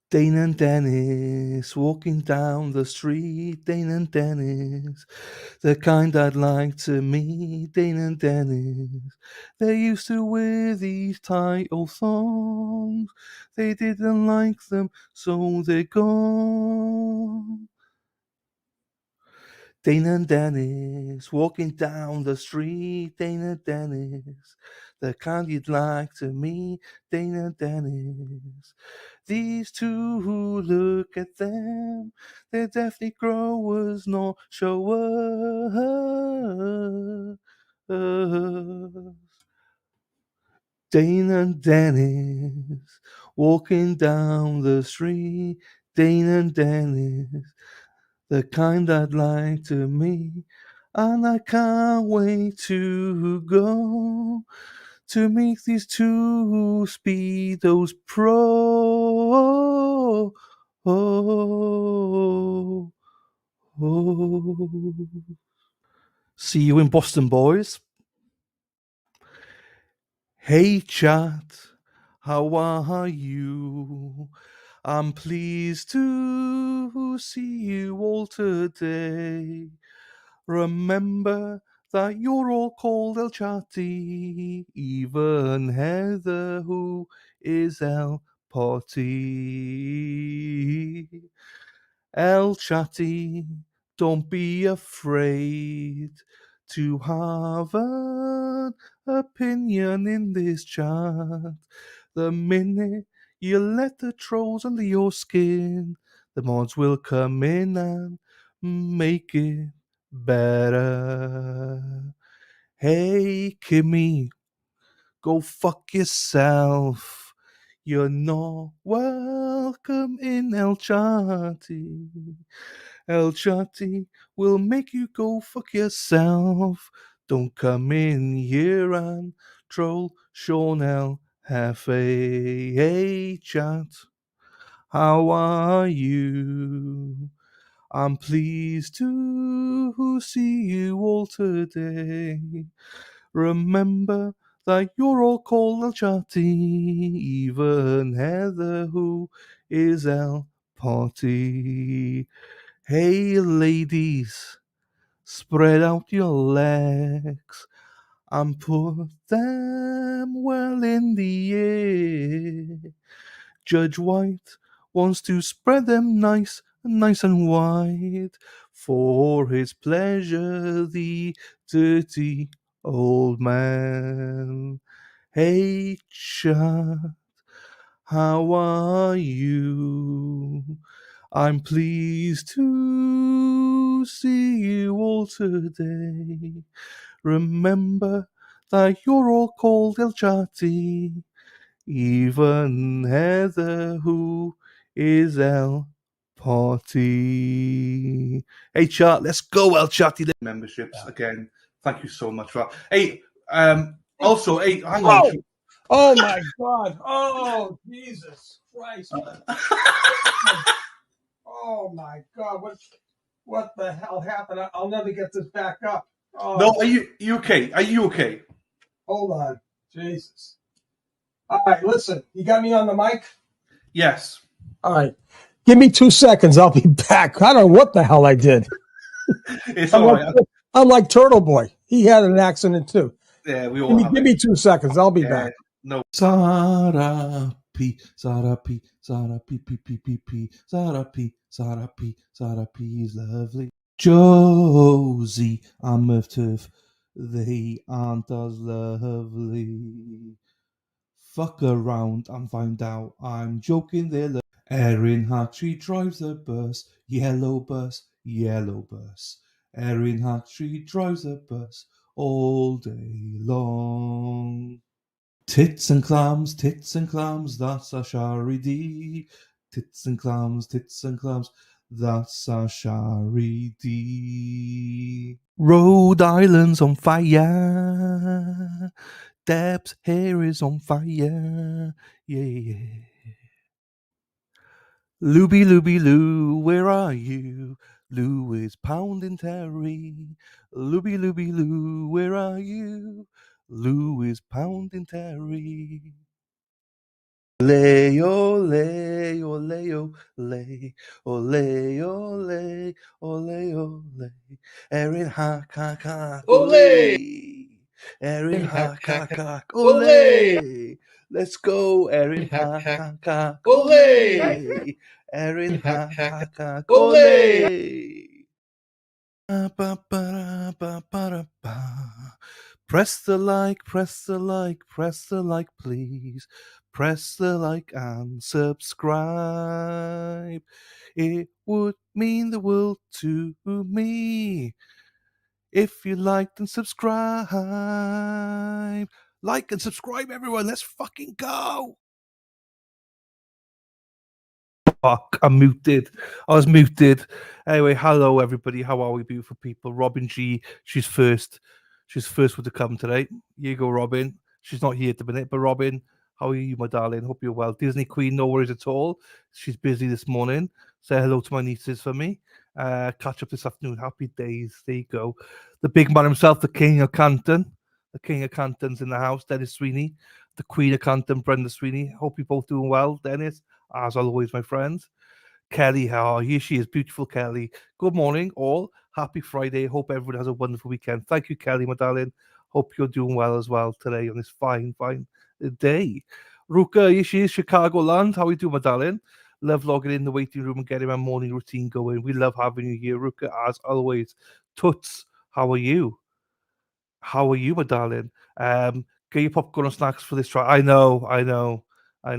Dane and Dennis walking down the street. Dane and Dennis, the kind I'd like to meet. Dane and Dennis, they used to wear these tight old thongs. They didn't like them, so they're gone. Dane and Dennis walking down the street. Dane and Dennis, the kind you'd like to meet. Dane and Dennis, these two who look at them, they're definitely growers, not showers. Dane and Dennis walking down the street. Dane and Dennis, the kind I'd like to meet. And I can't wait to go to meet these two speedos pro. Oh, oh. See you in Boston, boys. Hey, chat. How are you? I'm pleased to see you all today. Remember that you're all called El Chatty, even Heather, who is El Potty. El Chatty, don't be afraid to have an opinion in this chat. The minute you let the trolls under your skin, the mods will come in and make it better. Hey, Kimmy, go fuck yourself. You're not welcome in El Chatty. El Chatty will make you go fuck yourself. Don't come in here and troll Sean El Hefe. Hey, chat, how are you? I'm pleased to see you all today. Remember that you're all called El Chatty, even Heather, who is El Potty. Hey, ladies, spread out your legs and put them well in the air. Judge White wants to spread them nice and wide for his pleasure, the dirty old man. Hey, chat, how are you? I'm pleased to see you all today. Remember that you're all called El Chatty, even Heather, who is El Potty. Hey, chat, let's go, El Chatty. Memberships again. Thank you so much for that. Hey, also, hey, hang on. Oh my God! Oh Jesus Christ! Oh my God! What the hell happened? I'll never get this back up. Oh, No, are you okay? Are you okay? hold on, Jesus! All right, listen. You got me on the mic. Yes. All right, give me 2 seconds. I'll be back. I don't know what the hell I did. It's all right. I'm like Turtle Boy. He had an accident too. Yeah, we all have Give it. me 2 seconds. I'll be back. No. Zara P, Zara P, Zara P, P, P, P, P, Zara P, Zara P, Zara P is lovely. Josie, I'm of turf, they aren't as lovely. Fuck around and find out I'm joking, they're Erin Hattree drives a bus, yellow bus, yellow bus. Erin Hattree drives a bus all day long. Tits and clams, that's a Shari D. Tits and clams, that's a Shari D. Rhode Island's on fire. Deb's hair is on fire. Yeah. Looby Loo, where are you? Lou is pounding Terry. Looby Loo, where are you? Lou is pounding Terry. Ole, ole, ole, ole, ole, ole, ole, ole. Erin hack, hack, hack, ole. Erin hack, hack, hack, ole. Let's go, Erin hack, hack, hack, ole. Erin hack, hack, hack, ole. Press the like, press the like, press the like, please. Press the like and subscribe. It would mean the world to me if you liked and subscribe. Like and subscribe, everyone. Let's fucking go. Fuck, I'm muted. I was muted. Anyway, hello everybody. How are we, beautiful people? Robin G, she's first. She's first with the come today. Here you go, Robin. She's not here at the minute, but Robin, how are you, my darling? Hope you're well. Disney Queen, no worries at all. She's busy this morning. Say hello to my nieces for me. Catch up this afternoon. Happy days. There you go. The big man himself, the King of Canton. The King of Canton's in the house, Dennis Sweeney. The Queen of Canton, Brenda Sweeney. Hope you're both doing well, Dennis. As always, my friends. Kelly, how are you? She is beautiful, Kelly. Good morning, all. Happy Friday. Hope everyone has a wonderful weekend. Thank you, Kelly, my darling. Hope you're doing well as well today on this fine, fine day. Ruka, here she is, Chicago land. How are you doing, my darling? Love logging in the waiting room and getting my morning routine going. We love having you here, Ruka, as always. Toots, how are you? How are you, my darling? Get your popcorn and snacks for this try. I know. I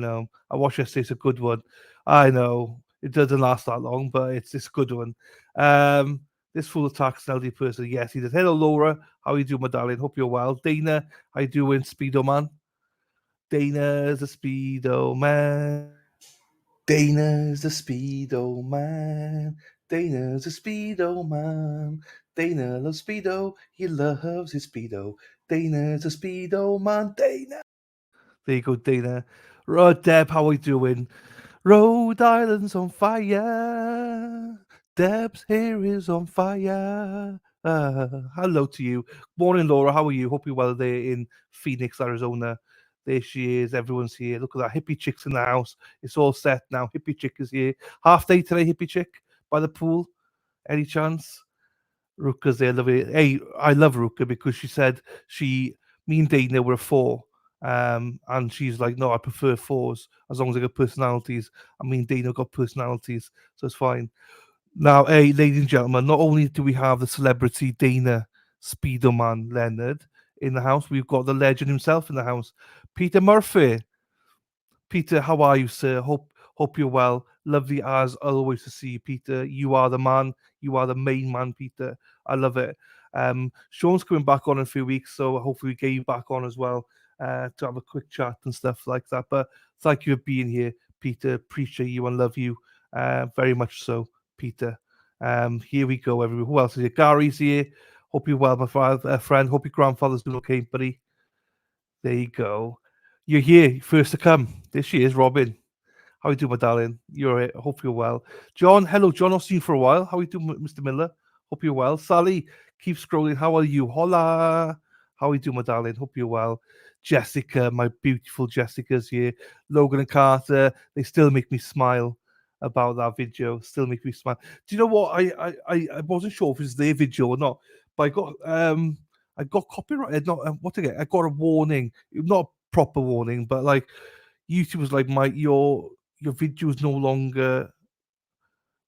watched yesterday. It's a good one. I know it doesn't last that long, but it's a good one. This full attacks an elderly person. Yes, he does. Hello, Laura. How are you doing, my darling? Hope you're well. Dana, how you doing, Speedo man? Dana's a Speedo man. Dana's a Speedo man. Dana's a Speedo man. Dana loves Speedo. He loves his Speedo. Dana's a Speedo man. Dana. There you go, Dana. Deb, how are you doing? Rhode Island's on fire. Deb's hair is on fire. Hello to you. Morning, Laura. How are you? Hope you're well there in Phoenix, Arizona. There she is. Everyone's here. Look at that. Hippie chick's in the house. It's all set now. Hippie chick is here. Half day today, hippie chick, by the pool. Any chance? Ruka's there. Love it. Hey, I love Ruka because she said me and Dana were a four. And she's like, no, I prefer fours as long as they got personalities. I mean, Dana got personalities, so it's fine. Now, hey, ladies and gentlemen, not only do we have the celebrity Dana Speedoman Leonard in the house, we've got the legend himself in the house, Peter Murphy. Peter, how are you, sir? Hope you're well. Lovely as always to see you, Peter. You are the man. You are the main man, Peter. I love it. Sean's coming back on in a few weeks, so hopefully we get you back on as well to have a quick chat and stuff like that. But thank you for being here, Peter. Appreciate you and love you very much so, Peter. Here we go, everyone. Who else is here? Gary's here. Hope you're well, my friend. Hope your grandfather's doing okay, buddy. There you go. You're here, first to come. There she is, Robin. How you doing, my darling? You're right. Hope you're well. John, hello, John. I've seen you for a while. How are you doing, Mr. Miller? Hope you're well. Sally, keep scrolling. How are you? Hola. How are you doing, my darling? Hope you're well. Jessica, my beautiful Jessica's here. Logan and Carter, they still make me smile about that video. Still make me smile. Do you know what? I wasn't sure if it's their video or not, but I got copyrighted. Not what to get. I got a warning, not a proper warning, but like YouTube was like, your video is no longer.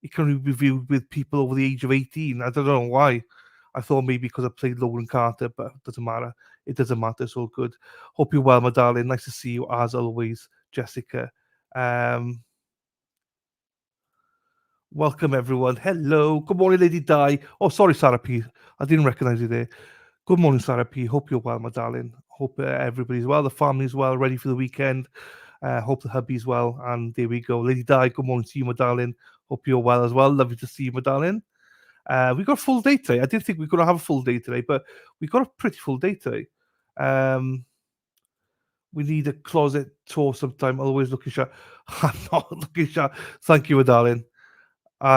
It can be reviewed with people over the age of 18. I don't know why. I thought maybe because I played Logan Carter, but it doesn't matter. It doesn't matter. It's all good. Hope you're well, my darling. Nice to see you as always, Jessica. Welcome everyone. Hello. Good morning, Lady Di. Oh, sorry, Sarah P. I didn't recognize you there. Good morning, Sarah P. Hope you're well, my darling. Hope everybody's well. The family's well, ready for the weekend. Hope the hubby's well. And there we go. Lady Di, good morning to you, my darling. Hope you're well as well. Lovely to see you, my darling. We got a full day today. I didn't think we were going to have a full day today, but we got a pretty full day today. We need a closet tour sometime. Always looking sharp. I'm not looking sharp. Thank you, my darling. Do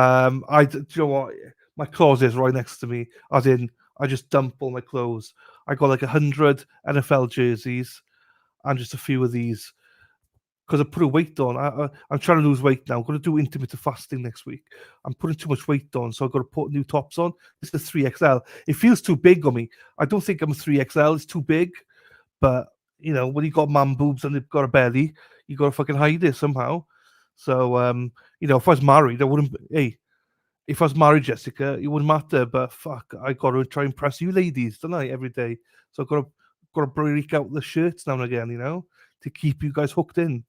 you know what? My closet is right next to me. As in, I just dump all my clothes. I got like 100 NFL jerseys and just a few of these because I put a weight on. I'm trying to lose weight now. I'm going to do intermittent fasting next week. I'm putting too much weight on, so I've got to put new tops on. This is 3XL. It feels too big on me. I don't think I'm a 3XL. It's too big. But, when you got man boobs and they've got a belly, you got to fucking hide it somehow. So, if I was married, I wouldn't. Hey, if I was married, Jessica, it wouldn't matter. But fuck, I got to try and impress you ladies, don't I, every day? So I've got to break out the shirts now and again, to keep you guys hooked in.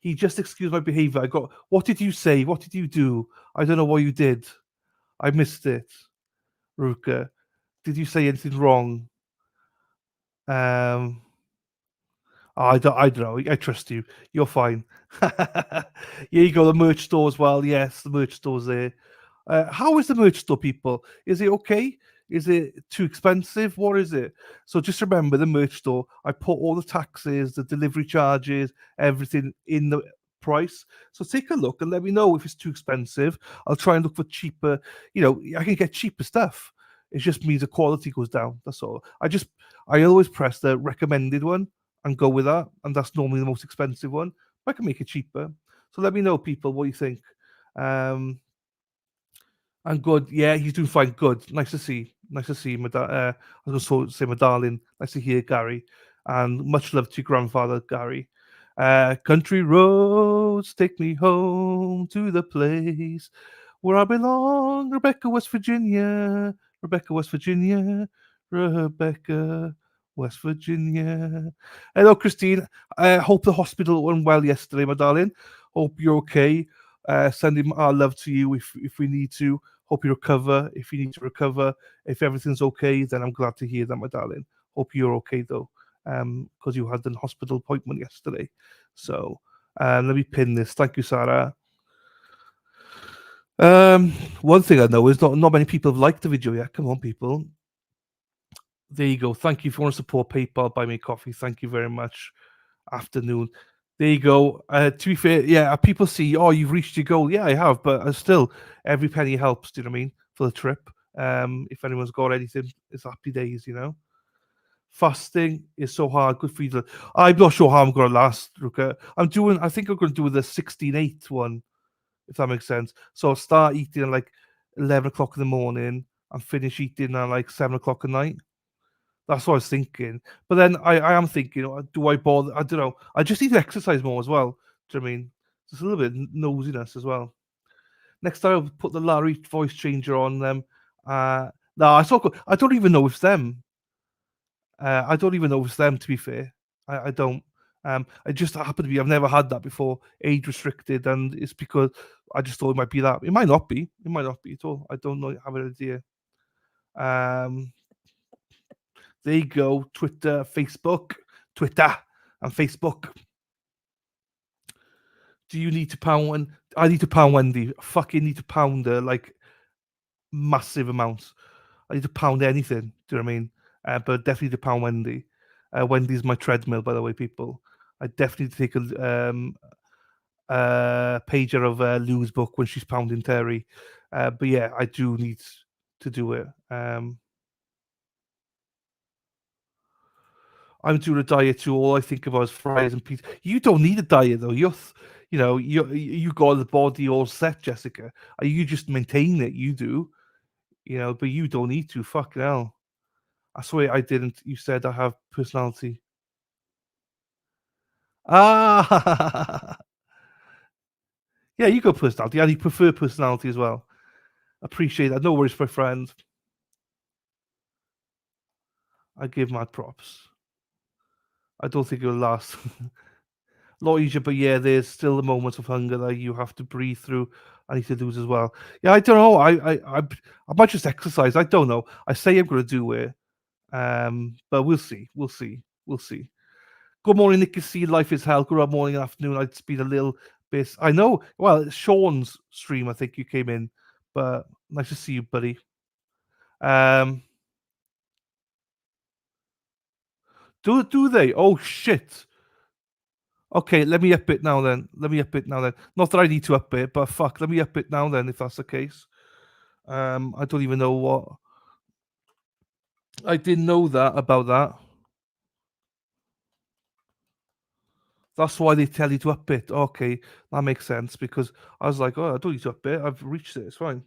He just excused my behavior. What did you say? What did you do? I don't know what you did. I missed it. Ruka, did you say anything wrong? I don't know. I trust you. You're fine. Here you go. The merch store as well. Yes, the merch store's there. How is the merch store, people? Is it okay? Is it too expensive? What is it? So just remember the merch store. I put all the taxes, the delivery charges, everything in the price. So take a look and let me know if it's too expensive. I'll try and look for cheaper. I can get cheaper stuff. It just means the quality goes down. That's all. I always press the recommended one and go with that, and that's normally the most expensive one. But I can make it cheaper. So let me know, people, what you think. I'm good. Yeah, he's doing fine. Good. Nice to see. Nice to see my I was going to say my darling. Nice to hear, Gary. And much love to your grandfather, Gary. Country roads take me home to the place where I belong. Rebecca, West Virginia. Rebecca, West Virginia. Rebecca, West Virginia. Hello, Christine. I hope the hospital went well yesterday, my darling. Hope you're okay. Sending our love to you if we need to. Hope you recover. If you need to recover, if everything's okay, then I'm glad to hear that, my darling. Hope you're okay though, because you had an hospital appointment yesterday. So let me pin this. Thank you, Sarah. One thing I know is not many people have liked the video yet. Come on, people. There you go. Thank you. If you want to support PayPal, buy me a coffee. Thank you very much. Afternoon. There you go. To be fair, yeah, people see, oh, you've reached your goal. Yeah, I have, but still, every penny helps. Do you know what I mean? For the trip. If anyone's got anything, it's happy days. Fasting is so hard. Good for you. I'm not sure how I'm going to last, Ruka. I think I'm going to do the 16/8 one, if that makes sense. So I'll start eating at like 11 o'clock in the morning and finish eating at like 7 o'clock at night. That's what I was thinking. But then I am thinking, do I bother? I don't know. I just need to exercise more as well. Do you know what I mean? Just a little bit of nosiness as well. Next time I'll put the Larry voice changer on them. No, I don't even know if it's them. I don't even know if it's them, to be fair. I don't. It just happened to be, I've never had that before, age restricted, and it's because I just thought it might be that. It might not be. It might not be at all. I don't know, have an idea. There you go. Twitter, and Facebook. Do you need to pound one? I need to pound Wendy. I fucking need to pound her like massive amounts. I need to pound anything. Do you know what I mean? But definitely to pound Wendy. Wendy's my treadmill, by the way, people. I definitely take a page out of Lou's book when she's pounding Terry. But yeah, I do need to do it. I'm doing a diet too. All I think about is fries and pizza. You don't need a diet though. You got the body all set, Jessica. You just maintain it. You do, but you don't need to. Fucking hell. I swear I didn't. You said I have personality. Ah, yeah, you got personality, and you prefer personality as well. Appreciate that. No worries, my friend. I give my props. I don't think it'll last. A lot easier, but yeah, there's still the moments of hunger that you have to breathe through. I need to lose as well. Yeah, I don't know. I might just exercise. I don't know. I say I'm going to do it, but we'll see. We'll see. We'll see. Good morning, Nicky C. Life is hell. Good morning and afternoon. It's been a little bit. I know. Well, it's Sean's stream. I think you came in, but nice to see you, buddy. Do they? Oh shit. Okay, let me up it now then. Not that I need to up it, but fuck, let me up it now then if that's the case. I don't even know what. I didn't know that about that. That's why they tell you to up it. Okay, that makes sense because I was like, oh, I don't need to up it. I've reached it. It's fine.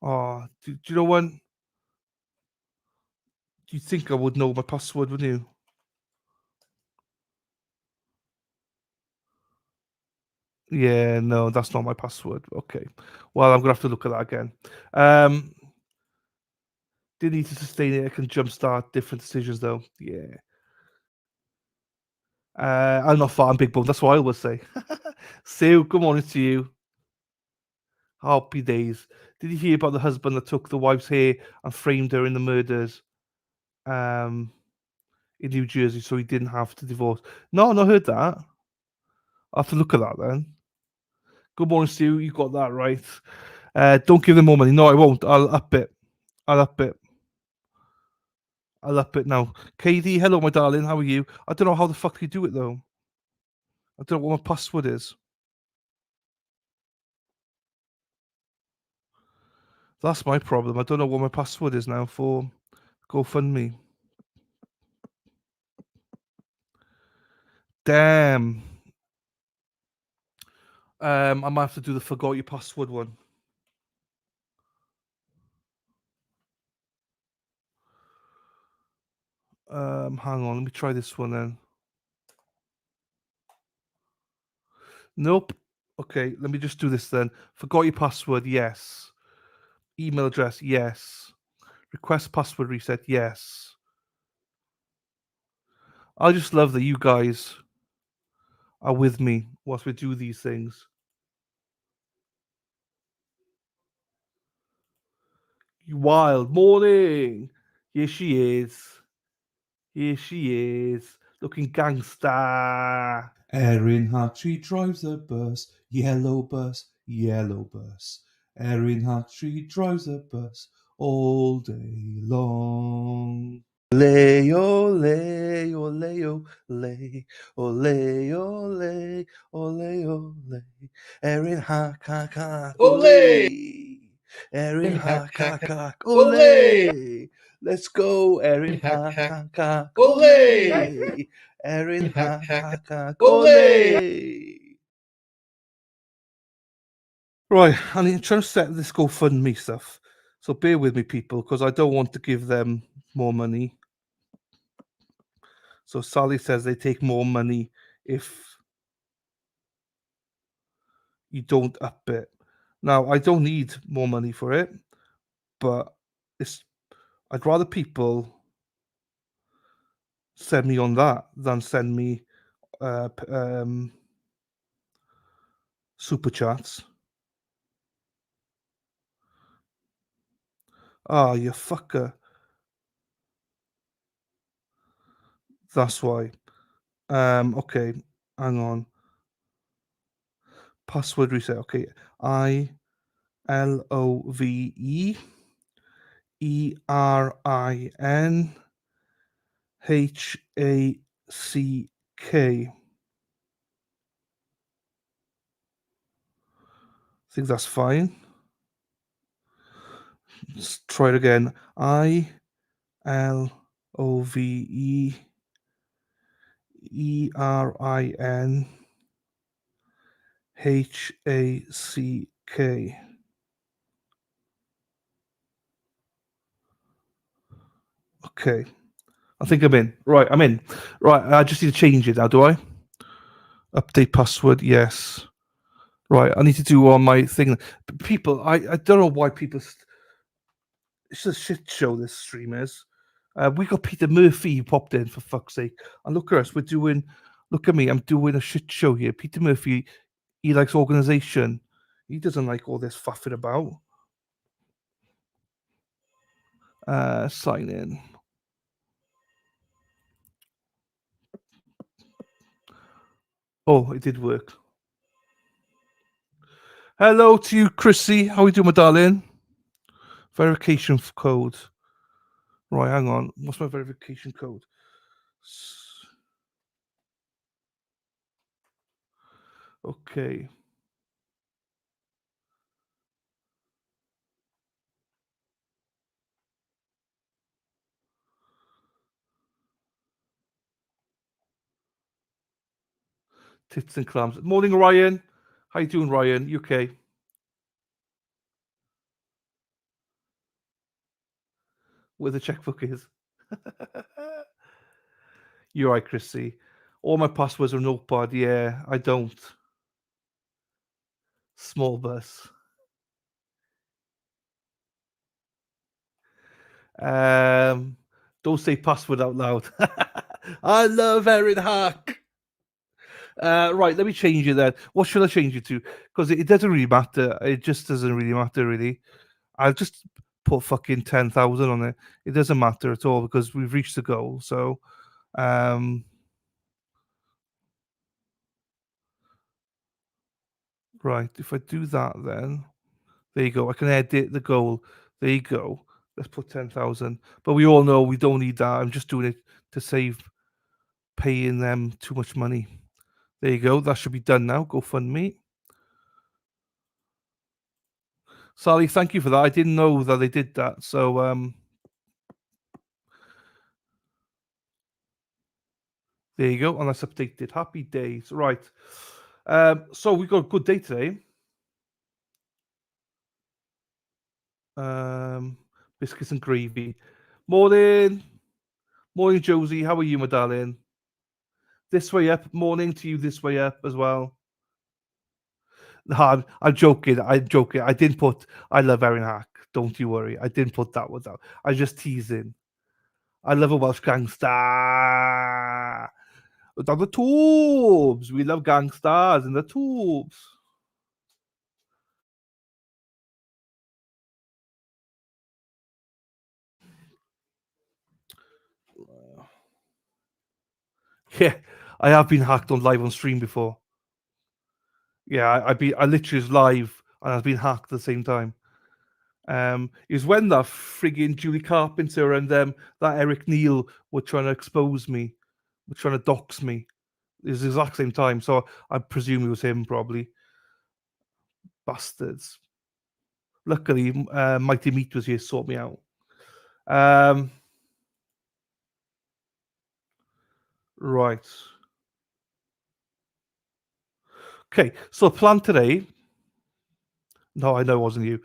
Oh, do you know when? Do you think I would know my password, wouldn't you? Yeah, no, that's not my password. Okay. Well, I'm gonna have to look at that again. Did need to sustain it. It can jumpstart different decisions, though. Yeah. I'm not fat and big bone. That's what I always say. Sue, good morning to you. Happy days. Did you hear about the husband that took the wife's hair and framed her in the murders in New Jersey so he didn't have to divorce? No, not heard that. I'll have to look at that then. Good morning, Stu. You got that right. Don't give them more money. No, I won't. I'll up it. I'll up it. I'll up it now. KD, hello, my darling. How are you? I don't know how the fuck you do it, though. I don't know what my password is. That's my problem. I don't know what my password is now for GoFundMe. Damn. I might have to do the forgot your password one. Hang on, let me try this one then. Nope. Okay, let me just do this then. Forgot your password, yes. Email address, yes. Request password reset, yes. I just love that you guys are with me whilst we do these things. You wild morning. Here she is. Here she is. Looking gangster. Erin Hatchie drives a bus, yellow bus, yellow bus. Erin Hatchie drives a bus all day long. Ole, ole, ole, ole, ole, ole, ole, ole. Erin hack, hack, hack, ole. Erin hack, hack, hack, ole. Let's go, Erin hack, hack, hack, ole. Erin hack, hack, hack, ole. Right, I'm trying to set this GoFundMe stuff. So bear with me, people, because I don't want to give them more money. So Sally says they take more money if you don't up it. Now, I don't need more money for it, but I'd rather people send me on that than send me super chats. Ah, you fucker. That's why. Okay, hang on. Password reset. Okay, ILOVERINHACK. I think that's fine. Let's try it again. ILOVERINHACK. Okay. I think I'm in. Right, I'm in. Right, I just need to change it now, do I? Update password, yes. Right, I need to do on my thing. People, I don't know why people. It's a shit show, this stream is. We got Peter Murphy who popped in, for fuck's sake. And look at us, we're doing. Look at me, I'm doing a shit show here. Peter Murphy, he likes organization. He doesn't like all this faffing about. Sign in. Oh, it did work. Hello to you, Chrissy. How are you doing, my darling? Verification code. Right, hang on. What's my verification code? Okay. Tits and clams. Morning, Ryan. How you doing, Ryan? You okay? Where the checkbook is. You're right, Chrissy. All my passwords are notepad. Yeah, I don't. Small bus. Don't say password out loud. I love Erin Hack. Right, let me change it then. What should I change it to? Because it doesn't really matter. It just doesn't really matter, really. I'll just put fucking 10,000 on it. It doesn't matter at all because we've reached the goal. So, right, if I do that, then there you go. I can edit the goal. There you go. Let's put 10,000. But we all know we don't need that. I'm just doing it to save paying them too much money. There you go. That should be done now. GoFundMe. Sally, thank you for that. I didn't know that they did that. So, there you go. And that's updated. Happy days. Right. So we got a good day today. Biscuits and gravy. Morning. Morning, Josie. How are you, my darling? This way up. Morning to you. This way up as well. No, I'm joking. I'm joking. I didn't put I love Erin Hack. Don't you worry. I didn't put that one down. I was just teasing. I love a Welsh gangster. Down the tubes. We love gangsters in the tubes. Yeah, I have been hacked on live on stream before. Yeah, I literally was live and I've been hacked at the same time. It was when that frigging Julie Carpenter and that Eric Neal were trying to expose me, were trying to dox me. It was the exact same time, so I presume it was him probably. Bastards. Luckily, Mighty Meat was here to sort me out. Right. Okay, so plan today. No, I know it wasn't you.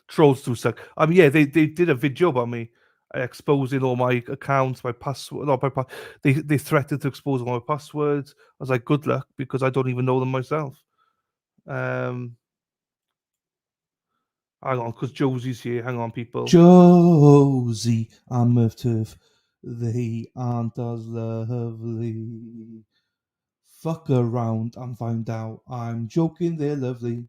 Trolls do suck. I mean, yeah, they did a video about me exposing all my accounts, my password. No, they threatened to expose all my passwords. I was like, good luck, because I don't even know them myself. Hang on, because Josie's here. Hang on, people. Josie and Murph Turf, they aren't as lovely. Fuck around and find out. I'm joking, they're lovely.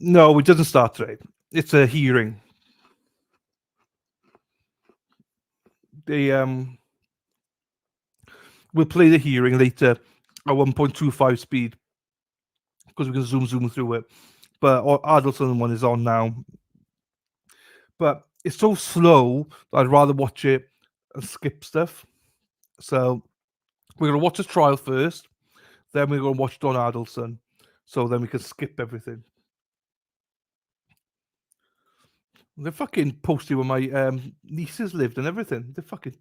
No, it doesn't start today. It's a hearing. They we'll play the hearing later at 1.25 speed because we can zoom through it. But Adelson one is on now. But it's so slow that I'd rather watch it and skip stuff. So we're gonna watch the trial first, then we're gonna watch Donna Adelson. So then we can skip everything. They're fucking posting where my nieces lived and everything. They're fucking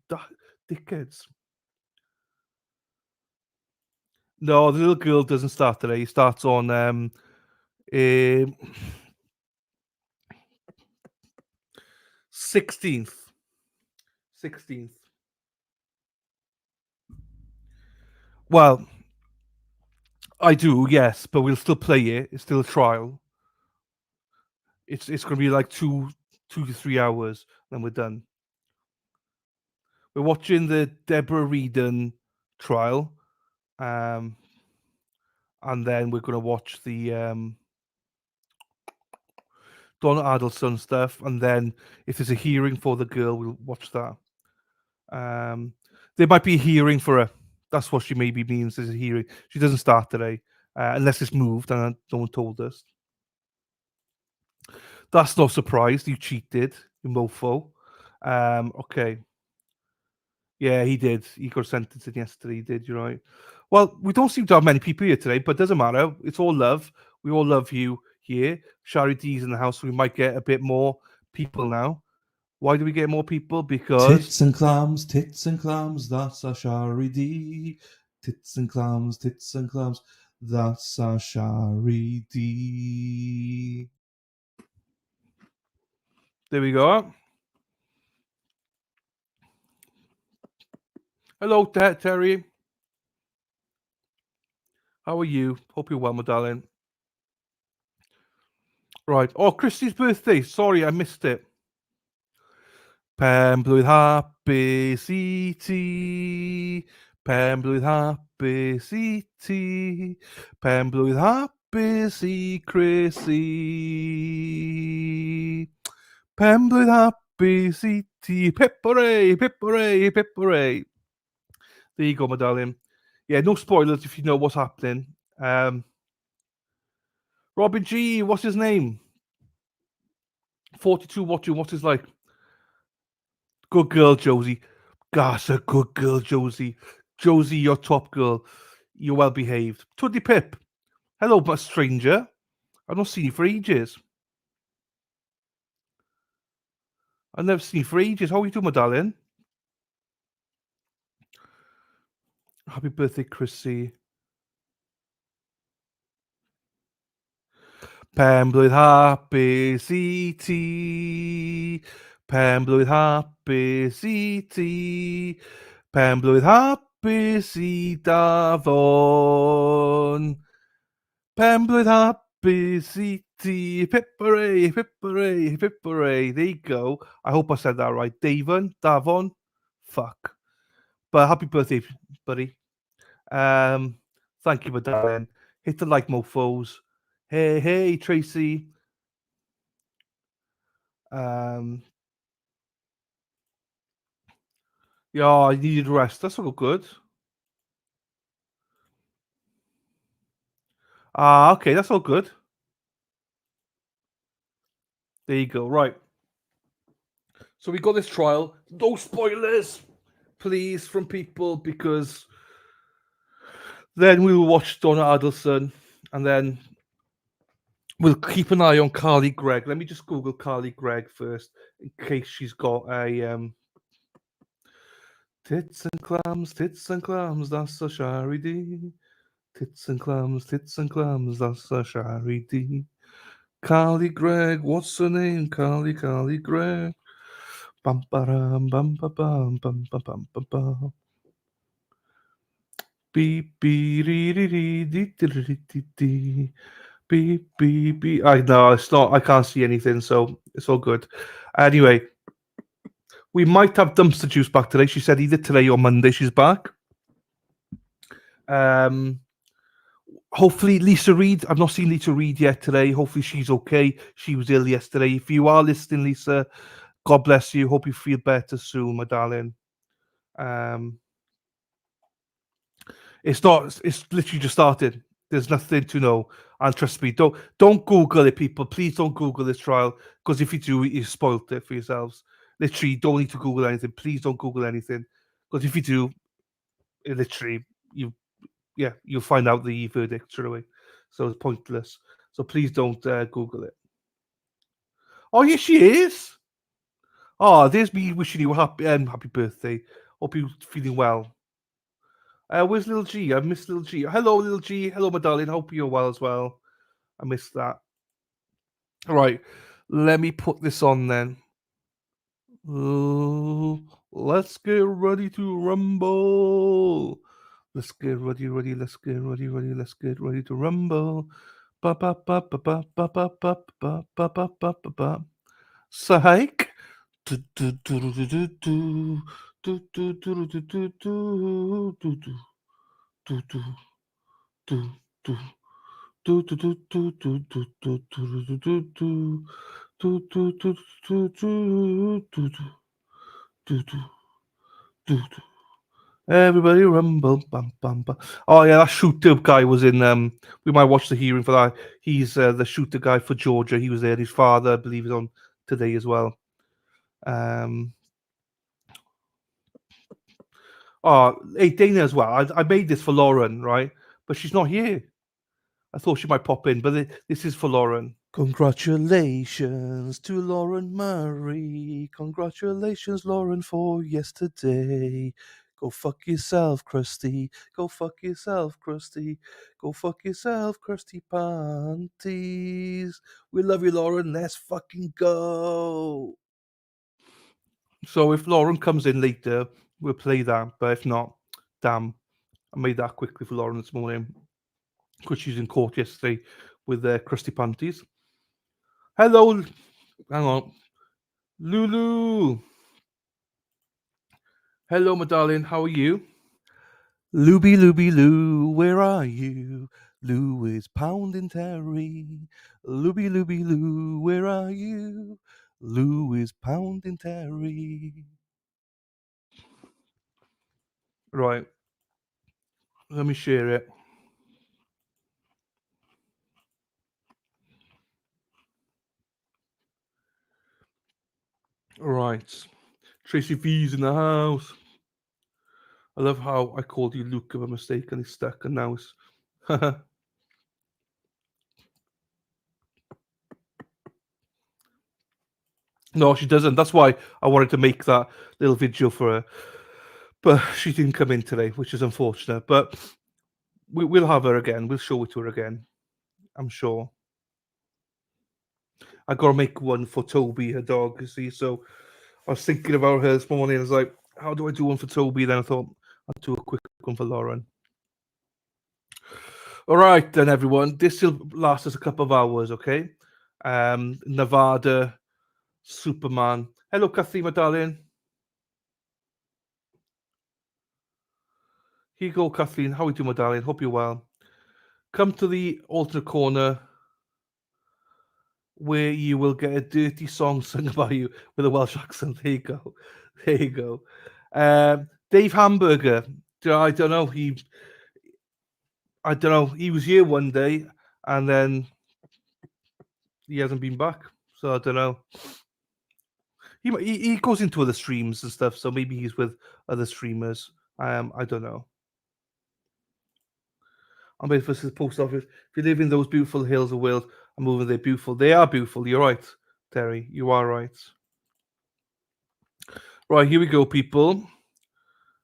dickheads. No, the little girl doesn't start today. It starts on 16th. 16th. Well, I do, yes, but we'll still play it. It's still a trial. It's going to be like 2 to 3 hours, then we're done. We're watching the Deborah Redden trial, and then we're going to watch the Donna Adelson stuff, and then if there's a hearing for the girl, we'll watch that. There might be a hearing for her. That's what she maybe means. There's a hearing. She doesn't start today, unless it's moved, and no one told us. That's no surprise. You cheated, you mofo. Okay. Yeah, he did. He got sentenced in yesterday. He did. You're right. Well, we don't seem to have many people here today, but it doesn't matter. It's all love. We all love you here. Shari D's in the house. So we might get a bit more people now. Why do we get more people? Because tits and clams, that's a charity. Tits and clams, that's a charity. there we go. Hello, Terry. How are you? Hope you're well, my darling. Right. Oh, Christy's birthday. Sorry, I missed it. Pen-blwydd hapus i ti. Pen-blwydd hapus i ti. Pen-blwydd hapus i Chrissy. Pen-blwydd hapus i ti. Pip hooray, pip hooray, pip hooray. There you go, my darling. Yeah, no spoilers if you know what's happening. Robin G, what's his name? 42 watching, what's his like? Good girl, Josie. Gosh, a good girl, Josie. Josie, you're top girl. You're well behaved. Tuddy Pip. Hello, my stranger. I've not seen you for ages. I've never seen you for ages. How are you doing, my darling? Happy birthday, Chrissy. Pen-blwydd hapus i ti. Pen-blwydd hapus i ti. Pen-blwydd hapus i Dafon. Pen-blwydd hapus i ti. Pip hooray, pip hooray, pip hooray. There you go. I hope I said that right. Davon. Fuck. But happy birthday, buddy. Thank you, my darling. Hit the like, mofos. Hey, Tracy. Yeah, I needed rest. That's all good. Okay, that's all good. There you go. Right. So we got this trial. No spoilers, please, from people, because then we will watch Donna Adelson, and then we'll keep an eye on Carly Gregg. Let me just Google Carly Gregg first, in case she's got a tits and clams, that's a charity. Tits and clams, that's a charity. Carly Gregg, what's her name? Carly Gregg. Bum bum bum bum bum bum bum bum bum. Beep beep dee dee dee dee dee dee dee. Beep beep beep. I know it's not. I can't see anything, so it's all good. Anyway, we might have dumpster juice back today. She said either today or Monday she's back. Hopefully Lisa Reed. I've not seen Lisa Reed yet today. Hopefully she's okay. She was ill yesterday. If you are listening, Lisa, God bless you. Hope you feel better soon, my darling. It's not. It's literally just started. There's nothing to know. And trust me, don't Google it, people. Please don't Google this trial, because if you do, you spoiled it for yourselves. Literally, don't need to Google anything. Please don't Google anything, because if you do, it literally you'll find out the verdict straight away. So it's pointless. So please don't Google it. Oh, yes, she is. Oh, there's me wishing you a happy birthday. Hope you're feeling well. Where's Little G? I missed Little G. Hello, Little G. Hello, my darling. Hope you're well as well. I missed that. All right. Let me put this on then. Let's get ready to rumble. Let's get ready. Let's get ready. Let's get ready to rumble. Ba ba ba ba ba ba ba ba ba ba ba ba ba ba. Psych. Do do do do do do do do do do do do do do. Do do do do do do do do do do do do do do Everybody rumble, bum bum bum. Oh yeah, that shooter guy was in. We might watch the hearing for that. He's the shooter guy for Georgia. He was there. His father, I believe, is on today as well. Oh, hey Dana as well. I made this for Lauren, right? But she's not here. I thought she might pop in, but this is for Lauren. Congratulations to Lauren Murray. Congratulations, Lauren, for yesterday. Go fuck yourself, Krusty. Go fuck yourself, Krusty. Go fuck yourself, Krusty Panties. We love you, Lauren. Let's fucking go. So if Lauren comes in later, we'll play that. But if not, damn, I made that quickly for Lauren this morning because she's in court yesterday with Krusty Panties. Hello, hang on, Lulu. Hello, my darling. How are you? Looby, Looby, Lou, where are you? Lou is pounding Terry. Looby, Looby, Lou, where are you? Lou is pounding Terry. Right. Let me share it. Right. Tracy V's in the house. I love how I called you Luke by mistake and it's stuck and now it's No, she doesn't. That's why I wanted to make that little video for her. But she didn't come in today, which is unfortunate. But we'll have her again. We'll show it to her again. I'm sure. I got to make one for Toby, her dog, you see. So I was thinking about her this morning. I was like, how do I do one for Toby? Then I thought, I'll do a quick one for Lauren. All right, then, everyone. This will last us a couple of hours, okay? Nevada, Superman. Hello, Kathy, my darling. Here you go, Kathleen. How are you doing, my darling? Hope you're well. Come to the alternate corner where you will get a dirty song sung by you with a Welsh accent. There you go. There you go. Dave Hamburger. I don't know. I don't know. He was here one day and then he hasn't been back. So I don't know. He goes into other streams and stuff. So maybe he's with other streamers. I don't know. I'm waiting for the post office. If you live in those beautiful hills of Wales, I'm moving. They're beautiful. They are beautiful. You're right, Terry. You are right. Right, here we go, people.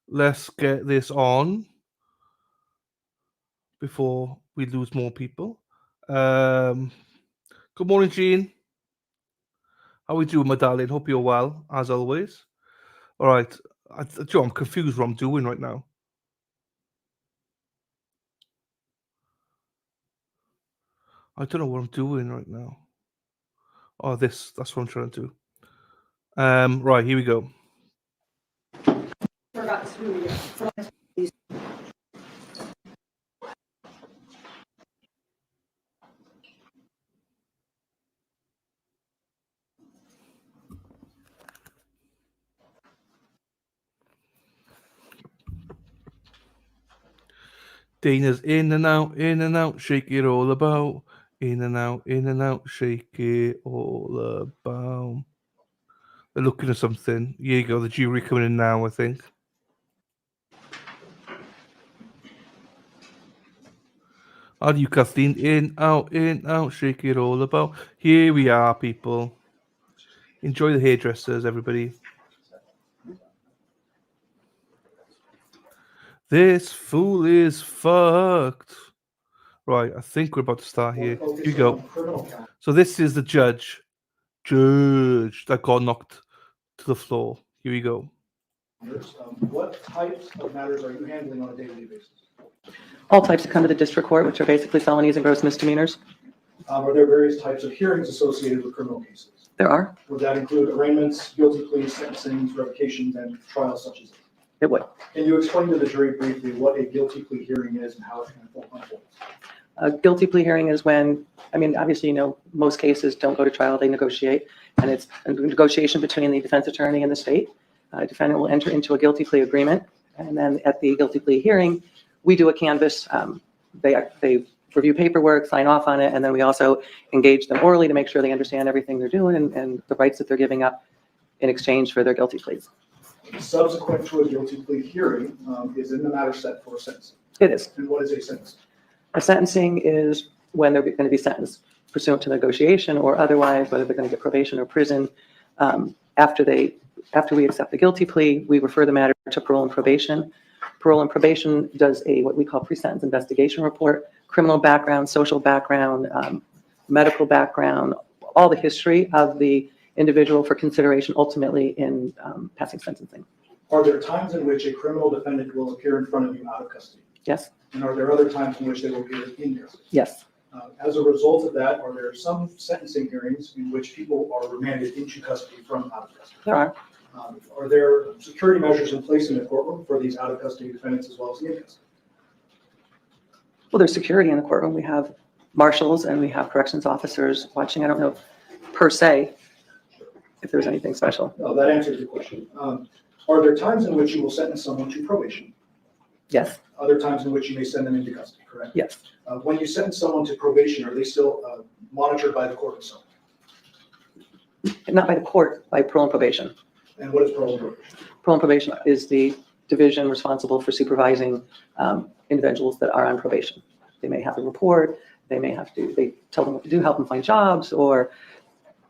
Let's get this on before we lose more people. Good morning, Jean. How are we doing, my darling? Hope you're well, as always. All right. Joe, I'm confused what I'm doing right now. I don't know what I'm doing right now. Oh, that's what I'm trying to do. Right, here we go. Dana's in and out, shake it all about. In and out, shake it all about. They're looking at something. Here you go, the jury coming in now, I think. Are you, Kathleen? In, out, shake it all about. Here we are, people. Enjoy the hairdressers, everybody. This fool is fucked. Right, I think we're about to start here. Here you go. So this is the judge that got knocked to the floor. Here we go. What types of matters are you handling on a daily basis? All types that come to the district court, which are basically felonies and gross misdemeanors. Are there various types of hearings associated with criminal cases? There are. Would that include arraignments, guilty pleas, sentencing, revocations, and trials such as this? It would. Can you explain to the jury briefly what a guilty plea hearing is and how it can unfold? A guilty plea hearing is when, obviously, most cases don't go to trial, they negotiate, and it's a negotiation between the defense attorney and the state. Defendant will enter into a guilty plea agreement, and then at the guilty plea hearing, we do a canvass. They review paperwork, sign off on it, and then we also engage them orally to make sure they understand everything they're doing and the rights that they're giving up in exchange for their guilty pleas. Subsequent to a guilty plea hearing, is in the matter set for sentencing? It is. And what is a sentence? A sentencing is when they're going to be sentenced pursuant to negotiation or otherwise, whether they're going to get probation or prison. After we accept the guilty plea, we refer the matter to parole and probation. Parole and probation does what we call pre-sentence investigation report, criminal background, social background, medical background, all the history of the individual for consideration ultimately in passing sentencing. Are there times in which a criminal defendant will appear in front of you out of custody? Yes, And are there other times in which they will appear in custody? yes, As a result of that, are there some sentencing hearings in which people are remanded into custody from out of custody? there are. Are there security measures in place in the courtroom for these out of custody defendants as well as the in custody? Well, there's security in the courtroom. We have marshals and we have corrections officers watching. I don't know per se if there's anything special. No, that answers the question. Are there times in which you will sentence someone to probation? Yes, Other times in which you may send them into custody, correct? yes. When you sentence someone to probation, are they still monitored by the court itself? Not by the court, by parole and probation. And what is parole and probation? Parole and probation is the division responsible for supervising individuals that are on probation. They may have a report, they tell them what to do, help them find jobs, or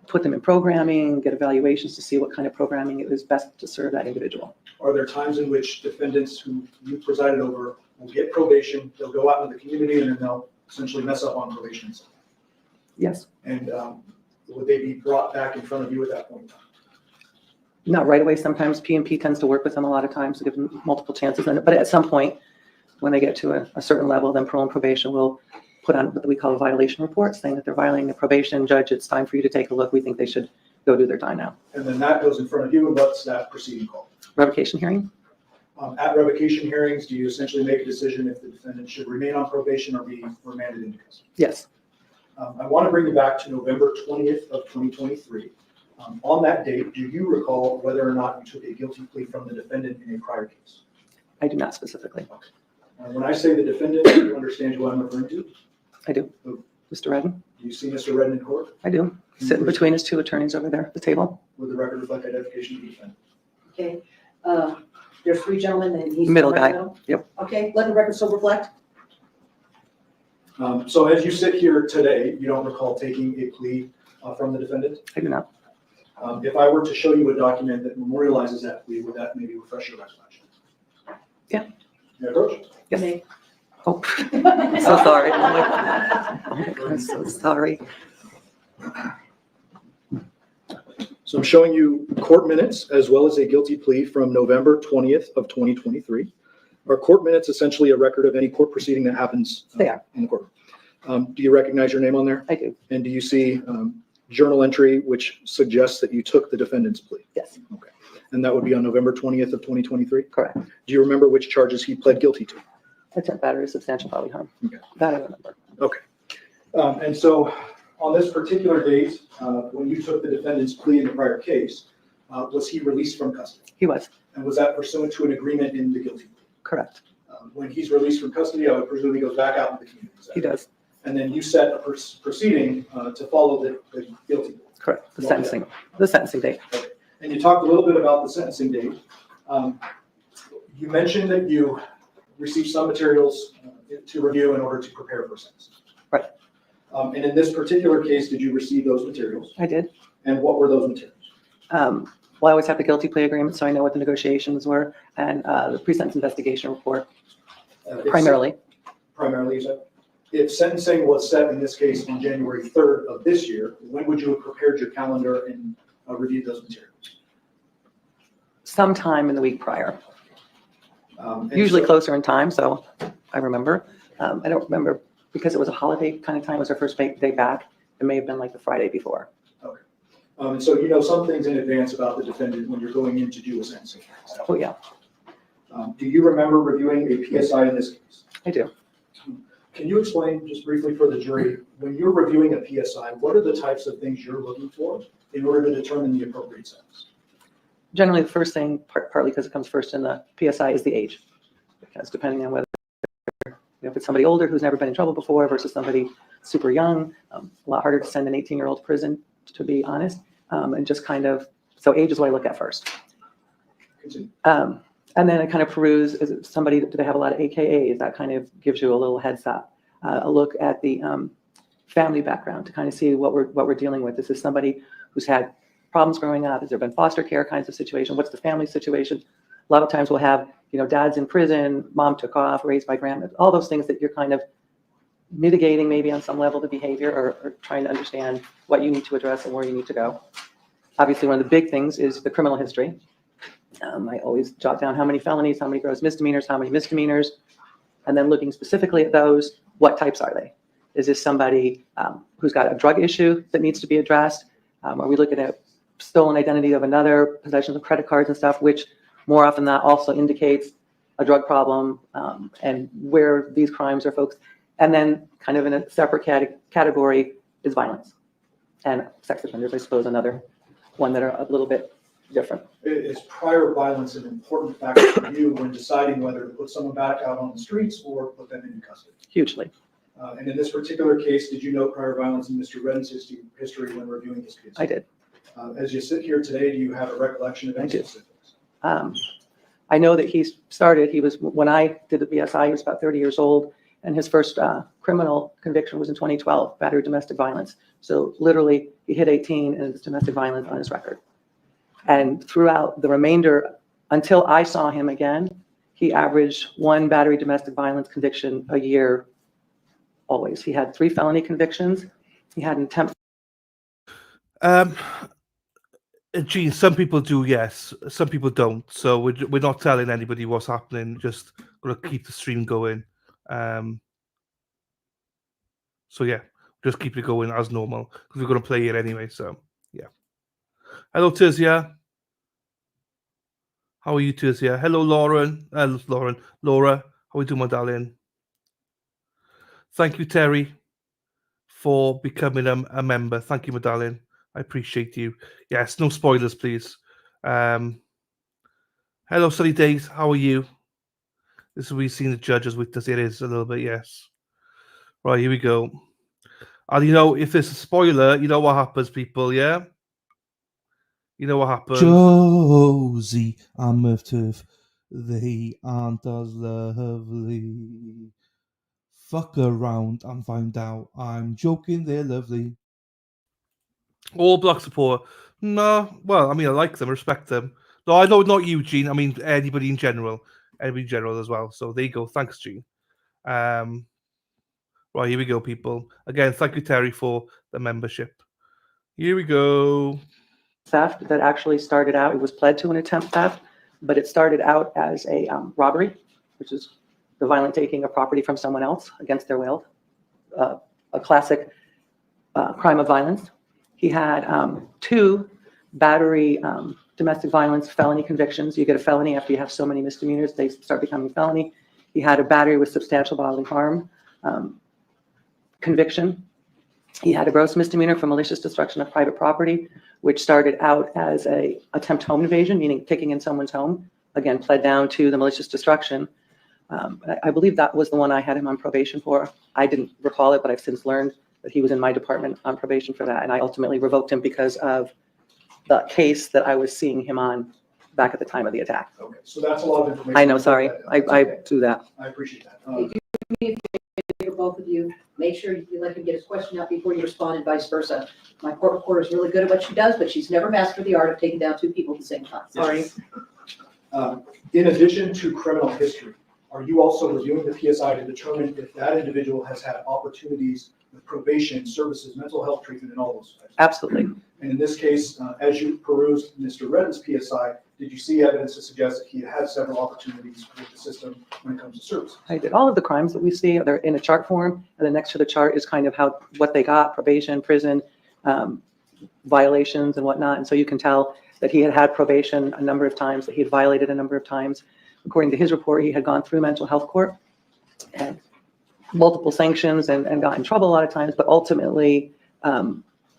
put them in programming, get evaluations to see what kind of programming is best to serve that individual. Are there times in which defendants who you presided over will get probation, they'll go out into the community, and then they'll essentially mess up on probation? Yes, And would they be brought back in front of you at that point in time? not right away. Sometimes P&P tends to work with them a lot of times to give them multiple chances. But at some point, when they get to a certain level, then parole and probation will put on what we call a violation report, saying that they're violating the probation. Judge, it's time for you to take a look. We think they should go do their time now. And then that goes in front of you, and what's that proceeding called? Revocation hearing? At revocation hearings, do you essentially make a decision if the defendant should remain on probation or be remanded into custody? Yes, I want to bring you back to November 20th of 2023. On that date, do you recall whether or not you took a guilty plea from the defendant in a prior case? I do not specifically. When I say the defendant, do you understand who I'm referring to? I do. Who? Mr. Redden? Do you see Mr. Redden in court? I do. Sitting between his two attorneys over there at the table. Would the record reflect identification of the defendant? Okay, there's three gentlemen and he's. Middle the guy. middle? Yep. Okay, let the record so reflect. So as you sit here today, you don't recall taking a plea from the defendant? I do not. If I were to show you a document that memorializes that plea, would that maybe refresh your recollection? Yeah. May I approach? Yes. Me. Oh, so sorry. I'm so sorry. So I'm showing you court minutes as well as a guilty plea from November 20th of 2023. Are court minutes essentially a record of any court proceeding that happens They are. in the courtroom? Do you recognize your name on there? I do. And do you see journal entry which suggests that you took the defendant's plea? Yes, Okay. And that would be on November 20th of 2023? correct. Do you remember which charges he pled guilty to? Attempt battery, substantial bodily harm. Okay. That I remember. And so on this particular date, when you took the defendant's plea in the prior case, was he released from custody? He was. And was that pursuant to an agreement in the guilty plea? Correct. When he's released from custody, I would presume he goes back out into the community. Is that He right? does. And then you set a proceeding to follow the guilty plea. Correct. The sentencing date. And you talked a little bit about the sentencing date. You mentioned that you received some materials to review in order to prepare for sentencing. Right. And in this particular case, did you receive those materials? I did. And what were those materials? Well, I always have the guilty plea agreement, so I know what the negotiations were, and the pre-sentence investigation report, primarily. Primarily, you said? If sentencing was set in this case on January 3rd of this year, when would you have prepared your calendar and reviewed those materials? Sometime in the week prior, And usually so- closer in time, so I remember. I don't remember because it was a holiday kind of time. It was our first day back. It may have been like the Friday before. And so you know some things in advance about the defendant when you're going in to do a sentencing. Oh, yeah, Do you remember reviewing a PSI in this case? I do. Can you explain just briefly for the jury, when you're reviewing a PSI, what are the types of things you're looking for in order to determine the appropriate sentence? Generally, the first thing, partly because it comes first in the PSI, is the age. Because depending on whether, if it's somebody older who's never been in trouble before versus somebody super young, a lot harder to send an 18-year-old to prison, to be honest. And just kind of, so age is what I look at first. Continue. And then I kind of peruse, is it somebody, do they have a lot of AKAs? That kind of gives you a little heads up. A look at the family background to kind of see what we're dealing with. This is somebody who's had problems growing up. Has there been foster care kinds of situation? What's the family situation? A lot of times we'll have, dad's in prison, mom took off, raised by grandma, all those things that you're kind of mitigating maybe on some level the behavior or trying to understand what you need to address and where you need to go. Obviously, one of the big things is the criminal history. I always jot down how many felonies, how many gross misdemeanors, how many misdemeanors, and then looking specifically at those, what types are they? Is this somebody who's got a drug issue that needs to be addressed? Are we looking at stolen identity of another, possession of credit cards and stuff, which more often than not also indicates a drug problem and where these crimes are focused. And then kind of in a separate category is violence. And sex offenders, I suppose, another one that are a little bit different. Is prior violence an important factor for you when deciding whether to put someone back out on the streets or put them into custody? Hugely. And in this particular case, did you note prior violence in Mr. Redden's history when reviewing his case? I did. As you sit here today, do you have a recollection of any specifics? I know that when I did the BSI, he was about 30 years old, and his first criminal conviction was in 2012, battery domestic violence. So literally, he hit 18 and it's domestic violence on his record. And throughout the remainder, until I saw him again, he averaged one battery domestic violence conviction a year, always. He had 3 felony convictions. He had an attempt. Gene, some people do, yes. Some people don't. So we're not telling anybody what's happening. Just going to keep the stream going. So yeah, just keep it going as normal because we're going to play it anyway. So yeah. Hello, Tizia. How are you, Tizia? Hello, Lauren. Laura. How are you doing, my darling? Thank you, Terry, for becoming a member. Thank you, my darling. I appreciate you. Yes, no spoilers, please. Hello, Sunny Days. How are you? This is where we've seen the judges with us. It is a little bit, yes. Right, here we go. And if there's a spoiler, you know what happens, people, yeah? You know what happens. Josie and Murph, they aren't as lovely. Fuck around and find out. I'm joking, they're lovely. All Black support. No, well, I mean, I like them, respect them. No, I know not you, Gene. I mean, anybody in general. Anybody in general as well. So there you go. Thanks, Gene. Right, here we go, people. Again, thank you, Terry, for the membership. Here we go. Theft that actually started out, it was pled to an attempt theft, but it started out as a robbery, which is the violent taking of property from someone else against their will, a classic crime of violence. He had 2 battery domestic violence felony convictions. You get a felony after you have so many misdemeanors, they start becoming felony. He had a battery with substantial bodily harm conviction. He had a gross misdemeanor for malicious destruction of private property, which started out as a attempt home invasion, meaning kicking in someone's home. Again, pled down to the malicious destruction. I believe that was the one I had him on probation for. I didn't recall it, but I've since learned that he was in my department on probation for that. And I ultimately revoked him because of the case that I was seeing him on back at the time of the attack. Okay, so that's a lot of information. I know, sorry. I do that. I appreciate that. For both of you, make sure you let him get his question out before you respond and vice versa. My court reporter is really good at what she does, but she's never mastered the art of taking down 2 people at the same time. Sorry. In addition to criminal history, are you also reviewing the PSI to determine if that individual has had opportunities with probation, services, mental health treatment, and all those types? Absolutely. And in this case, as you perused Mr. Redden's PSI, did you see evidence to suggest that he had several opportunities with the system when it comes to services? I did. All of the crimes that we see, they're in a chart form, and then next to the chart is kind of what they got, probation, prison, violations and whatnot. And so you can tell that he had probation a number of times, that he had violated a number of times. According to his report, he had gone through mental health court and multiple sanctions and got in trouble a lot of times, but ultimately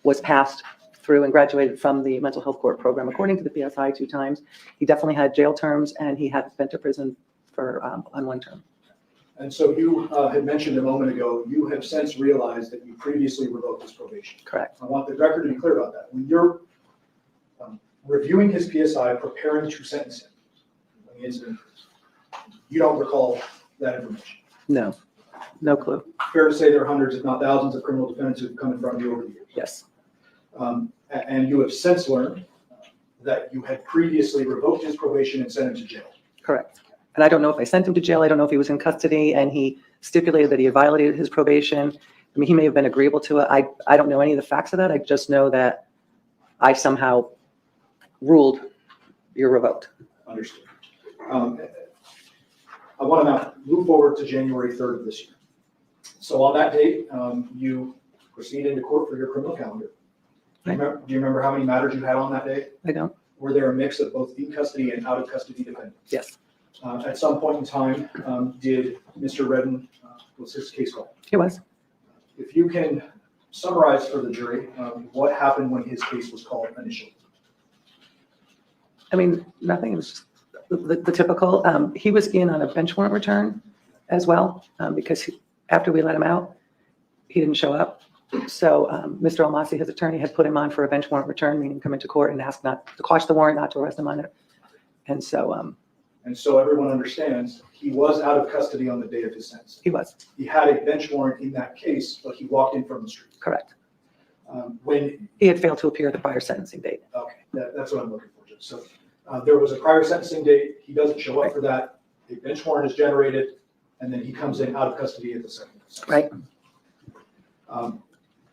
was passed through and graduated from the mental health court program. According to the PSI 2 times, he definitely had jail terms and he had been to prison for on 1 term. And so you had mentioned a moment ago, you have since realized that you previously revoked his probation. Correct. I want the record to be clear about that. When you're reviewing his PSI, preparing to sentence him, when the incident occurs, you don't recall that information. No. No clue. Fair to say there are hundreds, if not thousands, of criminal defendants who've come in front of you over the years. Yes, And you have since learned that you had previously revoked his probation and sent him to jail. correct. And I don't know if I sent him to jail. I don't know if he was in custody and he stipulated that he had violated his probation. I mean, he may have been agreeable to it. I don't know any of the facts of that. I just know that I somehow ruled you're revoked. Understood. I want to now move forward to January 3rd of this year. So on that date, you proceed into court for your criminal calendar. Do you remember how many matters you had on that day? I don't. Were there a mix of both in custody and out of custody defendants? Yes, At some point in time, did Mr. Redden, was his case called? he was. If you can summarize for the jury, what happened when his case was called initially? I mean, nothing. It was just the typical. He was in on a bench warrant return as well because after we let him out, he didn't show up. So Mr. Almasi, his attorney, had put him on for a bench warrant return, meaning come into court and ask not to quash the warrant, not to arrest him on it. And so everyone understands he was out of custody on the day of his sentence. he was. He had a bench warrant in that case, but he walked in from the street. Correct. When He had failed to appear at the prior sentencing date. Okay, that's what I'm looking for, Judge. So there was a prior sentencing date, he doesn't show up for that, a bench warrant is generated, and then he comes in out of custody at the second. Right.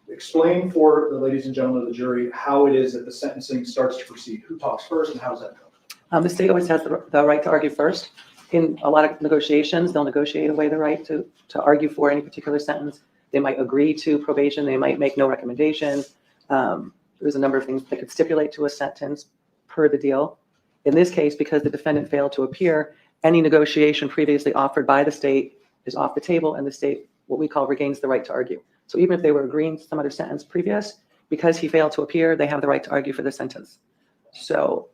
Explain for the ladies and gentlemen of the jury how it is that the sentencing starts to proceed. Who talks first and how does that go? The state always has the right to argue first. In a lot of negotiations, they'll negotiate away the right to argue for any particular sentence. They might agree to probation. They might make no recommendation. There's a number of things they could stipulate to a sentence per the deal. In this case, because the defendant failed to appear, any negotiation previously offered by the state is off the table, and the state, what we call, regains the right to argue. So even if they were agreeing to some other sentence previous, because he failed to appear, they have the right to argue for the sentence. So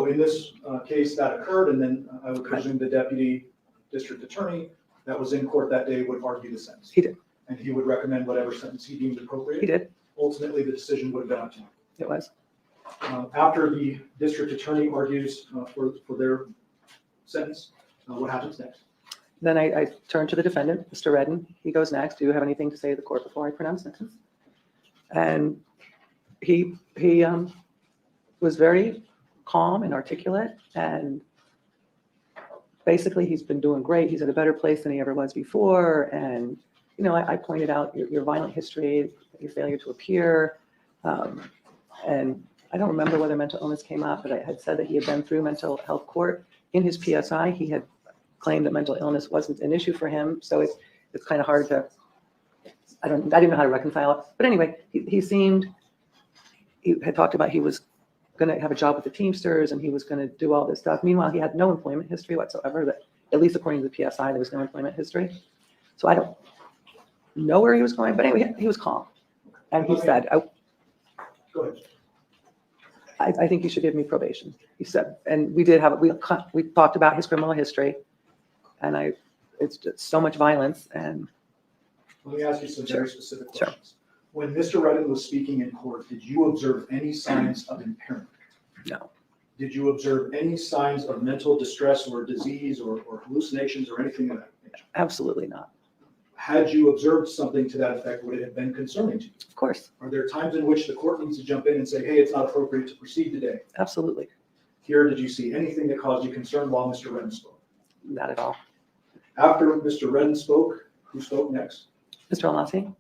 in this case, that occurred, and then I would presume the deputy district attorney that was in court that day would argue the sentence. He did. And he would recommend whatever sentence he deemed appropriate. He did. Ultimately, the decision would have been up to you. It was. After the district attorney argues for their sentence, what happens next? Then I turn to the defendant, Mr. Redden. He goes next. Do you have anything to say to the court before I pronounce sentence? And he was very calm and articulate, and basically he's been doing great. He's at a better place than he ever was before. And, you know, I pointed out your violent history, your failure to appear. And I don't remember whether mental illness came up, but I had said that he had been through mental health court. In his PSI, he had claimed that mental illness wasn't an issue for him. So it's kind of hard to, I didn't know how to reconcile it. But anyway, he had talked about he was going to have a job with the Teamsters and he was going to do all this stuff. Meanwhile, he had no employment history whatsoever, that at least according to the PSI, there was no employment history. So I don't know where he was going, but anyway, he was calm. And he said, Go ahead. I think you should give me probation. He said, and we did have, we talked about his criminal history, and it's just so much violence. And Let me ask you some very specific Sure. questions. When Mr. Redden was speaking in court, did you observe any signs of impairment? no, Did you observe any signs of mental distress or disease or hallucinations or anything of that nature? absolutely not. Had you observed something to that effect, would it have been concerning to you? Of course, Are there times in which the court needs to jump in and say, hey, it's not appropriate to proceed today? absolutely Here, did you see anything that caused you concern while Mr. Redden spoke? not at all. After Mr. Redden spoke, who spoke next? Mr. Almasi,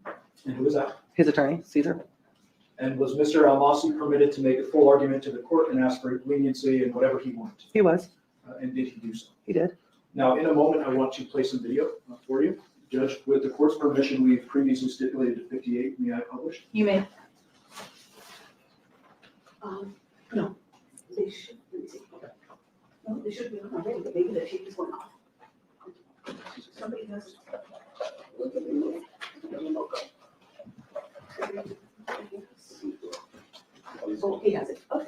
And who was that? his attorney, Caesar, And was Mr. Almasi permitted to make a full argument to the court and ask for leniency and whatever he wanted? he was, And did he do so? he did. Now, in a moment, I want to play some video for you. Judge, with the court's permission, we've previously stipulated to 58. May I publish? You may. No, they should, let me see. No, they should be on already, but maybe the tape is one off. Somebody has. Look at the remote. The remote go. Oh, he has it, okay.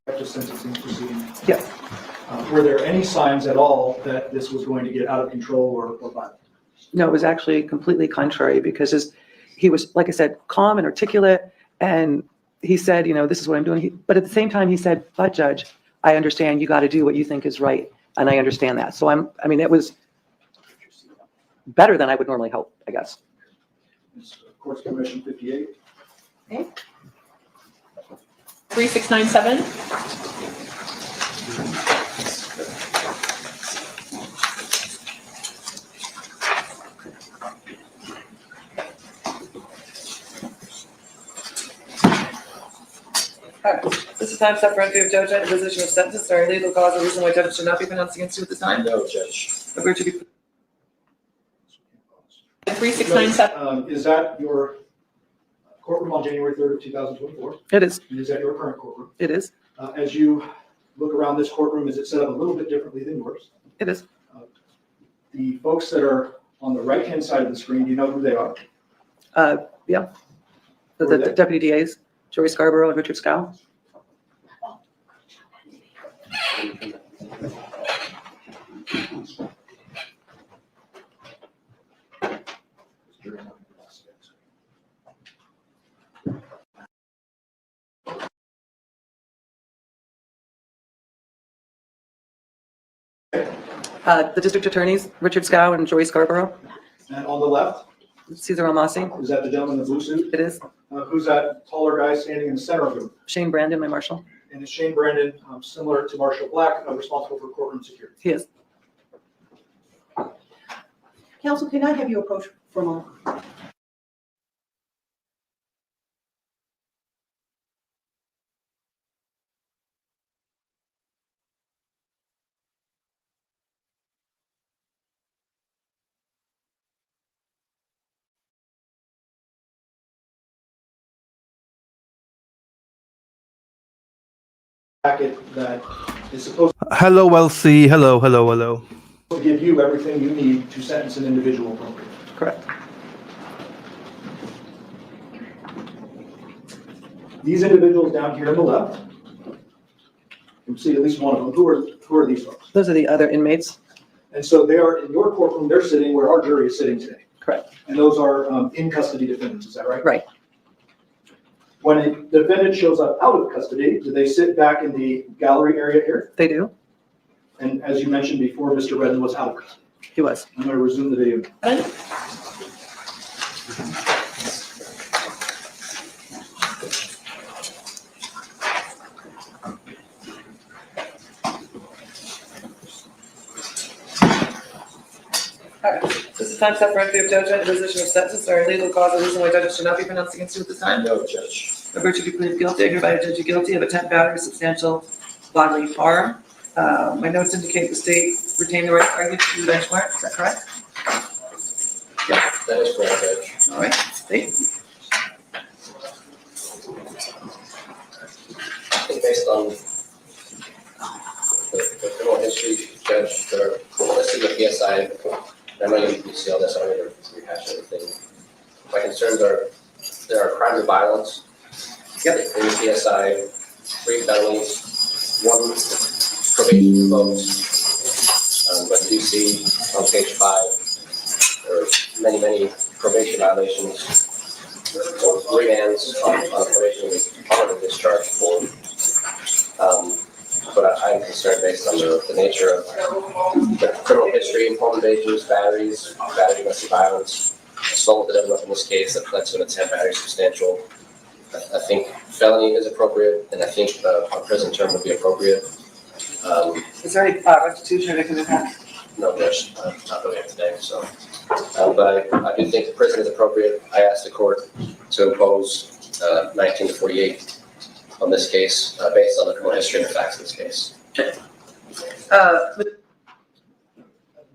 After sentencing proceeding, Yes, were there any signs at all that this was going to get out of control or violent? no, it was actually completely contrary because he was, like I said, calm and articulate. And he said, you know, this is what I'm doing. But at the same time, he said, but Judge, I understand you got to do what you think is right. And I understand that. So I mean, it was better than I would normally hope, I guess. Courts Commission 58. 3697. This is time set for entry of judgment, imposition of sentence, or any legal cause or reason why judgment should not be pronounced against you at this time. No, Judge. Agree to be. 3697. Is that your courtroom on January 3rd of 2024? It is. And is that your current courtroom? It is. As you look around this courtroom, is it set up a little bit differently than yours? It is. The folks that are on the right-hand side of the screen, do you know who they are? Yeah. Who are The they? deputy DAs, Joey Scarborough and Richard Scow. The district attorneys, Richard Scow and Joey Scarborough, And on the left, Cesar Almasi. is that the gentleman in the blue suit? It is. Who's that taller guy standing in the center of the room? Shane Brandon, my marshal. And is Shane Brandon, similar to Marshall Black, responsible for courtroom security? He is. Counsel, can I have you approach for a moment? Packet that is supposed Hello, LC. Hello. to give you everything you need to sentence an individual appropriately. Correct. These individuals down here on the left, you can see at least one of them. Who are these folks? Those are the other inmates. And so they are in your courtroom, they're sitting where our jury is sitting today. Correct. And those are in custody defendants, is that right? Right. When a defendant shows up out of custody, do they sit back in the gallery area here? They do. And as you mentioned before, Mr. Redden was out of custody. He was. I'm going to resume the video. This is time set for entry of judgment, imposition of sentence, or any legal cause or reason why judgment should not be pronounced against you at this time. No, Judge. By virtue of pleading guilty, I hereby judge you guilty of attempt battery, substantial bodily harm. My notes indicate the state retained the right to argue to the benchmark. Is that correct? That is correct, Judge. All right, state. I think based on the criminal history, Judge, that are listed in the PSI, I know you see all this, I don't need to rehash everything. My concerns are, there are crimes of violence. Yep. In the PSI, 3 felonies, 1 probation revoked. But you see on page 5, there are many probation violations, or remands on probation is part of the discharge form. But I'm concerned based on the nature of the criminal history, home invasions, batteries, battery, domestic violence, assault with a deadly weapon in this case that led to an attempt battery substantial. I think felony is appropriate, and I think a prison term would be appropriate. Is there any restitution or victim impact? No, Judge, not really today, so. But I do think the prison is appropriate. I asked the court to impose 19 to 48 on this case, based on the criminal history and the facts of this case.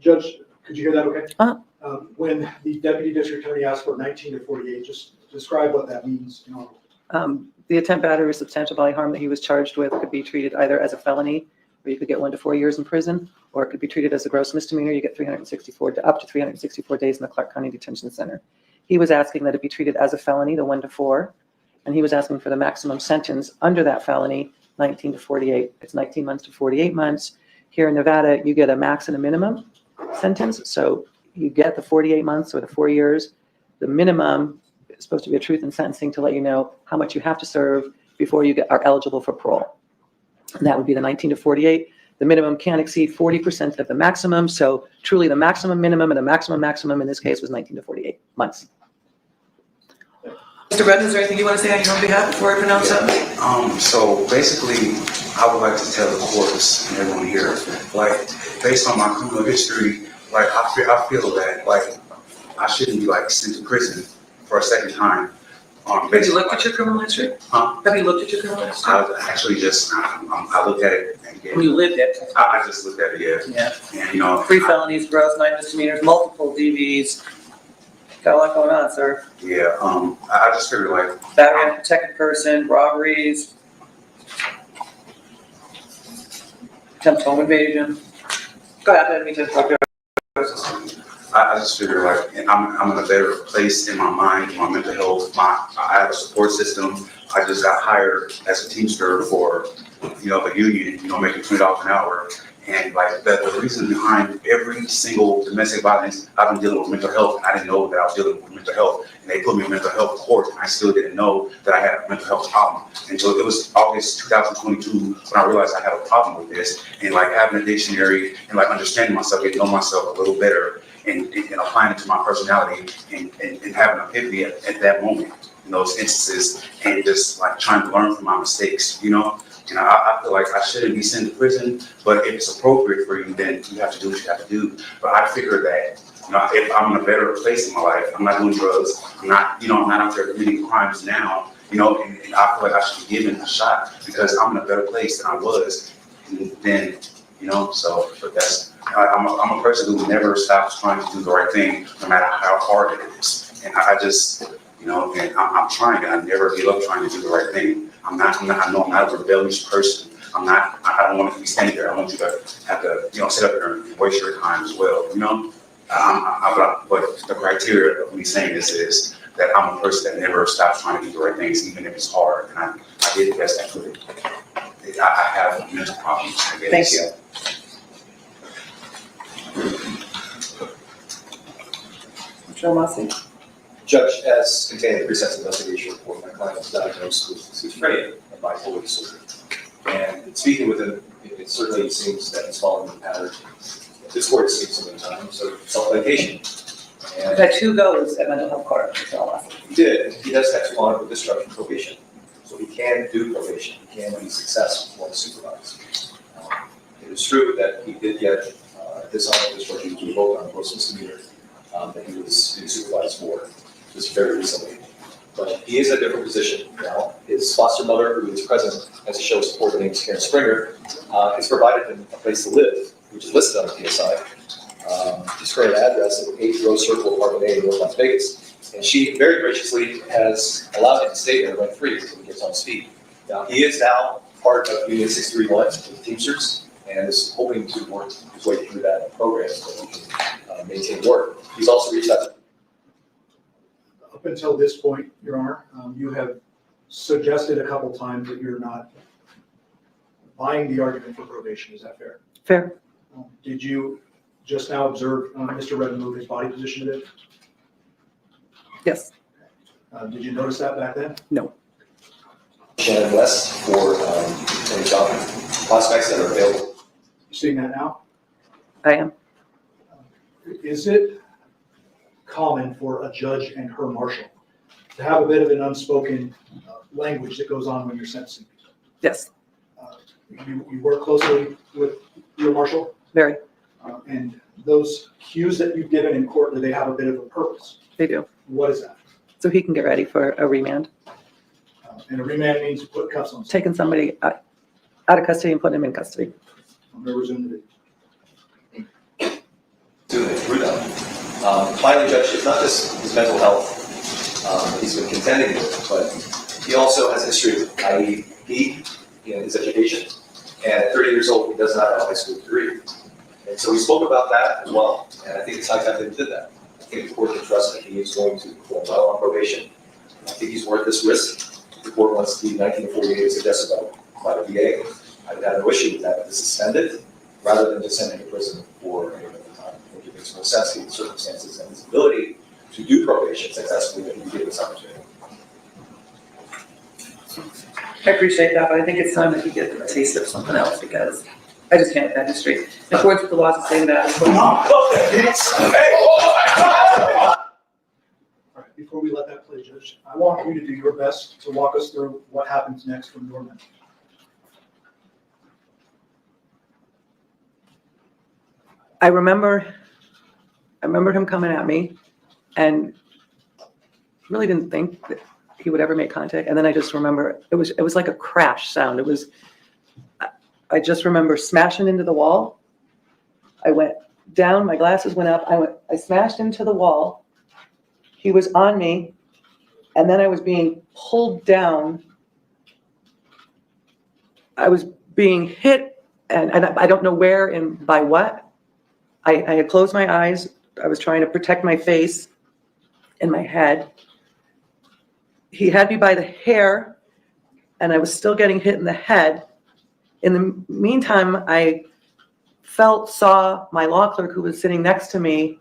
Judge, could you hear that okay? Uh-huh. When the deputy district attorney asked for 19 to 48, just describe what that means. The attempt battery or substantial bodily harm that he was charged with could be treated either as a felony, where you could get 1 to 4 years in prison, or it could be treated as a gross misdemeanor. You get up to 364 days in the Clark County Detention Center. He was asking that it be treated as a felony, the 1 to 4, and he was asking for the maximum sentence under that felony, 19 to 48. It's 19 months to 48 months. Here in Nevada, you get a max and a minimum sentence. So you get the 48 months or the 4 years. The minimum is supposed to be a truth in sentencing to let you know how much you have to serve before you are eligible for parole. And that would be the 19 to 48. The minimum can't exceed 40% of the maximum. So truly the maximum minimum and the maximum in this case was 19 to 48 months. Mr. Redden, is there anything you want to say on your own behalf before I pronounce something? So basically, I would like to tell the courts and everyone here, like, based on my criminal history, like, I feel that, like, I shouldn't be, like, sent to prison for a second time. Have you looked at your criminal history? Huh? Have you looked at your criminal history? I actually just, I looked at it and When you lived it? I just looked at it, yeah. Yeah. And, you know. 3 felonies, gross, 9 misdemeanors, multiple DVs. Got a lot going on, sir. Yeah, I just figured, like. Battery on a protected person, robberies, attempt home invasion. Go ahead, I didn't mean to interrupt you. I just figure like, and I'm in a better place in my mind, my mental health, I have a support system. I just got hired as a Teamster for, you know, the union, you know, making $20 an hour. And like the reason behind every single domestic violence, I've been dealing with mental health, and I didn't know that I was dealing with mental health. And they put me in mental health court, and I still didn't know that I had a mental health problem. Until it was August 2022 when I realized I had a problem with this. And like having a dictionary and like understanding myself, getting to know myself a little better, and applying it to my personality, and having an epiphany at that moment in those instances, and just like trying to learn from my mistakes, you know? And I feel like I shouldn't be sent to prison, but if it's appropriate for you, then you have to do what you have to do. But I figure that, you know, if I'm in a better place in my life, I'm not doing drugs, I'm not out there committing crimes now, you know, and I feel like I should be given a shot because I'm in a better place than I was then, you know, so, but that's, I'm a person who never stops trying to do the right thing, no matter how hard it is. And I just, you know, and I'm trying, and I never give up trying to do the right thing. I know I'm not a rebellious person. I don't want to be standing there. I want you to have to, you know, sit up here and waste your time as well, you know? But the criteria of me saying this is that I'm a person that never stops trying to do the right things, even if it's hard. And I did the best I could. I have mental problems, I guess. Thank you. Joe Massey. Judge, as contained in the pre-sentence investigation report, my client was diagnosed with schizophrenia and bipolar disorder. And speaking with him, it certainly seems that he's following the pattern this court has seen so many times of self-medication. We've had 2 goes at mental health court, Joe Massey. He did. He does have 2 honorable discharge from probation. So he can do probation. He can be successful when supervised. It is true that he did get this honorable discharge. He was revoked on a gross misdemeanor that he was supervised for just very recently. But he is in a different position now. His foster mother, who is present as a show support, her name is Karen Springer, has provided him a place to live, which is listed on the PSI. His current address is 8 Rose Circle, Apartment A in North Las Vegas. And she very graciously has allowed him to stay there rent-free until he gets on his feet. Now, he is now part of Union 631 with the Teamsters and is hoping to work his way through that program so he can maintain work. He's also reached out to Up until this point, Your Honor, you have suggested a couple times that you're not buying the argument for probation. Is that fair? Fair. Did you just now observe Mr. Redden move his body position a bit? Yes. Did you notice that back then? No. Shannon West for any job prospects that are available. You seeing that now? I am. Is it common for a judge and her marshal to have a bit of an unspoken language that goes on when you're sentencing? Yes. You work closely with your marshal? Very. And those cues that you've given in court, do they have a bit of a purpose? They do. What is that? So he can get ready for a remand. And a remand means put cuffs on. Taking somebody out of custody and putting him in custody. I'm going to resume the video. Finally, Judge, it's not just his mental health that he's been contending with, but he also has a history of IEP in his education. And at 30 years old, he does not have a high school degree. And so we spoke about that as well. And I think it's high time that he did that. I think the court can trust that he is going to perform well on probation. I think he's worth this risk. The court wants the 1948 as suggested by the VA. I would have no issue with that, to suspend it rather than just send him to prison for any length of time. I think it makes more sense given the circumstances and his ability to do probation successfully that he give this opportunity. I appreciate that, but I think it's time that he gets a taste of something else because I just can't have history. In accordance with the laws of the state of Adelson. All right, before we let that play, Judge, I want you to do your best to walk us through what happens next from your end. I remember him coming at me and really didn't think that he would ever make contact. And then I just remember it was like a crash sound. I just remember smashing into the wall. I went down, my glasses went up, I smashed into the wall. He was on me, and then I was being pulled down. I was being hit, and I don't know where and by what. I had closed my eyes. I was trying to protect my face and my head. He had me by the hair, and I was still getting hit in the head. In the meantime, I saw my law clerk who was sitting next to me,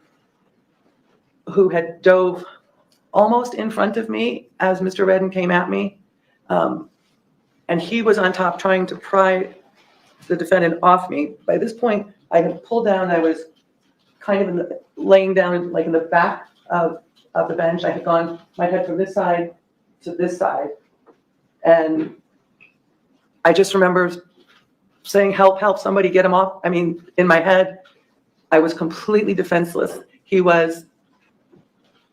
who had dove almost in front of me as Mr. Redden came at me. And he was on top trying to pry the defendant off me. By this point, I had pulled down. I was kind of laying down like in the back of the bench. I had gone my head from this side to this side. And I just remember saying, help, help, somebody get him off. I mean, in my head, I was completely defenseless. He was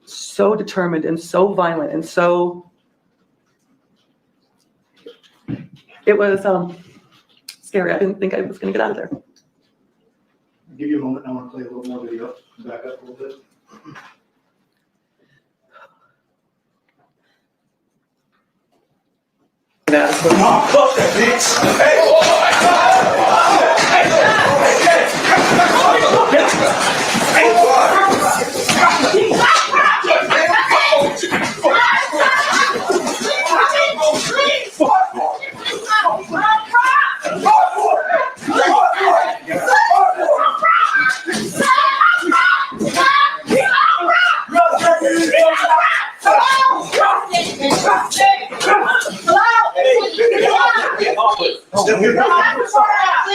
so determined and so violent and so, it was scary. I didn't think I was gonna get out of there. I'll give you a moment. I want to play a little more video. Back up a little bit.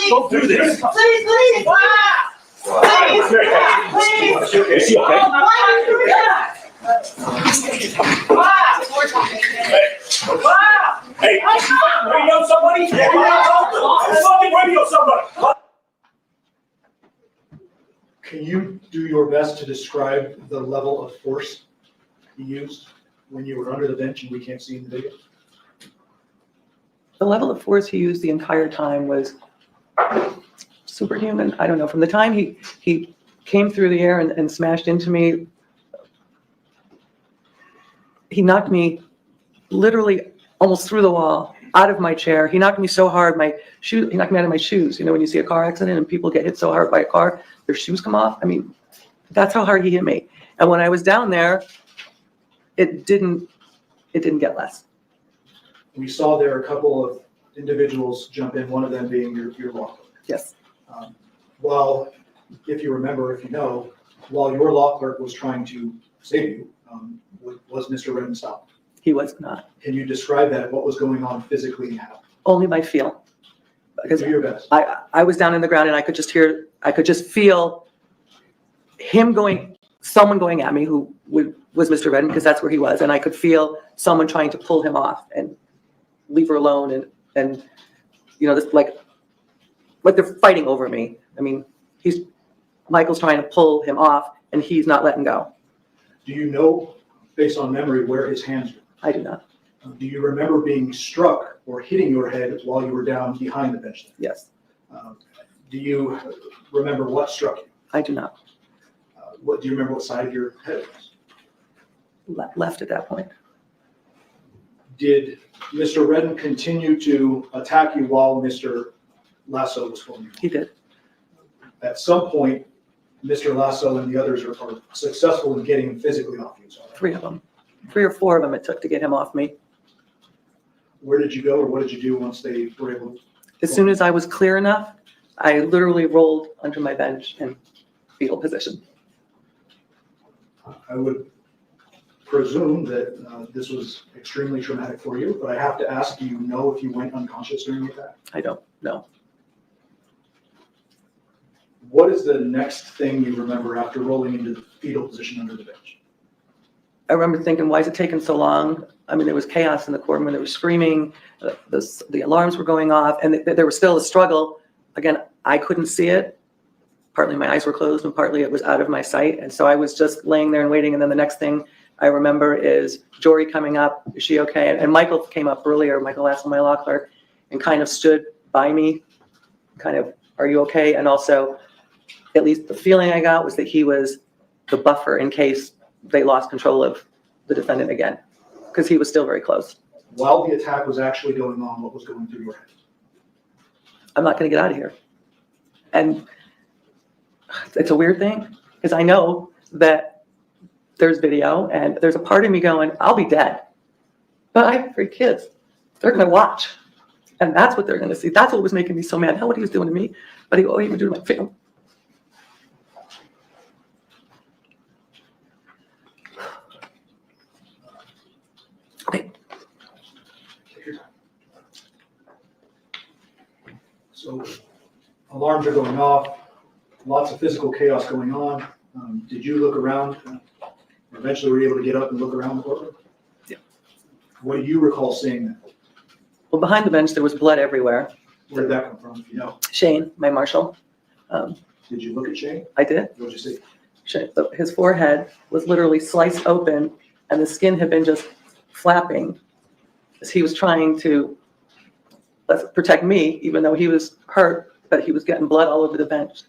Don't do this. Please, please. Please. Is she okay? Why are you doing that? Hey, radio somebody? Radio somebody. Can you do your best to describe the level of force you used when you were under the bench and we can't see in the video? The level of force he used the entire time was superhuman. I don't know. From the time he came through the air and smashed into me, he knocked me literally almost through the wall, out of my chair. He knocked me so hard, he knocked me out of my shoes. You know, when you see a car accident and people get hit so hard by a car, their shoes come off. I mean, that's how hard he hit me. And when I was down there, it didn't get less. We saw there a couple of individuals jump in, one of them being your law clerk. Yes. While, if you remember, if you know, while your law clerk was trying to save you, was Mr. Redden stopped? He was not. Can you describe that? What was going on physically and how? Only by feel. Because Do your best. I was down in the ground and I could just feel someone going at me who was Mr. Redden, because that's where he was. And I could feel someone trying to pull him off and leave her alone. And you know, this like they're fighting over me. I mean, Michael's trying to pull him off and he's not letting go. Do you know, based on memory, where his hands were? I do not. Do you remember being struck or hitting your head while you were down behind the bench? Yes. Do you remember what struck you? I do not. Do you remember what side of your head it was? Left at that point. Did Mr. Redden continue to attack you while Mr. Lasso was holding you? He did. At some point, Mr. Lasso and the others are successful in getting him physically off you. So 3 of them. 3 or 4 of them it took to get him off me. where did you go or what did you do once they were able to? As soon as I was clear enough, I literally rolled under my bench in fetal position. I would presume that this was extremely traumatic for you, but I have to ask, do you know if you went unconscious during the attack? I don't know. What is the next thing you remember after rolling into the fetal position under the bench? I remember thinking, why is it taking so long? I mean, there was chaos in the courtroom, there was screaming, the alarms were going off, and there was still a struggle. Again, I couldn't see it. Partly my eyes were closed and partly it was out of my sight. And so I was just laying there and waiting. And then the next thing I remember is Jory coming up, is she okay? And Michael came up earlier, Michael Adelson, my law clerk, and kind of stood by me, kind of, are you okay? And also, at least the feeling I got was that he was the buffer in case they lost control of the defendant again, because he was still very close. While the attack was actually going on, what was going through your head? I'm not going to get out of here. And it's a weird thing, because I know that there's video and there's a part of me going, I'll be dead. But I have 3 kids. They're going to watch. And that's what they're going to see. That's what was making me so mad. Not what he was doing to me, but what he would do to my family. Okay. Take your time. So alarms are going off, lots of physical chaos going on. Did you look around? Eventually were you able to get up and look around the courtroom? Yeah. What do you recall seeing then? Well, behind the bench, there was blood everywhere. Where did that come from, if you know? Shane, my marshal, Did you look at Shane? I did. What did you see? His forehead was literally sliced open and the skin had been just flapping as he was trying to protect me, even though he was hurt, but he was getting blood all over the bench.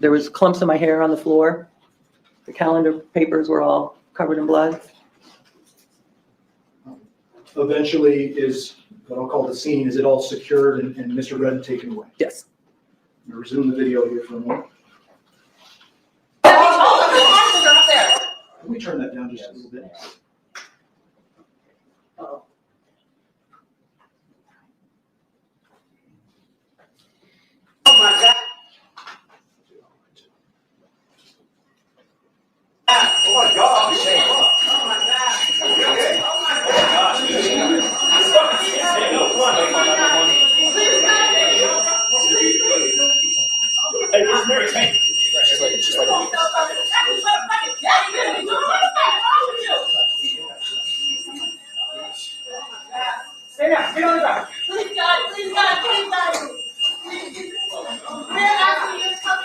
There was clumps of my hair on the floor. The calendar papers were all covered in blood. Eventually is what I'll call the scene, is it all secured and Mr. Redden taken away? Yes. I'm gonna resume the video here for a moment. Can we turn that down just a little bit? Oh my God. Oh my God. Oh my God. Hey, where's Mary Kate? Stay down, get on the ground. Please God, please God, please God. We're asking you to come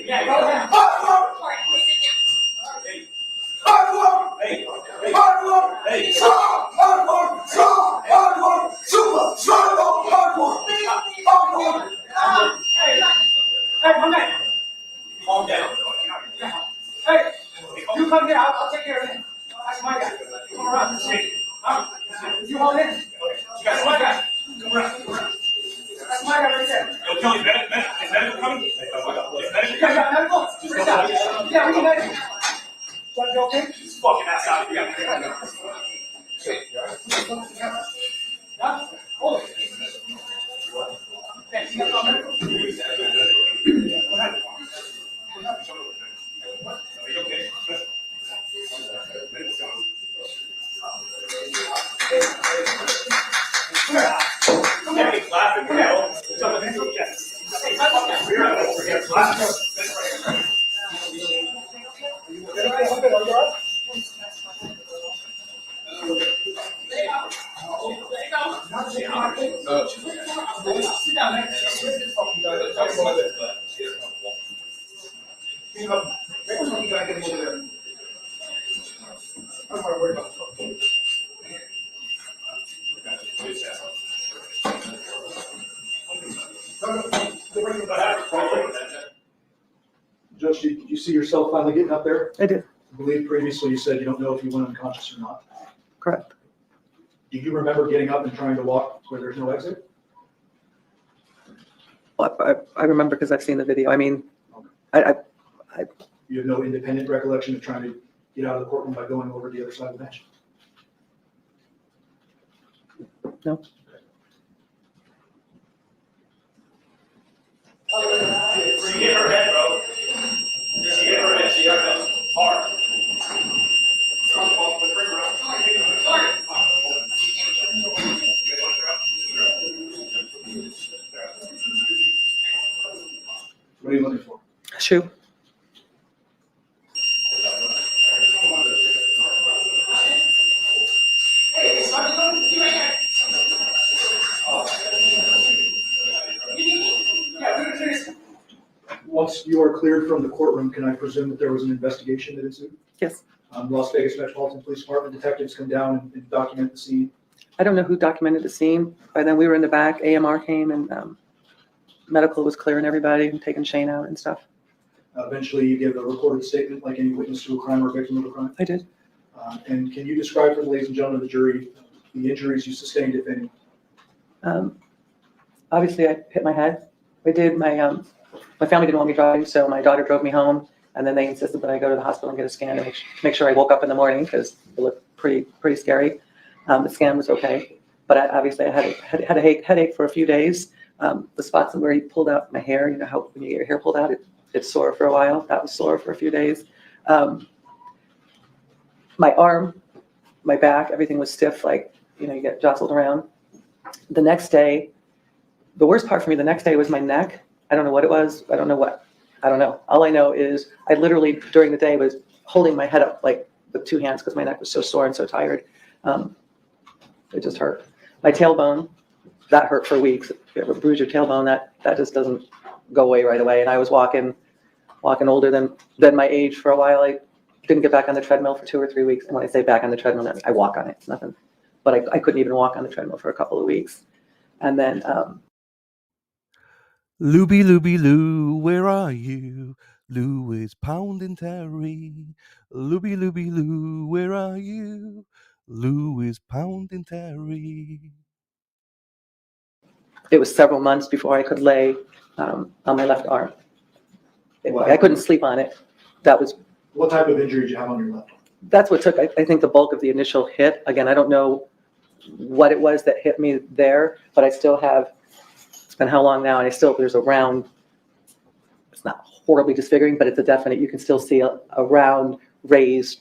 Yeah, go ahead. Hey, come back. Calm down. Hey, you come here, I'll take care of it. That's my guy. Come around. You hold in. That's my guy. Come around. That's my guy right there. Yo, Kelly, is medical coming? Is medical Yeah, medical. Yeah, we can medical. What, you okay? This fucking ass out of here. Yeah? Hold it. Thanks. You got medical? What happened? Are you okay? Come here. He's laughing. Come here. Hey, Sit down, man. Judge, did you see yourself finally getting up there? I did. I believe previously you said you don't know if you went unconscious or not. Correct. Do you remember getting up and trying to walk where there's no exit? I remember because I've seen the video. I mean, You have no independent recollection of trying to get out of the courtroom by going over to the other side of the bench? No. She hit her head, bro. She hit her head. She got that hard. What are you looking for? Shoe. Once you are cleared from the courtroom, can I presume that there was an investigation that ensued? Yes. Las Vegas Metropolitan Police Department detectives come down and document the scene. I don't know who documented the scene. By then we were in the back. AMR came and medical was clearing everybody and taking Shane out and stuff. Eventually, you give a recorded statement like any witness to a crime or victim of a crime. I did. And can you describe for the ladies and gentlemen of the jury the injuries you sustained, if any? Obviously, I hit my head. I did. My family didn't want me driving, so my daughter drove me home, and then they insisted that I go to the hospital and get a scan to make sure I woke up in the morning because it looked pretty scary. The scan was okay, but obviously I had a headache for a few days. The spots where he pulled out my hair, you know how when you get your hair pulled out, it's sore for a while. That was sore for a few days. My arm, my back, everything was stiff, like, you know, you get jostled around. The next day, the worst part for me, the next day was my neck. I don't know what it was. I don't know. All I know is I literally, during the day, was holding my head up like with two hands because my neck was so sore and so tired. It just hurt. My tailbone, that hurt for weeks. If you ever bruise your tailbone, that just doesn't go away right away. And I was walking older than my age for a while. I didn't get back on the treadmill for 2 or 3 weeks. And when I say back on the treadmill, I walk on it. It's nothing. But I couldn't even walk on the treadmill for a couple of weeks. And then Looby Looby Loo, where are you? Lou is pounding Terry. Looby Looby Loo, where are you? Lou is pounding Terry. it was several months before I could lay on my left arm. I couldn't sleep on it. What type of injury did you have on your left arm? That's what took, I think, the bulk of the initial hit. Again, I don't know what it was that hit me there, but I still have, it's been how long now, and there's a round, it's not horribly disfiguring, but it's a definite, you can still see a round, raised,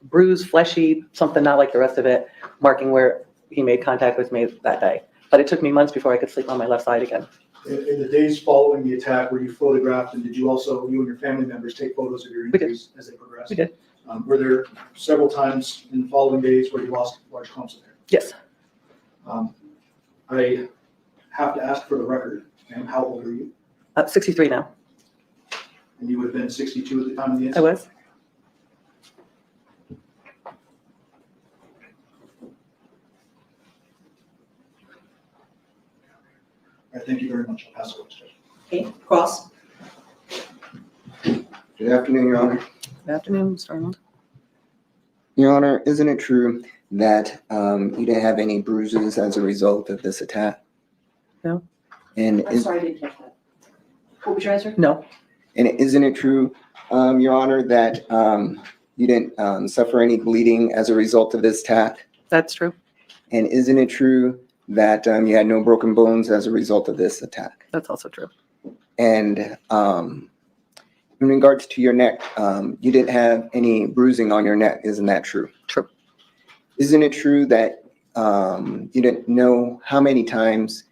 bruised, fleshy, something not like the rest of it, marking where he made contact with me that day. But it took me months before I could sleep on my left side again. In the days following the attack, were you photographed, and did you also, you and your family members, take photos of your injuries as they progressed? We did. Were there several times in the following days where you lost large clumps of hair? Yes. I have to ask for the record, ma'am, how old are you? 63 now. And you would have been 62 at the time of the I incident? was. All right, thank you very much. I'll pass it over to Judge. Okay, Cross. Good afternoon, Your Honor. Good afternoon, Mr. Arnold. Your Honor, isn't it true that you didn't have any bruises as a result of this attack? No. And I'm sorry, I didn't catch that. What was your answer? No. And isn't it true, Your Honor, that you didn't suffer any bleeding as a result of this attack? That's true. And isn't it true that you had no broken bones as a result of this attack? That's also true. And in regards to your neck, you didn't have any bruising on your neck. Isn't that true? True. Isn't it true that you didn't know how many times,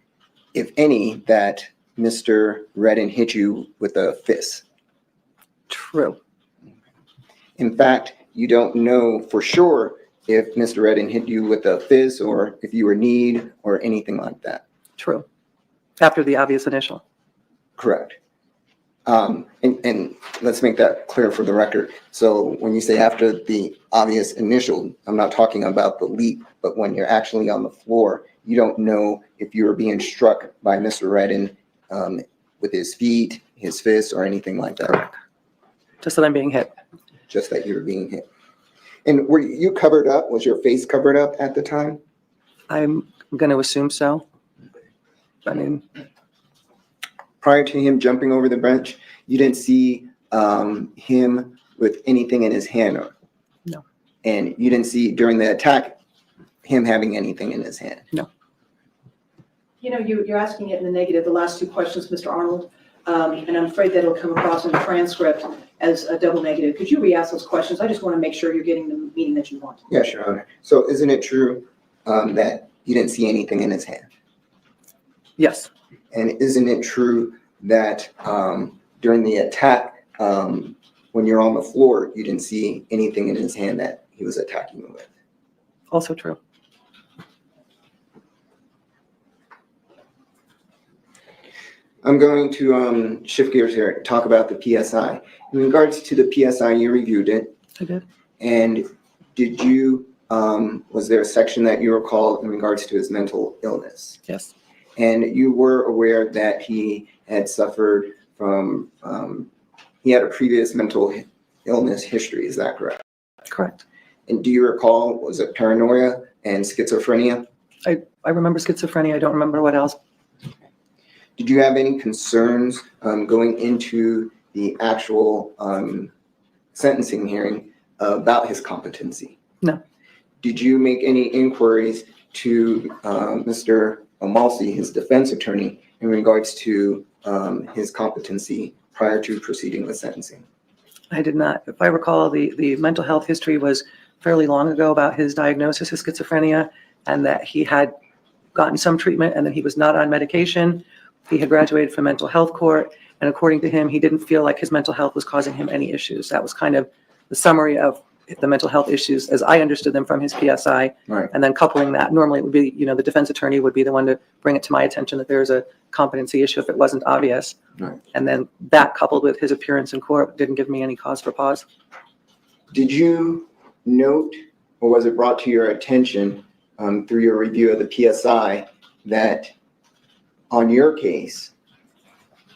if any, that Mr. Redden hit you with a fist? True. In fact, you don't know for sure if Mr. Redden hit you with a fist or if you were kneed or anything like that. True. After the obvious initial. Correct. And let's make that clear for the record. So when you say after the obvious initial, I'm not talking about the leap, but when you're actually on the floor, you don't know if you were being struck by Mr. Redden with his feet, his fists, or anything like that. Correct. Just that I'm being hit. Just that you were being hit. And were you covered up? Was your face covered up at the time? I'm going to assume so. I mean, Prior to him jumping over the bench, you didn't see him with anything in his hand? No. And you didn't see during the attack him having anything in his hand? No. You know, you're asking it in the negative, the last two questions, Mr. Arnold, and I'm afraid that it'll come across in the transcript as a double negative. Could you re-ask those questions? I just want to make sure you're getting the meaning that you want. Yes, Your Honor. So isn't it true that you didn't see anything in his hand? Yes, And isn't it true that during the attack, when you're on the floor, you didn't see anything in his hand that he was attacking you with? also true. I'm going to shift gears here, talk about the PSI. In regards to the PSI, you reviewed it. I did. And did you, was there a section that you recall in regards to his mental illness? Yes, And you were aware that he had suffered from, he had a previous mental illness history, is that correct? correct. And do you recall, was it paranoia and schizophrenia? I remember schizophrenia. I don't remember what else. Did you have any concerns going into the actual sentencing hearing about his competency? No. Did you make any inquiries to Mr. Amalsi, his defense attorney, in regards to his competency prior to proceeding with sentencing? I did not. If I recall, the mental health history was fairly long ago about his diagnosis of schizophrenia and that he had gotten some treatment and that he was not on medication. He had graduated from mental health court, and according to him, he didn't feel like his mental health was causing him any issues. That was kind of the summary of the mental health issues as I understood them from his PSI. Right. And then coupling that, normally it would be, the defense attorney would be the one to bring it to my attention that there's a competency issue if it wasn't obvious. Right. And then that coupled with his appearance in court didn't give me any cause for pause. Did you note, or was it brought to your attention through your review of the PSI that on your case,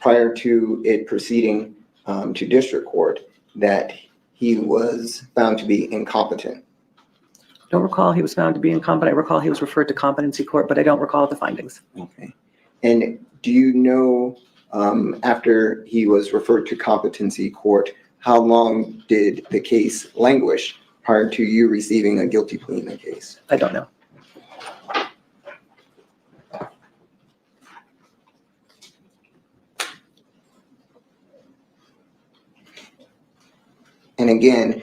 prior to it proceeding to district court, that he was found to be incompetent? Don't recall he was found to be incompetent. I recall he was referred to competency court, but I don't recall the findings. Okay. And do you know, after he was referred to competency court, how long did the case languish prior to you receiving a guilty plea in the case? I don't know. And again,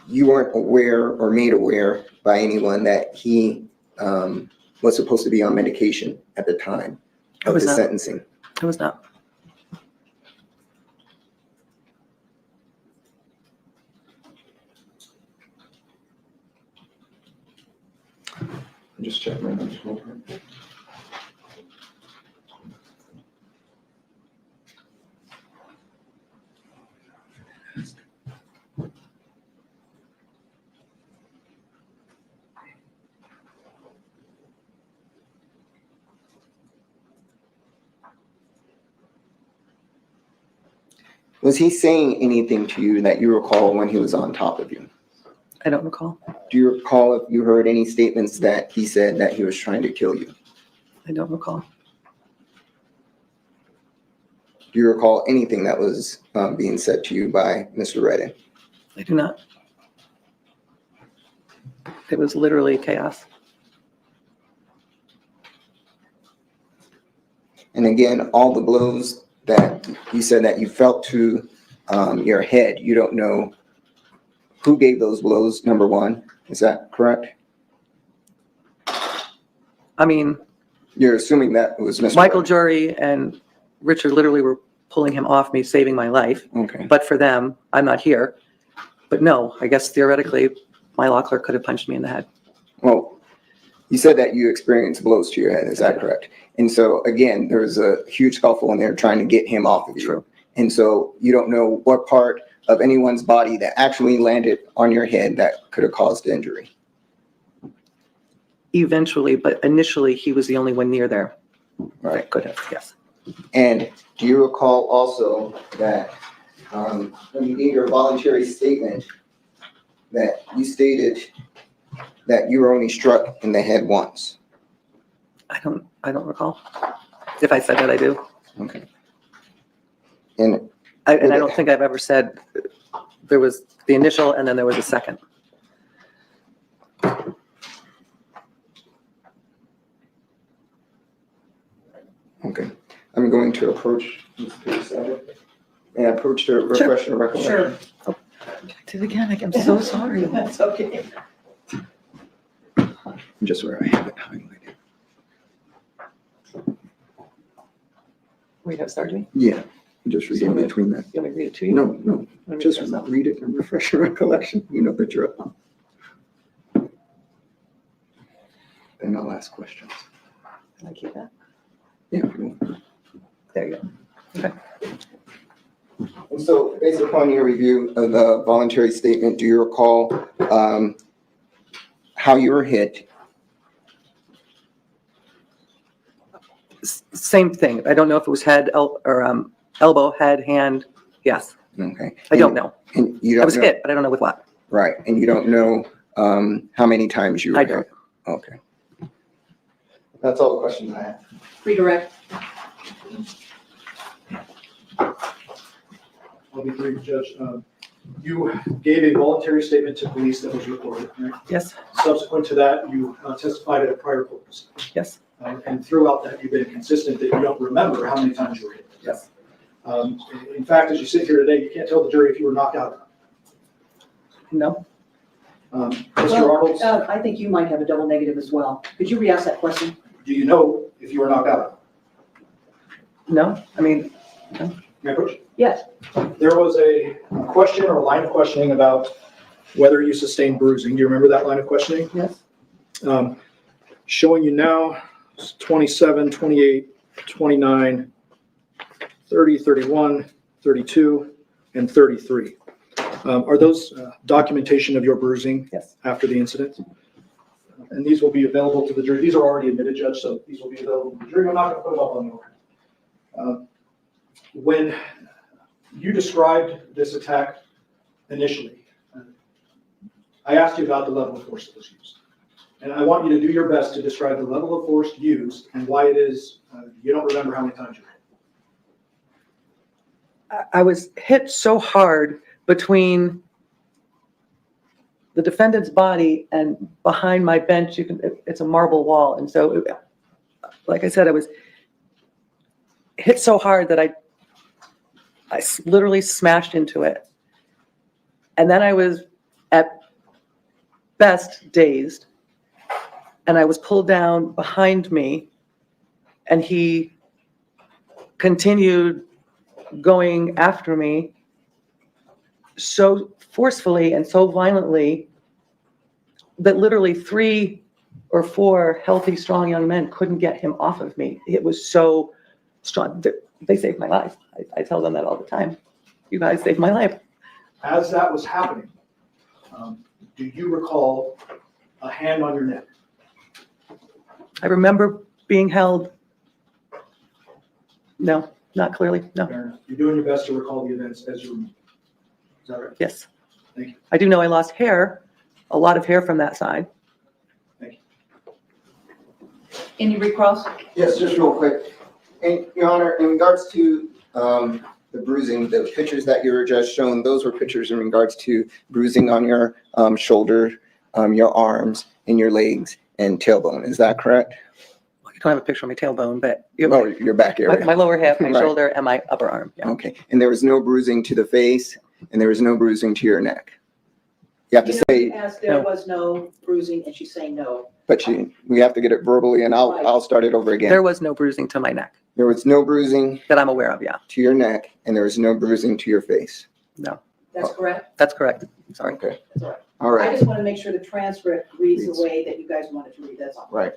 you weren't aware or made aware by anyone that he was supposed to be on medication at the time I of was the not. sentencing. I was not. Just check my notes. Was he saying anything to you that you recall when he was on top of you? I don't recall. Do you recall if you heard any statements that he said that he was trying to kill you? I don't recall. Do you recall anything that was being said to you by Mr. Redden? I do not. It was literally chaos. And again, all the blows that you said that you felt to your head, you don't know who gave those blows, number one. Is that correct? I mean, You're assuming that it was Mr. Michael Redden. Jury and Richard literally were pulling him off me, saving my life. Okay. But for them, I'm not here. But no, I guess theoretically, my law clerk could have punched me in the head. Well, you said that you experienced blows to your head. Is that correct? And so again, there was a huge scuffle and they're trying to get him off of you. True. And so you don't know what part of anyone's body that actually landed on your head that could have caused injury. Eventually, but initially, he was the only one near there. Right. That could have, yes. And do you recall also that when you gave your voluntary statement, that you stated that you were only struck in the head once? I don't recall. If I said that, I do. Okay. And I don't think I've ever said there was the initial and then there was a second. Okay, I'm going to approach Ms. Pierce. May I approach to refresh your recollection? Sure. Did it again, I'm so sorry. That's okay. Just where I have it highlighted. Wait, have started me? Yeah, just read in between that. You want me to read it to you? No, no, Let me just read it myself. read it and refresh your recollection. You know the drill. Then I'll ask questions. Can I keep that? Yeah. There you go. Okay. And so based upon your review of the voluntary statement, do you recall how you were hit? Same thing. I don't know if it was head or elbow, head, hand. Yes, Okay. I don't know. And you I don't was know, hit, but I don't know with what. right, and you don't know how many times you were I hit? don't. Okay. That's all the questions I have. Redirect. I'll be brief, Judge. You gave a voluntary statement to police that was recorded, right? Yes, Subsequent to that, you testified at a prior court proceeding. yes, And throughout that, you've been consistent that you don't remember how many times you were hit. yes. In fact, as you sit here today, you can't tell the jury if you were knocked out or No, not. Mr. Well, Arnold, I think you might have a double negative as well. Could you re-ask that question? do you know if you were knocked out? no. I mean, May I approach? Yes. There was a question or a line of questioning about whether you sustained bruising. Do you remember that line of questioning? yes, Showing you now, 27, 28, 29, 30, 31, 32, and 33. Are those documentation of your bruising yes. after the incident? And these will be available to the jury. These are already admitted, Judge, so these will be available to the jury. I'm not going to put them up on the overhead. When you described this attack initially, I asked you about the level of force that was used. And I want you to do your best to describe the level of force used and why it is you don't remember how many times you hit. I was hit so hard between the defendant's body and behind my bench. It's a marble wall. And so, like I said, I was hit so hard that I literally smashed into it. And then I was at best dazed, and I was pulled down behind me, and he continued going after me so forcefully and so violently that literally 3 or 4 healthy, strong young men couldn't get him off of me. It was so strong. They saved my life. I tell them that all the time. You guys saved my life. As that was happening, do you recall a hand on your neck? I remember being held. No, not clearly. No. Fair enough. You're doing your best to recall the events as you remember. Is that right? Yes. Thank you. I do know I lost hair, a lot of hair from that side. Thank you. Any recross? Yes, just real quick. And Your Honor, in regards to the bruising, the pictures that you were just shown, those were pictures in regards to bruising on your shoulder, your arms, and your legs and tailbone. Is that correct? I don't have a picture of my tailbone, but Oh, your back area. my lower half, my Right. shoulder, and my upper arm. Yeah. Okay. And there was no bruising to the face, and there was no bruising to your neck. You have to say, As there was no bruising, and she's saying no. but we have to get it verbally, and Right. I'll start it over again. There was no bruising to my neck There was no bruising that I'm aware of. Yeah. to your neck, and there was no bruising to your face. No, That's correct? that's correct. Sorry. Okay. That's all right. All I right. just want to make sure the transcript reads the way that you guys wanted to read, that's all. Right.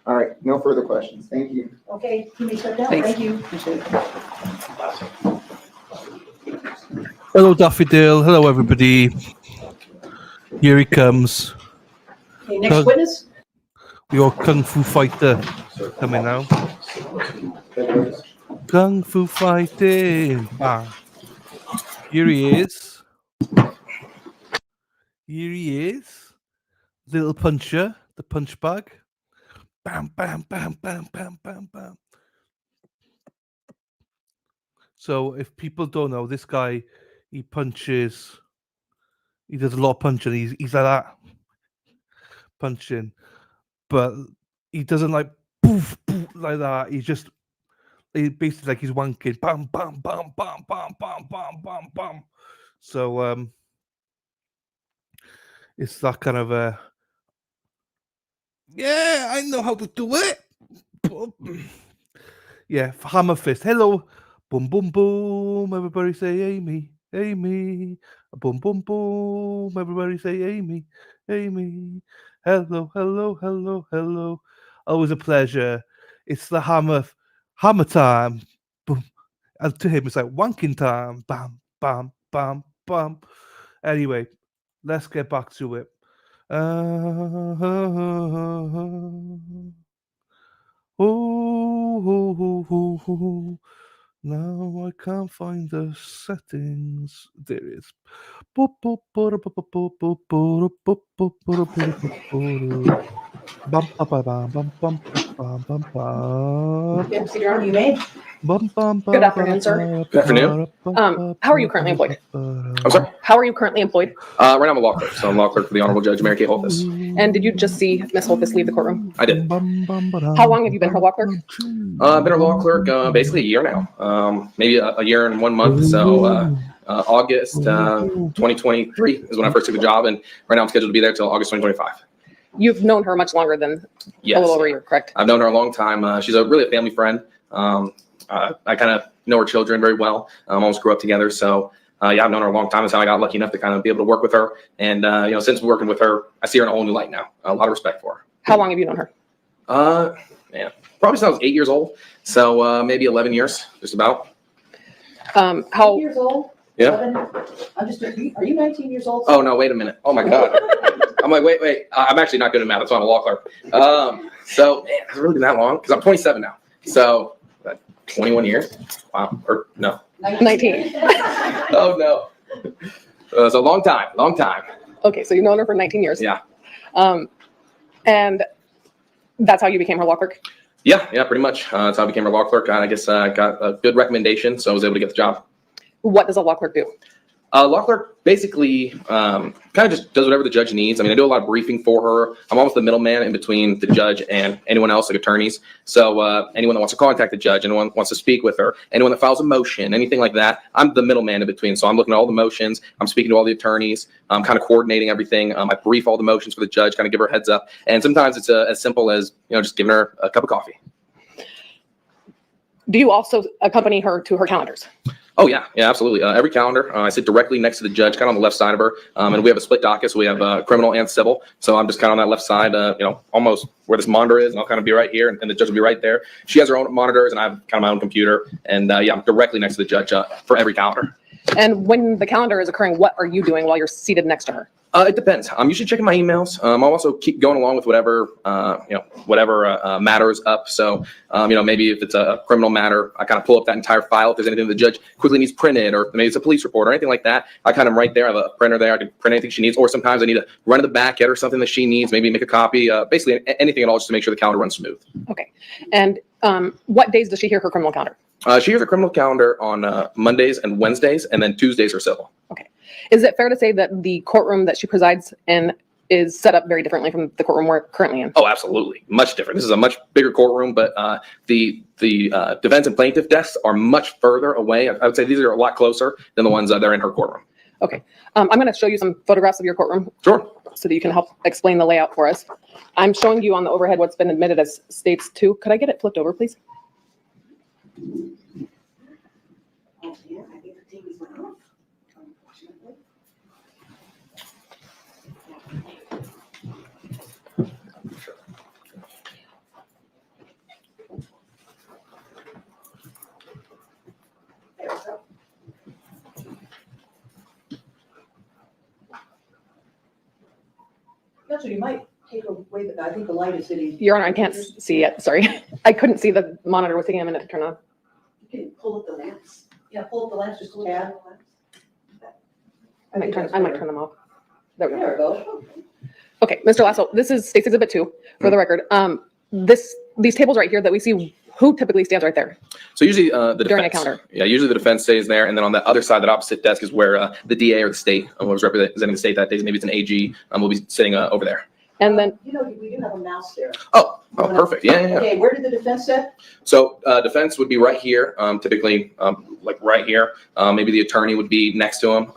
All right. No further questions. Thank you. Okay, you may shut down, Thanks. thank you. Appreciate it. Hello, Daffodil. Hello, everybody. Here he comes. Okay, next witness? Your Kung Fu fighter coming now. Kung Fu fighting. Ah. Here he is. Here he is. Little puncher, the punch bag. Bam, bam, bam, bam, bam, bam, bam. So if people don't know, this guy, he punches. He does a lot of punching. He's like that, punching, but he doesn't like poof, poof like that. He's just basically like he's wanking, bam, bam, bam, bam, bam, bam, bam, bam, bam. So it's that kind of yeah, I know how to do it. Yeah, hammer fist. Hello, boom, boom, boom. Everybody say Amy, Amy. Boom, boom, boom. Everybody say Amy, Amy. Hello, hello, hello, hello. Always a pleasure. It's the hammer time. Boom. And to him, it's like wanking time. Bam, bam, bam, bam. Anyway, let's get back to it. Oh, now I can't find the settings. There it is. You may. Good afternoon, sir. Good afternoon. How are you currently employed? I'm sorry? How are you currently employed? Right now I'm a law clerk, so I'm law clerk for the Honorable Judge Mary Kay Holthus. And did you just see Miss Holthus leave the courtroom? I did. How long have you been her law clerk? I've been a law clerk basically a year now, maybe a year and 1 month. So August 2023 is when I first took the job, and right now I'm scheduled to be there till August 2025. You've known her much longer than Yes. a little over a year, correct? I've known her a long time. She's really a family friend. I kind of know her children very well. Almost grew up together. So yeah, I've known her a long time. That's how I got lucky enough to kind of be able to work with her. And since working with her, I see her in a whole new light now. A lot of respect for her. How long have you known her? Man, probably since I was 8 years old. So maybe 11 years, just about. How 8 years old? Yeah. 11? I'm just, are you 19 years old? Oh, no, wait a minute. Oh, my God. I'm like, wait. I'm actually not good at math. That's why I'm a law clerk. So, man, has it really been that long? Because I'm 27 now. So, 21 years? Wow. Or no. 19. Oh, no. It's a long time. Okay, so you've known her for 19 years. Yeah. And that's how you became her law clerk? Yeah, pretty much. That's how I became a law clerk. I guess I got a good recommendation, so I was able to get the job. What does a law clerk do? Law clerk basically kind of just does whatever the judge needs. I mean, I do a lot of briefing for her. I'm almost the middleman in between the judge and anyone else, like attorneys. So anyone that wants to contact the judge, anyone wants to speak with her, anyone that files a motion, anything like that, I'm the middleman in between. So I'm looking at all the motions. I'm speaking to all the attorneys. I'm kind of coordinating everything. I brief all the motions for the judge, kind of give her a heads up. And sometimes it's as simple as, just giving her a cup of coffee. Do you also accompany her to her calendars? Oh, yeah, absolutely. Every calendar, I sit directly next to the judge, kind of on the left side of her. And we have a split docket, so we have criminal and civil. So I'm just kind of on that left side, almost where this monitor is, and I'll kind of be right here, and the judge will be right there. She has her own monitors, and I have kind of my own computer. And I'm directly next to the judge for every calendar. And when the calendar is occurring, what are you doing while you're seated next to her? It depends. I'm usually checking my emails. I'll also keep going along with whatever matter is up. So, maybe if it's a criminal matter, I kind of pull up that entire file. If there's anything the judge quickly needs printed, or maybe it's a police report or anything like that, I kind of right there. I have a printer there. I can print anything she needs. Or sometimes I need to run to the back, get her something that she needs, maybe make a copy, basically anything at all, just to make sure the calendar runs smooth. Okay. And what days does she hear her criminal calendar? She hears a criminal calendar on Mondays and Wednesdays, and then Tuesdays are civil. Okay. Is it fair to say that the courtroom that she presides in is set up very differently from the courtroom we're currently in? Oh, absolutely. Much different. This is a much bigger courtroom, but the defense and plaintiff desks are much further away. I would say these are a lot closer than the ones that are in her courtroom. Okay. I'm going to show you some photographs of your courtroom. Sure. So that you can help explain the layout for us. I'm showing you on the overhead what's been admitted as states 2. Could I get it flipped over, please? Oh, yeah, I think the TVs went off, unfortunately. There we go. Actually, you might take away I think the light is hitting. Your Honor, I can't see it. Sorry. I couldn't see the monitor. It was taking a minute to turn on. You can pull up the lamps. Yeah, pull up the lamps just a little bit. I might turn them off. There we go. There it goes. Okay, Mr. Lasso, this is State's Exhibit 2 for the record. These tables right here that we see, who typically stands right there? So usually the defense. During a counter. Yeah, usually the defense stays there, and then on the other side, that opposite desk is where the DA or the state, whoever's representing the state that day, maybe it's an AG, will be sitting over there. And then, You know, we do have a mouse there. Oh, perfect. Yeah. Okay, where did the defense sit? So defense would be right here, typically like right here. Maybe the attorney would be next to him.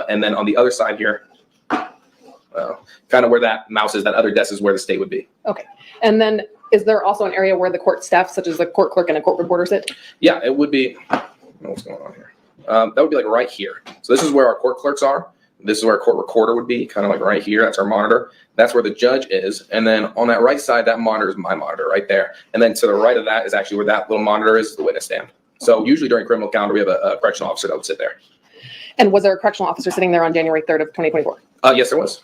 And then on the other side here, kind of where that mouse is, that other desk is where the state would be. okay. And then is there also an area where the court staff, such as the court clerk and a court reporter sit? Yeah, it would be, I don't know what's going on here. That would be like right here. So this is where our court clerks are. This is where our court recorder would be, kind of like right here. That's our monitor. That's where the judge is. And then on that right side, that monitor is my monitor right there. And then to the right of that is actually where that little monitor is, the witness stand. So usually during criminal calendar, we have a correctional officer that would sit there. And was there a correctional officer sitting there on January 3rd of 2024? Yes, there was.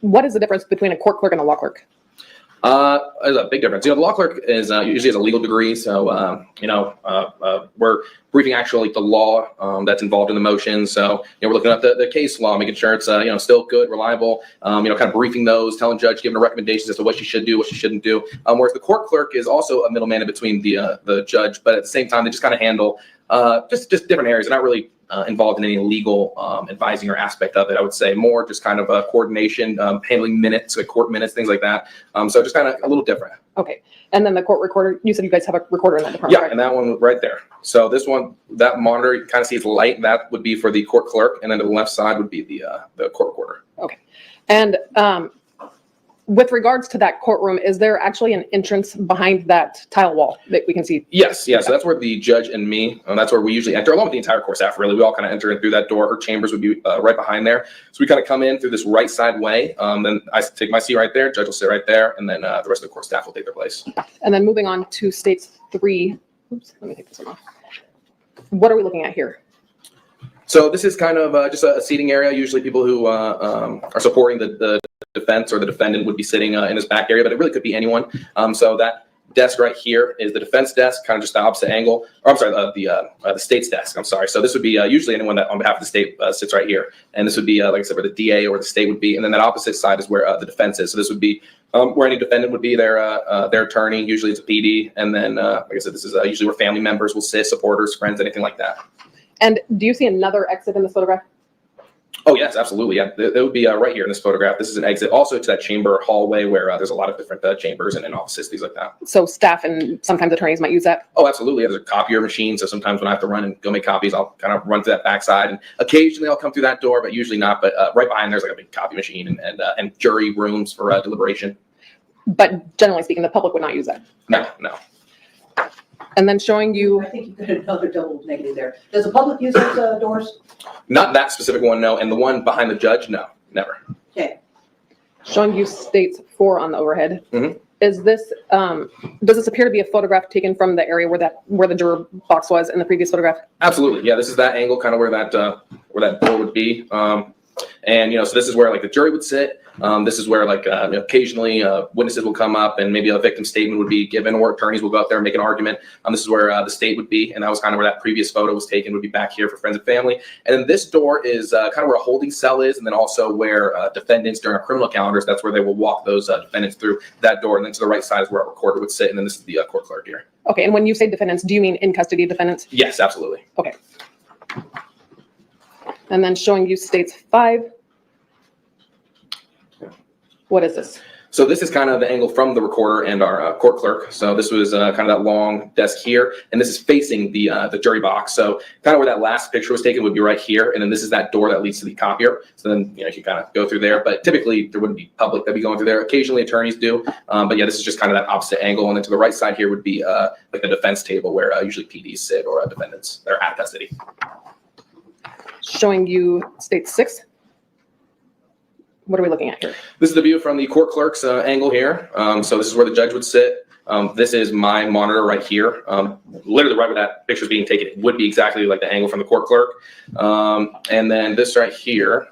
What is the difference between a court clerk and a law clerk? There's a big difference. The law clerk is usually has a legal degree, so we're briefing actually the law that's involved in the motion. So we're looking at the case law, making sure it's still good, reliable. Kind of briefing those, telling judge, giving her recommendations as to what she should do, what she shouldn't do. Whereas the court clerk is also a middleman in between the judge, but at the same time they just kind of handle just different areas. They're not really involved in any legal advising or aspect of it. I would say more just kind of coordination, handling minutes, like court minutes, things like that. So just kind of a little different. Okay. And then the court recorder, you said you guys have a recorder in that department, Yeah, right? and that one right there. So this one, that monitor, you kind of see it's light. That would be for the court clerk, and then to the left side would be the court recorder. Okay. And with regards to that courtroom, is there actually an entrance behind that tile wall that we can see? Yes, yeah. So that's where the judge and me, that's where we usually enter, along with the entire court staff, really. We all kind of enter in through that door. Her chambers would be right behind there. So we kind of come in through this right side way. Then I take my seat right there. Judge will sit right there. And then the rest of the court staff will take their place. And then moving on to states 3. Oops, let me take this one off. What are we looking at here? So this is kind of just a seating area. Usually people who are supporting the defense or the defendant would be sitting in this back area, but it really could be anyone. So that desk right here is the defense desk, kind of just the opposite angle. Or I'm sorry, the state's desk. I'm sorry. So this would be usually anyone that on behalf of the state sits right here. And this would be, like I said, where the DA or the state would be. And then that opposite side is where the defense is. So this would be where any defendant would be their attorney. Usually it's a PD. And then, like I said, this is usually where family members will sit, supporters, friends, anything like that. And do you see another exit in this photograph? Oh, yes, absolutely. Yeah, it would be right here in this photograph. This is an exit also to that chamber hallway where there's a lot of different chambers and offices, things like that. So staff and sometimes attorneys might use that? Oh, absolutely. There's a copier machine. So sometimes when I have to run and go make copies, I'll kind of run to that backside. And occasionally I'll come through that door, but usually not. But right behind there's like a big copy machine and jury rooms for deliberation. But generally speaking, the public would not use that? No. And then showing you... I think you got another double negative there. Does the public use those doors? Not that specific one, no. And the one behind the judge, no, never. Okay. Showing you states 4 on the overhead. Mhm. Is this, does this appear to be a photograph taken from the area where the juror box was in the previous photograph? Absolutely. Yeah, this is that angle, kind of where that door would be. And, so this is where like the jury would sit. This is where like occasionally witnesses will come up and maybe a victim statement would be given or attorneys will go out there and make an argument. This is where the state would be. And that was kind of where that previous photo was taken, would be back here for friends and family. And then this door is kind of where a holding cell is. And then also where defendants during our criminal calendars, that's where they will walk those defendants through that door. And then to the right side is where a recorder would sit. And then this is the court clerk here. Okay, and when you say defendants, do you mean in custody defendants? Yes, absolutely. Okay. And then showing you states 5. What is this? So this is kind of the angle from the recorder and our court clerk. So this was kind of that long desk here, and this is facing the jury box. So kind of where that last picture was taken would be right here, and then this is that door that leads to the copier. So then you can kind of go through there, but typically there wouldn't be public that'd be going through there. Occasionally attorneys do, but yeah, this is just kind of that opposite angle. And then to the right side here would be like the defense table where usually PDs sit or defendants that are out of custody. Showing you state 6. What are we looking at here? This is the view from the court clerk's angle here. So this is where the judge would sit. This is my monitor right here. Literally right where that picture is being taken, it would be exactly like the angle from the court clerk. And then this right here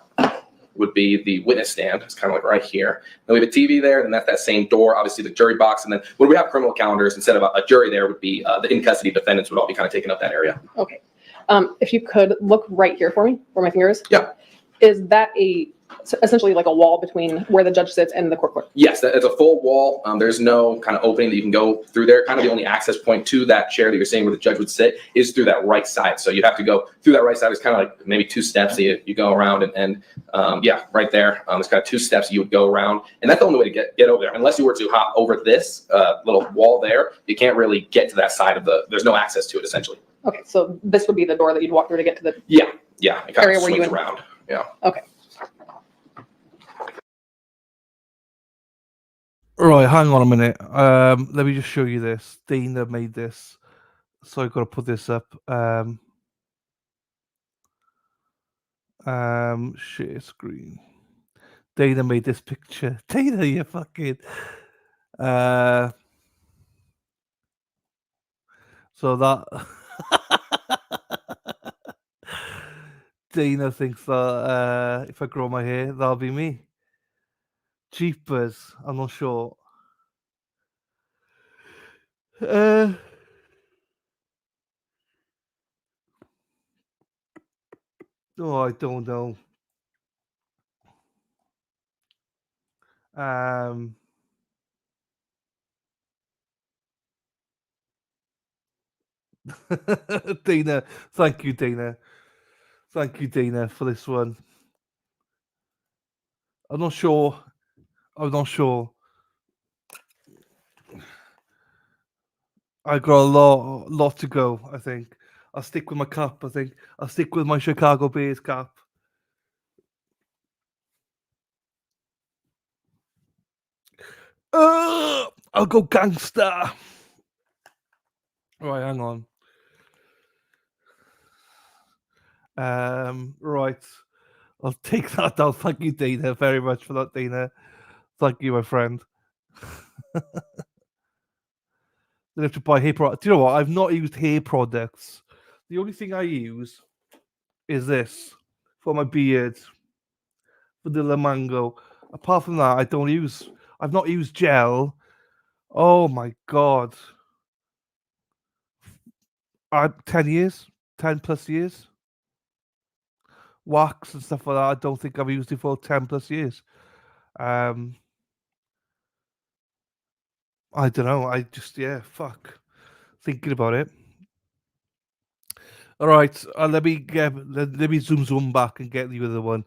would be the witness stand. It's kind of like right here. Then we have a TV there, and that's that same door, obviously the jury box. And then when we have criminal calendars, instead of a jury there would be the in-custody defendants would all be kind of taking up that area. Okay. If you could look right here for me, where my finger is. Yeah. Is that a essentially like a wall between where the judge sits and the court clerk. Yes, it's a full wall. There's no kind of opening that you can go through there. Kind of the only access point to that chair that you're saying where the judge would sit is through that right side. So you have to go through that right side. It's kind of like maybe 2 steps that you go around and yeah, right there. There's kind of 2 steps you would go around. And that's the only way to get over there. Unless you were to hop over this little wall there, you can't really get to that side of there's no access to it essentially. Okay, so this would be the door that you'd walk through to get to the Yeah, it kind area of where you swings would around. Yeah. Okay. Right, hang on a minute. Let me just show you this. Dana made this, so I've got to put this up. Share screen. Dana made this picture. Dana, you fucking. So that Dana thinks that if I grow my hair, that'll be me. Jeepers, I'm not sure. Oh, I don't know. Dana, thank you, Dana. Thank you, Dana, for this one. I'm not sure. I got a lot to go, I think. I'll stick with my cap, I think. I'll stick with my Chicago Bears cap. I'll go gangster. Right, hang on. Right. I'll take that down. Thank you, Dana, very much for that, Dana. Thank you, my friend. They have to buy hair products. Do you know what? I've not used hair products. The only thing I use is this for my beard, for the Lamango. Apart from that, I've not used gel. Oh my god. 10 years, 10 plus years. Wax and stuff like that. I don't think I've used it for 10 plus years. I don't know. I just, fuck. Thinking about it. All right, let me zoom back and get the other one.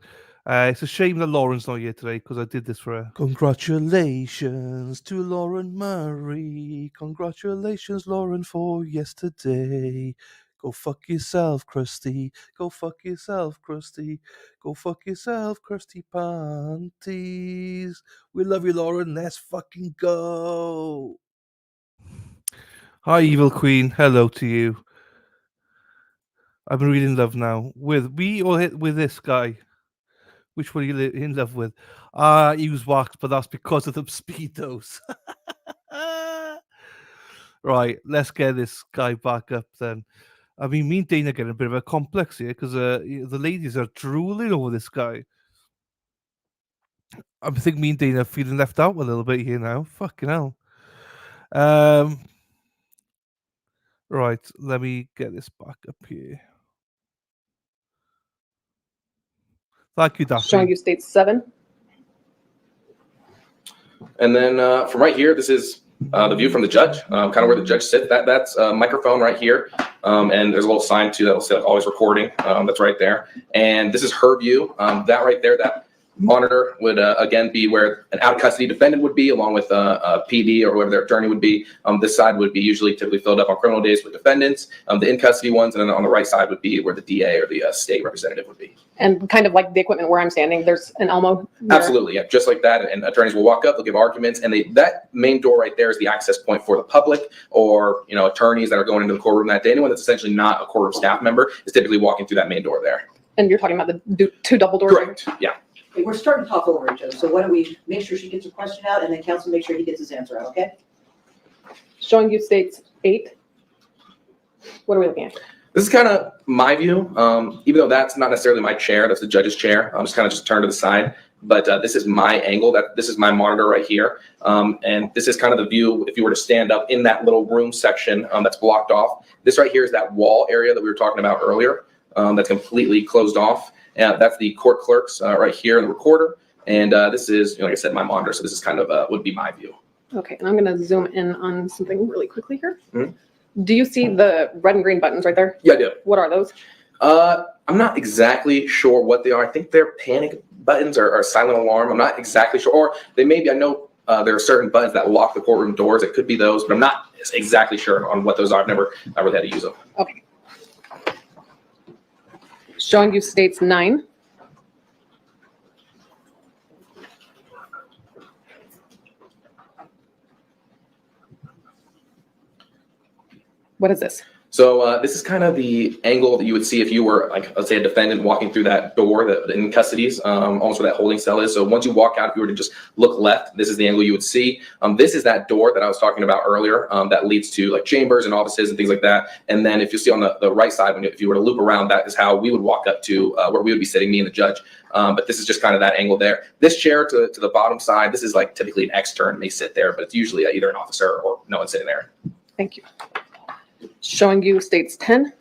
It's a shame that Lauren's not here today because I did this for her. Congratulations to Lauren Murray. Congratulations, Lauren, for yesterday. Go fuck yourself, Krusty. Go fuck yourself, Krusty. Go fuck yourself, Krusty Panties. We love you, Lauren. Let's fucking go. Hi, Evil Queen. Hello to you. I'm really in love now. With me or with this guy? Which one are you in love with? I use wax, but that's because of the Speedos. Right, let's get this guy back up then. I mean, me and Dana are getting a bit of a complex here because the ladies are drooling over this guy. I think me and Dana are feeling left out a little bit here now. Fucking hell. Right, let me get this back up here. Thank you, Daphne. Showing you state 7. And then from right here, this is the view from the judge, kind of where the judge sits. That's a microphone right here. And there's a little sign too that will say always recording. That's right there. And this is her view. That right there, that monitor would again be where an out of custody defendant would be, along with a PD or whoever their attorney would be. This side would be usually typically filled up on criminal days with defendants. The in custody ones, and then on the right side would be where the DA or the state representative would be. And kind of like the equipment where I'm standing, there's an Elmo there. Absolutely, yeah, just like that. And attorneys will walk up, they'll give arguments, and that main door right there is the access point for the public or attorneys that are going into the courtroom that day. Anyone that's essentially not a courtroom staff member is typically walking through that main door there. And you're talking about the 2 double doors? Correct, yeah. Okay, we're starting to talk over each other, so why don't we make sure she gets her question out, and then counsel make sure he gets his answer out, okay? Showing you states 8. What are we looking at? This is kind of my view, even though that's not necessarily my chair, that's the judge's chair. I'm just kind of turned to the side, but this is my angle. This is my monitor right here, and this is kind of the view if you were to stand up in that little room section that's blocked off. This right here is that wall area that we were talking about earlier, that's completely closed off. That's the court clerks right here in the recorder. And this is, like I said, my monitor. So this is kind of would be my view. Okay, and I'm going to zoom in on something really quickly here. Mhm. Do you see the red and green buttons right there? Yeah, I do. What are those? I'm not exactly sure what they are. I think they're panic buttons or silent alarm. I'm not exactly sure. Or they may be, I know there are certain buttons that lock the courtroom doors. It could be those, but I'm not exactly sure on what those are. I've never really had to use them. Okay. Showing you states 9. What is this? So this is kind of the angle that you would see if you were, like, let's say, a defendant walking through that door that in custodies, almost where that holding cell is. So once you walk out, if you were to just look left, this is the angle you would see. This is that door that I was talking about earlier that leads to like chambers and offices and things like that. And then if you see on the right side, if you were to loop around, that is how we would walk up to where we would be sitting, me and the judge. But this is just kind of that angle there. This chair to the bottom side, this is like typically an extern may sit there, but it's usually either an officer or no one sitting there. Thank you. Showing you states 10.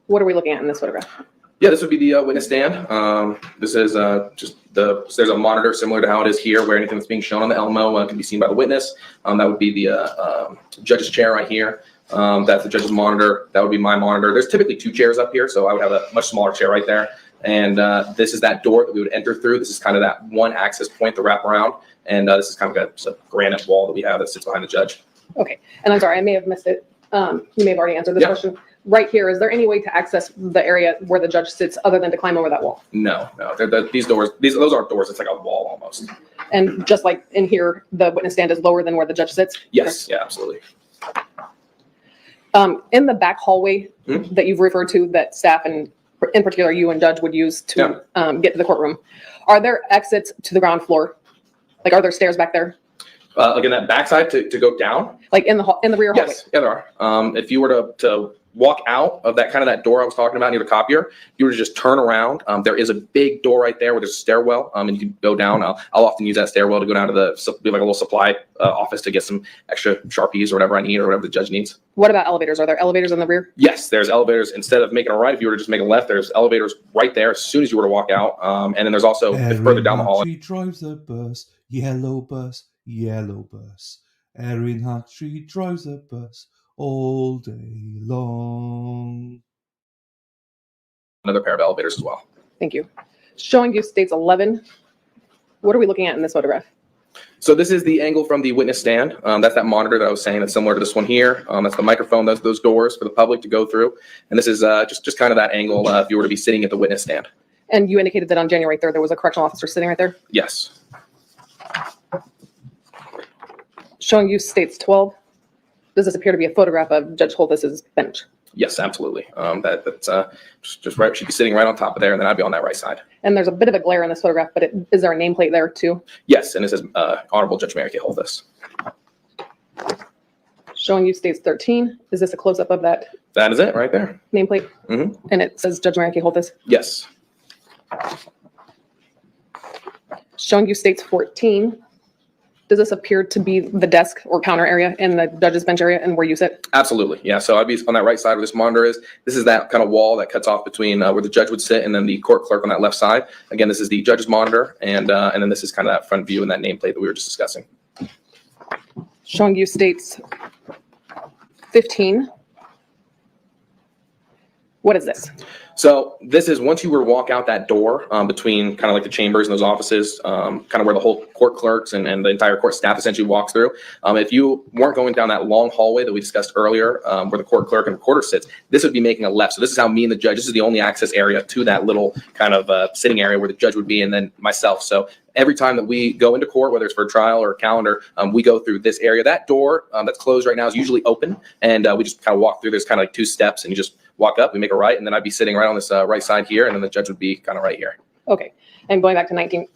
What are we looking at in this photograph? Yeah, this would be the witness stand. This is there's a monitor similar to how it is here, where anything that's being shown on the Elmo can be seen by the witness. That would be the judge's chair right here. That's the judge's monitor. That would be my monitor. There's typically 2 chairs up here, so I would have a much smaller chair right there. And this is that door that we would enter through. This is kind of that one access point to wrap around. And this is kind of a granite wall that we have that sits behind the judge. Okay, and I'm sorry, I may have missed it. You may have already answered this question. Right here, is there any way to access the area where the judge sits other than to climb over that wall? No. These doors, those aren't doors. It's like a wall almost. And just like in here, the witness stand is lower than where the judge sits? Yes, yeah, absolutely. In the back hallway that you've referred to, that staff and in particular you and judge would use to get to the courtroom, are there exits to the ground floor? Like, are there stairs back there? Like in that backside to go down? Like in the rear hallway? Yes, yeah, there are. If you were to walk out of that door I was talking about near the copier, you were to just turn around. There is a big door right there where there's a stairwell, and you can go down. I'll often use that stairwell to go down to like a little supply office to get some extra Sharpies or whatever I need or whatever the judge needs. What about elevators? Are there elevators in the rear? Yes, there's elevators. Instead of making a right, if you were to just make a left, there's elevators right there as soon as you were to walk out. And then there's also further down the hall. She drives the bus, yellow bus, yellow bus. Erin Hatchie drives the bus all day long. Another pair of elevators as well. Thank you. Showing you states 11. What are we looking at in this photograph? So this is the angle from the witness stand. That's that monitor that I was saying that's similar to this one here. That's the microphone. That's those doors for the public to go through. And this is just kind of that angle if you were to be sitting at the witness stand. And you indicated that on January 3rd, there was a correctional officer sitting right there? Yes. Showing you states 12. Does this appear to be a photograph of Judge Holthus's bench? Yes, absolutely. That's just right. She'd be sitting right on top of there, and then I'd be on that right side. And there's a bit of a glare in this photograph, but is there a nameplate there too? Yes, and it says Honorable Judge Mary Kay Holthus. Showing you states 13. Is this a close-up of that That is it right there. nameplate? Mm-hmm. And it says Judge Mary Kay Holthus? Yes. Showing you states 14. Does this appear to be the desk or counter area in the judge's bench area and where you sit? Absolutely. Yeah. So I'd be on that right side where this monitor is. This is that kind of wall that cuts off between where the judge would sit and then the court clerk on that left side. Again, this is the judge's monitor, and then this is kind of that front view and that nameplate that we were just discussing. Showing you states 15. What is this? So this is once you were to walk out that door between kind of like the chambers and those offices, kind of where the whole court clerks and the entire court staff essentially walks through. If you weren't going down that long hallway that we discussed earlier where the court clerk and recorder sits, this would be making a left. So this is how me and the judge, this is the only access area to that little kind of sitting area where the judge would be and then myself. So every time that we go into court, whether it's for a trial or a calendar, we go through this area. That door that's closed right now is usually open, and we just kind of walk through. There's kind of like 2 steps, and you just walk up, we make a right, and then I'd be sitting right on this right side here, and then the judge would be kind of right here. Okay. And going back to 19,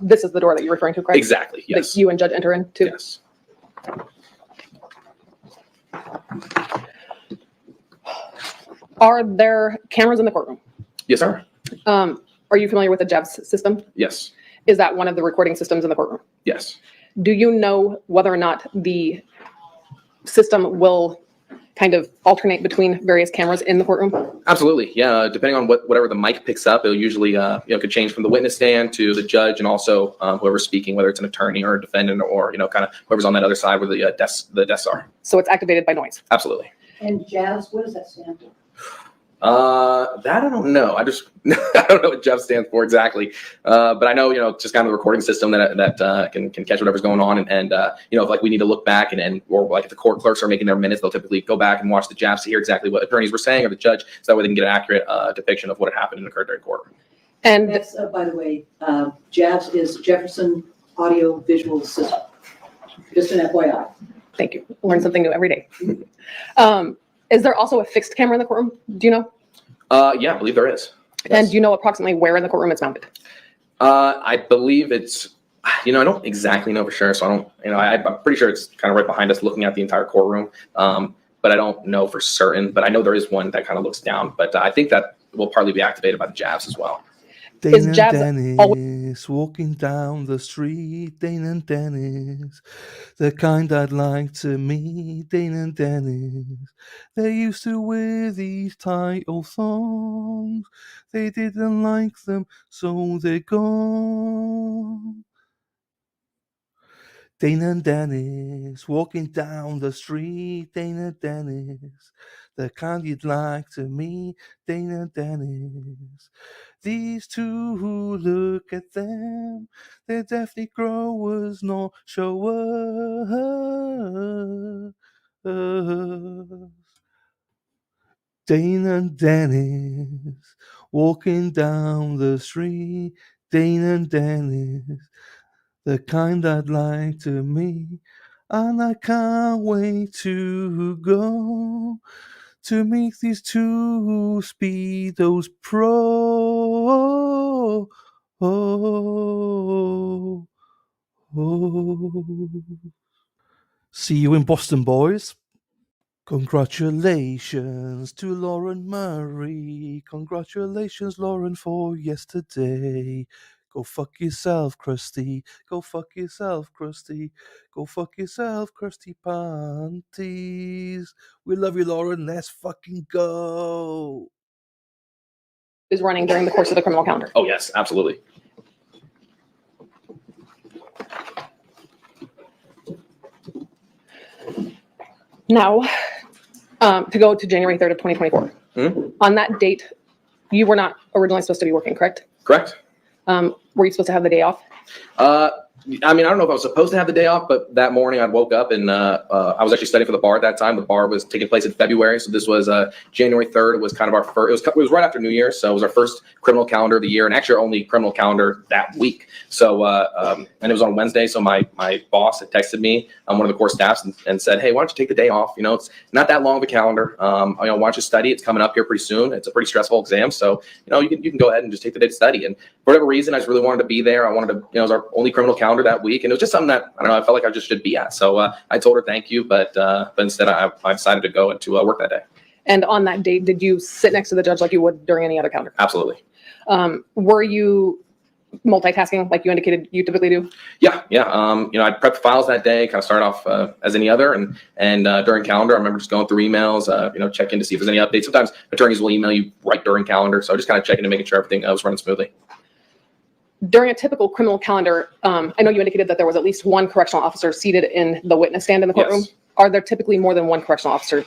this is the door that you're referring to, correct? Exactly, yes. That you and judge enter into? Yes. Are there cameras in the courtroom? Yes, sir. Are you familiar with the JEVS system? Yes. Is that one of the recording systems in the courtroom? Yes. Do you know whether or not the system will kind of alternate between various cameras in the courtroom? Absolutely, yeah. Depending on whatever the mic picks up, it'll usually could change from the witness stand to the judge and also whoever's speaking, whether it's an attorney or a defendant or kind of whoever's on that other side where the desks are. So it's activated by noise. Absolutely. And jazz, what does that stand for? That I don't know. I don't know what Jeff stands for exactly. But I know, just kind of the recording system that can catch whatever's going on. And if like we need to look back or like if the court clerks are making their minutes, they'll typically go back and watch the jabs to hear exactly what attorneys were saying or the judge, so that way they can get an accurate depiction of what had happened and occurred during court. And That's, by the way, JAVS is Jefferson Audio Visual System. Just an FYI. thank you. Learn something new every day. Is there also a fixed camera in the courtroom? Do you know? Yeah, I believe there is. And do you know approximately where in the courtroom it's mounted? I believe it's, I don't exactly know for sure. So I don't, I'm pretty sure it's kind of right behind us looking at the entire courtroom. But I don't know for certain, but I know there is one that kind of looks down, but I think that will partly be activated by the jabs as well. Dane and Jabs Dennis walking down the street. Dane and Dennis, the kind I'd like to meet. Dane and Dennis, they used to wear these tight old thongs. They didn't like them, so they're gone. Dane and Dennis walking down the street. Dane and Dennis, the kind you'd like to meet. Dane and Dennis, these two who look at them, they're definitely growers, not showers. Dane and Dennis walking down the street. Dane and Dennis, the kind I'd like to meet, and I can't wait to go to meet these two speedos pro. See you in Boston, boys. Congratulations to Lauren Murray. Congratulations, Lauren, for yesterday. Go fuck yourself, Krusty. Go fuck yourself, Krusty. Go fuck yourself, Krusty Panties. We love you, Lauren. Let's fucking go. Is running during the course of the criminal calendar. Oh, yes, absolutely. Now, to go to January 3rd of 2024. On that date, you were not originally supposed to be working, correct? Correct. Were you supposed to have the day off? I don't know if I was supposed to have the day off, but that morning I woke up and I was actually studying for the bar at that time. The bar was taking place in February. So this was January 3rd. It was kind of our first, it was right after New Year's. So it was our first criminal calendar of the year and actually our only criminal calendar that week. So, and it was on Wednesday. So my boss had texted me, one of the core staffs and said, hey, why don't you take the day off? It's not that long of a calendar. Why don't you study? It's coming up here pretty soon. It's a pretty stressful exam. So, you can go ahead and just take the day to study. And for whatever reason, I just really wanted to be there. I wanted to, it was our only criminal calendar that week. And it was just something that, I felt like I just should be at. So I told her thank you, but instead I decided to go into work that day. And on that date, did you sit next to the judge like you would during any other calendar? Absolutely. Were you multitasking like you indicated you typically do? Yeah. I prepped files that day, kind of start off as any other. And during calendar, I remember just going through emails, check in to see if there's any updates. Sometimes attorneys will email you right during calendar. So just kind of checking to making sure everything was running smoothly. During a typical criminal calendar, I know you indicated that there was at least one correctional officer seated in the witness stand in the courtroom. Yes. Are there typically more than one correctional officer?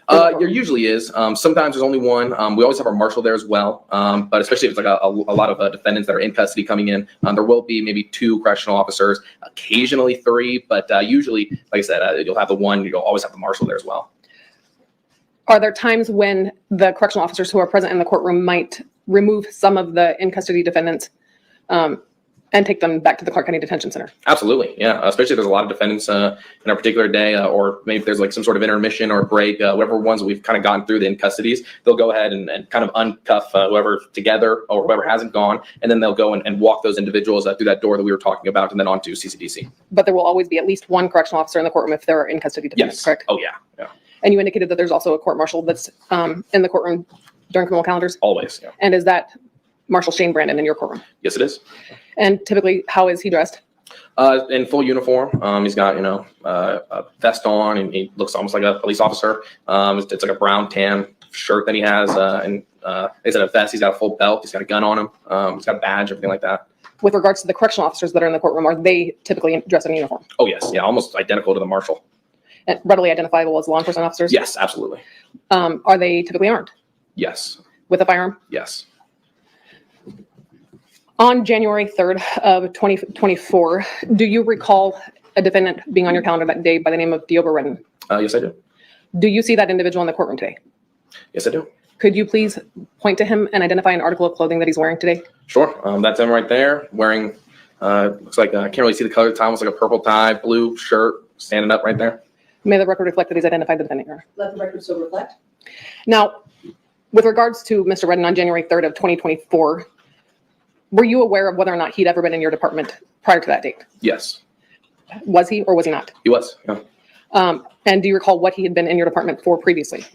There usually is. Sometimes there's only one. We always have our marshal there as well. But especially if it's like a lot of defendants that are in custody coming in, there will be maybe 2 correctional officers, occasionally 3, but usually, like I said, you'll have the one. You'll always have the marshal there as well. Are there times when the correctional officers who are present in the courtroom might remove some of the in custody defendants and take them back to the Clark County Detention Center? Absolutely, yeah. Especially if there's a lot of defendants in a particular day, or maybe if there's like some sort of intermission or a break, whatever ones that we've kind of gotten through the in custodies, they'll go ahead and kind of uncuff whoever together or whoever hasn't gone, and then they'll go and walk those individuals through that door that we were talking about, and then on to CCDC. But there will always be at least one correctional officer in the courtroom if there are in custody defendants, Yes. correct? Oh yeah. And you indicated that there's also a court marshal that's in the courtroom during criminal calendars? Always, yeah. And is that Marshal Shane Brandon in your courtroom? Yes, it is. And typically, how is he dressed? In full uniform. He's got, a vest on, and he looks almost like a police officer. It's like a brown tan shirt that he has, and he's in a vest. He's got a full belt. He's got a gun on him. He's got a badge, everything like that. With regards to the correctional officers that are in the courtroom, are they typically dressed in uniform? Oh, yes. Yeah, almost identical to the marshal. And readily identifiable as law enforcement officers? Yes, absolutely. Are they typically armed Yes. with a firearm? Yes. On January 3rd of 2024, do you recall a defendant being on your calendar that day by the name of Deobra Redden? Yes, I do. Do you see that individual in the courtroom today? Yes, I do. Could you please point to him and identify an article of clothing that he's wearing today? Sure. That's him right there, wearing, looks like, I can't really see the color of the tie, almost like a purple tie, blue shirt, standing up right there. May the record reflect that he's identified the defendant here. Let the record so reflect. Now, with regards to Mr. Redden on January 3rd of 2024, were you aware of whether or not he'd ever been in your department prior to that date? Yes. Was he or was he not? He was, yeah. And do you recall what he had been in your department for previously?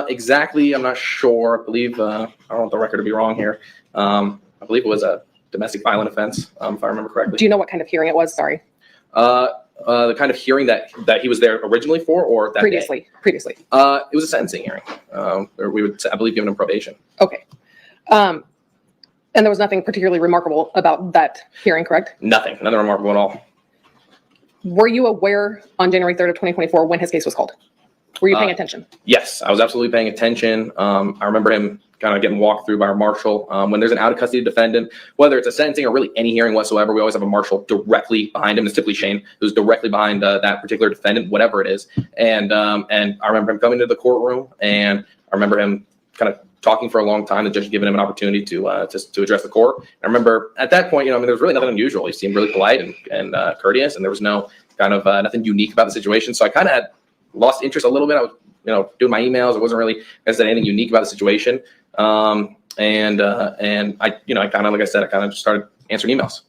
Exactly, I'm not sure. I believe, I don't want the record to be wrong here. I believe it was a domestic violent offense, if I remember correctly. Do you know what kind of hearing it was? Sorry. The kind of hearing that he was there originally for, or that Previously. day? Previously. It was a sentencing hearing. Where we would, I believe, give him probation. Okay. And there was nothing particularly remarkable about that hearing, correct? Nothing remarkable at all. Were you aware on January 3rd of 2024 when his case was called? Were you paying attention? Yes, I was absolutely paying attention. I remember him kind of getting walked through by our marshal. When there's an out of custody defendant, whether it's a sentencing or really any hearing whatsoever, we always have a marshal directly behind him. It's typically Shane, who's directly behind that particular defendant, whatever it is. And I remember him coming to the courtroom, and I remember him kind of talking for a long time, the judge giving him an opportunity to address the court. I remember at that point, there was really nothing unusual. He seemed really polite and courteous, and there was no kind of nothing unique about the situation. So I kind of had lost interest a little bit. I was, doing my emails. It wasn't really, anything unique about the situation. And I kind of, like I said, I kind of just started answering emails.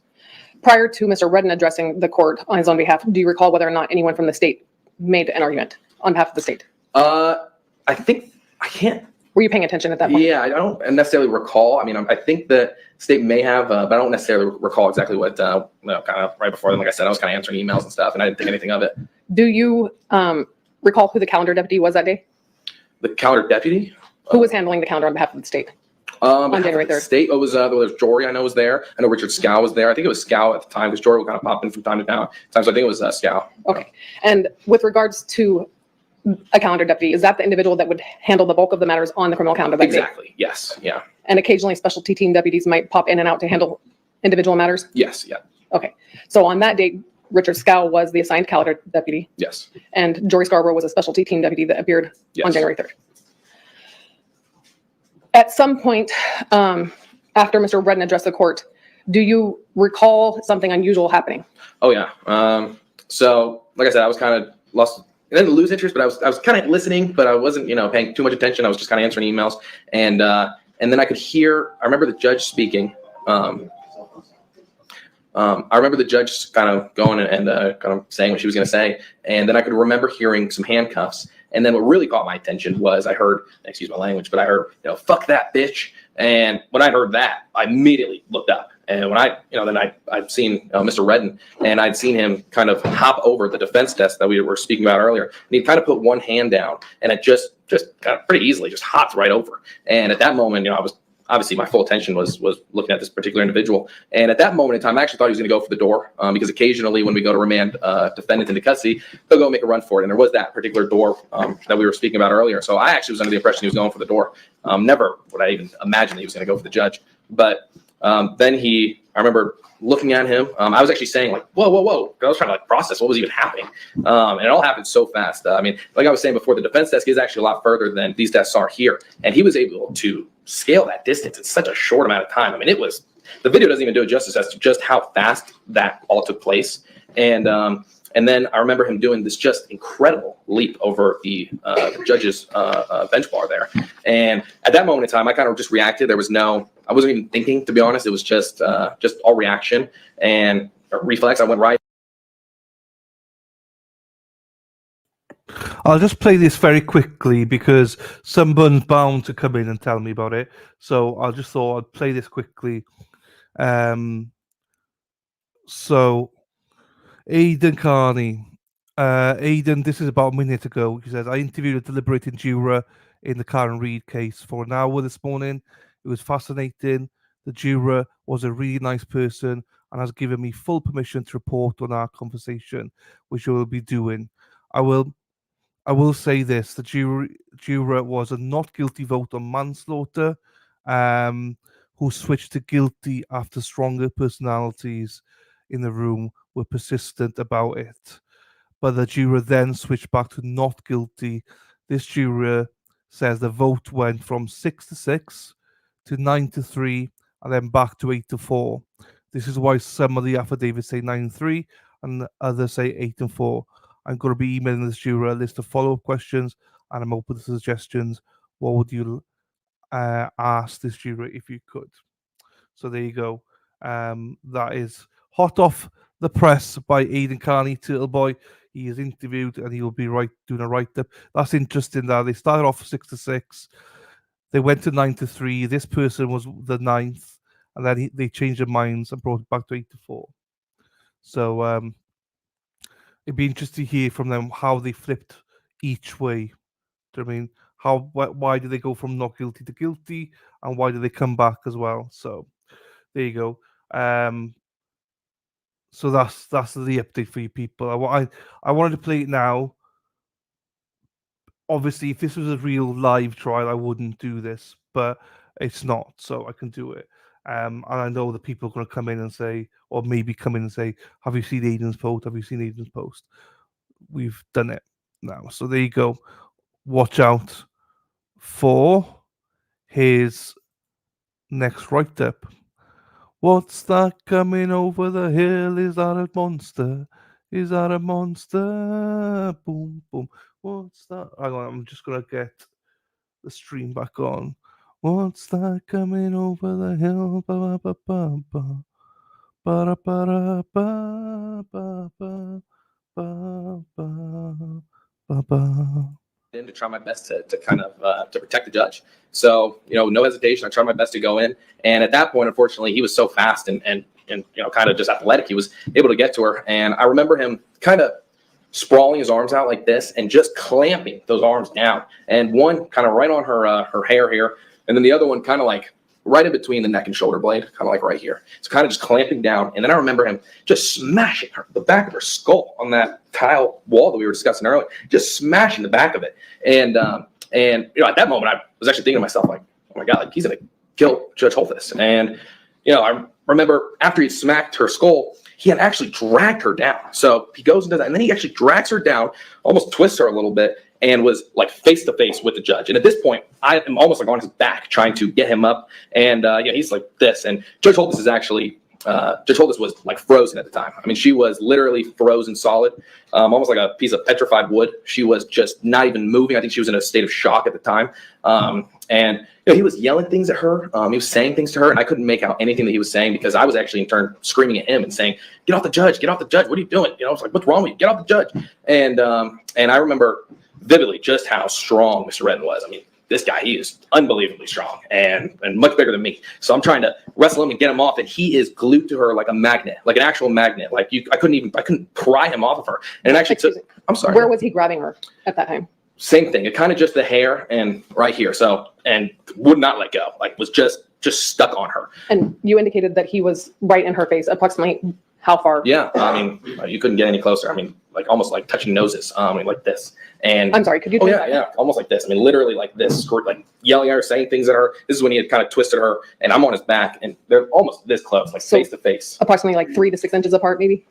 Prior to Mr. Redden addressing the court on his own behalf, do you recall whether or not anyone from the state made an argument on behalf of the state? I think I can't. Were you paying attention at that point? Yeah, I don't necessarily recall. I mean, I think the state may have, but I don't necessarily recall exactly what, kind of right before then, like I said, I was kind of answering emails and stuff, and I didn't think anything of it. Do you recall who the calendar deputy was that day? The calendar deputy? Who was handling the calendar on behalf of the state? On January 3rd. State, there was Jory, I know, was there. I know Richard Scow was there. I think it was Scow at the time, because Jory would kind of pop in from time to time. So I think it was Scow. Okay. And with regards to a calendar deputy, is that the individual that would handle the bulk of the matters on the criminal calendar that day? Exactly, yes, yeah. And occasionally specialty team deputies might pop in and out to handle individual matters? Yes, yeah. Okay. So on that date, Richard Scow was the assigned calendar deputy. Yes. And Jory Scarborough was a specialty team deputy that appeared on January 3rd. At some point after Mr. Redden addressed the court, do you recall something unusual happening? Oh, yeah. So, like I said, I was kind of lost. I didn't lose interest, but I was kind of listening, but I wasn't, paying too much attention. I was just kind of answering emails. And then I could hear, I remember the judge speaking. I remember the judge kind of going and kind of saying what she was going to say. And then I could remember hearing some handcuffs. And then what really caught my attention was I heard, excuse my language, but I heard, fuck that bitch. And when I heard that, I immediately looked up. And when I'd seen Mr. Redden, and I'd seen him kind of hop over the defense desk that we were speaking about earlier. And he kind of put one hand down, and it just kind of pretty easily just hopped right over. And at that moment, I was obviously my full attention was looking at this particular individual. And at that moment in time, I actually thought he was going to go for the door because occasionally when we go to remand defendants into custody, they'll go make a run for it. And there was that particular door that we were speaking about earlier. So I actually was under the impression he was going for the door. Never would I even imagine that he was going to go for the judge. But then I remember looking at him. I was actually saying like, whoa. I was trying to process what was even happening. And it all happened so fast. I mean, like I was saying before, the defense desk is actually a lot further than these desks are here. And he was able to scale that distance in such a short amount of time. I mean, the video doesn't even do it justice as to just how fast that all took place. And then I remember him doing this just incredible leap over the judge's bench bar there. And at that moment in time, I kind of just reacted. I wasn't even thinking, to be honest. It was just all reaction and reflex. I went right. I'll just play this very quickly because someone's bound to come in and tell me about it. So I just thought I'd play this quickly. So, Aidan Carney. Aidan, this is about a minute ago. He says, I interviewed a deliberating juror in the Karen Reid case for an hour this morning. It was fascinating. The juror was a really nice person and has given me full permission to report on our conversation, which I will be doing. I will say this: the juror was a not guilty vote on manslaughter, who switched to guilty after stronger personalities in the room were persistent about it. But the juror then switched back to not guilty. This juror says the vote went from 6-6 to 9-3 and then back to 8-4. This is why some of the affidavits say 9-3 and others say 8-4. I'm going to be emailing this juror a list of follow-up questions and I'm open to suggestions. What would you ask this juror if you could? So there you go. That is hot off the press by Aidan Carney, Turtle Boy. He is interviewed and he will be doing a write-up. That's interesting that they started off 6-6. They went to 9-3. This person was the 9th, and then they changed their minds and brought it back to 8-4. So it'd be interesting to hear from them how they flipped each way. Do you know what I mean? Why did they go from not guilty to guilty, and why did they come back as well? So there you go. So that's the update for you people. I wanted to play it now. Obviously, if this was a real live trial, I wouldn't do this, but it's not, so I can do it. And I know that people are going to come in and say, or maybe come in and say, have you seen Aidan's post? Have you seen Aidan's post? We've done it now. So there you go. Watch out for his next write-up. What's that coming over the hill? Is that a monster? Is that a monster? Boom, boom. What's that? Hang on, I'm just going to get the stream back on. What's that coming over the hill? Ba ba ba ba ba ba ba ba ba ba ba ba. In to try my best to kind of to protect the judge. So, no hesitation. I tried my best to go in. And at that point, unfortunately, he was so fast and kind of just athletic. He was able to get to her. And I remember him kind of sprawling his arms out like this and just clamping those arms down. And one kind of right on her hair here. And then the other one kind of like right in between the neck and shoulder blade, kind of like right here. So kind of just clamping down. And then I remember him just smashing the back of her skull on that tile wall that we were discussing earlier, just smashing the back of it. And at that moment, I was actually thinking to myself, like, oh my God, like he's going to kill Judge Holthus. And, I remember after he smacked her skull, he had actually dragged her down. So he goes into that, and then he actually drags her down, almost twists her a little bit, and was like face to face with the judge. And at this point, I am almost like on his back trying to get him up. And he's like this. And Judge Holthus is actually, Judge Holthus was like frozen at the time. I mean, she was literally frozen solid, almost like a piece of petrified wood. She was just not even moving. I think she was in a state of shock at the time. And he was yelling things at her. He was saying things to her, and I couldn't make out anything that he was saying because I was actually in turn screaming at him and saying, "Get off the judge! Get off the judge! What are you doing?" I was like, "What's wrong with you? Get off the judge!" And I remember vividly just how strong Mr. Redden was. I mean, this guy, he is unbelievably strong and much bigger than me. So I'm trying to wrestle him and get him off, and he is glued to her like a magnet, like an actual magnet. Like I couldn't pry him off of her. And it actually took, I'm sorry. Where was he grabbing her at that time? Same thing. It kind of just the hair and right here. So, and would not let go. Like was just stuck on her. And you indicated that he was right in her face, approximately how far? Yeah. I mean, you couldn't get any closer. I mean, like almost like touching noses. I mean, like this. And I'm sorry, could you? Oh yeah, yeah, almost like this. I mean, literally like this, like yelling at her, saying things at her. This is when he had kind of twisted her, and I'm on his back, and they're almost this close, like face to face. Approximately like 3 to 6 inches apart, maybe.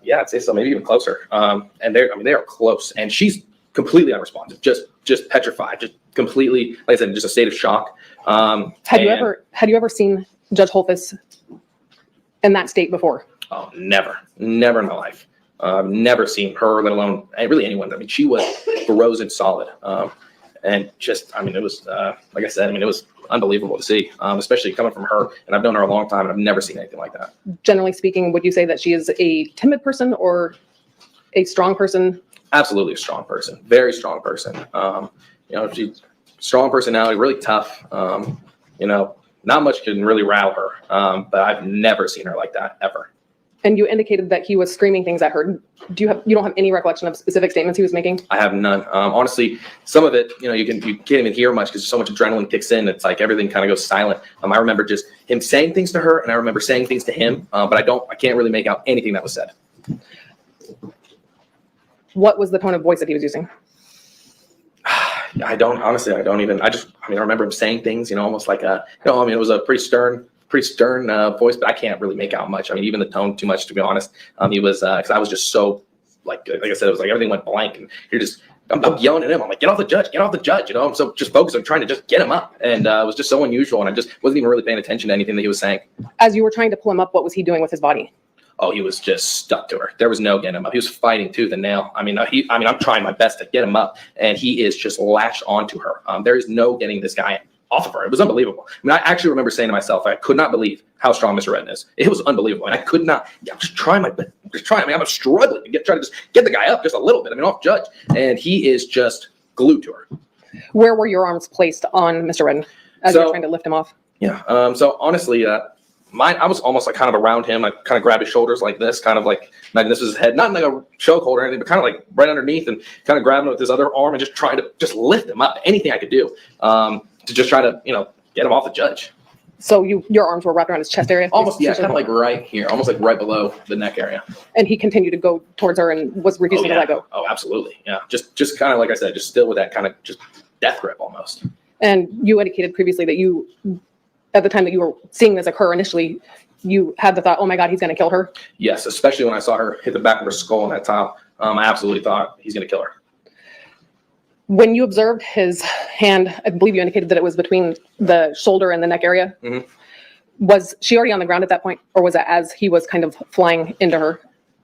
Yeah, I'd say so, maybe even closer. And they are close, and she's completely unresponsive, just petrified, just completely, like I said, just a state of shock. Had you ever seen Judge Holthus in that state before? Oh, never in my life. I've never seen her, let alone really anyone. I mean, she was frozen solid. And just, I mean, it was, like I said, I mean, it was unbelievable to see, especially coming from her. And I've known her a long time, and I've never seen anything like that. Generally speaking, would you say that she is a timid person or a strong person? Absolutely a strong person, very strong person. She's strong personality, really tough. Not much can really rile her, but I've never seen her like that, ever. And you indicated that he was screaming things at her. You don't have any recollection of specific statements he was making? I have none. Honestly, some of it, you can't even hear much because so much adrenaline kicks in. It's like everything kind of goes silent. I remember just him saying things to her, and I remember saying things to him, but I can't really make out anything that was said. What was the tone of voice that he was using? I remember him saying things, almost like it was a pretty stern voice, but I can't really make out much. I mean, even the tone too much, to be honest. He was, cause I was just so like I said, it was like everything went blank and I'm yelling at him. I'm like, get off the judge. I'm so just focused on trying to just get him up. And it was just so unusual. And I just wasn't even really paying attention to anything that he was saying. As you were trying to pull him up, what was he doing with his body? Oh, he was just stuck to her. There was no getting him up. He was fighting tooth and nail. I'm trying my best to get him up, and he is just latched onto her. There is no getting this guy off of her. It was unbelievable. I actually remember saying to myself, I could not believe how strong Mr. Redden is. It was unbelievable. And I could not, I'm just trying my best. I'm struggling to try to just get the guy up just a little bit. Off judge. And he is just glued to her. Where were your arms placed on Mr. Redden as you were trying to lift him off? Yeah. So honestly, I was almost like kind of around him. I kind of grabbed his shoulders like this, kind of like this was his head, not like a chokehold or anything, but kind of like right underneath, and kind of grabbing him with his other arm and just trying to just lift him up. Anything I could do to just try to get him off the judge. So your arms were wrapped around his chest area? Almost, yeah, kind of like right here, almost like right below the neck area. And he continued to go towards her and was refusing to let go? Oh, absolutely. Yeah. Just kind of like I said, just still with that kind of just death grip almost. And you indicated previously that you, at the time that you were seeing this occur initially, you had the thought, oh my God, he's going to kill her? Yes, especially when I saw her hit the back of her skull on that tile. I absolutely thought he's going to kill her. When you observed his hand, I believe you indicated that it was between the shoulder and the neck area. Mm-hmm. Was she already on the ground at that point, or was it as he was kind of flying into her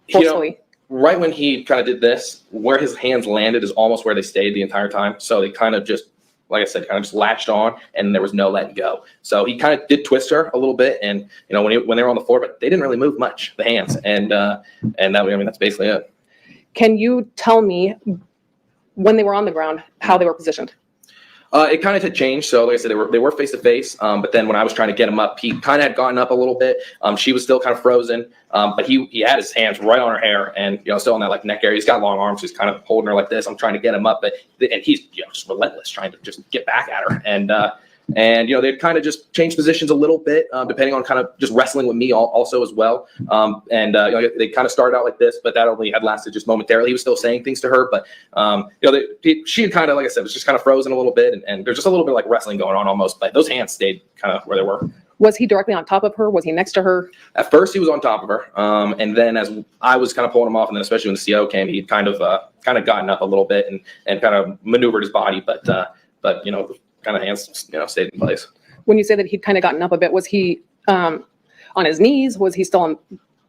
forcefully? Right when he kind of did this, where his hands landed is almost where they stayed the entire time. So they kind of just, like I said, kind of just latched on, and there was no letting go. So he kind of did twist her a little bit, and when they were on the floor, but they didn't really move much, the hands, and that's basically it. Can you tell me, when they were on the ground, how they were positioned? It kind of had changed. So like I said, they were face to face. But then when I was trying to get him up, he kind of had gotten up a little bit. She was still kind of frozen. But he had his hands right on her hair and, still on that like neck area. He's got long arms. So he's kind of holding her like this. I'm trying to get him up, and he's just relentless, trying to just get back at her. And they kind of just changed positions a little bit, depending on kind of just wrestling with me also as well. They kind of started out like this, but that only had lasted just momentarily. He was still saying things to her, but she had kind of, like I said, was just kind of frozen a little bit, and there's just a little bit like wrestling going on almost. But those hands stayed kind of where they were. Was he directly on top of her? Was he next to her? At first, he was on top of her, and then as I was kind of pulling him off, and then especially when the CO came, he'd kind of gotten up a little bit and kind of maneuvered his body, but kind of hands, stayed in place. When you say that he'd kind of gotten up a bit, was he on his knees? Was he still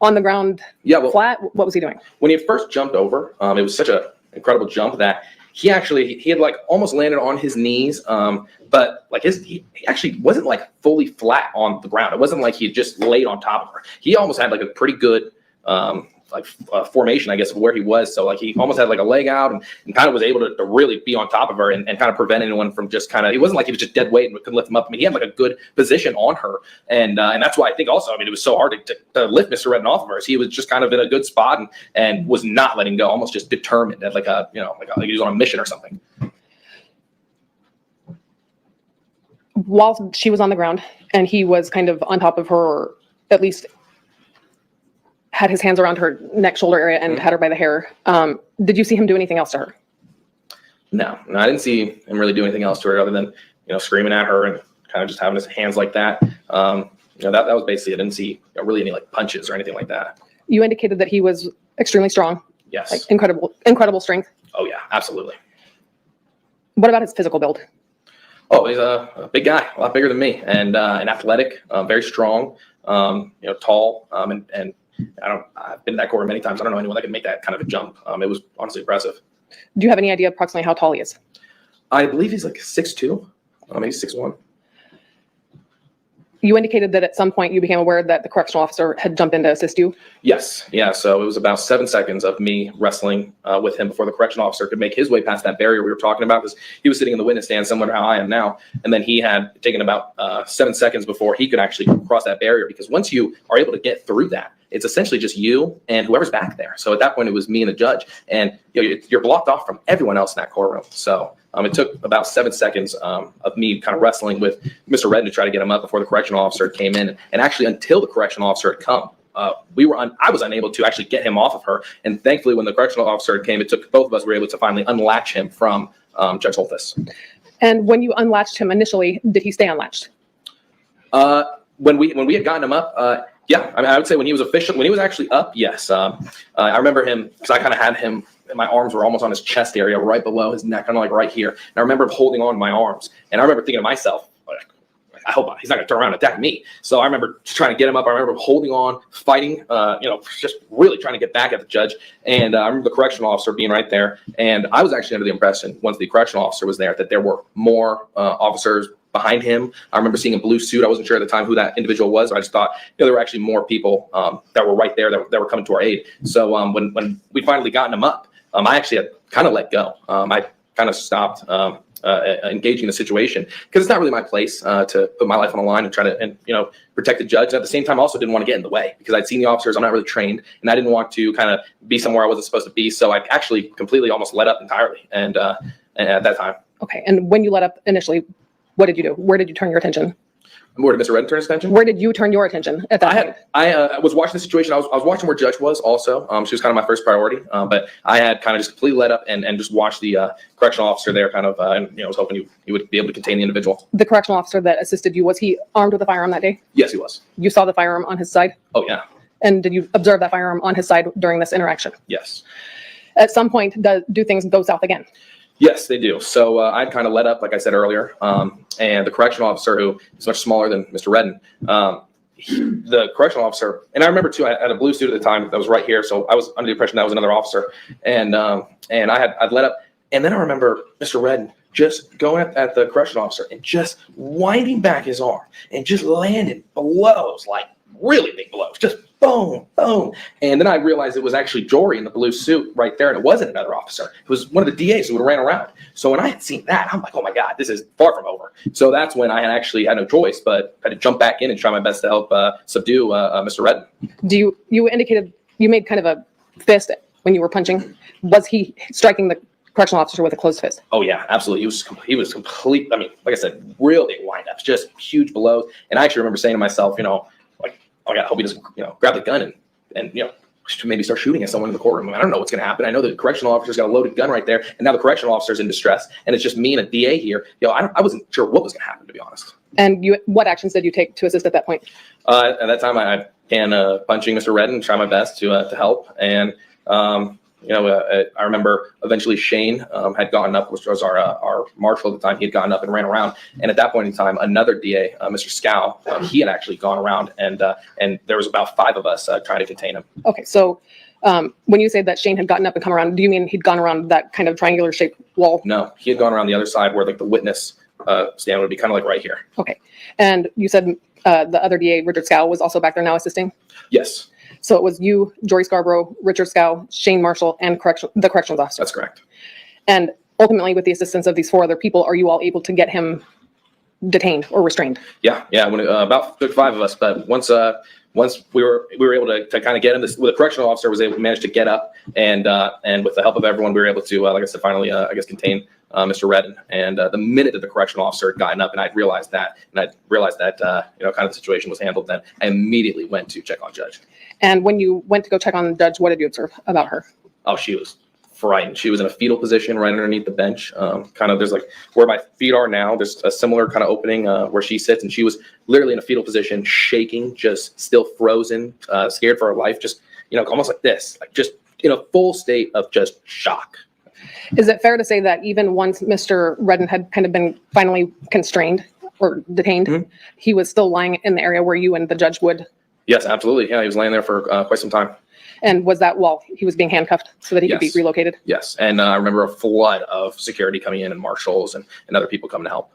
on the ground? Yeah, well, flat? What was he doing? When he first jumped over, it was such an incredible jump that he had like almost landed on his knees, but like he actually wasn't like fully flat on the ground. It wasn't like he just laid on top of her. He almost had like a pretty good formation, I guess, of where he was. So like he almost had like a leg out and kind of was able to really be on top of her and kind of prevent anyone from just kind of, it wasn't like he was just dead weight and couldn't lift him up. I mean, he had like a good position on her. And that's why I think also, it was so hard to lift Mr. Redden off of her. He was just kind of in a good spot and was not letting go, almost just determined at like he was on a mission or something. While she was on the ground and he was kind of on top of her, or at least had his hands around her neck, shoulder area and had her by the hair. Did you see him do anything else to her? No, I didn't see him really do anything else to her other than, screaming at her and kind of just having his hands like that. That was basically it. I didn't see really any like punches or anything like that. You indicated that he was extremely strong. Yes. Like incredible strength. Oh yeah, absolutely. What about his physical build? Oh, he's a big guy, a lot bigger than me, and athletic, very strong, tall, and I've been in that court many times. I don't know anyone that can make that kind of a jump. It was honestly impressive. Do you have any idea approximately how tall he is? I believe he's like 6'2", maybe 6'1". You indicated that at some point you became aware that the correctional officer had jumped in to assist you. Yes. Yeah. So it was about 7 seconds of me wrestling with him before the correctional officer could make his way past that barrier we were talking about, because he was sitting in the witness stand similar to how I am now. And then he had taken about 7 seconds before he could actually cross that barrier, because once you are able to get through that, it's essentially just you and whoever's back there. So at that point, it was me and the judge, and you're blocked off from everyone else in that courtroom. So it took about 7 seconds of me kind of wrestling with Mr. Redden to try to get him up before the correctional officer came in, and actually until the correctional officer had come. I was unable to actually get him off of her, and thankfully, when the correctional officer came, it took both of us were able to finally unlatch him from Judge Holthus. And when you unlatched him initially, did he stay unlatched? When we had gotten him up, yeah, I mean, I would say when he was actually up, yes. I remember him because I kind of had him. My arms were almost on his chest area, right below his neck, kind of like right here. And I remember him holding on to my arms, and I remember thinking to myself, I hope he's not going to turn around and attack me. So I remember just trying to get him up. I remember holding on, fighting, just really trying to get back at the judge. And I remember the correctional officer being right there. And I was actually under the impression, once the correctional officer was there, that there were more officers behind him. I remember seeing a blue suit. I wasn't sure at the time who that individual was. I just thought, there were actually more people that were right there that were coming to our aid. So when we finally gotten him up, I actually had kind of let go. I kind of stopped engaging in the situation because it's not really my place to put my life on the line and try to protect the judge. And at the same time, I also didn't want to get in the way because I'd seen the officers. I'm not really trained, and I didn't want to kind of be somewhere I wasn't supposed to be. So I actually completely almost let up entirely. And at that time. Okay. And when you let up initially, what did you do? Where did you turn your attention? Where did Mr. Redden turn his attention? Where did you turn your attention at that point? I was watching the situation. I was watching where Judge was also. She was kind of my first priority. But I had kind of just completely let up and just watched the correctional officer there kind of, was hoping he would be able to contain the individual. The correctional officer that assisted you, was he armed with a firearm that day? Yes, he was. You saw the firearm on his side? Oh, yeah. And did you observe that firearm on his side during this interaction? Yes. At some point, do things go south again? Yes, they do. So I'd kind of let up, like I said earlier, and the correctional officer, who is much smaller than Mr. Redden, the correctional officer, and I remember too, I had a blue suit at the time that was right here, so I was under the impression that was another officer, and I'd let up, and then I remember Mr. Redden just going at the correctional officer and just winding back his arm and just landing blows, like really big blows, just boom, boom. And then I realized it was actually Jory in the blue suit right there, and it wasn't another officer. It was one of the DAs who ran around. So when I had seen that, I'm like, oh my God, this is far from over. So that's when I had actually had no choice, but I had to jump back in and try my best to help subdue Mr. Redden. You indicated you made kind of a fist when you were punching. Was he striking the correctional officer with a closed fist? Oh yeah, absolutely. He was complete. I mean, like I said, real big windups, just huge blows. And I actually remember saying to myself, like, oh God, I hope he doesn't, grab the gun and maybe start shooting at someone in the courtroom. I mean, I don't know what's going to happen. I know the correctional officer's got a loaded gun right there, and now the correctional officer's in distress, and it's just me and a DA here. I wasn't sure what was going to happen, to be honest. And what actions did you take to assist at that point? At that time, I began punching Mr. Redden, try my best to help, and I remember eventually Shane had gotten up, which was our marshal at the time. He had gotten up and ran around, and at that point in time, another DA, Mr. Scow, he had actually gone around, and there was about 5 of us trying to contain him. Okay, so when you say that Shane had gotten up and come around, do you mean he'd gone around that kind of triangular shaped wall? No, he had gone around the other side where like the witness stand would be kind of like right here. Okay, and you said the other DA, Richard Scow, was also back there now assisting? Yes. So it was you, Jory Scarborough, Richard Scow, Shane Marshall, and the corrections officer. That's correct. And ultimately, with the assistance of these 4 other people, are you all able to get him detained or restrained? Yeah. When about 5 of us, but once we were able to kind of get him, the correctional officer managed to get up, and with the help of everyone, we were able to, like I said, finally, contain Mr. Redden. And the minute that the correctional officer had gotten up, and I'd realized that, kind of the situation was handled, then I immediately went to check on Judge. And when you went to go check on the judge, what did you observe about her? Oh, she was frightened. She was in a fetal position right underneath the bench. There's like where my feet are now, there's a similar kind of opening where she sits, and she was literally in a fetal position, shaking, just still frozen, scared for her life, just, almost like this, like just in a full state of just shock. Is it fair to say that even once Mr. Redden had kind of been finally constrained or detained, he was still lying in the area where you and the judge would? Yes, absolutely. Yeah, he was laying there for quite some time. And was that while he was being handcuffed so that he could be relocated? Yes, and I remember a flood of security coming in and marshals and other people coming to help.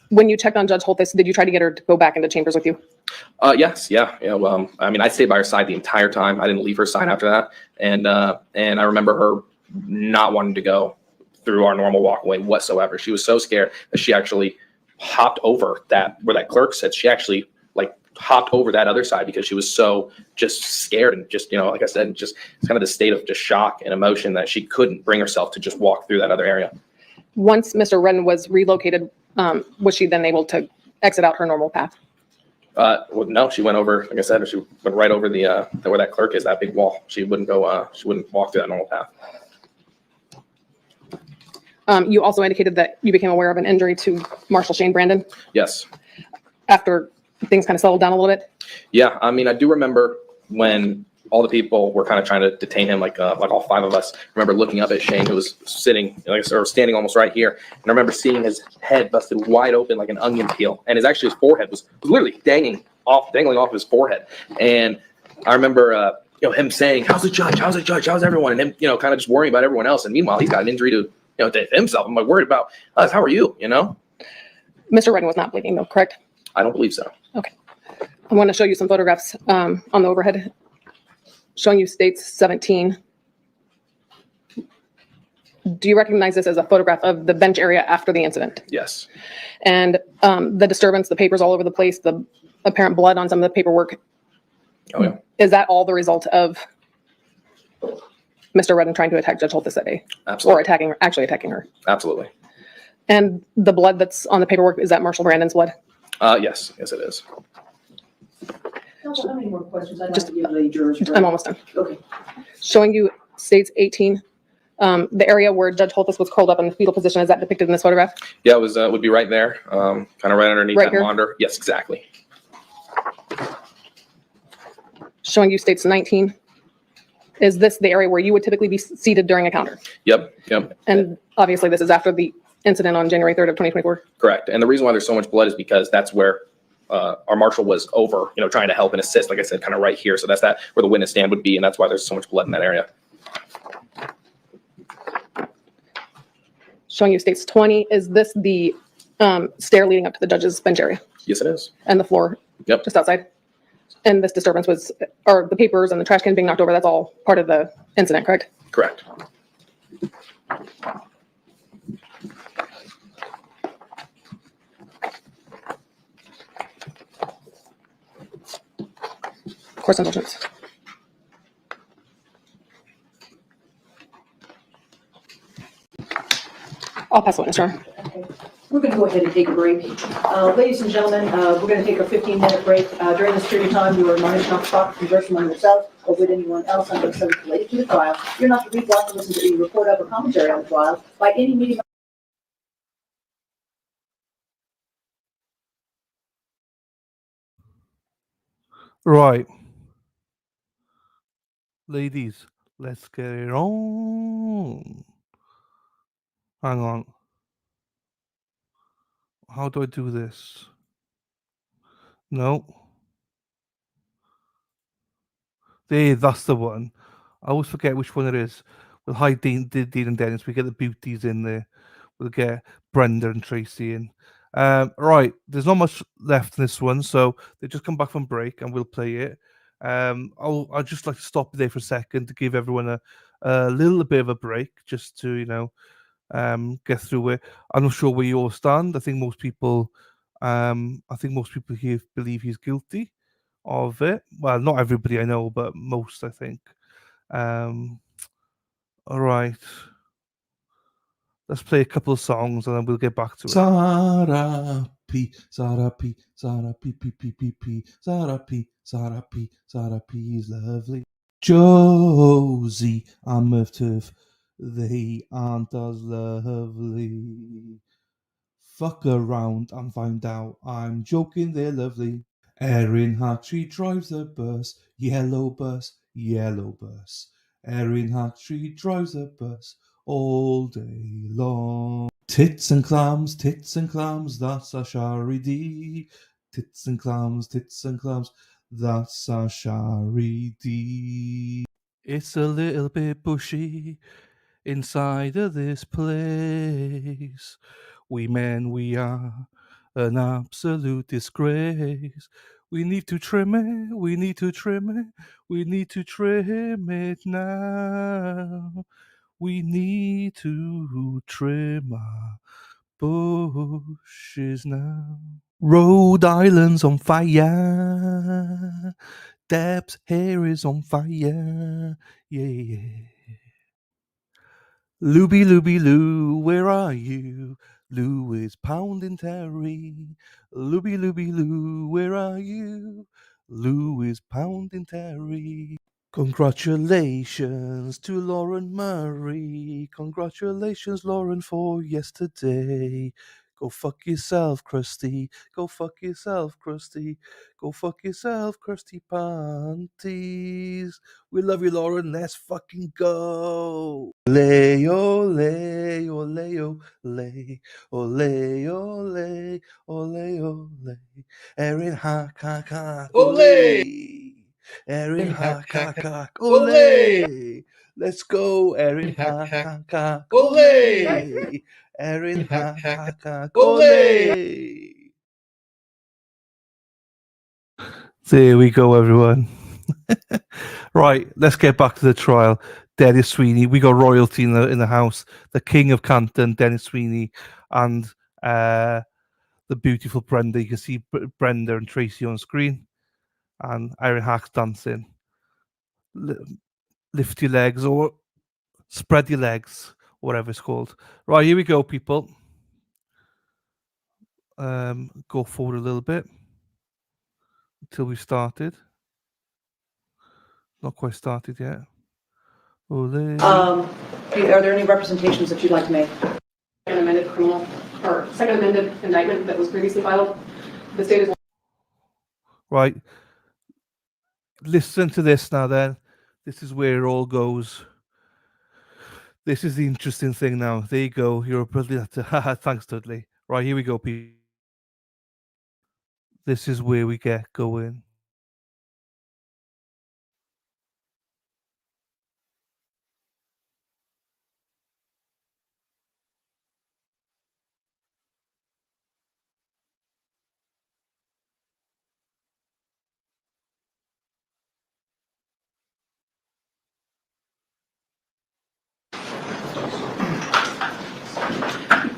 When you checked on Judge Holthus, did you try to get her to go back into chambers with you? Yes, yeah. Well, I stayed by her side the entire time. I didn't leave her side after that, and I remember her not wanting to go through our normal walkway whatsoever. She was so scared that she actually hopped over where that clerk said. She actually hopped over that other side because she was so just scared and just, like I said, just kind of the state of just shock and emotion that she couldn't bring herself to just walk through that other area. Once Mr. Redden was relocated, was she then able to exit out her normal path? Well, no, she went over, like I said, she went right over the where that clerk is, that big wall. She wouldn't go, she wouldn't walk through that normal path. You also indicated that you became aware of an injury to Marshal Shane Brandon Yes. after things kind of settled down a little bit. Yeah, I mean, I do remember when all the people were kind of trying to detain him, like all 5 of us. I remember looking up at Shane, who was sitting, or standing almost right here, and I remember seeing his head busted wide open like an onion peel, and his forehead was literally dangling off his forehead. And I remember, him saying, "How's the judge? How's the judge? How's everyone?" And him, kind of just worrying about everyone else. And meanwhile, he's got an injury to, to himself. I'm like worried about us. How are you? Mr. Redden was not bleeding, though, correct? I don't believe so. Okay. I want to show you some photographs on the overhead showing you states 17. Do you recognize this as a photograph of the bench area after the incident? Yes. And the disturbance, the papers all over the place, the apparent blood on some of the paperwork. Oh, yeah. Is that all the result of Mr. Redden trying to attack Judge Holthus that day? Absolutely. Or actually attacking her? Absolutely. And the blood that's on the paperwork, is that Marshal Brandon's blood? Yes, it is. Counsel, how many more questions? I'd like Just- to give the jurors. a break. I'm almost done. Okay. Showing you states 18. The area where Judge Holthus was curled up in the fetal position, is that depicted in this photograph? Yeah, it was would be right there, kind of right underneath Right that here? monitor. Yes, exactly. Showing you states 19. Is this the area where you would typically be seated during a counter? Yep. And obviously this is after the incident on January 3rd of 2024. Correct. And the reason why there's so much blood is because that's where our marshal was over, trying to help and assist, like I said, kind of right here. So that's where the witness stand would be, and that's why there's so much blood in that area. Showing you states 20. Is this the stair leading up to the judge's bench area Yes, it is. and the floor Yep. just outside? And this disturbance or the papers and the trash can being knocked over, that's all part of the incident, correct? Correct. Course indulgence. I'll pass the witness, Your Honor. Okay. We're going to go ahead and take a break. Ladies and gentlemen, we're going to take a 15-minute break. During this period of time, you are admonished not to talk, converse among yourselves, or with anyone else on the subject related to the trial. You're not to read, watch, or listen to any report of or commentary on the trial by any media. Right. Ladies, let's get it on. Hang on. How do I do this? No. There, that's the one. I always forget which one it is. We'll hide Dean and Dennis. We get the beauties in there. We'll get Brenda and Tracy in. Right, there's not much left in this one, so they just come back from break and we'll play it. I'll just like to stop there for a second to give everyone a little bit of a break, just to get through it. I'm not sure where you all stand. I think most people here believe he's guilty of it. Well, not everybody I know, but most, I think. All right. Let's play a couple of songs and then we'll get back to it. Zara P, Zara P, Zara P, P, P, P, P, Zara P, Zara P, Zara P is lovely. Josie and Murph, they aren't as lovely. Fuck around and find out I'm joking, they're lovely. Erin Hattree drives the bus, yellow bus, yellow bus. Erin Hattree drives the bus all day long. Tits and clams, that's a Shari D. Tits and clams, that's a Shari D. It's a little bit bushy inside of this place. We men, we are an absolute disgrace. We need to trim it, we need to trim it, we need to trim it now. We need to trim our bushes now. Rhode Island's on fire. Deb's hair is on fire. Yeah. Looby Looby Loo, where are you? Lou is pounding Terry. Looby Looby Loo, where are you? Lou is pounding Terry. Congratulations to Lauren Murray. Congratulations, Lauren, for yesterday. Go fuck yourself, Krusty. Go fuck yourself, Krusty. Go fuck yourself, Krusty Panties. We love you, Lauren. Let's fucking go. Ole, ole, ole, ole. Ole, ole, ole, ole. Erin hack, hack, hack. Ole. Erin hack, hack, hack. Ole. Let's go, Erin hack, hack, hack. Ole. Erin hack, hack, hack. Ole. There we go, everyone. Right, let's get back to the trial. Dennis Sweeney, we got royalty in the house. The King of Canton, Dennis Sweeney, and the beautiful Brenda. You can see Brenda and Tracy on screen, and Erin Hack's dancing. Lift your legs or spread your legs, whatever it's called. Right, here we go, people. Go forward a little bit until we started. Not quite started yet. Ole. Are there any representations that you'd like to make? Second amended criminal, or second amended indictment that was previously filed. The state is. Right. Listen to this now then. This is where it all goes. This is the interesting thing now. There you go. You're a brilliant actor. Thanks, Dudley. Right, here we go, people. This is where we get going.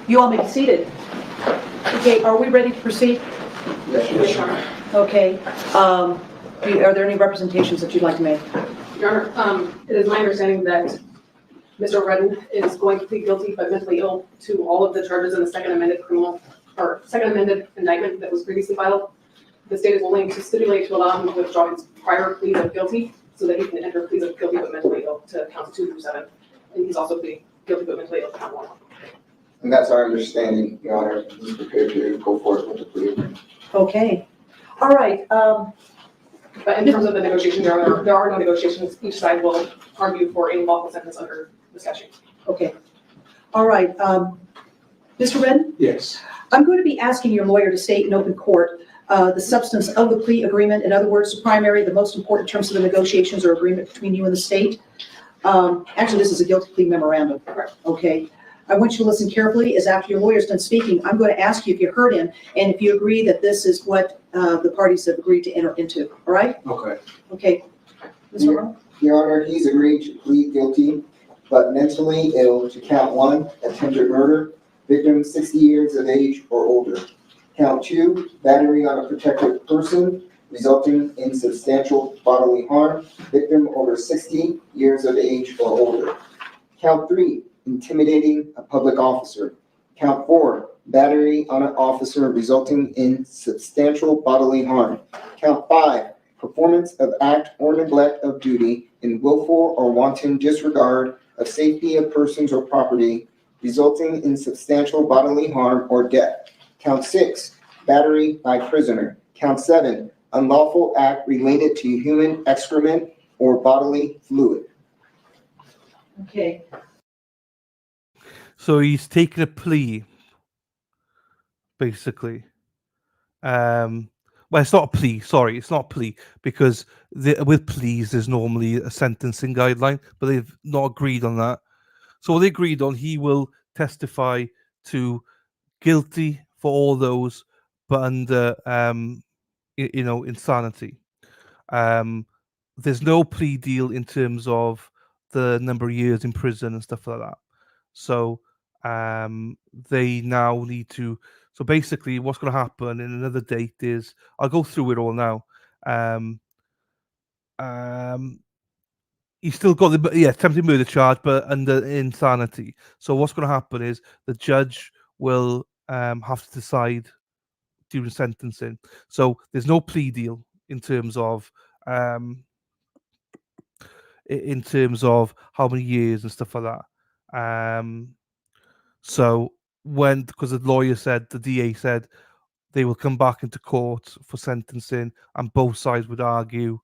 You all may be seated. Okay, are we ready to proceed? Yes, Your Honor. Okay. Are there any representations that you'd like to make? Your Honor, it is my understanding that Mr. Redden is going to plead guilty but mentally ill to all of the charges in the second amended criminal, or second amended indictment that was previously filed. The state is willing to stipulate to allow him to withdraw his prior pleas of guilty so that he can enter pleas of guilty but mentally ill to counts 2 through 7. And he's also pleading guilty but mentally ill to count 1. And that's our understanding, Your Honor. He's prepared to go forward with the plea. Okay. All right. But in terms of the negotiation, there are no negotiations. Each side will argue for a lawful sentence under the statute. Okay. All right. Mr. Redden? Yes. I'm going to be asking your lawyer to state in open court the substance of the plea agreement. In other words, the primary, the most important terms of the negotiations or agreement between you and the state. Actually, this is a guilty plea memorandum. Okay. I want you to listen carefully, as after your lawyer's done speaking, I'm going to ask you if you heard him and if you agree that this is what the parties have agreed to enter into. All right? Okay. Okay. Mr. Arnold? Your Honor, he's agreed to plead guilty, but mentally ill to count 1, attempted murder, victim 60 years of age or older. Count 2, battery on a protected person, resulting in substantial bodily harm, victim over 60 years of age or older. Count 3, intimidating a public officer. Count 4, battery on an officer resulting in substantial bodily harm. Count 5, performance of act or neglect of duty in willful or wanton disregard of safety of persons or property resulting in substantial bodily harm or death. Count 6, battery by prisoner. Count 7, unlawful act related to human excrement or bodily fluid. Okay. So he's taken a plea, basically. Well, it's not a plea. Sorry, it's not a plea because with pleas there's normally a sentencing guideline, but they've not agreed on that. So what they agreed on, he will testify to guilty for all those, but under insanity. There's no plea deal in terms of the number of years in prison and stuff like that. So they now need to So basically, what's going to happen in another date is I'll go through it all now. He's still got the attempted murder charge, but under insanity. So what's going to happen is the judge will have to decide during sentencing. So there's no plea deal in terms of how many years and stuff like that. So because the lawyer said, the DA said, they will come back into court for sentencing, and both sides would argue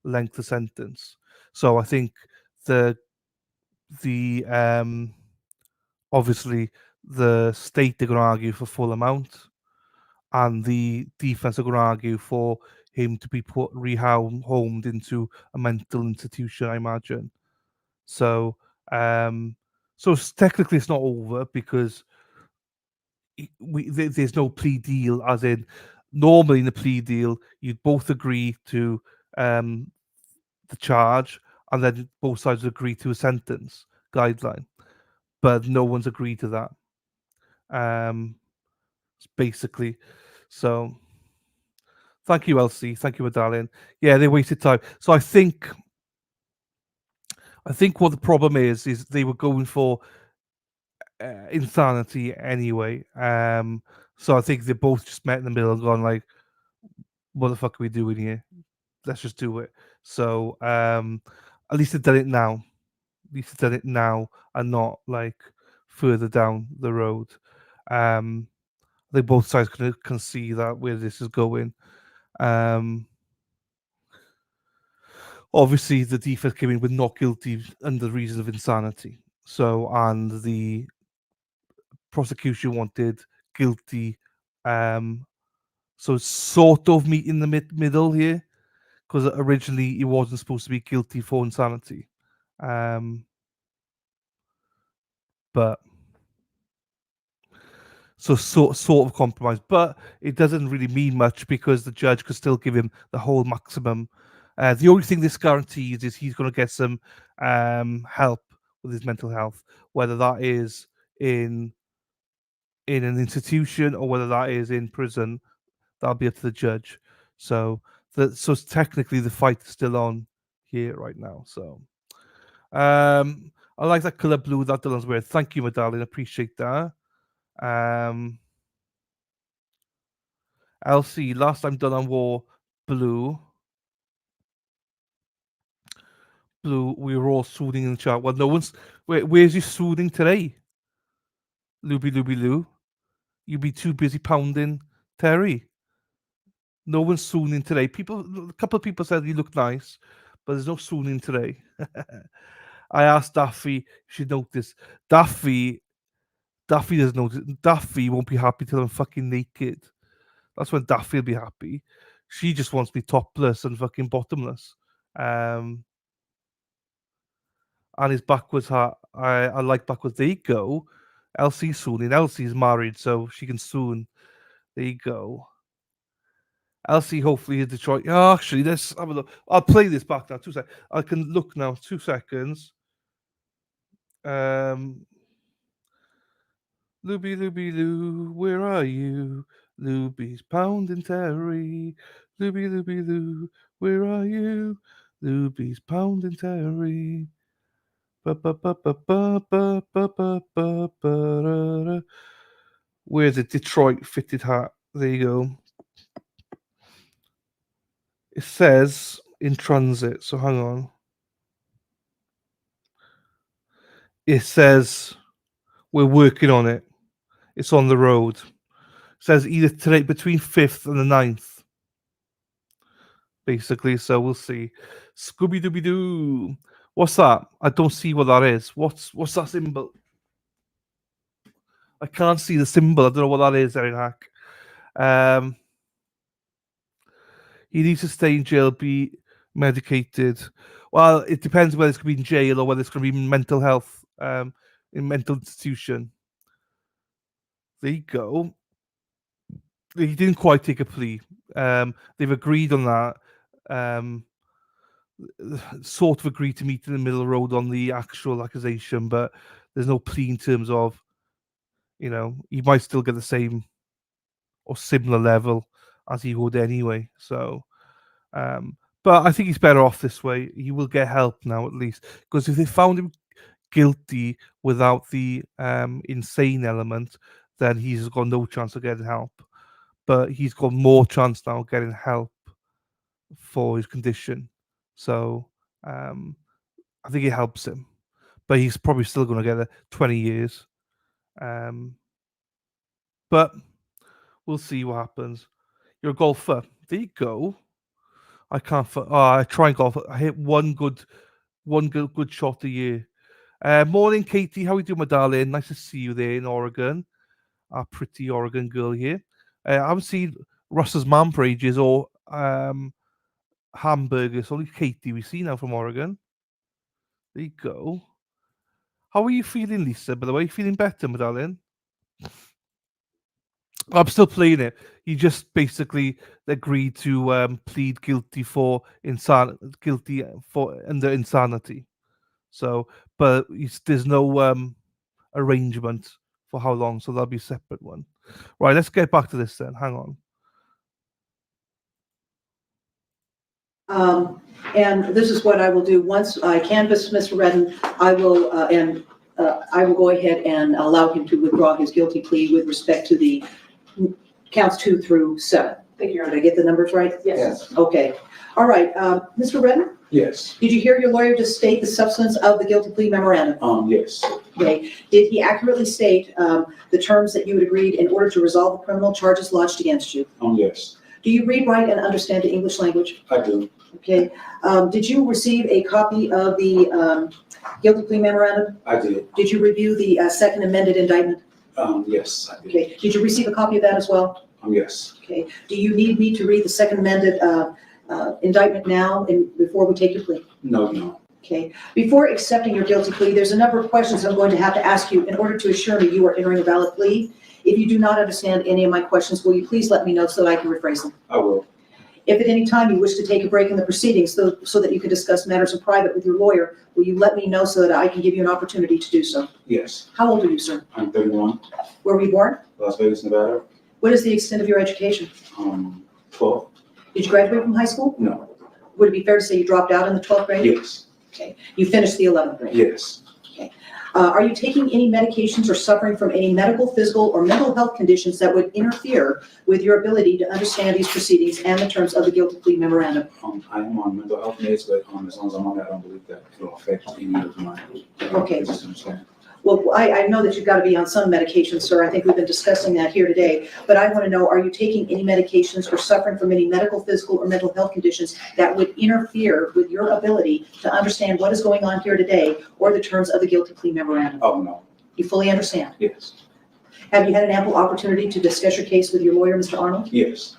length of sentence. So I think the obviously the state are going to argue for full amount, and the defense are going to argue for him to be rehomed into a mental institution, I imagine. So technically it's not over because there's no plea deal, as in normally in the plea deal you'd both agree to the charge and then both sides agree to a sentence guideline, but no one's agreed to that. Basically, so thank you, Elsie. Thank you, Madalyn. Yeah, they wasted time. So I think what the problem is they were going for insanity anyway. So I think they both just met in the middle and gone like, what the fuck are we doing here? Let's just do it. So at least they've done it now. At least they've done it now and not like further down the road. I think both sides can see that where this is going. Obviously, the defense came in with not guilty under reason of insanity. So, and the prosecution wanted guilty. So sort of meet in the middle here, because originally he wasn't supposed to be guilty for insanity. But so sort of compromise, but it doesn't really mean much because the judge could still give him the whole maximum. The only thing this guarantees is he's going to get some help with his mental health, whether that is in an institution or whether that is in prison. That'll be up to the judge. So technically the fight is still on here right now. So I like that color blue that Dylan's wearing. Thank you, Madalyn. Appreciate that. LC, last time Donna wore blue. We were all swooning in the chat. Well, no one's. Where's you swooning today? Looby Loo. You be too busy pounding Terry. No one's swooning today. A couple of people said you look nice, but there's no swooning today. I asked Daffy if she'd notice. Daffy doesn't notice. Daffy won't be happy till I'm fucking naked. That's when Daffy will be happy. She just wants me topless and fucking bottomless. And his backwards hat. I like backwards. There you go. Elsie's swooning. Elsie's married, so she can swoon. There you go. Elsie, hopefully, is Detroit. Oh, actually, let's have a look. I'll play this back now. 2 seconds. I can look now. 2 seconds. Looby Loo, where are you? Looby's pounding Terry. Looby Loo, where are you? Looby's pounding Terry. Where's the Detroit fitted hat? There you go. It says in transit, so hang on. It says we're working on it. It's on the road. It says either today between 5th and the 9th. Basically, so we'll see. Scooby Dooby Doo. What's that? I don't see what that is. What's that symbol? I can't see the symbol. I don't know what that is, Erin Hack. He needs to stay in jail, be medicated. Well, it depends whether it's going to be in jail or whether it's going to be in mental health, in mental institution. There you go. He didn't quite take a plea. They've agreed on that. Sort of agreed to meet in the middle of the road on the actual accusation, but there's no plea in terms of, he might still get the same or similar level as he would anyway. So, but I think he's better off this way. He will get help now at least, because if they found him guilty without the insane element, then he's got no chance of getting help. But he's got more chance now of getting help for his condition. So I think it helps him. But he's probably still going to get 20 years. But we'll see what happens. You're a golfer. There you go. I can't. I try and golf. I hit one good shot a year. Morning, Katie. How are you doing, my darling? Nice to see you there in Oregon. Our pretty Oregon girl here. I haven't seen Russ's mum for ages, or hamburgers. Only Katie we see now from Oregon. There you go. How are you feeling, Lisa? By the way, feeling better, my darling? I'm still playing it. He just basically agreed to plead guilty for under insanity. So, but there's no arrangement for how long, so that'll be a separate one. Right, let's get back to this then. Hang on. And this is what I will do. Once I canvass Mr. Redden, I will go ahead and allow him to withdraw his guilty plea with respect to the counts 2 through 7. Did I get the numbers right? Yes. Okay. All right. Mr. Redden, Yes. did you hear your lawyer just state the substance of the guilty plea memorandum? Yes. Okay. Did he accurately state the terms that you had agreed in order to resolve the criminal charges lodged against you? Yes. Do you read, write, and understand the English language? I do. Okay. Did you receive a copy of the guilty plea memorandum? I did. Did you review the second amended indictment? Yes, I did. Okay. Did you receive a copy of that as well? Yes. Okay. Do you need me to read the second amended indictment now and before we take your plea? No. Okay. Before accepting your guilty plea, there's a number of questions I'm going to have to ask you in order to assure me you are entering a valid plea. If you do not understand any of my questions, will you please let me know so that I can rephrase them? I will. If at any time you wish to take a break in the proceedings so that you can discuss matters in private with your lawyer, will you let me know so that I can give you an opportunity to do so? Yes. How old are you, sir? I'm 31. Where were you born? Las Vegas, Nevada. What is the extent of your education? 12. Did you graduate from high school? No. Would it be fair to say you dropped out in the 12th grade? Yes. Okay. You finished the 11th grade? Yes. Are you taking any medications or suffering from any medical, physical, or mental health conditions that would interfere with your ability to understand these proceedings and the terms of the guilty plea memorandum? I am on mental health meds, but as long as I'm on that, I don't believe that it will affect any of my. Okay. Well, I know that you've got to be on some medication, sir. I think we've been discussing that here today. But I want to know, are you taking any medications or suffering from any medical, physical, or mental health conditions that would interfere with your ability to understand what is going on here today or the terms of the guilty plea memorandum? Oh, no. You fully understand? Yes. Have you had an ample opportunity to discuss your case with your lawyer, Mr. Arnold? Yes.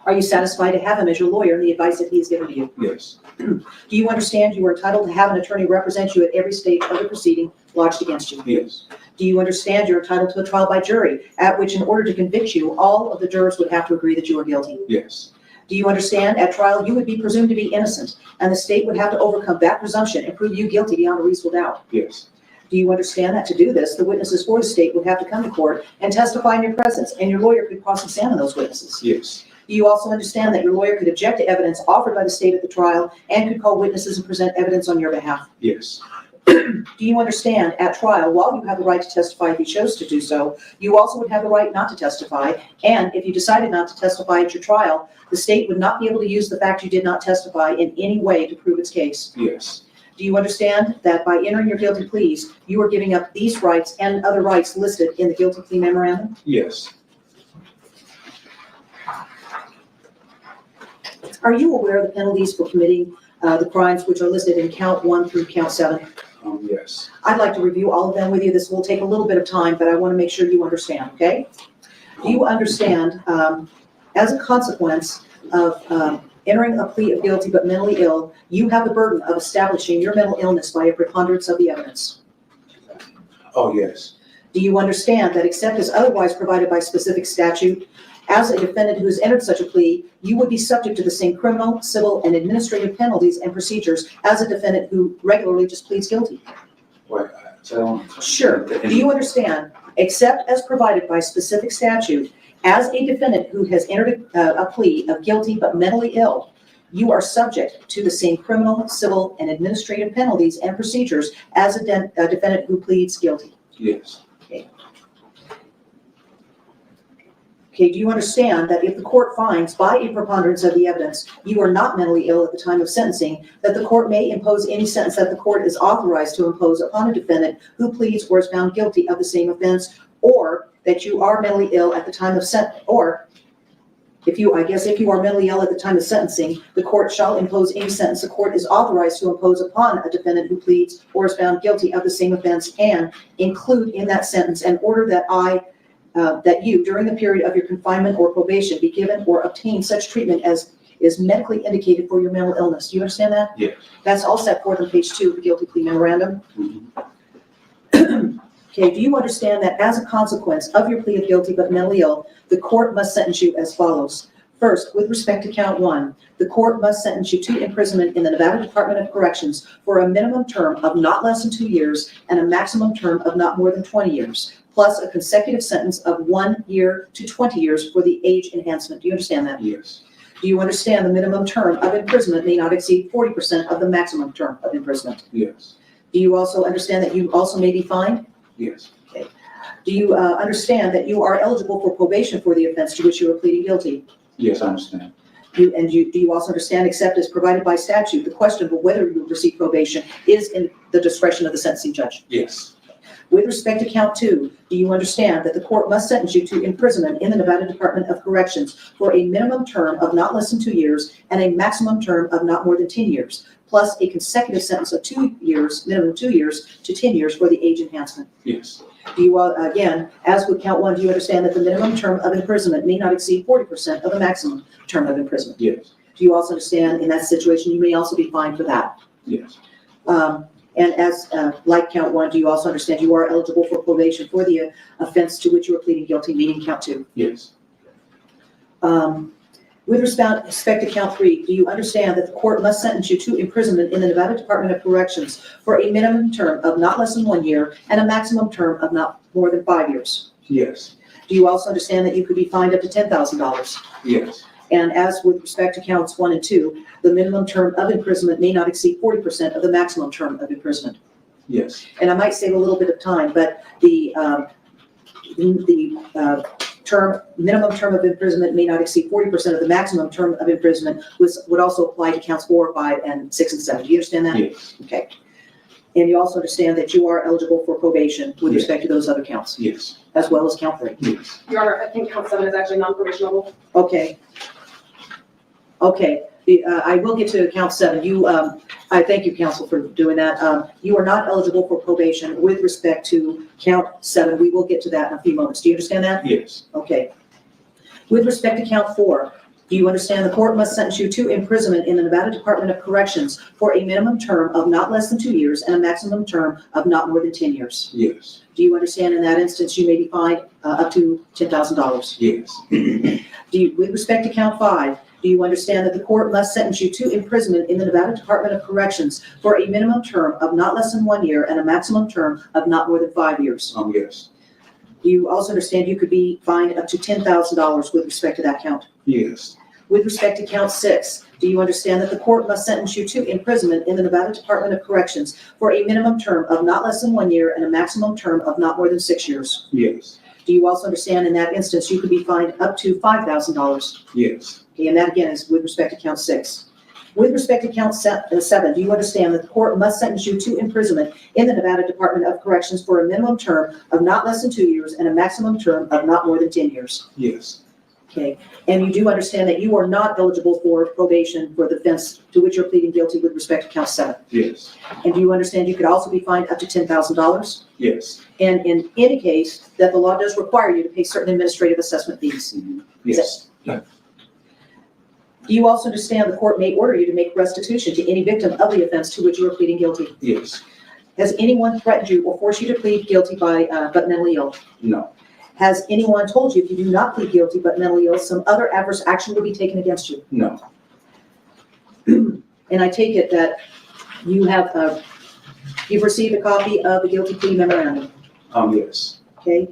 Are you satisfied to have him as your lawyer and the advice that he has given to you? Yes. Do you understand you are entitled to have an attorney represent you at every stage of the proceeding lodged against you? Yes. Do you understand you're entitled to a trial by jury, at which in order to convict you, all of the jurors would have to agree that you are guilty? Yes. Do you understand at trial you would be presumed to be innocent, and the state would have to overcome that presumption and prove you guilty beyond a reasonable doubt? Yes. Do you understand that to do this, the witnesses for the state would have to come to court and testify in your presence, and your lawyer could cross-examine those witnesses? Yes. Do you also understand that your lawyer could object to evidence offered by the state at the trial and could call witnesses and present evidence on your behalf? Yes. Do you understand at trial, while you have the right to testify if you chose to do so, you also would have the right not to testify, and if you decided not to testify at your trial, the state would not be able to use the fact you did not testify in any way to prove its case? Yes. Do you understand that by entering your guilty pleas, you are giving up these rights and other rights listed in the guilty plea memorandum? Yes. Are you aware of the penalties for committing the crimes which are listed in count 1 through count 7? Yes. I'd like to review all of them with you. This will take a little bit of time, but I want to make sure you understand, okay? Do you understand, as a consequence of entering a plea of guilty but mentally ill, you have the burden of establishing your mental illness by a preponderance of the evidence? Oh, yes. Do you understand that except as otherwise provided by specific statute, as a defendant who has entered such a plea, you would be subject to the same criminal, civil, and administrative penalties and procedures as a defendant who regularly just pleads guilty? Wait, Sure. Do you understand, except as provided by specific statute, As a defendant who has entered a plea of guilty but mentally ill, you are subject to the same criminal, civil, and administrative penalties and procedures as a defendant who pleads guilty. Yes. Okay, do you understand that if the court finds by a preponderance of the evidence you are not mentally ill at the time of sentencing, that the court may impose any sentence that the court is authorized to impose upon a defendant who pleads or is found guilty of the same offense, or that you are mentally ill at the time of if you are mentally ill at the time of sentencing, the court shall impose any sentence the court is authorized to impose upon a defendant who pleads or is found guilty of the same offense, and include in that sentence an order that you, during the period of your confinement or probation, be given or obtain such treatment as is medically indicated for your mental illness. Do you understand that? Yes. That's all set forth on page 2 of the guilty plea memorandum. Mhm. Okay, do you understand that as a consequence of your plea of guilty but mentally ill, the court must sentence you as follows? First, with respect to count 1, the court must sentence you to imprisonment in the Nevada Department of Corrections for a minimum term of not less than 2 years and a maximum term of not more than 20 years, plus a consecutive sentence of 1 year to 20 years for the age enhancement. Do you understand that? Yes. Do you understand the minimum term of imprisonment may not exceed 40% of the maximum term of imprisonment? Yes. Do you also understand that you also may be fined? Yes. Okay. Do you understand that you are eligible for probation for the offense to which you are pleading guilty? Yes, I understand. Do you also understand, except as provided by statute, the question of whether you will receive probation is in the discretion of the sentencing judge? Yes. With respect to count 2, do you understand that the court must sentence you to imprisonment in the Nevada Department of Corrections for a minimum term of not less than 2 years and a maximum term of not more than 10 years, plus a consecutive sentence of 2 years, minimum 2 years to 10 years for the age enhancement? Yes. Do you, again, as with count 1, do you understand that the minimum term of imprisonment may not exceed 40% of the maximum term of imprisonment? Yes. Do you also understand in that situation you may also be fined for that? Yes. And as like count 1, do you also understand you are eligible for probation for the offense to which you are pleading guilty, meaning count 2? Yes. With respect to count 3, do you understand that the court must sentence you to imprisonment in the Nevada Department of Corrections for a minimum term of not less than 1 year and a maximum term of not more than 5 years? Yes. Do you also understand that you could be fined up to $10,000? Yes. And as with respect to counts 1 and 2, the minimum term of imprisonment may not exceed 40% of the maximum term of imprisonment. Yes. And I might save a little bit of time, but the minimum term of imprisonment may not exceed 40% of the maximum term of imprisonment would also apply to counts 4, 5, and 6, and 7. Do you understand that? Yes. Okay. And you also understand that you are eligible for probation with Yes. respect to those other counts, Yes. as well as count 3. Yes. Your Honor, I think count 7 is actually non-probationable. Okay. Okay. I will get to count 7. I thank you, counsel, for doing that. You are not eligible for probation with respect to count 7. We will get to that in a few moments. Do you understand that? Yes. Okay. With respect to count 4, do you understand the court must sentence you to imprisonment in the Nevada Department of Corrections for a minimum term of not less than 2 years and a maximum term of not more than 10 years? Yes. Do you understand in that instance you may be fined up to $10,000? Yes. With respect to count 5, do you understand that the court must sentence you to imprisonment in the Nevada Department of Corrections for a minimum term of not less than 1 year and a maximum term of not more than 5 years? Yes. Do you also understand you could be fined up to $10,000 with respect to that count? Yes. With respect to count 6, do you understand that the court must sentence you to imprisonment in the Nevada Department of Corrections for a minimum term of not less than 1 year and a maximum term of not more than 6 years? Yes. Do you also understand in that instance you could be fined up to $5,000? Yes. Okay, and that again is with respect to count 6. With respect to count 7, do you understand that the court must sentence you to imprisonment in the Nevada Department of Corrections for a minimum term of not less than 2 years and a maximum term of not more than 10 years? Yes. Okay, and you do understand that you are not eligible for probation for the offense to which you're pleading guilty with respect to count 7? Yes. And do you understand you could also be fined up to $10,000? Yes. And in any case, that the law does require you to pay certain administrative assessment fees? Yes. Do you also understand the court may order you to make restitution to any victim of the offense to which you are pleading guilty? Yes. Has anyone threatened you or forced you to plead guilty but mentally ill? No. Has anyone told you if you do not plead guilty but mentally ill, some other adverse action will be taken against you? No. And I take it that you have, you've received a copy of the guilty plea memorandum, Yes. okay?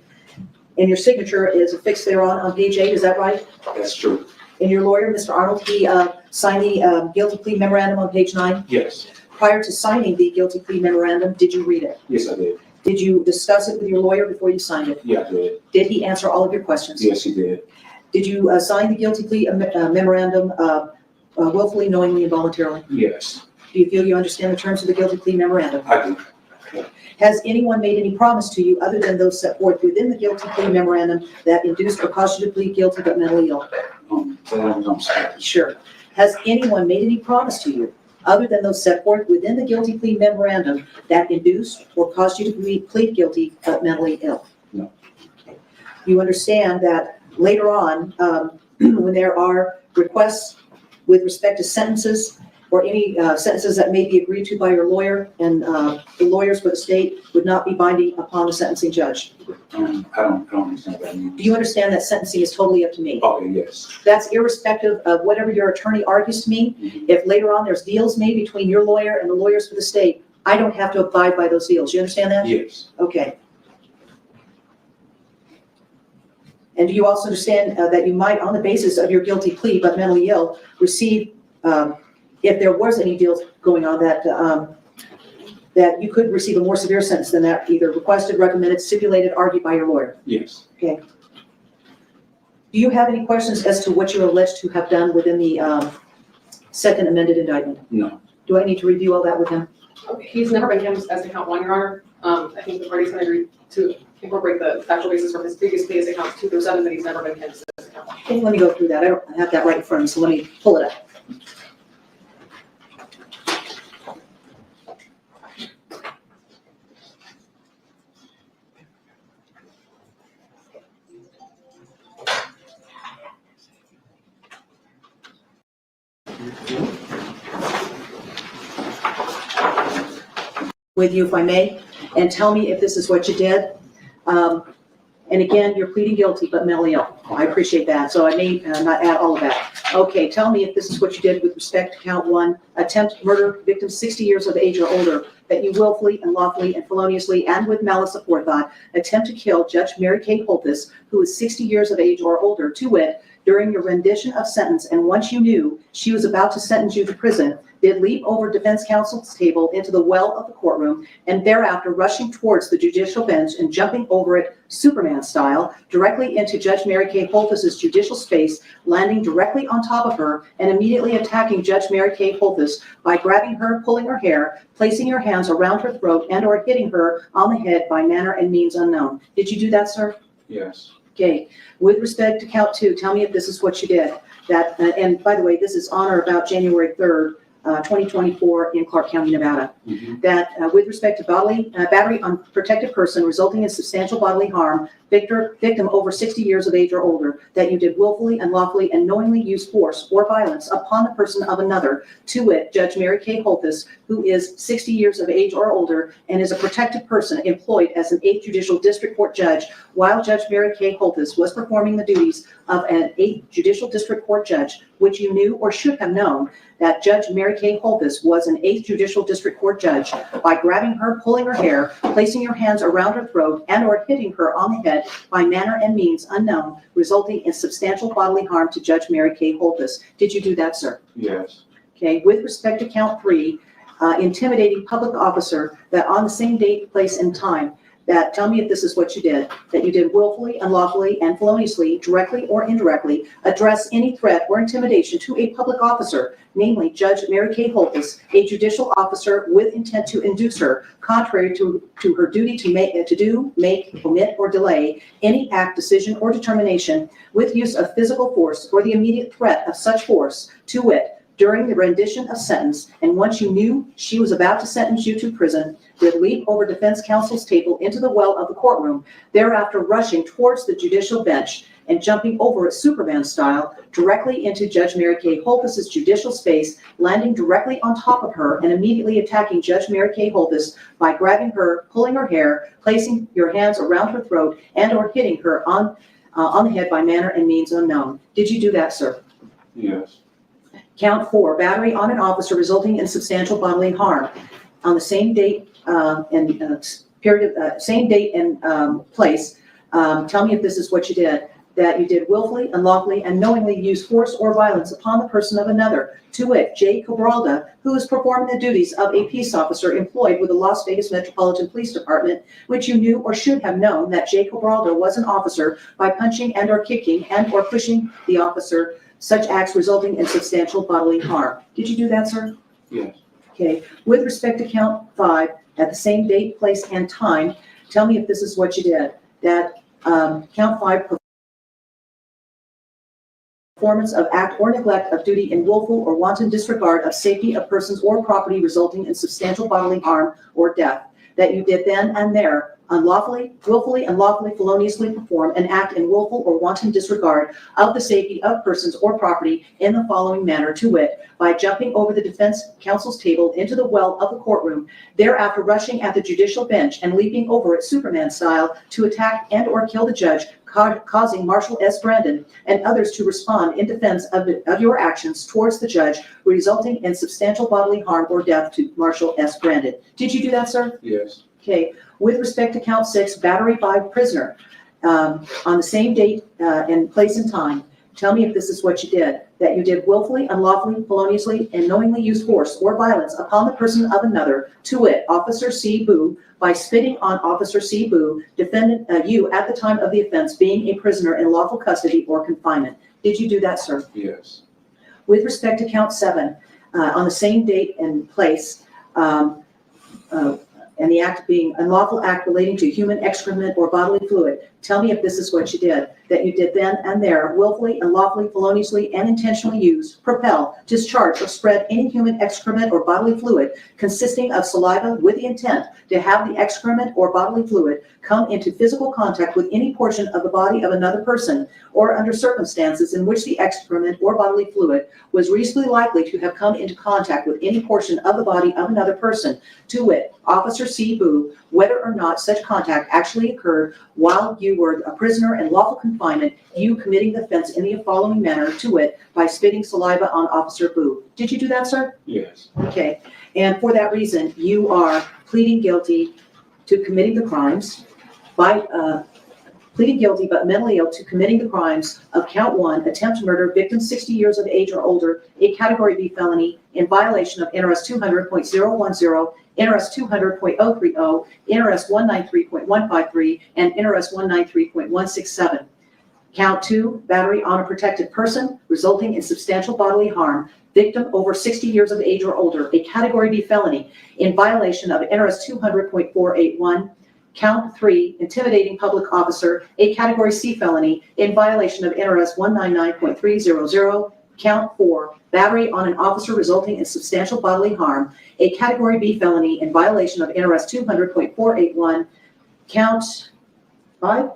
And your signature is affixed thereon on page 8, is that right? That's true. And your lawyer, Mr. Arnold, he signed the guilty plea memorandum on page 9? Yes. Prior to signing the guilty plea memorandum, did you read it? Yes, I did. Did you discuss it with your lawyer before you signed it? Yeah, I did. Did he answer all of your questions? Yes, he did. Did you sign the guilty plea memorandum willfully, knowingly, and voluntarily? Yes, Do you feel you understand the terms of the guilty plea memorandum? I do. Has anyone made any promise to you other than those set forth within the guilty plea memorandum that induced or caused you to plead guilty but mentally ill? I'm sorry. Sure. Has anyone made any promise to you other than those set forth within the guilty plea memorandum that induced or caused you to plead guilty but mentally ill? No. You understand that later on, when there are requests with respect to sentences or any sentences that may be agreed to by your lawyer, and the lawyers for the state would not be binding upon the sentencing judge. I don't understand what that means. Do you understand that sentencing is totally up to me? Okay, yes. That's irrespective of whatever your attorney argues to me. If later on there's deals made between your lawyer and the lawyers for the state, I don't have to abide by those deals. You understand that? Yes. Okay. And do you also understand that you might, on the basis of your guilty plea but mentally ill, receive, if there was any deals going on, that you could receive a more severe sentence than that, either requested, recommended, stipulated, argued by your lawyer? Yes. Okay. Do you have any questions as to what you're alleged to have done within the second amended indictment? No. Do I need to review all that with him? Okay, he's never been him as to count 1, Your Honor. I think the parties can agree to incorporate the factual basis from his previous plea as to counts 2 through 7, but he's never been him as to count 1. Okay, let me go through that. I don't have that right in front of me, so let me pull it up. With you, if I may, and tell me if this is what you did. And again, you're pleading guilty, but mentally ill. I appreciate that, so I may not add all of that. Okay, tell me if this is what you did with respect to count 1, attempt murder, victim 60 years of age or older, that you willfully, unlawfully, and feloniously, and with malice aforethought, attempt to kill Judge Mary Kay Holthus, who is 60 years of age or older, to wit, during your rendition of sentence, and once you knew she was about to sentence you to prison, did leap over defense counsel's table into the well of the courtroom, and thereafter rushing towards the judicial bench and jumping over it Superman style directly into Judge Mary Kay Holthus's judicial space, landing directly on top of her and immediately attacking Judge Mary Kay Holthus by grabbing her, pulling her hair, placing your hands around her throat, and or hitting her on the head by manner and means unknown. Did you do that, sir? Yes. Okay. With respect to count 2, tell me if this is what you did. That, and by the way, this is on or about January 3rd, 2024 in Clark County, Nevada. That with respect to battery on protected person resulting in substantial bodily harm, victim over 60 years of age or older, that you did willfully, unlawfully, and knowingly use force or violence upon the person of another, to wit, Judge Mary Kay Holthus, who is 60 years of age or older and is a protected person employed as an 8th Judicial District Court judge, while Judge Mary Kay Holthus was performing the duties of an 8th Judicial District Court judge, which you knew or should have known that Judge Mary Kay Holthus was an 8th Judicial District Court judge by grabbing her, pulling her hair, placing your hands around her throat, and or hitting her on the head by manner and means unknown, resulting in substantial bodily harm to Judge Mary Kay Holthus. Did you do that, sir? Yes. Okay, with respect to count 3, intimidating public officer, that on the same date, place, and time, that tell me if this is what you did, that you did willfully, unlawfully, and feloniously, directly or indirectly, address any threat or intimidation to a public officer, namely Judge Mary Kay Holthus, a judicial officer with intent to induce her, contrary to her duty to do, make, omit, or delay any act, decision, or determination with use of physical force or the immediate threat of such force, to wit, during the rendition of sentence, and once you knew she was about to sentence you to prison, did leap over defense counsel's table into the well of the courtroom, thereafter rushing towards the judicial bench and jumping over it Superman style directly into Judge Mary Kay Holthus's judicial space, landing directly on top of her and immediately attacking Judge Mary Kay Holthus by grabbing her, pulling her hair, placing your hands around her throat, and or hitting her on the head by manner and means unknown. Did you do that, sir? Yes. Count 4, battery on an officer resulting in substantial bodily harm. On the same date and period, same date and place, Tell me if this is what you did. That you did willfully, unlawfully, and knowingly use force or violence upon the person of another, to wit, Jay Cabralda, who is performing the duties of a peace officer employed with the Las Vegas Metropolitan Police Department, which you knew or should have known that Jay Cabralda was an officer by punching and or kicking and or pushing the officer, such acts resulting in substantial bodily harm. Did you do that, sir? Yes. Okay. With respect to count 5, at the same date, place, and time, tell me if this is what you did. That count 5, performance of act or neglect of duty in willful or wanton disregard of safety of persons or property resulting in substantial bodily harm or death, that you did then and there unlawfully, willfully, unlawfully, feloniously perform an act in willful or wanton disregard of the safety of persons or property in the following manner, to wit, by jumping over the defense counsel's table into the well of the courtroom, thereafter rushing at the judicial bench and leaping over it Superman style to attack and or kill the judge, causing Marshall S. Brandon and others to respond in defense of your actions towards the judge, resulting in substantial bodily harm or death to Marshall S. Brandon. Did you do that, sir? Yes. Okay. With respect to count 6, battery by prisoner, on the same date and place and time, tell me if this is what you did. That you did willfully, unlawfully, feloniously, and knowingly use force or violence upon the person of another, to wit, Officer C. Boo, by spitting on Officer C. Boo, defendant you at the time of the offense being a prisoner in lawful custody or confinement. Did you do that, sir? Yes. With respect to count 7, on the same date and place, and the act being unlawful act relating to human excrement or bodily fluid, tell me if this is what you did. That you did then and there willfully, unlawfully, feloniously, and intentionally use, propel, discharge, or spread any human excrement or bodily fluid consisting of saliva with the intent to have the excrement or bodily fluid come into physical contact with any portion of the body of another person, or under circumstances in which the excrement or bodily fluid was reasonably likely to have come into contact with any portion of the body of another person, to wit, Officer C. Boo, whether or not such contact actually occurred while you were a prisoner in lawful confinement, you committing the offense in the following manner, to wit, by spitting saliva on Officer Boo. Did you do that, sir? Yes. Okay. And for that reason, you are pleading guilty to committing the crimes by pleading guilty but mentally ill to committing the crimes of count 1, attempt murder, victim 60 years of age or older, a category B felony in violation of NRS 200.010, NRS 200.030, NRS 193.153, and NRS 193.167. Count 2, battery on a protected person resulting in substantial bodily harm, victim over 60 years of age or older, a category B felony in violation of NRS 200.481. Count 3, intimidating public officer, a category C felony in violation of NRS 199.300. Count 4, battery on an officer resulting in substantial bodily harm, a category B felony in violation of NRS 200.481. Count 5,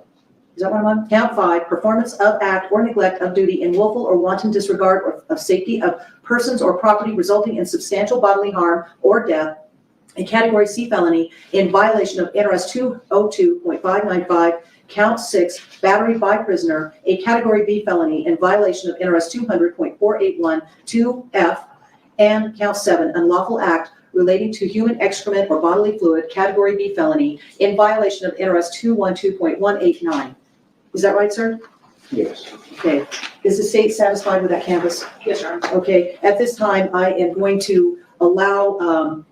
is that what I'm on? Count 5, performance of act or neglect of duty in willful or wanton disregard of safety of persons or property resulting in substantial bodily harm or death, a category C felony in violation of NRS 202.595. Count 6, battery by prisoner, a category B felony in violation of NRS 200.481 2F, and count 7, unlawful act relating to human excrement or bodily fluid, category B felony in violation of NRS 212.189. Is that right, sir? Yes. Okay. Is the state satisfied with that canvas? Yes, Your Honor. Okay. At this time, I am going to allow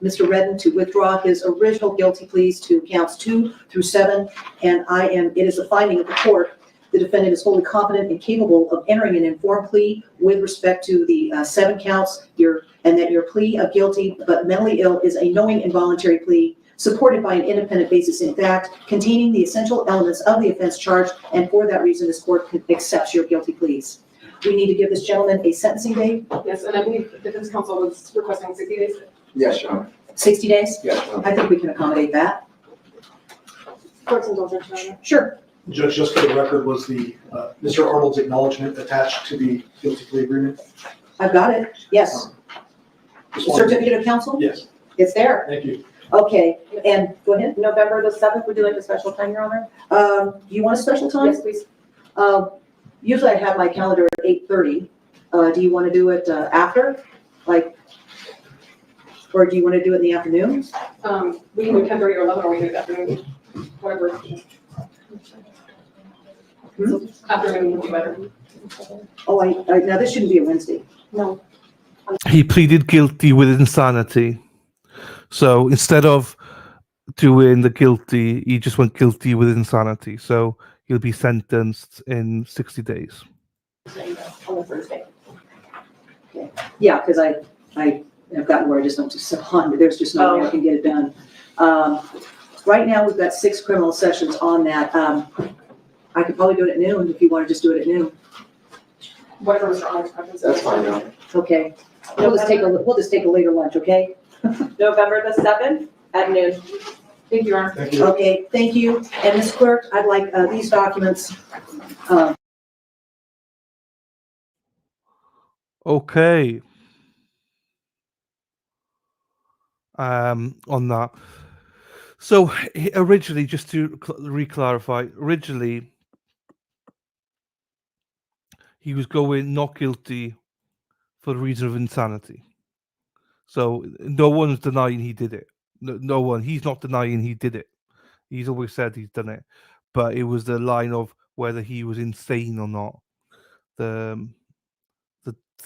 Mr. Redden to withdraw his original guilty pleas to counts 2 through 7, and it is a finding of the court. The defendant is wholly competent and capable of entering an informed plea with respect to the 7 counts, and that your plea of guilty but mentally ill is a knowing involuntary plea supported by an independent basis in fact, containing the essential elements of the offense charged, and for that reason, this court accepts your guilty pleas. We need to give this gentleman a sentencing date. Yes, and I believe the defense counsel was requesting 60 days. Yes, Your Honor. 60 days? Yes, Your Honor. I think we can accommodate that. Court's indulgence, Your Honor. Sure. Judge, just for the record, was the Mr. Arnold's acknowledgement attached to the guilty plea agreement? I've got it. Yes. Certificate of counsel? Yes. It's there. Thank you. Okay, and go ahead. November the 7th, would you like a special time, Your Honor? Do you want a special time? Yes, please. Usually I have my calendar at 8:30. Do you want to do it after? Or do you want to do it in the afternoon? We can do 10:30 or 11, or we can do it afternoon, whatever. Afternoon would be better. Oh, now this shouldn't be a Wednesday. No. He pleaded guilty with insanity. So instead of doing the guilty, he just went guilty with insanity. So he'll be sentenced in 60 days. On the Thursday. Yeah, because I've gotten where I just don't do so on, there's just no way I can get it done. Right now, we've got 6 criminal sessions on that. I could probably do it at noon if you want to just do it at noon. Whatever Mr. Honors preference is. That's fine now. Okay. We'll just take a later lunch, okay? November the 7th at noon. Thank you, Your Honor. Thank you. Okay, thank you. And Ms. Clerk, I'd like these documents. Okay. On that. So originally, just to re-clarify, originally he was going not guilty for the reason of insanity. So no one's denying he did it. No one. He's not denying he did it. He's always said he's done it. But it was the line of whether he was insane or not.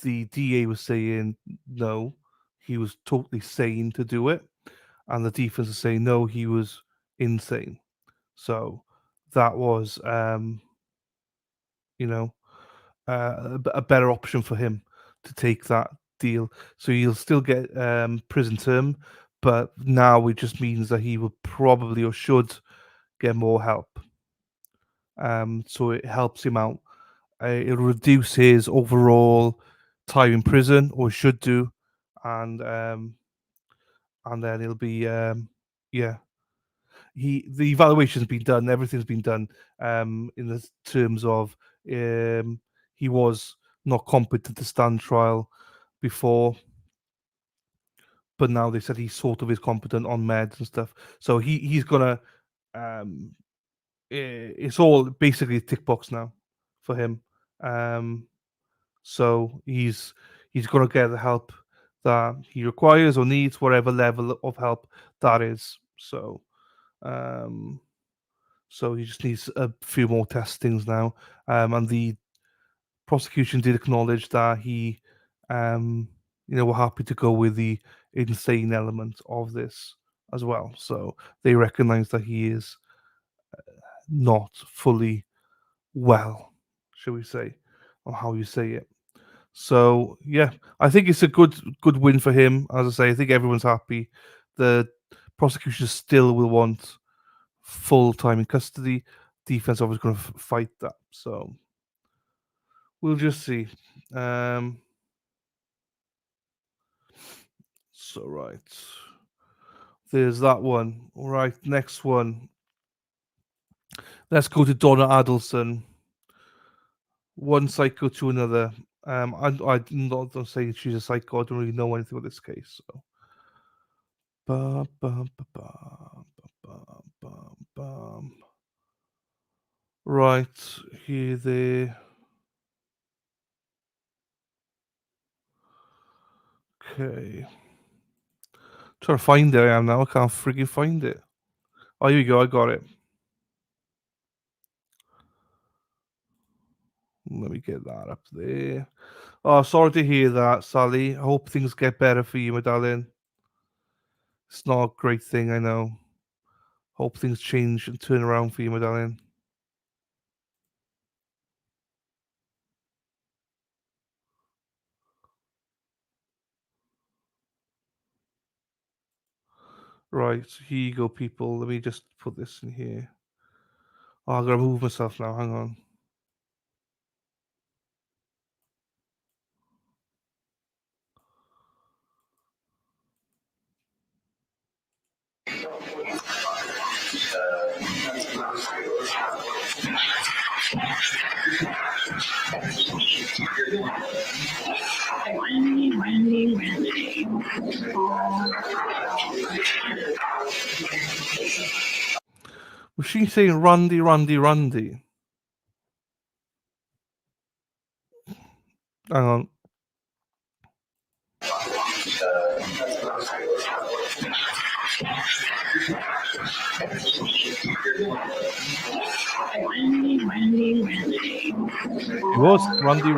The DA was saying no, he was totally sane to do it, and the defense is saying no, he was insane. So that was, a better option for him to take that deal. So he'll still get prison term, but now it just means that he will probably or should get more help. So it helps him out. It'll reduce his overall time in prison, or should do, and then it'll be the evaluation's been done, everything's been done in the terms of he was not competent to stand trial before, but now they said he sort of is competent on meds and stuff, so he's gonna it's all basically a tick box now for him. So he's going to get the help that he requires or needs, whatever level of help that is. So, so he just needs a few more testings now. And the prosecution did acknowledge that he, were happy to go with the insane element of this as well. So they recognize that he is not fully well, shall we say, or how you say it. So yeah, I think it's a good win for him. As I say, I think everyone's happy. The prosecution still will want full time in custody. Defense obviously going to fight that. So we'll just see. So right, there's that one. All right, next one. Let's go to Donna Adelson. One psycho to another. I'm not saying she's a psycho. I don't really know anything about this case. So, right here, there. Okay. Trying to find it. I am now. I can't freaking find it. Oh, here we go. I got it. Let me get that up there. Oh, sorry to hear that, Sally. I hope things get better for you, my darling. It's not a great thing, I know. Hope things change and turn around for you, my darling. Right, here you go, people. Let me just put this in here. Oh, I'm going to move myself now. Hang on. Was she saying Randy, Randy, Randy? Hang on. It was Randy.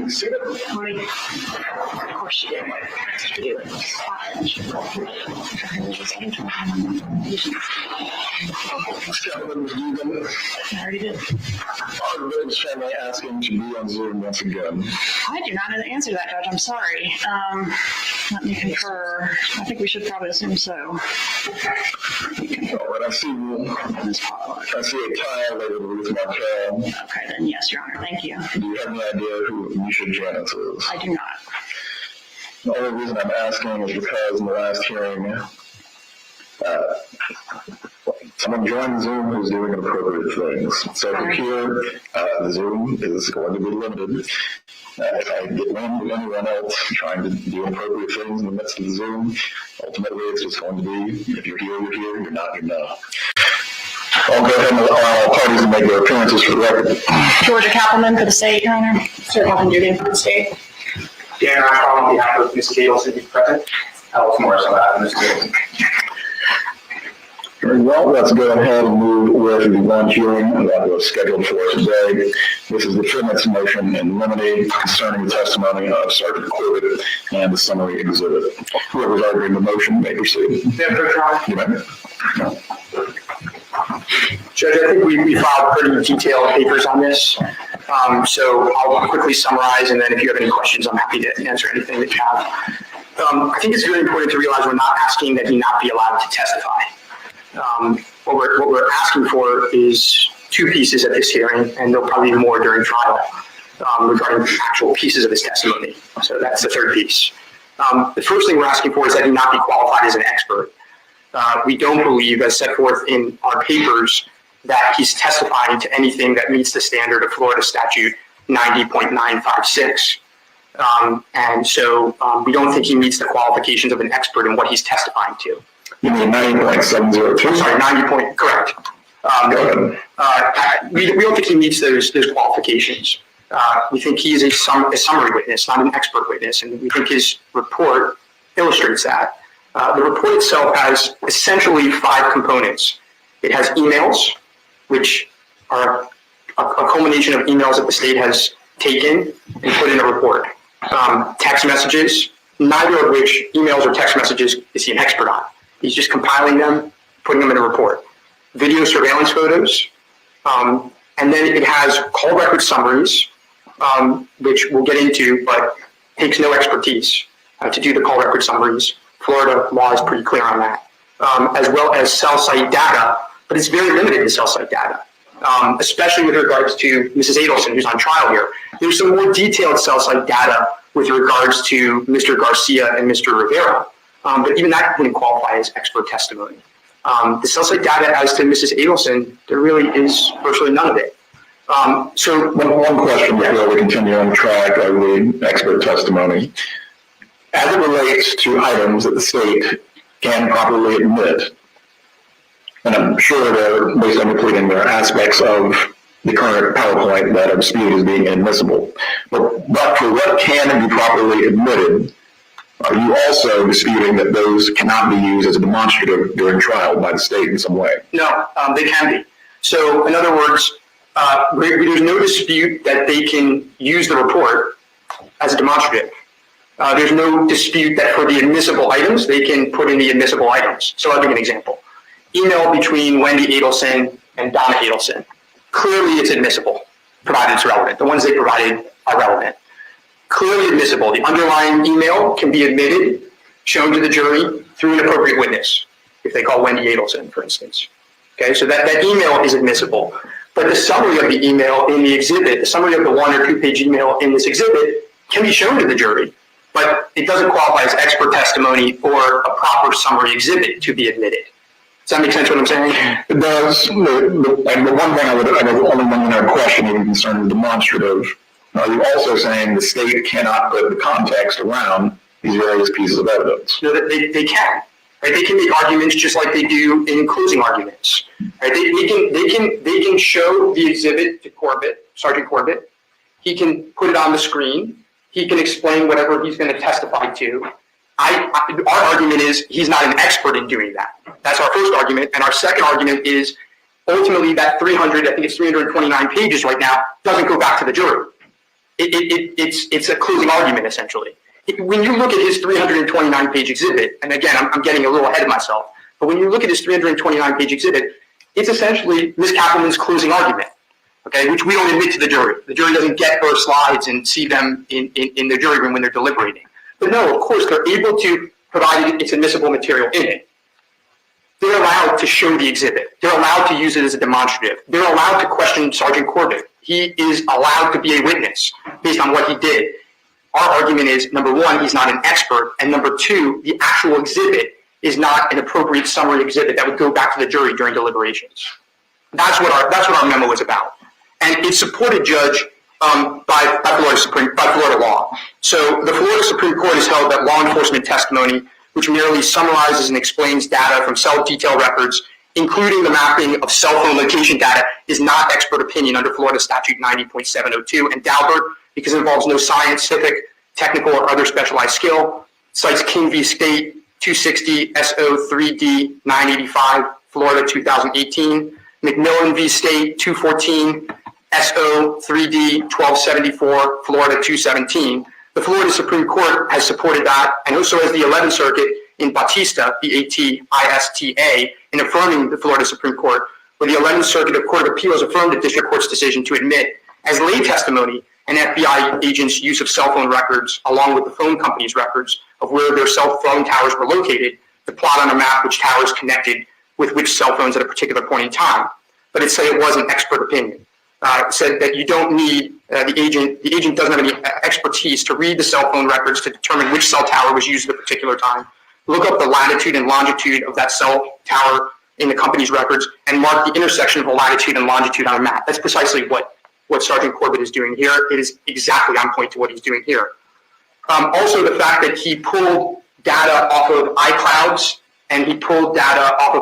See that? Of course she did. She did. I already did. Our village family asking to be on Zoom once again. I do not know the answer to that, Judge. I'm sorry. Let me confer. I think we should probably assume so. But I see a tile labeled with Markel. Okay, then yes, Your Honor. Thank you. Do you have any idea who Misha Janice is? I do not. The only reason I'm asking is because in the last hearing, someone joined Zoom who's doing inappropriate things. So if you're here, the Zoom is going to be limited. If I get wind of anyone else trying to do inappropriate things in the midst of the Zoom, ultimately it's just going to be, if you're here, you're here, you're not, you're not. I'll go ahead and allow all parties to make their appearances for the record. Georgia Kappelman for the state, Your Honor. Sir, Captain Judy for the state. Dan, I'm on behalf of Ms. Adelson, who's present. Alex Morris on behalf of Ms. Adelson. Very well, let's go ahead and move with the one hearing that was scheduled for today. This is the defendant's motion in limine concerning the testimony of Sergeant Corbett and the summary exhibit. Whoever's arguing the motion may proceed. You may. Judge, I think we filed pretty detailed papers on this. So I'll quickly summarize, and then if you have any questions, I'm happy to answer anything that you have. I think it's really important to realize we're not asking that he not be allowed to testify. What we're asking for is two pieces at this hearing, and there'll probably be more during trial regarding actual pieces of his testimony. So that's the third piece. The first thing we're asking for is that he not be qualified as an expert. We don't believe, as set forth in our papers, that he's testifying to anything that meets the standard of Florida Statute 90.956. And so we don't think he meets the qualifications of an expert in what he's testifying to. You mean 90.702? Sorry, 90 point, correct. We don't think he meets those qualifications. We think he is a summary witness, not an expert witness, and we think his report illustrates that. The report itself has essentially 5 components. It has emails, which are a culmination of emails that the state has taken and put in a report. Text messages, neither of which emails or text messages is he an expert on. He's just compiling them, putting them in a report. Video surveillance photos, and then it has call record summaries, which we'll get into, but takes no expertise to do the call record summaries. Florida law is pretty clear on that, as well as cell site data, but it's very limited to cell site data, especially with regards to Mrs. Adelson, who's on trial here. There's some more detailed cell site data with regards to Mr. Garcia and Mr. Rivera, but even that wouldn't qualify as expert testimony. The cell site data as to Mrs. Adelson, there really is virtually none of it. So one question before we continue on track of the expert testimony. As it relates to items that the state can properly admit, and I'm sure that based on your pleading, there are aspects of the current PowerPoint that are disputed as being inadmissible. But for what can be properly admitted, are you also disputing that those cannot be used as a demonstrative during trial by the state in some way? No, they can be. So in other words, there's no dispute that they can use the report as a demonstrative. There's no dispute that for the admissible items, they can put in the admissible items. So I'll give you an example. Email between Wendy Adelson and Donna Adelson. Clearly it's admissible, provided it's relevant. The ones they provided are relevant. Clearly admissible. The underlying email can be admitted, shown to the jury through an appropriate witness, if they call Wendy Adelson, for instance. Okay, so that email is admissible. But the summary of the email in the exhibit, the summary of the 1 or 2 page email in this exhibit can be shown to the jury, but it doesn't qualify as expert testimony or a proper summary exhibit to be admitted. Does that make sense what I'm saying? It does. And the one thing only one thing I would question even concerning demonstrative, are you also saying the state cannot put the context around these various pieces of evidence? No, they can. Right? They can make arguments just like they do in closing arguments. Right? They can show the exhibit to Sergeant Corbett. He can put it on the screen. He can explain whatever he's going to testify to. Our argument is he's not an expert in doing that. That's our first argument. And our second argument is ultimately that 329 pages right now doesn't go back to the jury. It's a closing argument, essentially. When you look at his 329-page exhibit, and again, I'm getting a little ahead of myself, but when you look at his 329-page exhibit, it's essentially Ms. Kappelman's closing argument, okay, which we don't admit to the jury. The jury doesn't get her slides and see them in the jury room when they're deliberating. But no, of course, they're able to provide its admissible material in it. They're allowed to show the exhibit. They're allowed to use it as a demonstrative. They're allowed to question Sergeant Corbett. He is allowed to be a witness based on what he did. Our argument is, number one, he's not an expert, and number two, the actual exhibit is not an appropriate summary exhibit that would go back to the jury during deliberations. That's what our memo is about. And it's supported, Judge, by Florida law. So the Florida Supreme Court has held that law enforcement testimony, which merely summarizes and explains data from cell detail records, including the mapping of cell phone location data, is not expert opinion under Florida Statute 90.702 and Deobra, because it involves no scientific, technical, or other specialized skill. Cites King v. State 260 SO 3D 985, Florida 2018. McMillan v. State 214 SO 3D 1274, Florida 217. The Florida Supreme Court has supported that, and also has the 11th Circuit in Batista, B-A-T-I-S-T-A, in affirming the Florida Supreme Court, where the 11th Circuit of Court of Appeals affirmed the district court's decision to admit as lay testimony an FBI agent's use of cell phone records, along with the phone company's records of where their cell phone towers were located, to plot on a map which towers connected with which cell phones at a particular point in time. But it said it wasn't expert opinion. It said that you don't need the agent doesn't have any expertise to read the cell phone records to determine which cell tower was used at a particular time. Look up the latitude and longitude of that cell tower in the company's records and mark the intersection of the latitude and longitude on a map. That's precisely what Sergeant Corbett is doing here. It is exactly on point to what he's doing here. Also, the fact that he pulled data off of iClouds and he pulled data off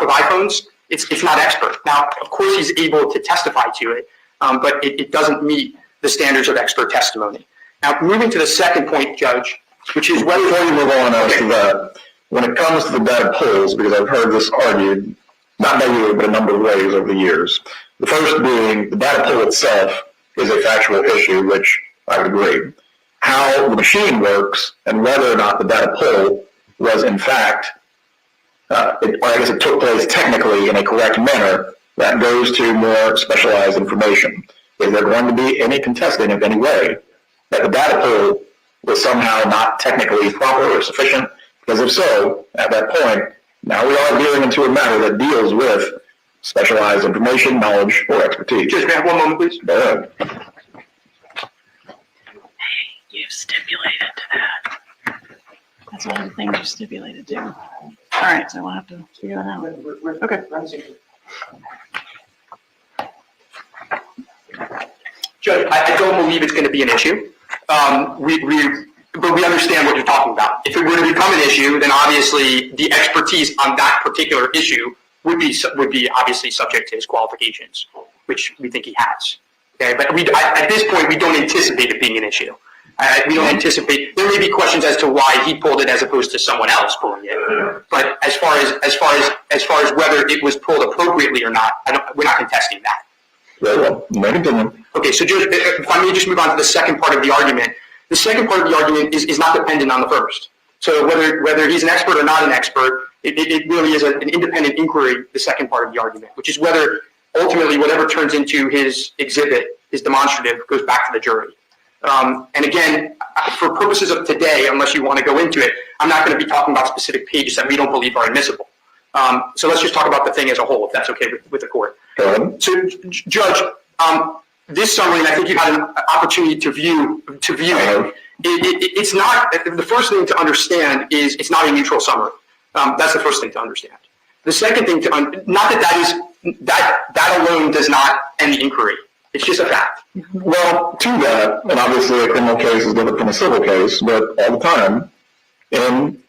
of iPhones, it's not expert. Now, of course, he's able to testify to it, but it doesn't meet the standards of expert testimony. Now, moving to the second point, Judge, which is whether... Before you move on to that, when it comes to the data pulls, because I've heard this argued, not by you, but a number of ways over the years. The first being the data pull itself is a factual issue, which I would agree. How the machine works and whether or not the data pull was in fact, or I guess it took place technically in a correct manner, that goes to more specialized information. Is there going to be any contesting of any way that the data pull was somehow not technically proper or sufficient? Because if so, at that point, now we are veering into a matter that deals with specialized information, knowledge, or expertise. Just have one moment, please. Go ahead. You've stipulated to that. That's one of the things you stipulated to. All right, so we'll have to figure that out. Okay. Judge, I don't believe it's going to be an issue. But we understand what you're talking about. If it were to become an issue, then obviously the expertise on that particular issue would be obviously subject to his qualifications, which we think he has. Okay, but at this point, we don't anticipate it being an issue. We don't anticipate. There may be questions as to why he pulled it as opposed to someone else pulling it. But as far as whether it was pulled appropriately or not, we're not contesting that. Very well. Okay, so Judge, if I may just move on to the second part of the argument. The second part of the argument is not dependent on the first. So whether he's an expert or not an expert, it really is an independent inquiry, the second part of the argument, which is whether ultimately whatever turns into his exhibit, his demonstrative, goes back to the jury. And again, for purposes of today, unless you want to go into it, I'm not going to be talking about specific pages that we don't believe are admissible. So let's just talk about the thing as a whole, if that's okay with the court. So, Judge, this summary, and I think you had an opportunity to view it. It's not, the first thing to understand is it's not a neutral summary. That's the first thing to understand. The second thing not that alone does not end the inquiry. It's just a fact. Well, to that, and obviously a criminal case is different from a civil case, but all the time, in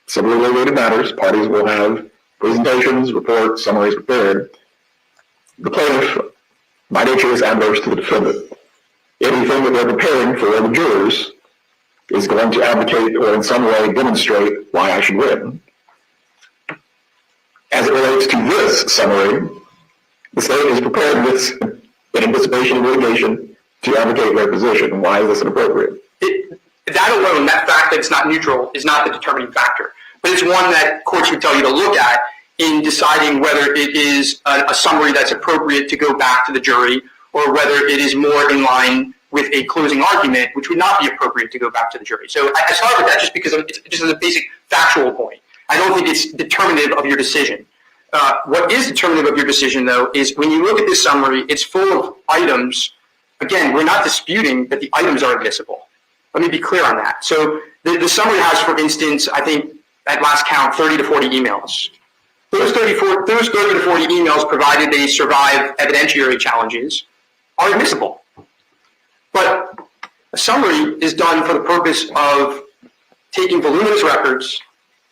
civilly related matters, parties will have presentations, reports, summaries prepared. The plaintiff, by nature, is adverse to the defendant. anything that they're preparing for the jurors is going to advocate or in some way demonstrate why I should win. As it relates to this summary, the state is prepared this in anticipation of litigation to advocate their position. Why is this inappropriate? That alone, that fact that it's not neutral, is not the determining factor. But it's one that courts would tell you to look at in deciding whether it is a summary that's appropriate to go back to the jury, or whether it is more in line with a closing argument, which would not be appropriate to go back to the jury. So I start with that just because it's just as a basic factual point. I don't think it's determinative of your decision. What is determinative of your decision, though, is when you look at this summary, it's full of items. Again, we're not disputing that the items are admissible. Let me be clear on that. So the summary has, for instance, I think at last count, 30 to 40 emails. Those 30 to 40 emails, provided they survive evidentiary challenges, are admissible. But a summary is done for the purpose of taking voluminous records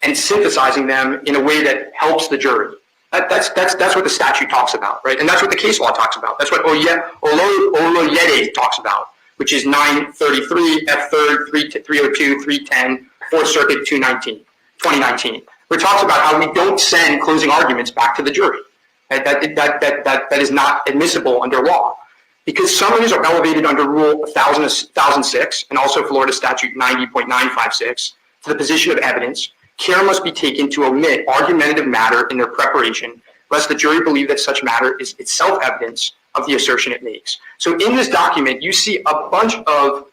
and synthesizing them in a way that helps the jury. That's what the statute talks about, right? And that's what the case law talks about. That's what Oloyede talks about, which is 933 F3rd 302 310 4th Circuit 2019, where it talks about how we don't send closing arguments back to the jury. That is not admissible under law, because summaries are elevated under Rule 1006 and also Florida Statute 90.956 to the position of evidence. Care must be taken to omit argumentative matter in their preparation, lest the jury believe that such matter is itself evidence of the assertion it makes. So in this document, you see a bunch of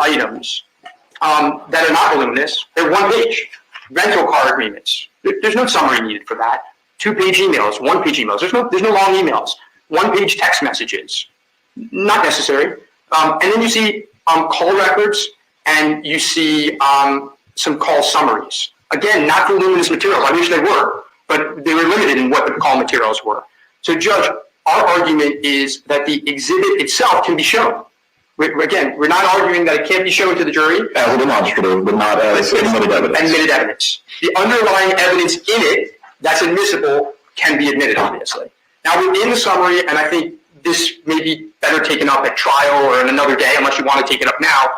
items that are not voluminous. They're one page. Rental car agreements. There's no summary needed for that. 2-page emails, 1-page emails. There's no long emails. 1-page text messages. Not necessary. And then you see call records, and you see some call summaries. Again, not voluminous materials. I wish they were, but they were limited in what the call materials were. So, Judge, our argument is that the exhibit itself can be shown. Again, we're not arguing that it can't be shown to the jury. As a demonstrative, but not as admitted evidence. Admitted evidence. The underlying evidence in it that's admissible can be admitted, obviously. Now, within the summary, and I think this may be better taken up at trial or in another day, unless you want to take it up now,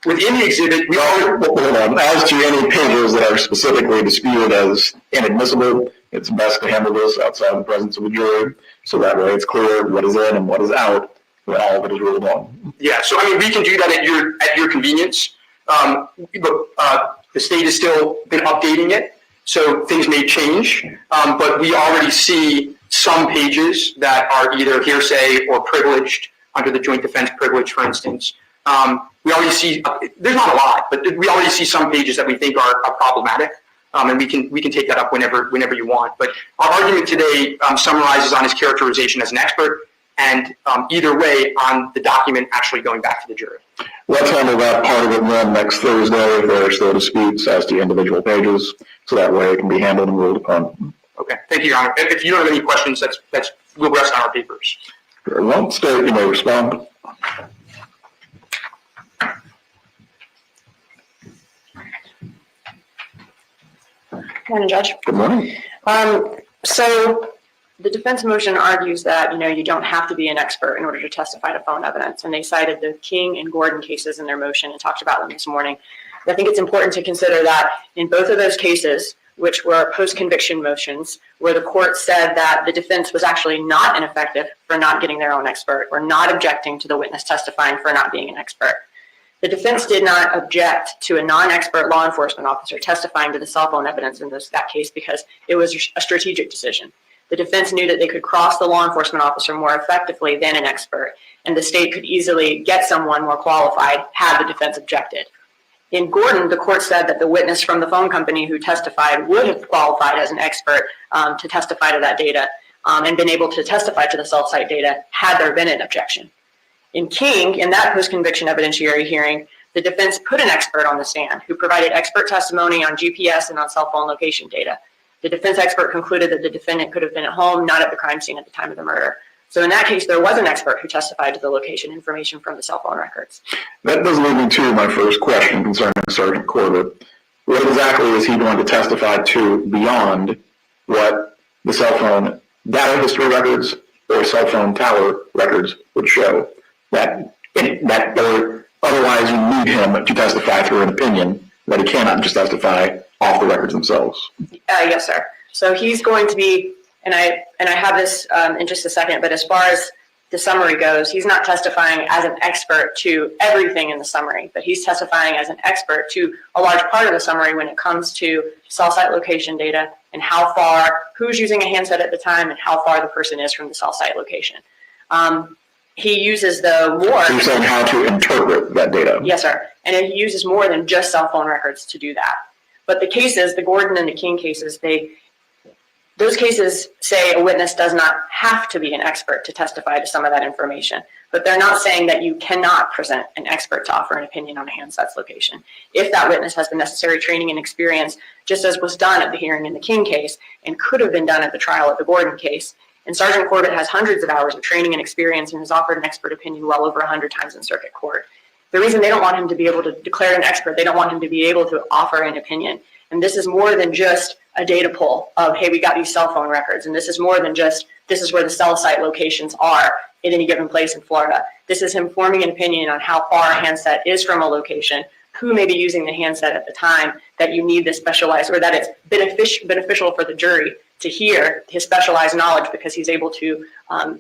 within the exhibit, as to any pages that are specifically disputed as inadmissible, it's best to handle this outside the presence of the jury, so that way it's clear what is in and what is out, when all of it is ruled on. Yeah, so I mean, we can do that at your convenience. The state has still been updating it, so things may change, but we already see some pages that are either hearsay or privileged under the joint defense privilege, for instance. We already see, there's not a lot, but we already see some pages that we think are problematic, and we can take that up whenever you want. But our argument today summarizes on his characterization as an expert, and either way on the document actually going back to the jury. Let's handle that part of it then next Thursday if there are still disputes as to individual pages, so that way it can be handled and ruled upon. Okay, thank you, Your Honor. If you don't have any questions, we'll rest on our papers. Well, State, you may respond. Morning, Judge. Good morning. So the defense motion argues that, you don't have to be an expert in order to testify to phone evidence. And they cited the King and Gordon cases in their motion and talked about them this morning. I think it's important to consider that in both of those cases, which were post-conviction motions, where the court said that the defense was actually not ineffective for not getting their own expert or not objecting to the witness testifying for not being an expert. The defense did not object to a non-expert law enforcement officer testifying to the cell phone evidence in that case because it was a strategic decision. The defense knew that they could cross the law enforcement officer more effectively than an expert, and the state could easily get someone more qualified had the defense objected. In Gordon, the court said that the witness from the phone company who testified would have qualified as an expert to testify to that data and been able to testify to the cell site data had there been an objection. In King, in that post-conviction evidentiary hearing, the defense put an expert on the stand who provided expert testimony on GPS and on cell phone location data. The defense expert concluded that the defendant could have been at home, not at the crime scene at the time of the murder. So in that case, there was an expert who testified to the location information from the cell phone records. That does lead me to my first question concerning Sergeant Corbett. What exactly is he going to testify to beyond what the cell phone data history records or cell phone tower records would show? That that, or otherwise you need him to testify through an opinion, that he cannot just testify off the records themselves. Yes, sir. So he's going to be, and I have this in just a second, but as far as the summary goes, he's not testifying as an expert to everything in the summary, but he's testifying as an expert to a large part of the summary when it comes to cell site location data and how far, who's using a handset at the time and how far the person is from the cell site location. He uses the more. So you're saying how to interpret that data? Yes, sir. And he uses more than just cell phone records to do that. But the cases, the Gordon and the King cases, those cases say a witness does not have to be an expert to testify to some of that information, but they're not saying that you cannot present an expert to offer an opinion on a handset's location. If that witness has the necessary training and experience, just as was done at the hearing in the King case and could have been done at the trial of the Gordon case, and Sergeant Corbett has hundreds of hours of training and experience and has offered an expert opinion well over 100 times in circuit court. The reason they don't want him to be able to declare an expert, they don't want him to be able to offer an opinion. And this is more than just a data pull of, hey, we got these cell phone records. And this is more than just, this is where the cell site locations are in any given place in Florida. This is him forming an opinion on how far a handset is from a location, who may be using the handset at the time, that you need this specialized, or that it's beneficial for the jury to hear his specialized knowledge because he's able to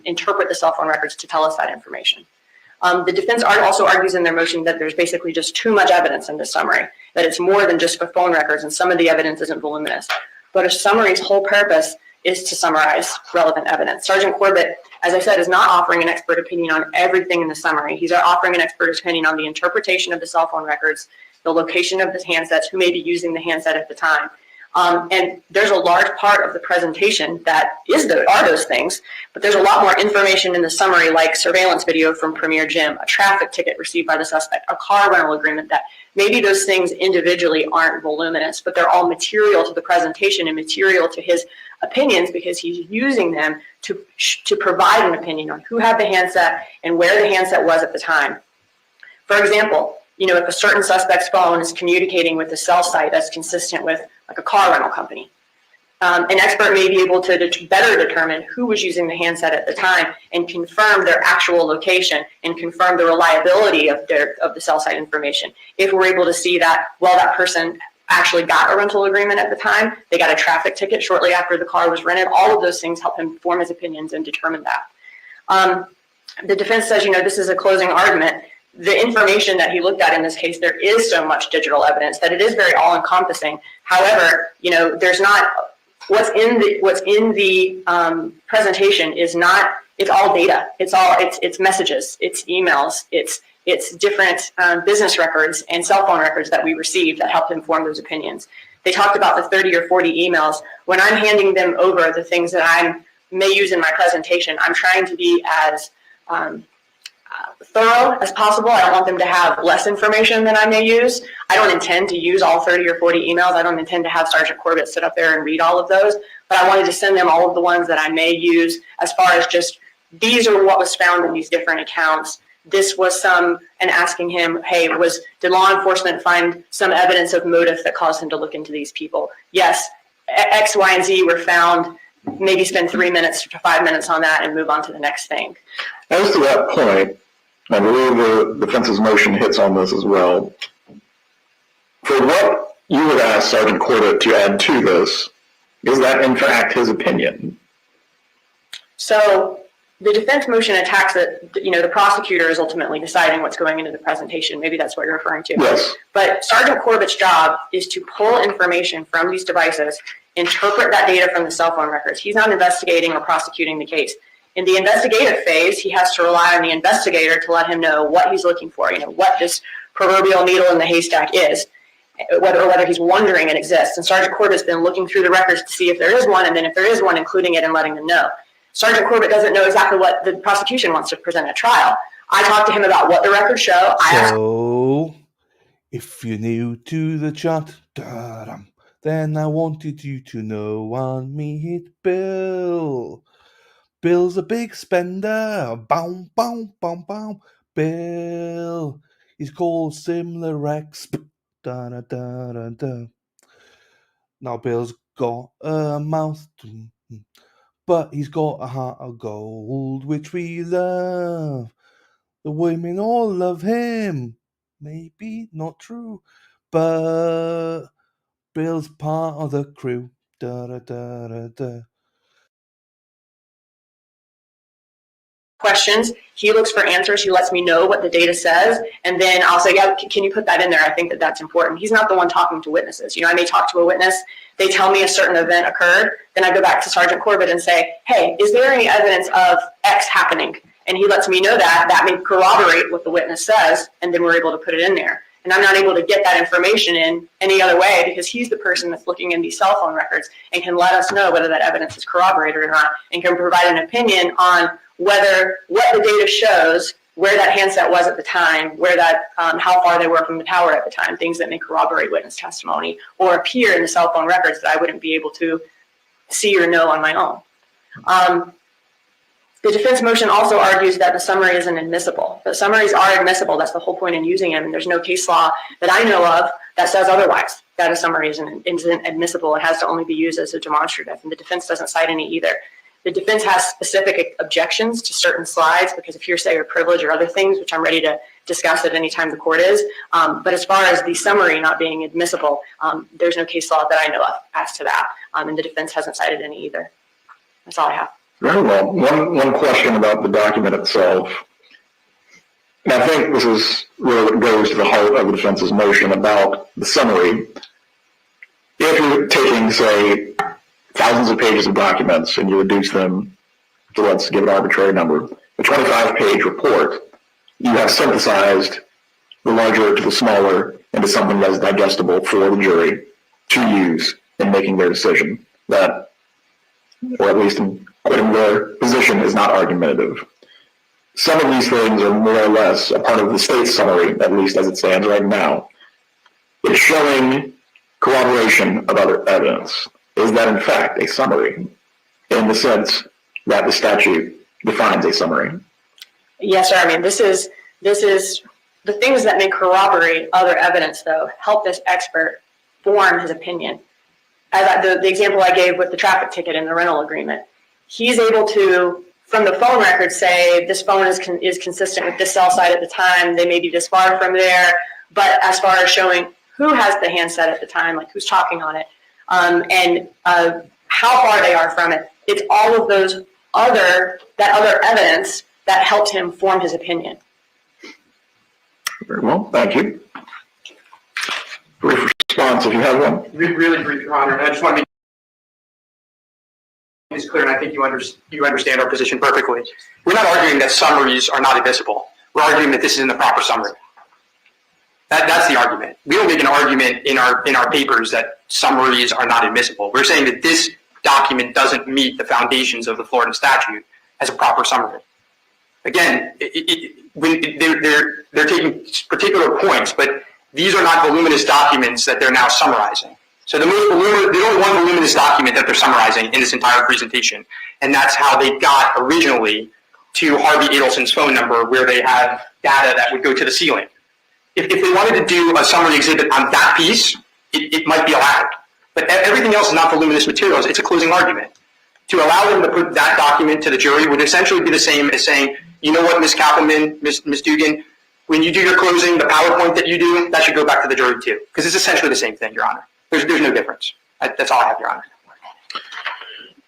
interpret the cell phone records to tell us that information. The defense also argues in their motion that there's basically just too much evidence in this summary, that it's more than just for phone records and some of the evidence isn't voluminous. But a summary's whole purpose is to summarize relevant evidence. Sergeant Corbett, as I said, is not offering an expert opinion on everything in the summary. He's offering an expert opinion on the interpretation of the cell phone records, the location of the handsets, who may be using the handset at the time. And there's a large part of the presentation that are those things, but there's a lot more information in the summary, like surveillance video from Premier Gym, a traffic ticket received by the suspect, a car rental agreement, that maybe those things individually aren't voluminous, but they're all material to the presentation and material to his opinions because he's using them to provide an opinion on who had the handset and where the handset was at the time. For example, if a certain suspect's phone is communicating with the cell site that's consistent with like a car rental company, an expert may be able to better determine who was using the handset at the time and confirm their actual location and confirm the reliability of the cell site information. If we're able to see that, well, that person actually got a rental agreement at the time, they got a traffic ticket shortly after the car was rented, all of those things help him form his opinions and determine that. The defense says, this is a closing argument. The information that he looked at in this case, there is so much digital evidence that it is very all-encompassing. However, there's not, what's in the presentation is not, it's all data. It's messages, it's emails, it's different business records and cell phone records that we received that helped inform those opinions. They talked about the 30 or 40 emails. When I'm handing them over the things that I may use in my presentation, I'm trying to be as thorough as possible. I don't want them to have less information than I may use. I don't intend to use all 30 or 40 emails. I don't intend to have Sergeant Corbett sit up there and read all of those, but I wanted to send them all of the ones that I may use as far as just, these are what was found in these different accounts. This was and asking him, hey, did law enforcement find some evidence of motive that caused him to look into these people? Yes, X, Y, and Z were found. Maybe spend 3 minutes to 5 minutes on that and move on to the next thing. As to that point, I believe the defense's motion hits on this as well. For what you would ask Sergeant Corbett to add to this, is that in fact his opinion? So the defense motion attacks that, the prosecutor is ultimately deciding what's going into the presentation. Maybe that's what you're referring to. Yes. But Sergeant Corbett's job is to pull information from these devices, interpret that data from the cell phone records. He's not investigating or prosecuting the case. In the investigative phase, he has to rely on the investigator to let him know what he's looking for, what this proverbial needle in the haystack is, whether he's wondering it exists. And Sergeant Corbett's been looking through the records to see if there is one, and then if there is one, including it and letting them know. Sergeant Corbett doesn't know exactly what the prosecution wants to present at trial. I talked to him about what the records show. So, if you're new to the chat, then I wanted you to know I'm meet Bill. Bill's a big spender. Bow, bow, bow, bow. Bill. He's called Simlarex. Da, da, da, da, da. Now Bill's got a mouth, but he's got a heart of gold, which we love. The women all love him. Maybe not true, but Bill's part of the crew. Da da da da da. Questions. He looks for answers. He lets me know what the data says. And then I'll say, yeah, can you put that in there? I think that that's important. He's not the one talking to witnesses. I may talk to a witness. They tell me a certain event occurred. Then I go back to Sergeant Corbett and say, hey, is there any evidence of X happening? And he lets me know that. That may corroborate what the witness says. And then we're able to put it in there. And I'm not able to get that information in any other way because he's the person that's looking in these cell phone records and can let us know whether that evidence is corroborated or not and can provide an opinion on whether what the data shows, where that handset was at the time, where that, how far they were from the tower at the time, things that may corroborate witness testimony or appear in the cell phone records that I wouldn't be able to see or know on my own. The defense motion also argues that the summary isn't admissible. The summaries are admissible. That's the whole point in using them. And there's no case law that I know of that says otherwise, that a summary isn't admissible. It has to only be used as a demonstrative. And the defense doesn't cite any either. The defense has specific objections to certain slides because of hearsay or privilege or other things, which I'm ready to discuss at any time the court is. But as far as the summary not being admissible, there's no case law that I know of as to that. And the defense hasn't cited any either. That's all I have. Very well. One question about the document itself. And I think this is where it goes to the heart of the defense's motion about the summary. If you're taking, say, thousands of pages of documents and you reduce them to, let's give an arbitrary number, a 25-page report, you have synthesized the larger to the smaller into something that is digestible for the jury to use in making their decision. That, or at least in putting their position, is not argumentative. Some of these things are more or less a part of the state's summary, at least as it stands right now. It's showing corroboration of other evidence. Is that in fact a summary in the sense that the statute defines a summary? Yes, sir. I mean, this is the things that may corroborate other evidence, though, help this expert form his opinion. As the example I gave with the traffic ticket and the rental agreement, he's able to, from the phone record, say this phone is consistent with this cell site at the time. They may be this far from there, but as far as showing who has the handset at the time, like who's talking on it, and how far they are from it, it's all of those other evidence that helped him form his opinion. Very well, thank you. Brief response, if you have one. Really brief, Your Honor. I just want to make this clear, and I think you understand our position perfectly. We're not arguing that summaries are not admissible. We're arguing that this isn't the proper summary. That's the argument. We don't make an argument in our papers that summaries are not admissible. We're saying that this document doesn't meet the foundations of the Florida statute as a proper summary. Again, they're taking particular points, but these are not voluminous documents that they're now summarizing. So there's only one voluminous document that they're summarizing in this entire presentation, and that's how they got originally to Harvey Adelson's phone number, where they had data that would go to the ceiling. If they wanted to do a summary exhibit on that piece, it might be allowed. But everything else is not voluminous materials. It's a closing argument. To allow them to put that document to the jury would essentially be the same as saying, you know what, Ms. Kappelman, Ms. Dugan, when you do your closing, the PowerPoint that you do, that should go back to the jury too. Because it's essentially the same thing, Your Honor. There's no difference. That's all I have, Your Honor.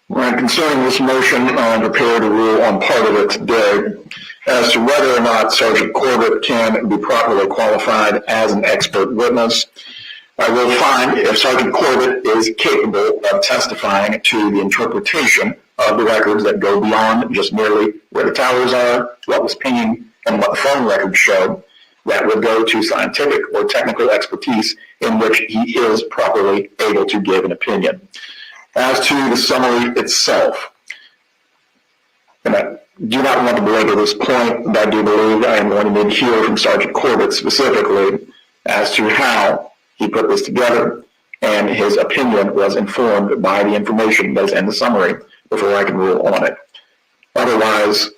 Well, concerning this motion, I'm prepared to rule on part of it today as to whether or not Sergeant Corbett can be properly qualified as an expert witness. I will find if Sergeant Corbett is capable of testifying to the interpretation of the records that go beyond just merely where the towers are, what was pinging, and what the phone records show, that would go to scientific or technical expertise in which he is properly able to give an opinion. As to the summary itself, and I do not want to belabor this point, but I do believe I am going to need to hear from Sergeant Corbett specifically as to how he put this together, and his opinion was informed by the information that is in the summary before I can rule on it. Otherwise,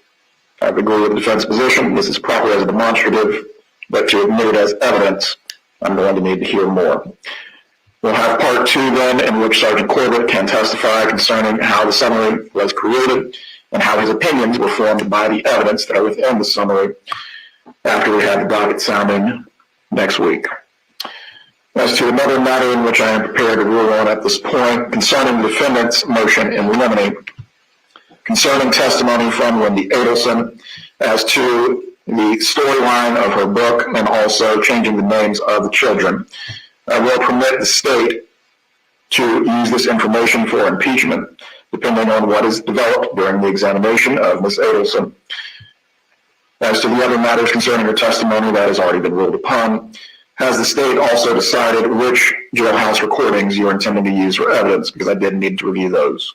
I agree with the defense position. This is proper as a demonstrative, but to admit it as evidence, I'm going to need to hear more. We'll have part two then, in which Sergeant Corbett can testify concerning how the summary was created and how his opinions were formed by the evidence that are within the summary. after we have the docket sounding next week. As to another matter in which I am prepared to rule on at this point, concerning the defendant's motion in limine, concerning testimony from Adelson as to the storyline of her book and also changing the names of the children, I will permit the state to use this information for impeachment, depending on what is developed during the examination of Ms. Adelson. As to the other matters concerning her testimony, that has already been ruled upon. Has the state also decided which jailhouse recordings you are intending to use for evidence? Because I did need to review those.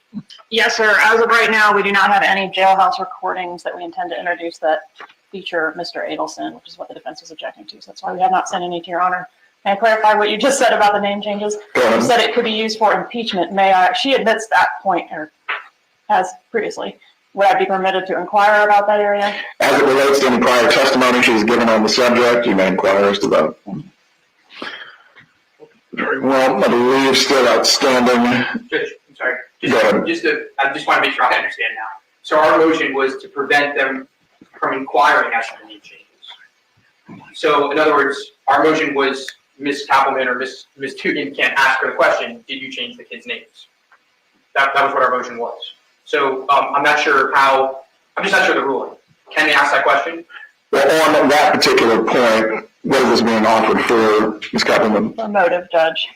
Yes, sir. As of right now, we do not have any jailhouse recordings that we intend to introduce that feature Mr. Adelson, which is what the defense is objecting to. So that's why we have not sent any to your honor. May I clarify what you just said about the name changes? You said it could be used for impeachment. May I? She admits that point, or has previously. Would I be permitted to inquire about that area? As it relates to any prior testimony she's given on the subject, you may inquire as to that. Very well. I believe still outstanding. Judge, I'm sorry. Go ahead. I just want to make sure I understand now. So our motion was to prevent them from inquiring as to the name changes. So in other words, our motion was Ms. Kappelman or Ms. Tugin can't ask her the question, did you change the kids' names? That was what our motion was. So I'm not sure how, I'm just not sure the ruling. Can they ask that question? Well, on that particular point, what is being offered for, Ms. Kappelman? For motive, Judge.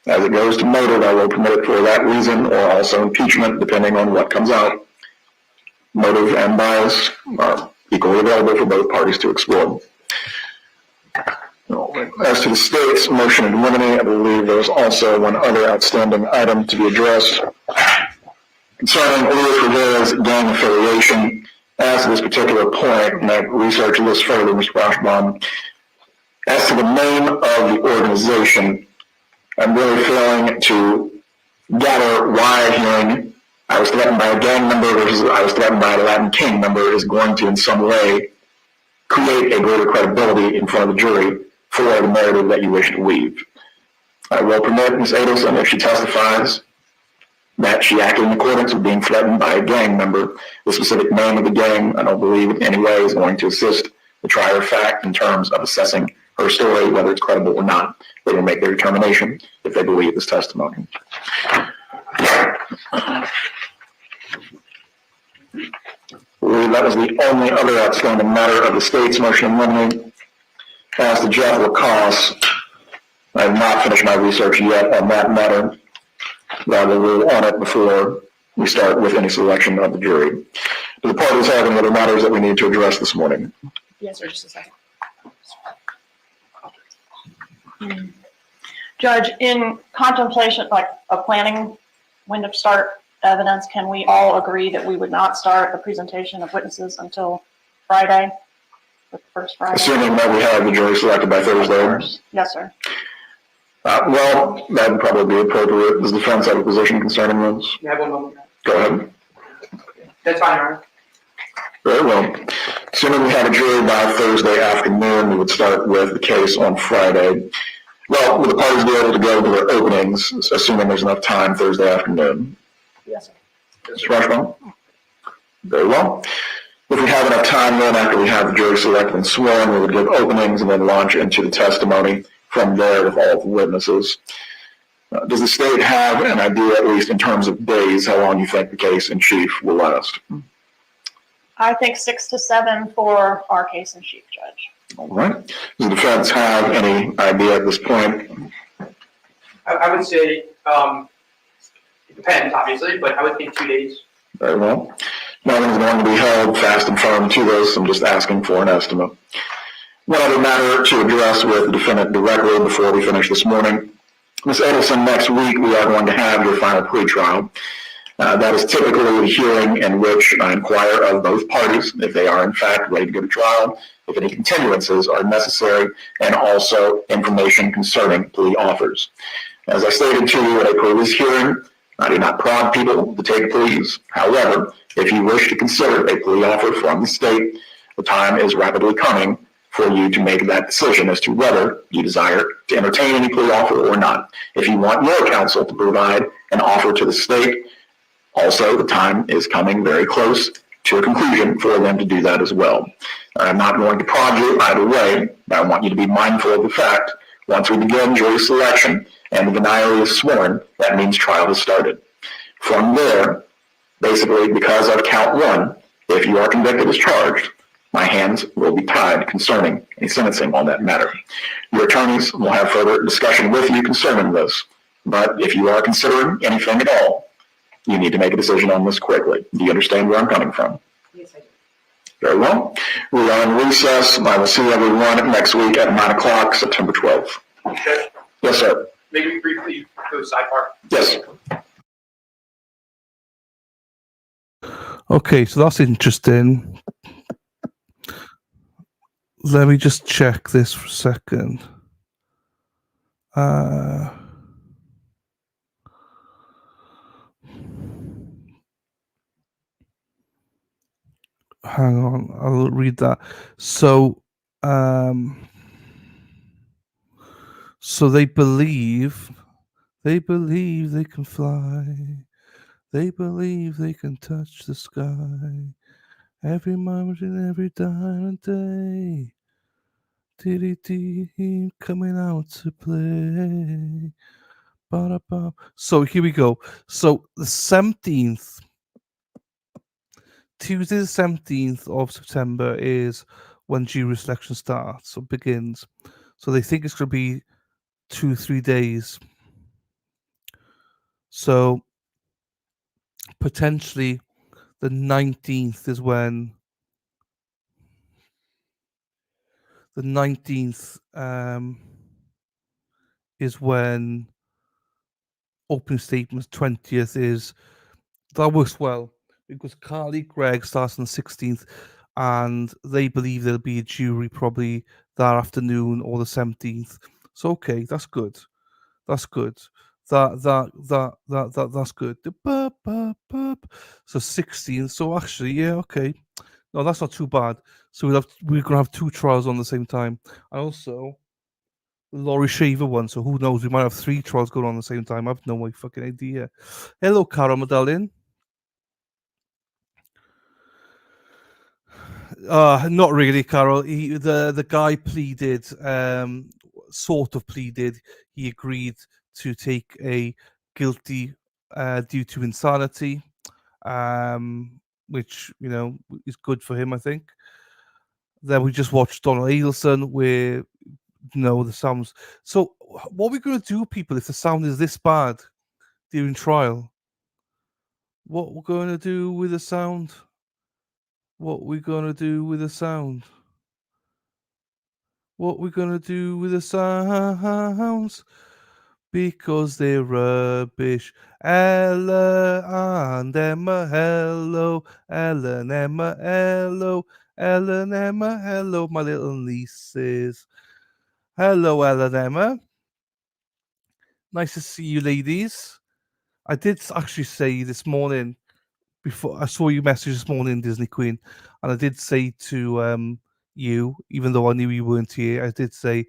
As it goes to motive, I will permit it for that reason, or also impeachment, depending on what comes out. Motive and bias are equally available for both parties to explore. As to the state's motion in limine, I believe there's also one other outstanding item to be addressed. Concerning Louis Rivera's gang affiliation, as to this particular point, and I've researched this further, Mr. Rashbaum, as to the name of the organization, I'm really failing to gather why hearing I was threatened by a gang member versus I was threatened by a Latin King member is going to in some way create a greater credibility in front of the jury for the narrative that you wish to weave. I will permit Ms. Adelson, if she testifies, that she acted in accordance with being threatened by a gang member. The specific name of the gang, I don't believe in any way is going to assist the trier of fact in terms of assessing her story, whether it's credible or not. They will make their determination if they believe this testimony. I believe that was the only other outstanding matter of the state's motion in limine. As to Jeff Lacoste, I have not finished my research yet on that matter. I will rule on it before we start with any selection of the jury. Do the parties have any other matters that we need to address this morning? Yes, sir, just a second. Judge, in contemplation, like a planning when to start evidence, can we all agree that we would not start the presentation of witnesses until Friday, the first Friday? Assuming that we have the jury selected by Thursday. Yes, sir. Well, that would probably be appropriate. Does the defense have a position concerning those? You have one moment. Go ahead. That's fine, Your Honor. Very well. Assuming we have a jury by Thursday afternoon, we would start with the case on Friday. Well, would the parties be able to go to their openings, assuming there's enough time Thursday afternoon? Yes, sir. Mr. Rushbaum? Very well. If we have enough time then, after we have the jury selected and sworn, we would give openings and then launch into the testimony from there with all of the witnesses. Does the state have an idea, at least in terms of days, how long you think the case in chief will last? I think 6 to 7 for our case in chief, Judge. All right. Does the defense have any idea at this point? I would say, it depends, obviously, but I would think 2 days. Very well. Nothing's going to be held fast and firm to this. I'm just asking for an estimate. One other matter to address with the defendant directly before we finish this morning. Ms. Adelson, next week we are going to have your final pretrial. That is typically the hearing in which I inquire of both parties if they are in fact ready to go to trial, if any continuances are necessary, and also information concerning plea offers. As I stated to you at a previous hearing, I do not prod people to take pleas. However, if you wish to consider a plea offer from the state, the time is rapidly coming for you to make that decision as to whether you desire to entertain any plea offer or not. If you want your counsel to provide an offer to the state, also the time is coming very close to a conclusion for them to do that as well. I'm not going to prod you either way, but I want you to be mindful of the fact, once we begin jury selection and the denial is sworn, that means trial has started. From there, basically, because of count one, if you are convicted as charged, my hands will be tied concerning any sentencing on that matter. Your attorneys will have further discussion with you concerning this, but if you are considering anything at all, you need to make a decision on this quickly. Do you understand where I'm coming from? Yes, I do. Very well. We are in recess. I will see everyone next week at 9 o'clock, September 12th. Okay. Yes, sir. Maybe briefly go sidebar. Yes. Okay, so that's interesting. Let me just check this for a second. Hang on, I'll read that. So they believe they can fly. They believe they can touch the sky. Every moment and every diamond day. Dee coming out to play. Ba-da-ba. So here we go. So the 17th, Tuesday the 17th of September is when jury selection starts or begins. So they think it's going to be 2-3 days. So potentially the 19th is when the 19th is when opening statements. 20th is that works well because Carly Gregg starts on the 16th, and they believe there'll be a jury probably that afternoon or the 17th. So okay, that's good. That's good. That's good. So 16th. So actually, yeah, okay. No, that's not too bad. So we're gonna have 2 trials on the same time, and also the Laurie Shaver one. So who knows? We might have 3 trials going on at the same time. I've no fucking idea. Hello, Carol Medallion. Not really, Carol. The guy pleaded, sort of pleaded. He agreed to take a guilty due to insanity, which is good for him, I think. Then we just watched Donna Adelson, where the sounds. So what are we going to do, people, if the sound is this bad during trial? What we're going to do with the sound? What we gonna do with the sound? What we gonna do with the sounds? Because they're rubbish. Ella and Emma, hello. Ella and Emma, hello. Ella and Emma, hello, my little nieces. Hello, Ella and Emma. Nice to see you, ladies. I did actually say this morning, before I saw you message this morning, Disney Queen, and I did say to you, even though I knew you weren't here, I did say,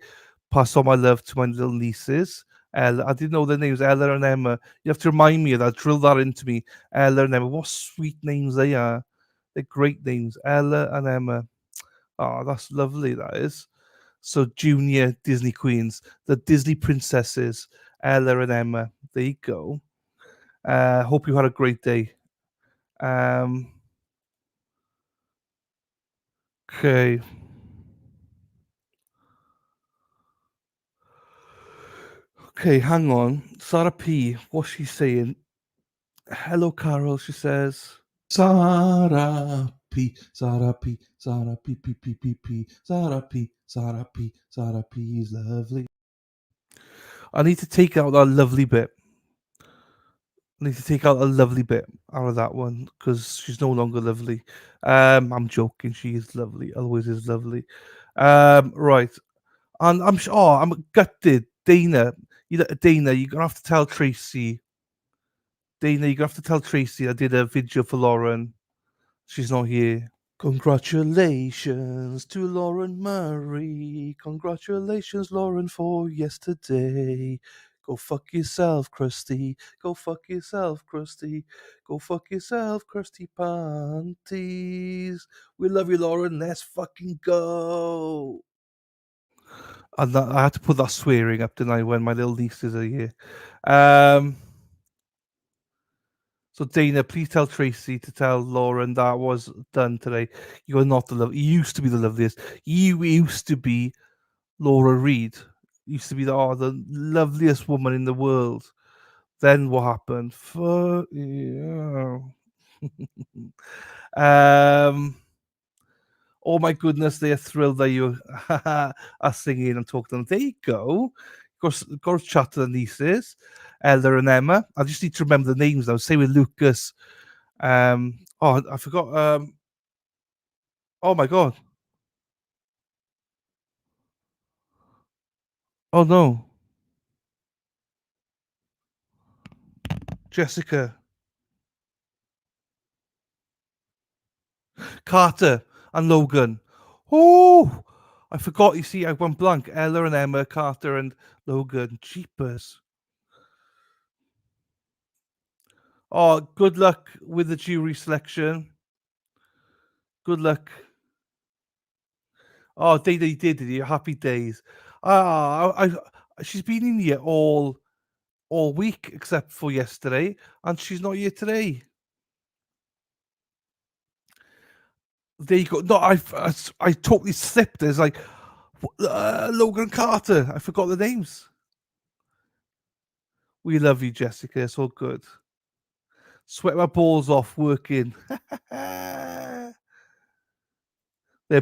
pass on my love to my little nieces. Ella, I didn't know their names, Ella and Emma. You have to remind me of that, drill that into me. Ella and Emma, what sweet names they are. They're great names, Ella and Emma. Oh, that's lovely, that is. So junior Disney Queens, the Disney princesses, Ella and Emma. There you go. Hope you had a great day. Okay. Okay, hang on. Sarah P, what's she saying? Hello, Carol, she says. Sarah P, Sarah P, Sarah P, P, P, P, P, Sarah P, Sarah P, Sarah P is lovely. I need to take out that lovely bit. I need to take out a lovely bit out of that one because she's no longer lovely. I'm joking. She is lovely. Always is lovely. Right. And I'm sure. Oh, I'm gutted. Dana, Dana, you're gonna have to tell Tracy. Dana, you're gonna have to tell Tracy I did a video for Lauren. She's not here. Congratulations to Lauren Murray. Congratulations, Lauren, for yesterday. Go fuck yourself, Krusty. Go fuck yourself, Krusty. Go fuck yourself, Krusty Panties. We love you, Lauren. Let's fucking go. And I had to put that swearing up, didn't I, when my little nieces are here. So Dana, please tell Tracy to tell Lauren that was done today. You are not the love. You used to be the loveliest. You used to be Laura Reed. Used to be the loveliest woman in the world. Then what happened? Fuck you. Oh my goodness, they are thrilled that you are singing and talking to them. There you go. Go chat to the nieces, Ella and Emma. I just need to remember the names now. Same with Lucas. I forgot. Oh my god. Oh no. Jessica. Carter and Logan. Oh, I forgot. You see, I went blank. Ella and Emma, Carter and Logan. Jeepers. Oh, good luck with the jury selection. Good luck. Oh, did you? Happy days. She's been in here all week except for yesterday, and she's not here today. There you go. No, I totally slipped. There's like Logan Carter. I forgot the names. We love you, Jessica. It's all good. Sweat my balls off working. They're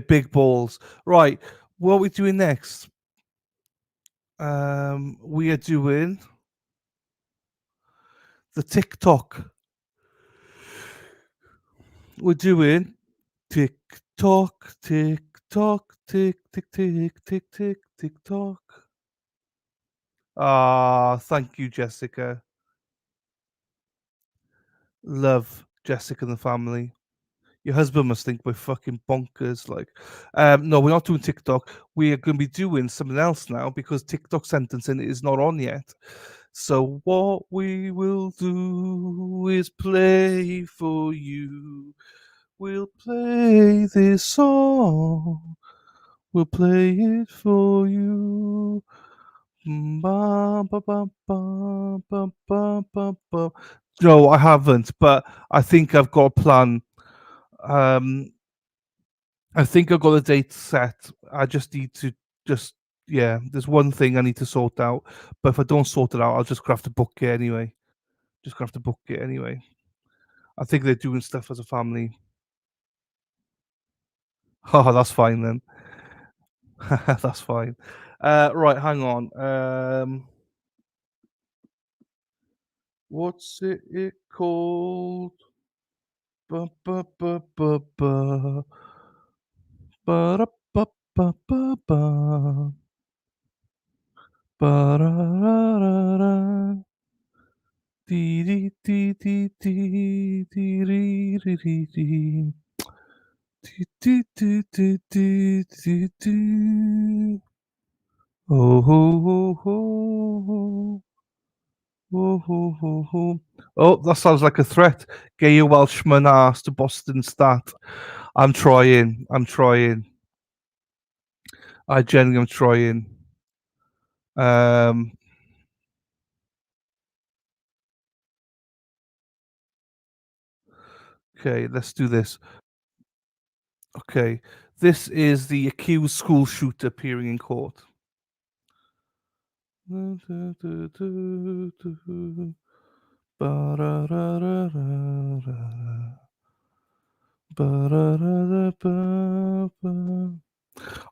big balls. Right. What are we doing next? We are doing the TikTok. We're doing TikTok, TikTok, tick, tick, tick, tick, tick, TikTok. Ah, thank you, Jessica. Love Jessica and the family. Your husband must think we're fucking bonkers. Like, no, we're not doing TikTok. We are going to be doing something else now because TikTok sentencing is not on yet. So what we will do is play for you. We'll play this song. We'll play it for you. Ba, ba, ba, ba, ba, ba, ba, ba. No, I haven't, but I think I've got a plan. I think I've got a date set. I just need to there's one thing I need to sort out. But if I don't sort it out, I'll just have to book it anyway. I think they're doing stuff as a family. Oh, that's fine then. That's fine. Right, hang on. What's it called? Ba ba ba ba ba. Ba da ba ba ba ba. Ba da da da da. Dee dee dee dee dee dee dee dee dee dee. Dee dee dee dee dee dee. Oh ho ho ho. Oh, ho, ho, ho. Oh, that sounds like a threat. Get your Welshman ass to Boston Stat. I'm trying. I genuinely am trying. Okay, let's do this. Okay, this is the accused school shooter appearing in court. Oh,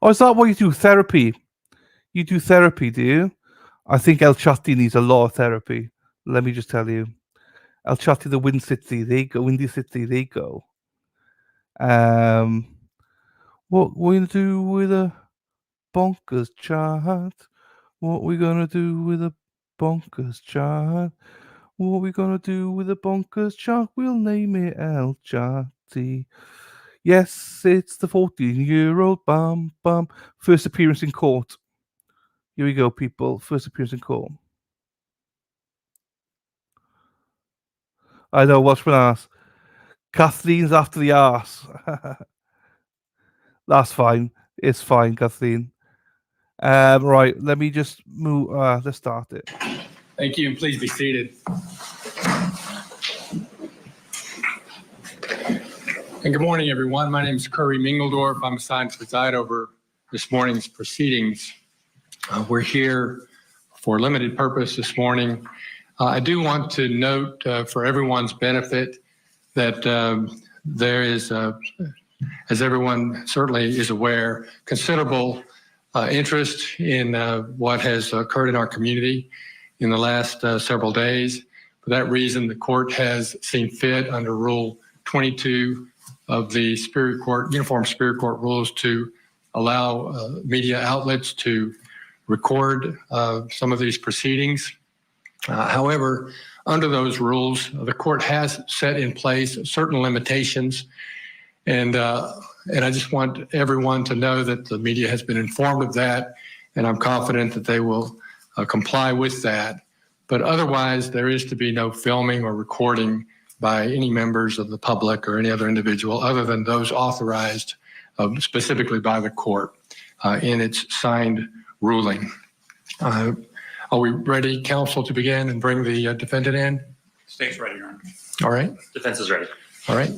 is that what you do? Therapy? You do therapy, do you? I think El Chatti needs a lot of therapy. Let me just tell you. El Chatti, the Windy City, there you go. What we gonna do with a bonkers chat? What we gonna do with a bonkers chat? What we gonna do with a bonkers chat? We'll name it El Chatti. Yes, it's the 14-year-old bum bum. First appearance in court. Here we go, people. First appearance in court. I know, Welshman ass. Kathleen's after the arse. That's fine. It's fine, Kathleen. Right, let me just move. Let's start it. Thank you, and please be seated. And good morning, everyone. My name is Curry Mingledorf. I'm assigned to preside over this morning's proceedings. We're here for a limited purpose this morning. I do want to note for everyone's benefit that there is, as everyone certainly is aware, considerable interest in what has occurred in our community in the last several days. For that reason, the court has seen fit under Rule 22 of the Superior Court, Uniform Superior Court rules to allow media outlets to record some of these proceedings. However, under those rules, the court has set in place certain limitations, and I just want everyone to know that the media has been informed of that, and I'm confident that they will comply with that. But otherwise, there is to be no filming or recording by any members of the public or any other individual other than those authorized specifically by the court in its signed ruling. Are we ready, counsel, to begin and bring the defendant in? State's ready, Your Honor. All right. Defense is ready. All right.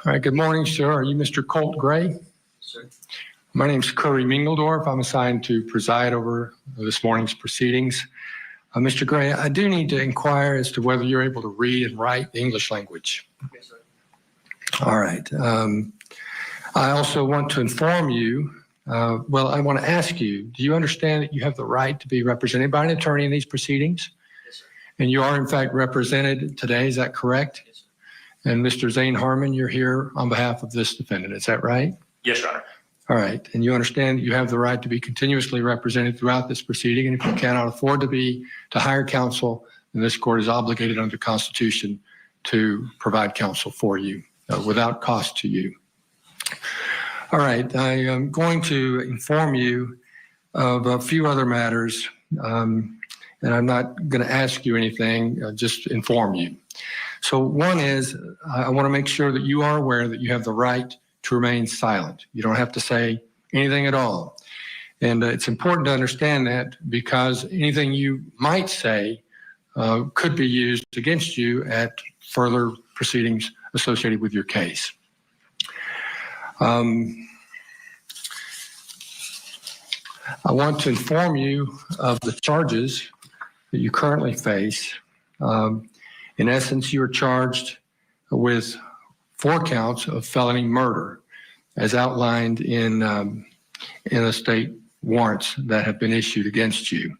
All right, good morning, sir. Are you Mr. Colt Gray? Sir. My name's Curry Mingledorf. I'm assigned to preside over this morning's proceedings. Mr. Gray, I do need to inquire as to whether you're able to read and write the English language. Yes, sir. All right. I also want to inform you, I want to ask you, do you understand that you have the right to be represented by an attorney in these proceedings? Yes, sir. And you are in fact represented today, is that correct? Yes, sir. And Mr. Zane Harmon, you're here on behalf of this defendant, is that right? Yes, Your Honor. All right, and you understand that you have the right to be continuously represented throughout this proceeding, and if you cannot afford to hire counsel, then this court is obligated under the Constitution to provide counsel for you without cost to you. All right, I am going to inform you of a few other matters, and I'm not going to ask you anything, just inform you. So one is, I want to make sure that you are aware that you have the right to remain silent. You don't have to say anything at all. And it's important to understand that because anything you might say could be used against you at further proceedings associated with your case. I want to inform you of the charges that you currently face. In essence, you are charged with 4 counts of felony murder as outlined in the state warrants that have been issued against you.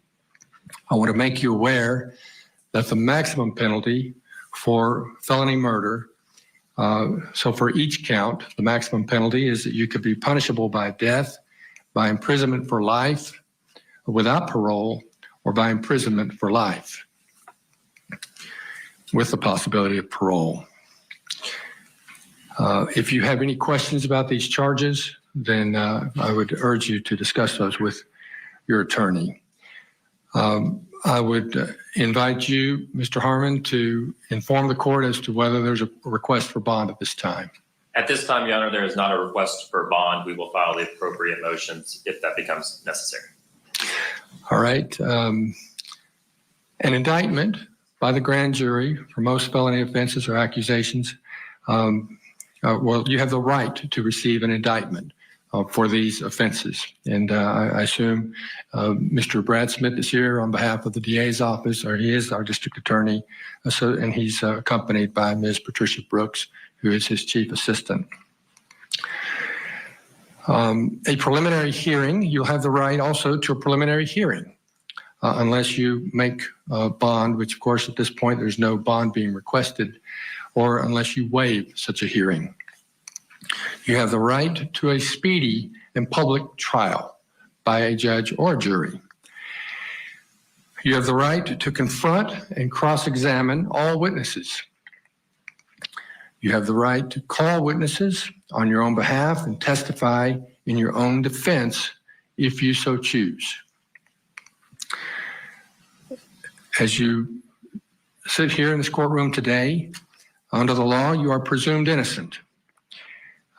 I want to make you aware that the maximum penalty for felony murder, so for each count, the maximum penalty is that you could be punishable by death, by imprisonment for life, without parole, or by imprisonment for life, with the possibility of parole. If you have any questions about these charges, then I would urge you to discuss those with your attorney. I would invite you, Mr. Harmon, to inform the court as to whether there's a request for bond at this time. At this time, Your Honor, there is not a request for bond. We will file the appropriate motions if that becomes necessary. All right. An indictment by the grand jury for most felony offenses or accusations, you have the right to receive an indictment for these offenses. And I assume Mr. Brad Smith is here on behalf of the DA's office, or he is our district attorney, and he's accompanied by Ms. Patricia Brooks, who is his chief assistant. A preliminary hearing, you'll have the right also to a preliminary hearing, unless you make a bond, which of course at this point there's no bond being requested, or unless you waive such a hearing. You have the right to a speedy and public trial by a judge or jury. You have the right to confront and cross-examine all witnesses. You have the right to call witnesses on your own behalf and testify in your own defense if you so choose. As you sit here in this courtroom today, under the law, you are presumed innocent.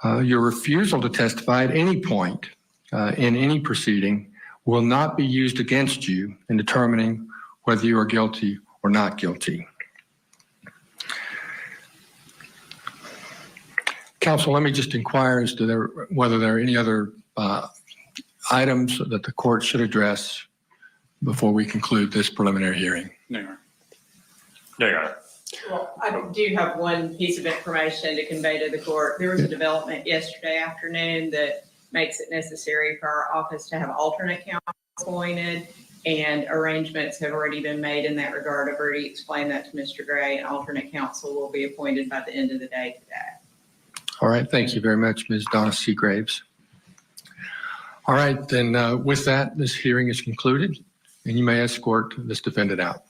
Your refusal to testify at any point in any proceeding will not be used against you in determining whether you are guilty or not guilty. Counsel, let me just inquire as to whether there are any other items that the court should address before we conclude this preliminary hearing. No, Your Honor. Well, I do have one piece of information to convey to the court. There was a development yesterday afternoon that makes it necessary for our office to have alternate counsel appointed, and arrangements have already been made in that regard. I've already explained that to Mr. Gray, and alternate counsel will be appointed by the end of the day today. All right, thank you very much, Ms. Donna Seagraves. All right, then with that, this hearing is concluded, and you may escort this defendant out.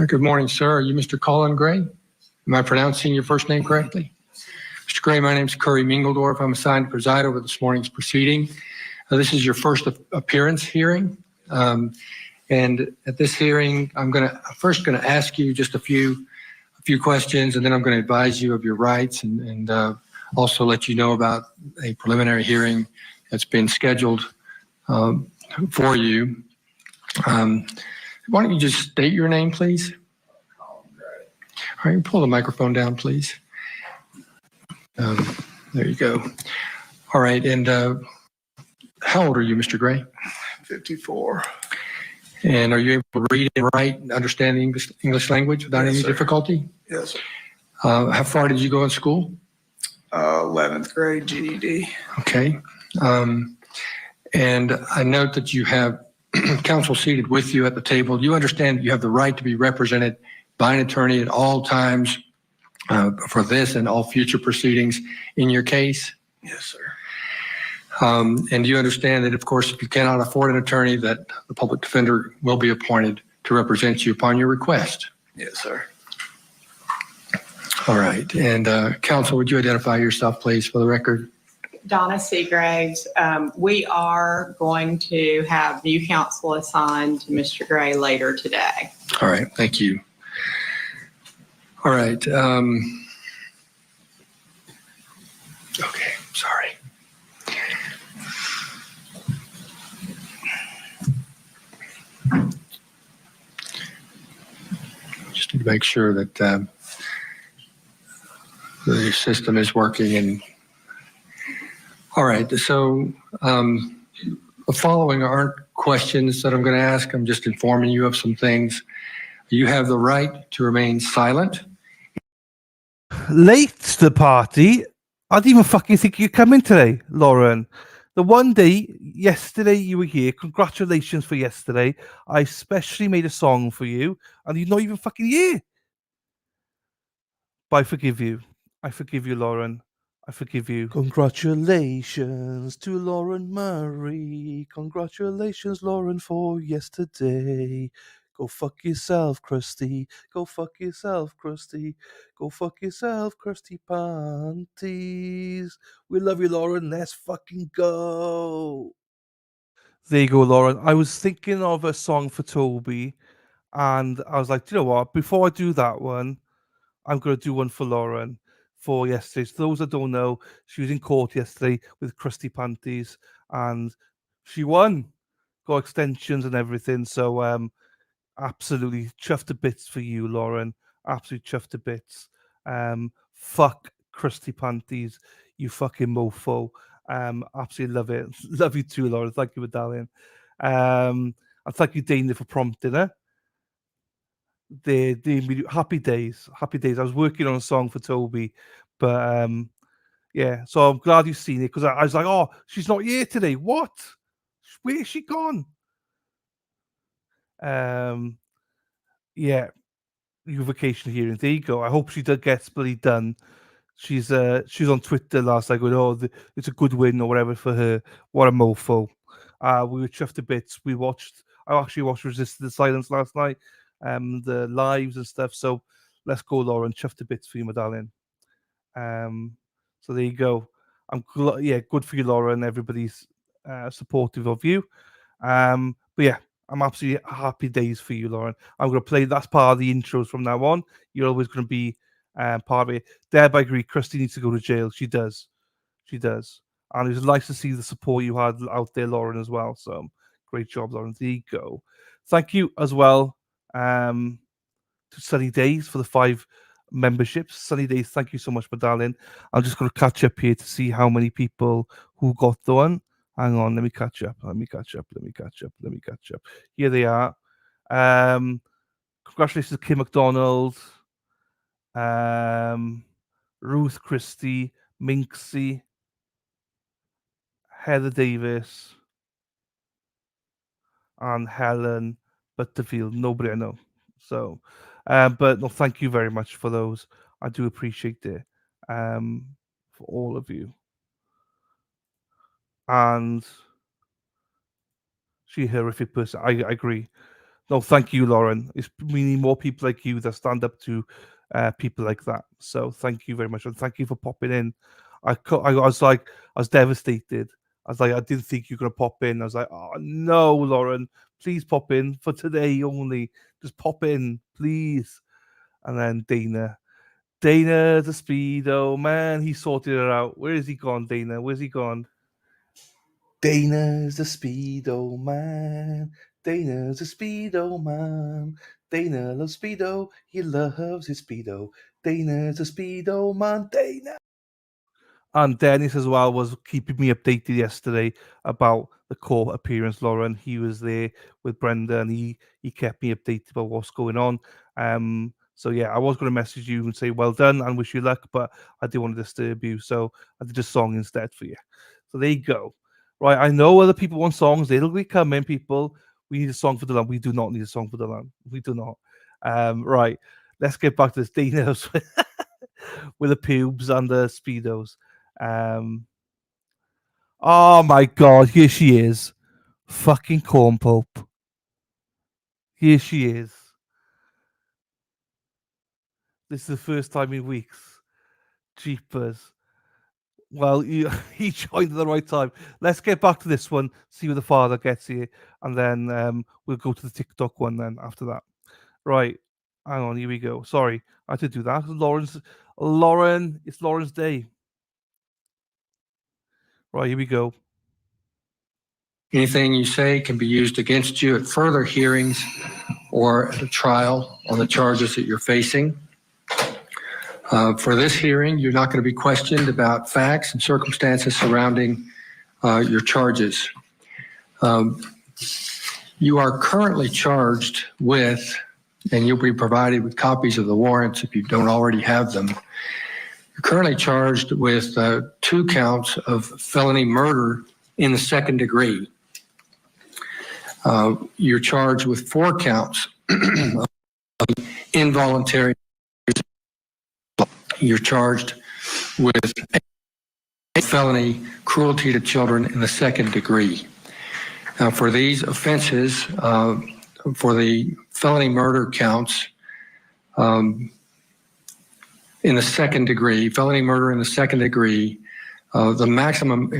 Good morning, sir. Are you Mr. Colin Gray? Am I pronouncing your first name correctly? Mr. Gray, my name is Curry Mingledorf. I'm assigned to preside over this morning's proceeding. This is your first appearance hearing. And at this hearing, I'm first going to ask you just a few questions, and then I'm going to advise you of your rights and also let you know about a preliminary hearing that's been scheduled for you. Why don't you just state your name, please? All right, pull the microphone down, please. There you go. All right, and how old are you, Mr. Gray? 54. And are you able to read and write and understand the English language without any difficulty? Yes, sir. How far did you go in school? 11th grade GED. Okay. And I note that you have counsel seated with you at the table. You understand that you have the right to be represented by an attorney at all times for this and all future proceedings in your case? Yes, sir. And you understand that, of course, if you cannot afford an attorney, that the public defender will be appointed to represent you upon your request? Yes, sir. All right. And counsel, would you identify yourself, please, for the record? Donna Seagraves. We are going to have new counsel assigned to Mr. Gray later today. All right. Thank you. All right. Okay. Sorry. Just need to make sure that the system is working. And all right. So the following aren't questions that I'm going to ask. I'm just informing you of some things. You have the right to remain silent. Late to the party. I didn't even fucking think you'd come in today, Lauren. The one day, yesterday you were here. Congratulations for yesterday. I especially made a song for you, and you're not even fucking here. But I forgive you. I forgive you, Lauren. I forgive you. Congratulations to Lauren Murray. Congratulations, Lauren, for yesterday. Go fuck yourself, Krusty. Go fuck yourself, Krusty. Go fuck yourself, Krusty Panties. We love you, Lauren. Let's fucking go. There you go, Lauren. I was thinking of a song for Toby, and I was like, do you know what? Before I do that one, I'm going to do one for Lauren for yesterday. So those that don't know, she was in court yesterday with Krusty Panties, and she won. Got extensions and everything. So, absolutely chuffed to bits for you, Lauren. Absolutely chuffed to bits. Fuck Krusty Panties, you fucking mofo. Absolutely love it. Love you too, Lauren. Thank you, darling. And thank you, Dana, for prompting her. Happy days. Happy days. I was working on a song for Toby, but yeah. So I'm glad you've seen it, because I was like, oh, she's not here today. What? Where's she gone? Yeah, revocation hearing. There you go. I hope she gets bloody done. She's on Twitter last night going, "Oh, it's a good win or whatever for her." What a mofo. We were chuffed to bits. I actually watched Resist the Silence last night, the lives and stuff. So let's go, Lauren. Chuffed to bits for you, my darling. So there you go. Good for you, Lauren. Everybody's supportive of you. But yeah, I'm absolutely happy days for you, Lauren. I'm going to play that's part of the intros from now on. You're always going to be part of it. Deb, I agree. Christy needs to go to jail. She does. And it was nice to see the support you had out there, Lauren, as well. So great job, Lauren. There you go. Thank you as well to Sunny Days for the 5 memberships. Sunny Days, thank you so much, my darling. I'm just going to catch up here to see how many people who got the one. Hang on, let me catch up. Here they are. Congratulations to Kim McDonald, Ruth Christie, Minksy, Heather Davis, and Helen Butterfield. Nobody I know. So, but no, thank you very much for those. I do appreciate it for all of you. And she's a horrific person. I agree. No, thank you, Lauren. We need more people like you that stand up to people like that. So thank you very much, and thank you for popping in. I was devastated. I was like, I didn't think you were gonna pop in. I was like, oh no, Lauren, please pop in for today only. Just pop in, please. And then Dana, the Speedo man, he sorted it out. Where is he gone, Dana? Where's he gone? Dana's the Speedo man. Dana's a Speedo man. Dana loves Speedo. He loves his Speedo. Dana's a Speedo man. Dana. And Dennis as well was keeping me updated yesterday about the court appearance, Lauren. He was there with Brenda and he kept me updated about what's going on. So yeah, I was going to message you and say well done and wish you luck, but I didn't want to disturb you. So I did a song instead for you. So there you go. Right, I know other people want songs. They'll be coming, people. We need a song for the land. We do not need a song for the land. We do not. Right, let's get back to this. Dana's with the pubes and the Speedos. Oh my God, here she is. Fucking Corn Pope. Here she is. This is the first time in weeks. Jeepers. Well, he joined at the right time. Let's get back to this one, see where the father gets here, and then we'll go to the TikTok one then after that. Right. Hang on, here we go. Sorry, I had to do that. Lauren, it's Lauren's day. Right, here we go. Anything you say can be used against you at further hearings or at a trial on the charges that you're facing. For this hearing, you're not going to be questioned about facts and circumstances surrounding your charges. You are currently charged with, and you'll be provided with copies of the warrants if you don't already have them. You're currently charged with 2 counts of felony murder in the second degree. You're charged with 4 counts of involuntary. You're charged with felony cruelty to children in the second degree. Now, for these offenses, for the felony murder counts in the second degree, felony murder in the second degree, the maximum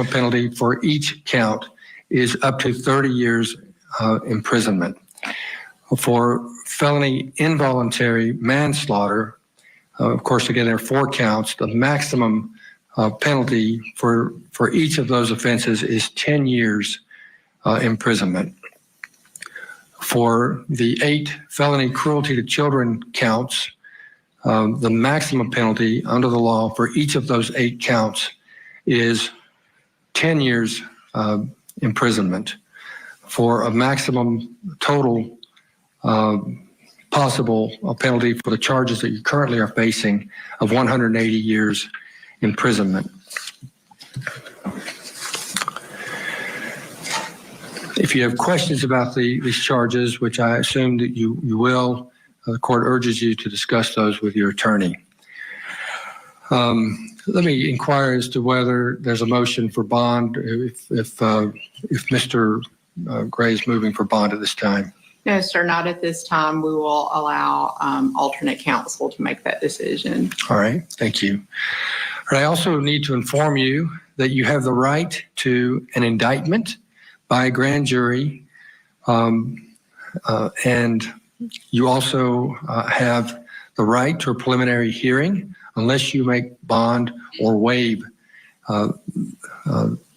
penalty for each count is up to 30 years imprisonment. For felony involuntary manslaughter, of course, again, there are 4 counts. The maximum penalty for each of those offenses is 10 years imprisonment. For the 8 felony cruelty to children counts, the maximum penalty under the law for each of those 8 counts is 10 years imprisonment, for a maximum total possible penalty for the charges that you currently are facing of 180 years imprisonment. If you have questions about these charges, which I assume that you will, the court urges you to discuss those with your attorney. Let me inquire as to whether there's a motion for bond if Mr. Gray is moving for bond at this time. No, sir, not at this time. We will allow alternate counsel to make that decision. All right, thank you. I also need to inform you that you have the right to an indictment by a grand jury, and you also have the right to a preliminary hearing unless you make bond or waive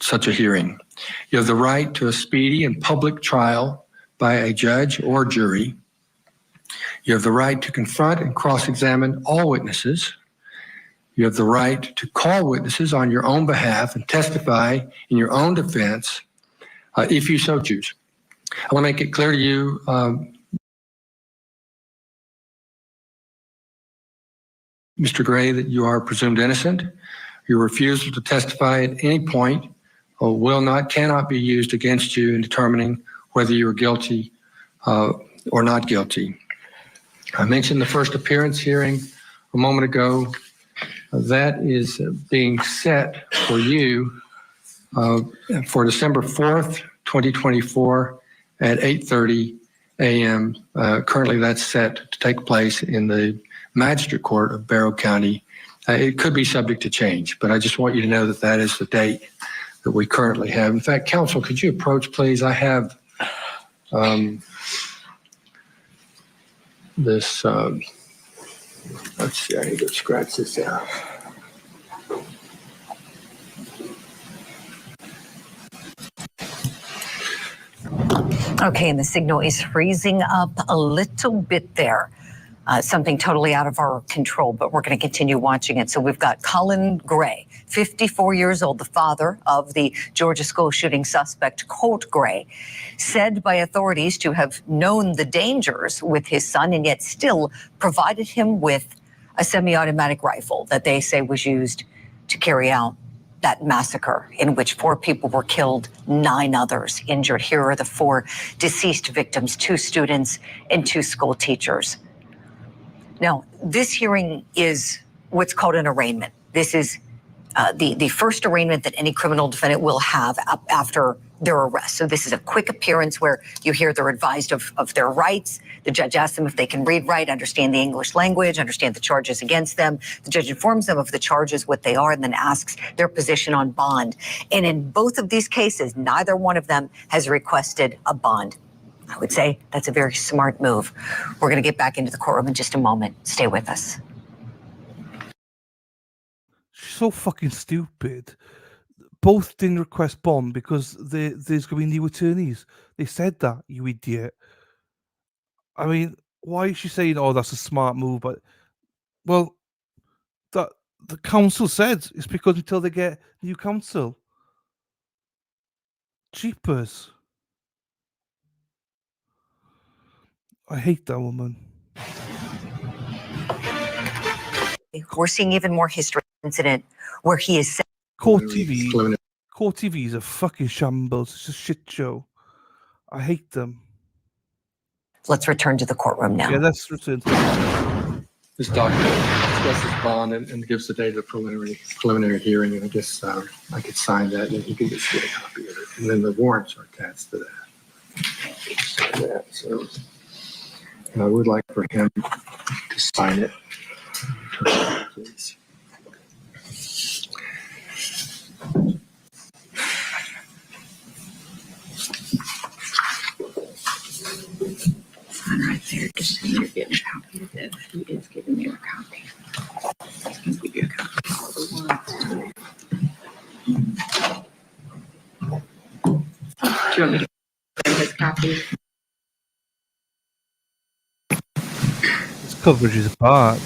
such a hearing. You have the right to a speedy and public trial by a judge or jury. You have the right to confront and cross-examine all witnesses. You have the right to call witnesses on your own behalf and testify in your own defense if you so choose. I want to make it clear to you, Mr. Gray, that you are presumed innocent. Your refusal to testify at any point cannot be used against you in determining whether you are guilty or not guilty. I mentioned the first appearance hearing a moment ago. That is being set for you for December 4th, 2024 at 8:30 a.m. Currently that's set to take place in the Magistrate Court of Barrow County. It could be subject to change, but I just want you to know that that is the date that we currently have. In fact, counsel, could you approach, please? I have this, let's see, I need to scratch this out. Okay, and the signal is freezing up a little bit there. Something totally out of our control, but we're going to continue watching it. So we've got Colin Gray, 54 years old, the father of the Georgia school shooting suspect, Colt Gray, said by authorities to have known the dangers with his son and yet still provided him with a semi-automatic rifle that they say was used to carry out that massacre in which 4 people were killed, 9 others injured. Here are the 4 deceased victims, 2 students and 2 school teachers. Now, this hearing is what's called an arraignment. This is the first arraignment that any criminal defendant will have after their arrest. So this is a quick appearance where you hear they're advised of their rights. The judge asks them if they can read, write, understand the English language, understand the charges against them. The judge informs them of the charges, what they are, and then asks their position on bond. And in both of these cases, neither one of them has requested a bond. I would say that's a very smart move. We're going to get back into the courtroom in just a moment. Stay with us. So fucking stupid. Both didn't request bond because there's going to be new attorneys. They said that, you idiot. I mean, why is she saying, oh, that's a smart move? But, well, the council said it's because until they get new counsel. Jeepers. I hate that woman. We're seeing even more history incident where he is said. Court TV is a fucking shambles. It's a shit show. I hate them. Let's return to the courtroom now. Yeah, let's return to the courtroom. This document discusses bond and gives the date of the preliminary hearing, and I guess I could sign that, and you can just get a copy of it. And then the warrants are attached to that. So I would like for him to sign it. Please. Sign right there, just so you're getting a copy of it. He is giving me a copy. I can give you a copy of all the ones. Do you want me to bring his copy? This coverage is bad.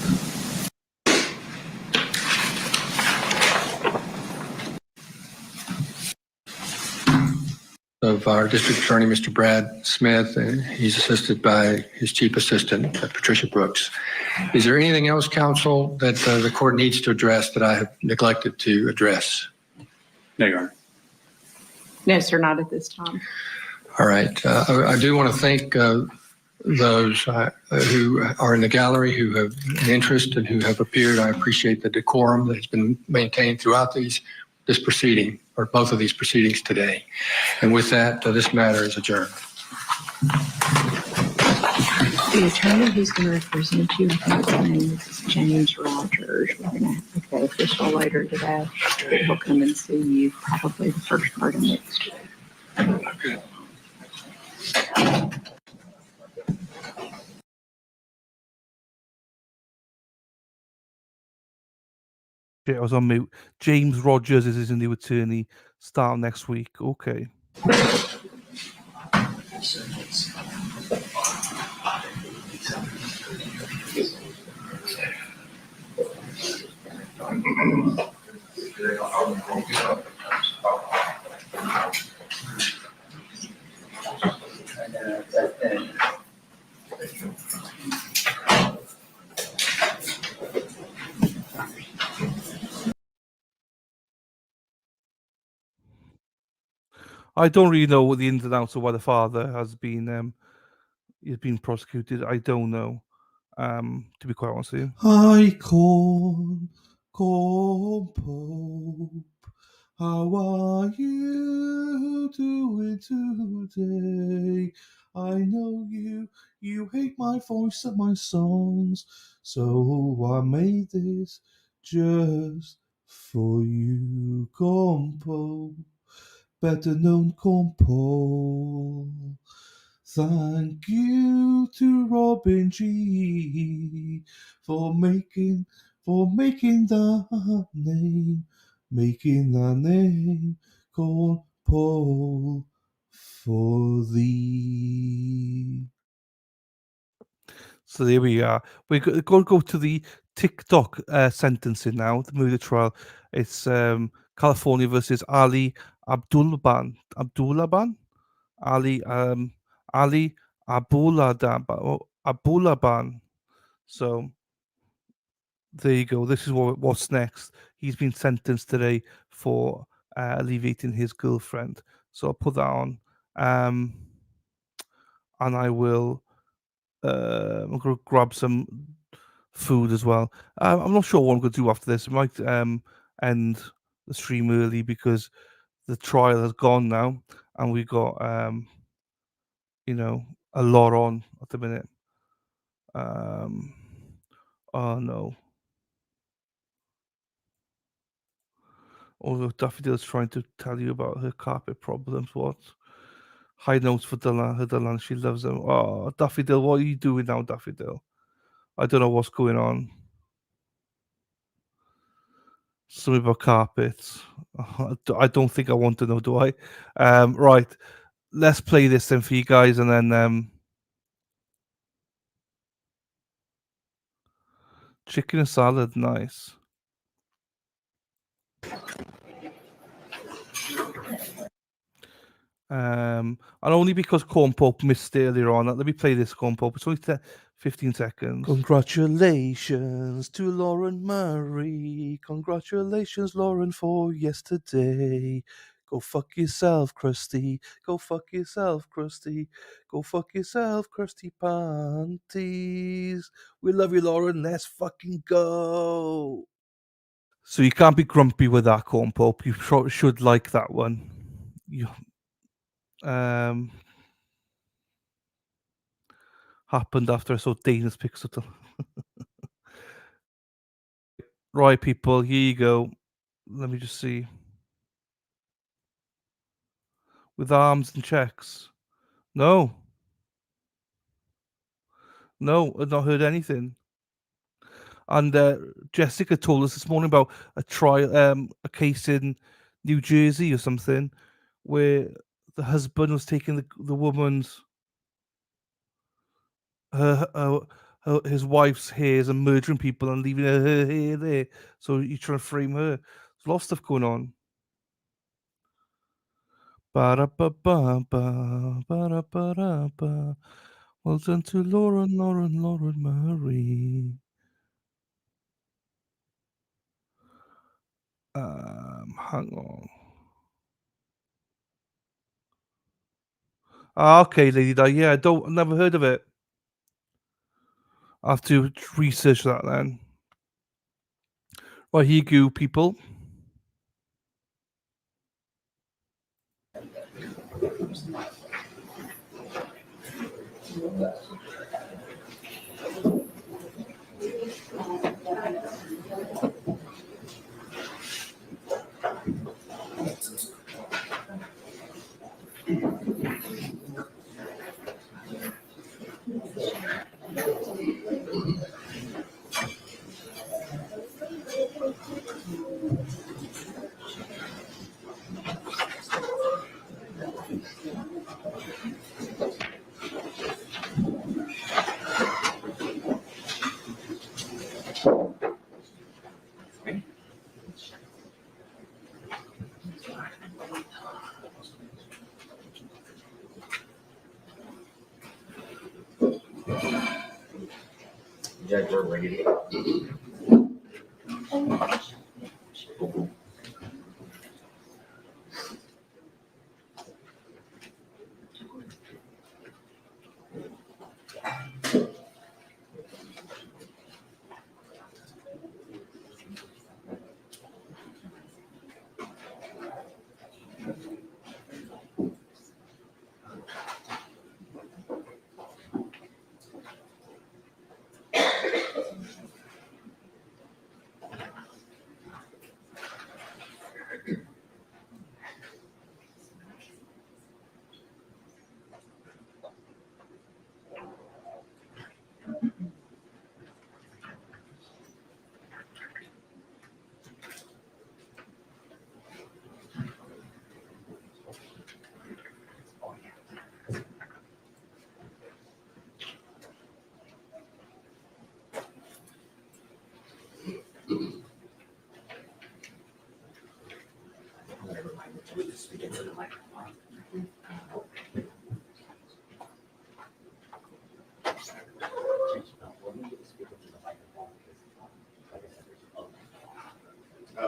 Of our district attorney, Mr. Brad Smith, and he's assisted by his chief assistant, Patricia Brooks. Is there anything else, counsel, that the court needs to address that I have neglected to address? No, Your Honor. No, sir, not at this time. All right. I do want to thank those who are in the gallery who have an interest and who have appeared. I appreciate the decorum that has been maintained throughout this proceeding, or both of these proceedings today. And with that, this matter is adjourned. The attorney who's going to represent you, I think his name is James Rogers. We're going to make that official later today. He'll come and see you probably the first part of next week. Okay. Shit, I was on mute. James Rogers is his new attorney. Start next week. Okay. I don't really know what the ins and outs of why the father has been he's been prosecuted. I don't know. To be quite honest with you. I call Pope. How are you doing today? I know you hate my voice and my songs, so I made this just for you, Compo, better known Compo. Thank you to Robin G for making that name called Paul for thee. So there we are. We're going to go to the TikTok sentencing now, the murder trial. It's California versus Ali Abdulban. Ali Abulaban. So there you go. This is what's next. He's been sentenced today for alleviating his girlfriend. So I'll put that on. And I will I'm going to grab some food as well. I'm not sure what I'm going to do after this. I might end the stream early because the trial has gone now, and we got a lot on at the minute. Oh no. Although Daffodil's trying to tell you about her carpet problems. What? High notes for Dylan. She loves them. Oh, Daffodil, what are you doing now, Daffodil? I don't know what's going on. Something about carpets. I don't think I want to know, do I? Right. Let's play this then for you guys, and then chicken and salad, nice. And only because Corn Pope missed it earlier on. Let me play this Corn Pope. It's only 15 seconds. Congratulations to Lauren Murray. Congratulations, Lauren, for yesterday. Go fuck yourself, Krusty. Go fuck yourself, Krusty. Go fuck yourself, Krusty Panties. We love you, Lauren. Let's fucking go. So you can't be grumpy with that, Corn Pope. You should like that one. Happened after I saw Dana's Pixel. Right, people, here you go. Let me just see. With arms and checks. No, I've not heard anything. And Jessica told us this morning about a trial, a case in New Jersey or something, where the husband was taking the woman's his wife's hairs and murdering people and leaving her hair there. So you're trying to frame her. There's a lot of stuff going on. Ba-da-ba-ba-ba, ba-da-ba-da-ba. Well done to Lauren Murray. Hang on. Okay, Lady Di. Yeah, I never heard of it. I have to research that then. Right, here you go, people. Judge, we're ready to go.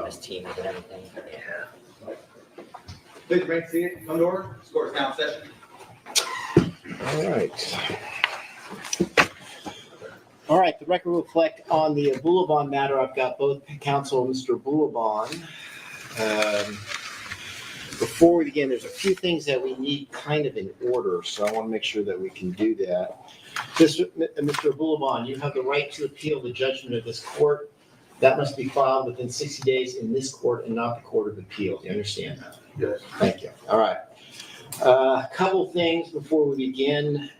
This team and everything. Yeah. Please bring a seat, come to order, court is now in session. All right. All right, the record will reflect on the Boulevard matter. I've got both counsel, Mr. Boulevard. Before we begin, there's a few things that we need kind of in order, so I want to make sure that we can do that. Mr. Boulevard, you have the right to appeal the judgment of this court. That must be filed within 60 days in this court and not the Court of Appeal. Do you understand that? Yes. Thank you. All right. A couple things before we begin.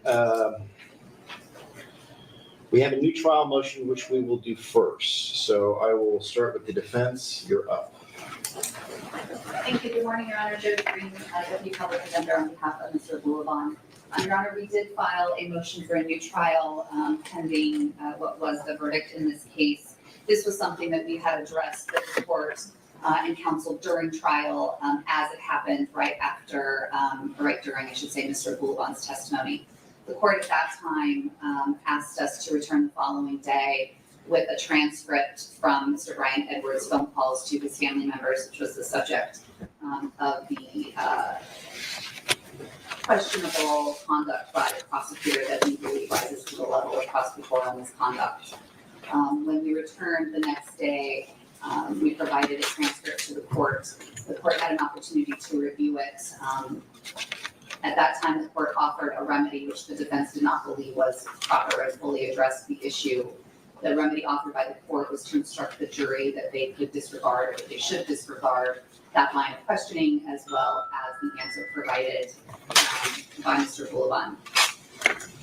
We have a new trial motion, which we will do first. So I will start with the defense. You're up. Thank you. Good morning, Your Honor. Judge Green, Deputy Public Defender on behalf of Mr. Boulevard. Your Honor, we did file a motion for a new trial pending what was the verdict in this case. This was something that we had addressed with the court and counsel during trial as it happened right during, I should say, Mr. Boulevard's testimony. The court at that time asked us to return the following day with a transcript from Mr. Brian Edwards' phone calls to his family members, which was the subject of the questionable conduct by the prosecutor that we believe rises to the level of prosecutorial misconduct. When we returned the next day, we provided a transcript to the court. The court had an opportunity to review it. At that time, the court offered a remedy which the defense did not believe was proper and fully addressed the issue. The remedy offered by the court was to instruct the jury that they could disregard, or that they should disregard that line of questioning, as well as the answer provided by Mr. Boulevard.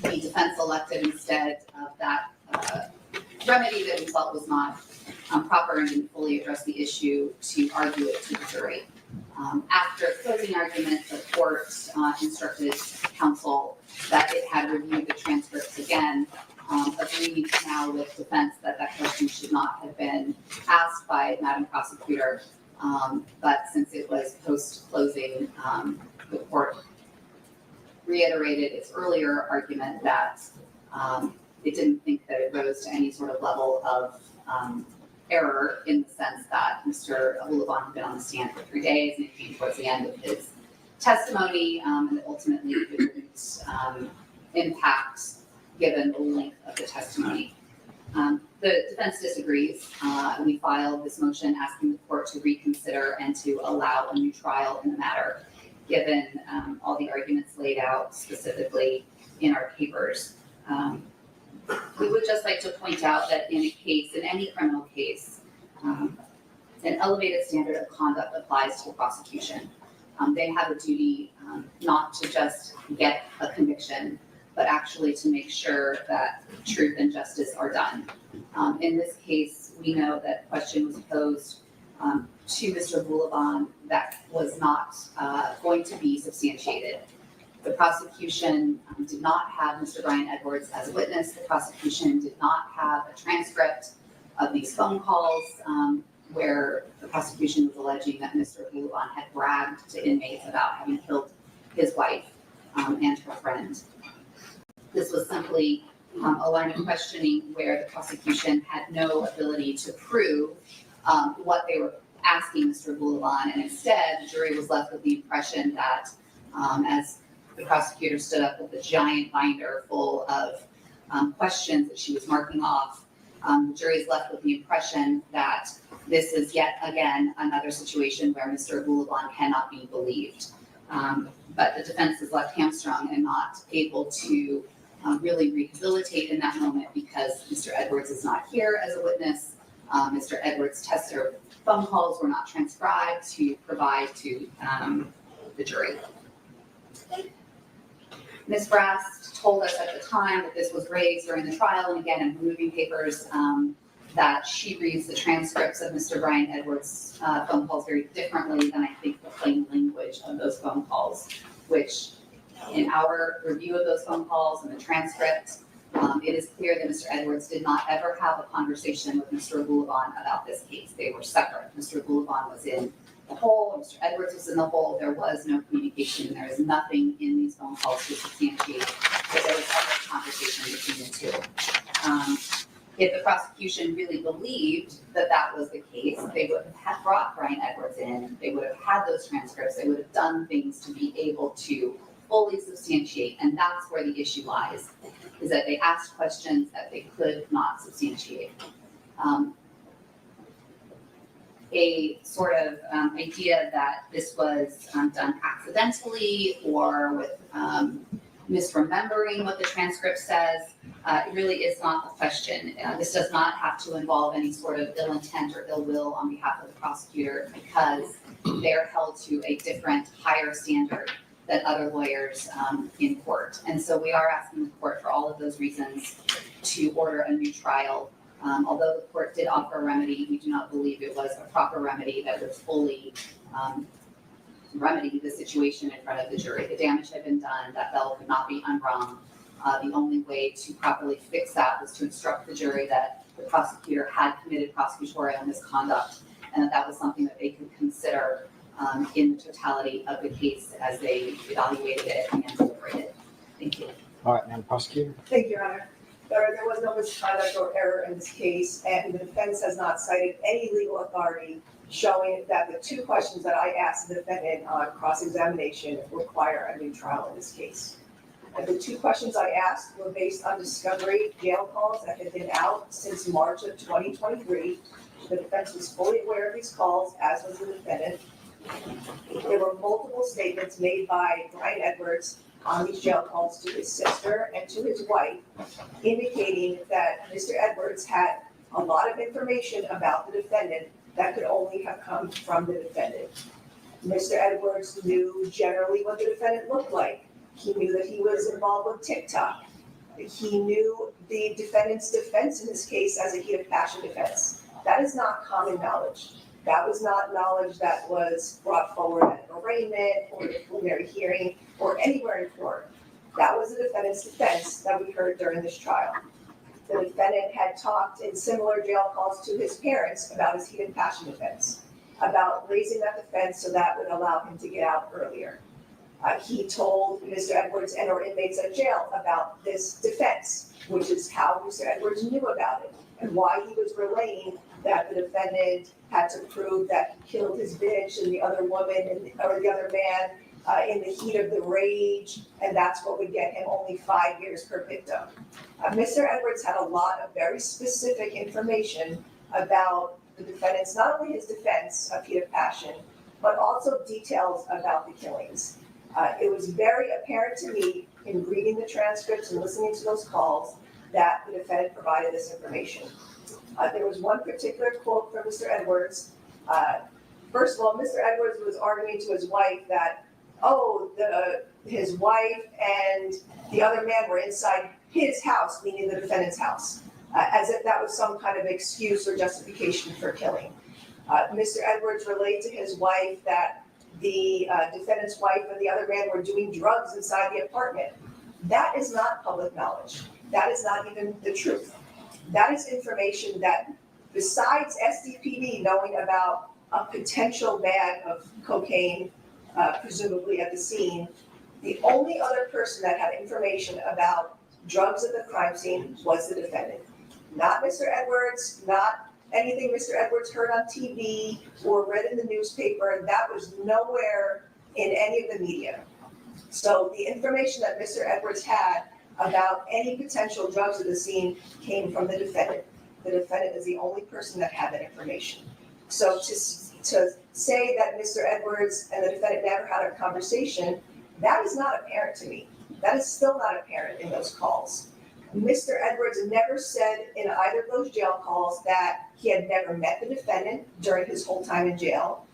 The defense elected instead of that remedy that we felt was not proper and didn't fully address the issue to argue it to the jury. After closing argument, the court instructed counsel that it had reviewed the transcripts again, agreed now with defense that that question should not have been asked by Madam Prosecutor, but since it was post-closing, the court reiterated its earlier argument that it didn't think that it rose to any sort of level of error, in the sense that Mr. Boulevard had been on the stand for 3 days and it came towards the end of his testimony, and ultimately it wouldn't impact given the length of the testimony. The defense disagrees. We filed this motion asking the court to reconsider and to allow a new trial in the matter, given all the arguments laid out specifically in our papers. We would just like to point out that in any criminal case, an elevated standard of conduct applies to the prosecution. They have a duty not to just get a conviction, but actually to make sure that truth and justice are done. In this case, we know that question was posed to Mr. Boulevard that was not going to be substantiated. The prosecution did not have Mr. Brian Edwards as a witness. The prosecution did not have a transcript of these phone calls where the prosecution was alleging that Mr. Boulevard had bragged to inmates about having killed his wife and her friend. This was simply a line of questioning where the prosecution had no ability to prove what they were asking Mr. Boulevard, and instead the jury was left with the impression that as the prosecutor stood up with a giant binder full of questions that she was marking off, the jury is left with the impression that this is yet again another situation where Mr. Boulevard cannot be believed. But the defense is left hamstrung and not able to really rehabilitate in that moment because Mr. Edwards is not here as a witness. Mr. Edwards' phone calls were not transcribed to provide to the jury. Ms. Brass told us at the time that this was raised during the trial, and again in her moving papers, that she reads the transcripts of Mr. Brian Edwards' phone calls very differently than I think the plain language of those phone calls, which in our review of those phone calls and the transcript, it is clear that Mr. Edwards did not ever have a conversation with Mr. Boulevard about this case. They were separate. Mr. Boulevard was in the hole, Mr. Edwards was in the hole. There was no communication. There is nothing in these phone calls to substantiate that there was ever a conversation between the two. If the prosecution really believed that that was the case, they would have brought Brian Edwards in. They would have had those transcripts. They would have done things to be able to fully substantiate, and that's where the issue lies, is that they asked questions that they could not substantiate. A sort of idea that this was done accidentally or with misremembering what the transcript says, it really is not the question. This does not have to involve any sort of ill intent or ill will on behalf of the prosecutor because they're held to a different, higher standard than other lawyers in court. And so we are asking the court for all of those reasons to order a new trial. Although the court did offer a remedy, we do not believe it was a proper remedy that would fully remedy the situation in front of the jury. The damage had been done, that bell could not be unrung. The only way to properly fix that was to instruct the jury that the prosecutor had committed prosecutorial misconduct and that that was something that they could consider in the totality of the case as they evaluated it and deliberated. Thank you. All right, Madam Prosecutor. Thank you, Your Honor. There was no misconduct or error in this case, and the defense has not cited any legal authority showing that the two questions that I asked the defendant on cross-examination require a new trial in this case. And the two questions I asked were based on discovery jail calls that had been out since March of 2023. The defense was fully aware of these calls, as was the defendant. There were multiple statements made by Brian Edwards on these jail calls to his sister and to his wife, indicating that Mr. Edwards had a lot of information about the defendant that could only have come from the defendant. Mr. Edwards knew generally what the defendant looked like. He knew that he was involved with TikTok. He knew the defendant's defense in this case as a heat of passion defense. That is not common knowledge. That was not knowledge that was brought forward at an arraignment or the preliminary hearing or anywhere in court. That was the defendant's defense that we heard during this trial. The defendant had talked in similar jail calls to his parents about his heat and passion defense, about raising that defense so that would allow him to get out earlier. He told Mr. Edwards and or inmates at jail about this defense, which is how Mr. Edwards knew about it and why he was relaying that the defendant had to prove that he killed his bitch and the other woman or the other man in the heat of the rage, and that's what would get him only 5 years per victim. Mr. Edwards had a lot of very specific information about the defendant's, not only his defense of heat of passion, but also details about the killings. It was very apparent to me in reading the transcripts and listening to those calls that the defendant provided this information. There was one particular quote from Mr. Edwards. First of all, Mr. Edwards was arguing to his wife that, his wife and the other man were inside his house, meaning the defendant's house, as if that was some kind of excuse or justification for killing. Mr. Edwards relayed to his wife that the defendant's wife and the other man were doing drugs inside the apartment. That is not public knowledge. That is not even the truth. That is information that, besides SDPD knowing about a potential bag of cocaine, presumably at the scene, the only other person that had information about drugs at the crime scene was the defendant. Not Mr. Edwards, not anything Mr. Edwards heard on TV or read in the newspaper. That was nowhere in any of the media. So the information that Mr. Edwards had about any potential drugs at the scene came from the defendant. The defendant is the only person that had that information. So to say that Mr. Edwards and the defendant never had a conversation, that is not apparent to me. That is still not apparent in those calls. Mr. Edwards never said in either of those jail calls that he had never met the defendant during his whole time in jail.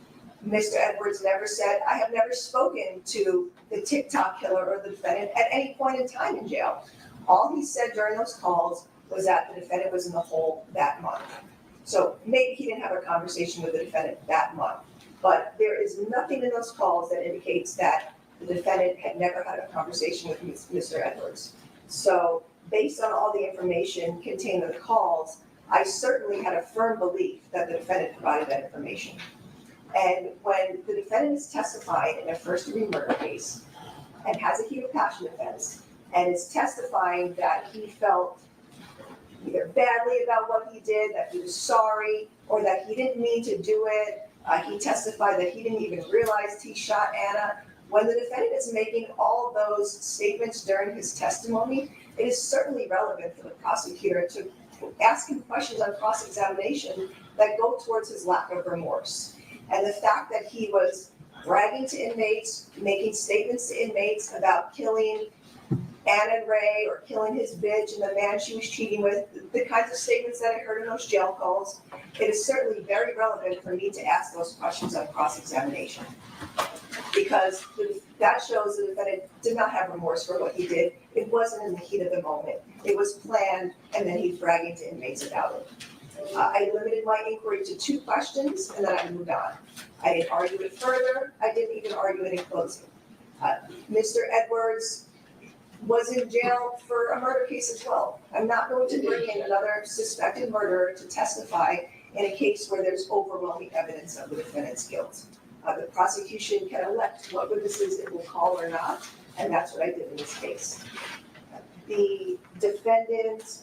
Mr. Edwards never said, I have never spoken to the TikTok killer or the defendant at any point in time in jail. All he said during those calls was that the defendant was in the hole that month. So maybe he didn't have a conversation with the defendant that month, but there is nothing in those calls that indicates that the defendant had never had a conversation with Mr. Edwards. So based on all the information contained in the calls, I certainly had a firm belief that the defendant provided that information. And when the defendant is testifying in a first-degree murder case and has a heat of passion defense and is testifying that he felt either badly about what he did, that he was sorry, or that he didn't mean to do it, he testified that he didn't even realize he shot Anna. When the defendant is making all those statements during his testimony, it is certainly relevant for the prosecutor to ask him questions on cross-examination that go towards his lack of remorse. And the fact that he was bragging to inmates, making statements to inmates about killing Anna and Ray or killing his bitch and the man she was cheating with, the kinds of statements that I heard in those jail calls, it is certainly very relevant for me to ask those questions on cross-examination. Because that shows the defendant did not have remorse for what he did. It wasn't in the heat of the moment. It was planned, and then he's bragging to inmates about it. I limited my inquiry to 2 questions, and then I moved on. I didn't argue it further. I didn't even argue it in closing. Mr. Edwards was in jail for a murder case as well. I'm not going to bring in another suspected murderer to testify in a case where there's overwhelming evidence of the defendant's guilt. The prosecution can elect what witnesses it will call or not, and that's what I did in this case. The defendant,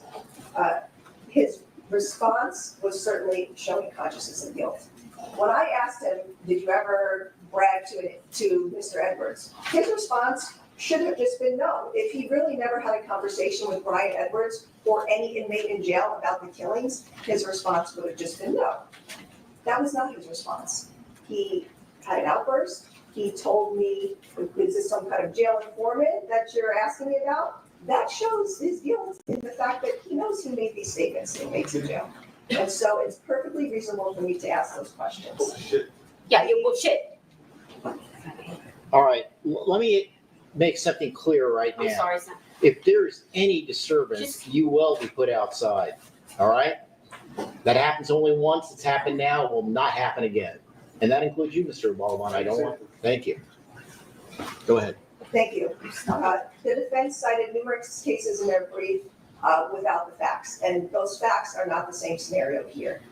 his response was certainly showing consciousness of guilt. When I asked him, did you ever brag to Mr. Edwards? His response should have just been no. If he really never had a conversation with Brian Edwards or any inmate in jail about the killings, his response would have just been no. That was not his response. He had an outburst. He told me, is this some kind of jail informant that you're asking me about? That shows his guilt in the fact that he knows he made these statements to inmates in jail. And so it's perfectly reasonable for me to ask those questions. Bullshit. Yeah, you're bullshit. All right, let me make something clear right now. I'm sorry, sir. If there's any disturbance, you will be put outside, all right? That happens only once, it's happened now, it will not happen again. And that includes you, Mr. Baldwin, I don't want, thank you. Go ahead. Thank you. The defense cited numerous cases in their brief without the facts, and those facts are not the same scenario here.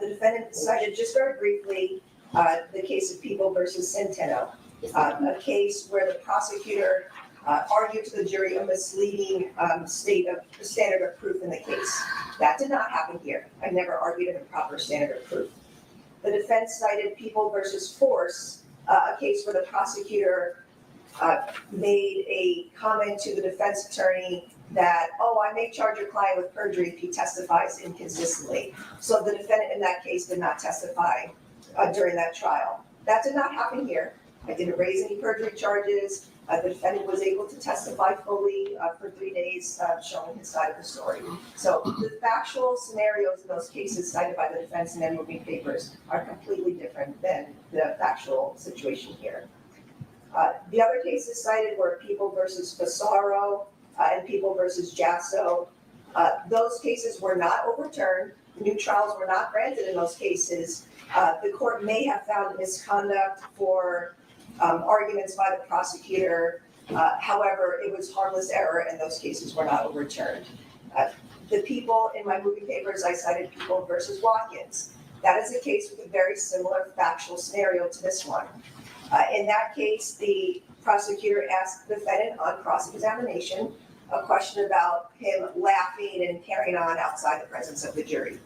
The defendant cited just very briefly the case of People versus Centeno, a case where the prosecutor argued to the jury a misleading standard of proof in the case. That did not happen here. I never argued an improper standard of proof. The defense cited People versus Force, a case where the prosecutor made a comment to the defense attorney that, oh, I may charge your client with perjury if he testifies inconsistently. So the defendant in that case did not testify during that trial. That did not happen here. I didn't raise any perjury charges. The defendant was able to testify fully for 3 days, showing his side of the story. So the factual scenarios in those cases cited by the defense in their moving papers are completely different than the factual situation here. The other cases cited were People versus Fasaro and People versus Jasso. Those cases were not overturned. New trials were not granted in those cases. The court may have found misconduct for arguments by the prosecutor. However, it was harmless error and those cases were not overturned. The people in my moving papers, I cited People versus Watkins. That is a case with a very similar factual scenario to this one. In that case, the prosecutor asked the defendant on cross-examination a question about him laughing and carrying on outside the presence of the jury.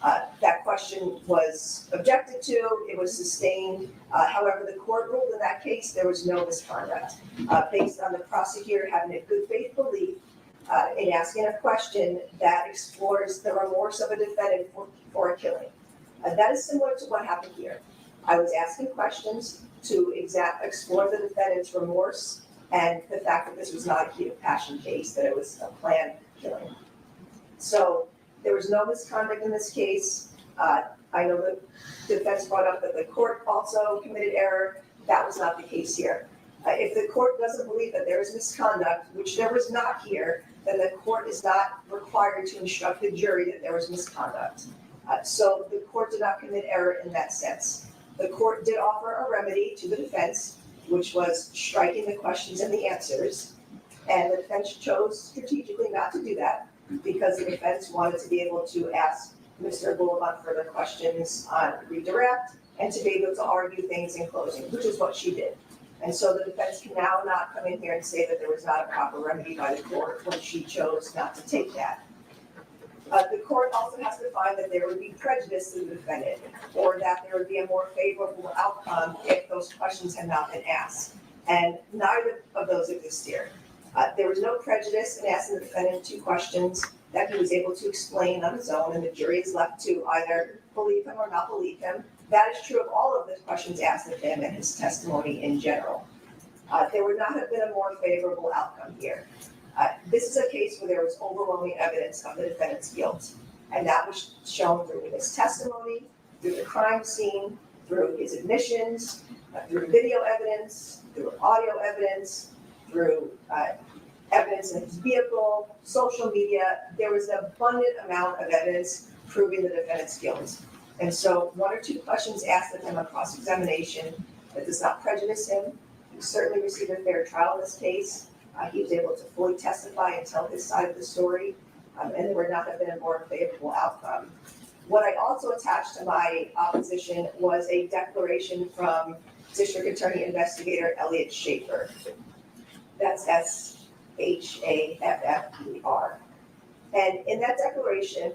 That question was objected to, it was sustained. However, the court ruled in that case there was no misconduct based on the prosecutor having a good faith belief in asking a question that explores the remorse of a defendant for a killing. That is similar to what happened here. I was asking questions to explore the defendant's remorse and the fact that this was not a heat of passion case, that it was a planned killing. So there was no misconduct in this case. I know the defense brought up that the court also committed error. That was not the case here. If the court doesn't believe that there is misconduct, which there was not here, then the court is not required to instruct the jury that there was misconduct. So the court did not commit error in that sense. The court did offer a remedy to the defense, which was striking the questions and the answers. And the defense chose strategically not to do that because the defense wanted to be able to ask Mr. Boulevard further questions on redirect and to be able to argue things in closing, which is what she did. And so the defense can now not come in here and say that there was not a proper remedy by the court when she chose not to take that. The court also has to find that there would be prejudice to the defendant or that there would be a more favorable outcome if those questions had not been asked. And neither of those exist here. There was no prejudice in asking the defendant 2 questions that he was able to explain on his own, and the jury is left to either believe him or not believe him. That is true of all of the questions asked of him and his testimony in general. There would not have been a more favorable outcome here. This is a case where there was overwhelming evidence of the defendant's guilt, and that was shown through his testimony, through the crime scene, through his admissions, through video evidence, through audio evidence, through evidence in his vehicle, social media. There was an abundant amount of evidence proving the defendant's guilt. And so 1 or 2 questions asked of him on cross-examination that does not prejudice him. He certainly received a fair trial in this case. He was able to fully testify and tell his side of the story, and there would not have been a more favorable outcome. What I also attached to my opposition was a declaration from District Attorney Investigator Elliot Schaefer. That's Schaeffer. And in that declaration,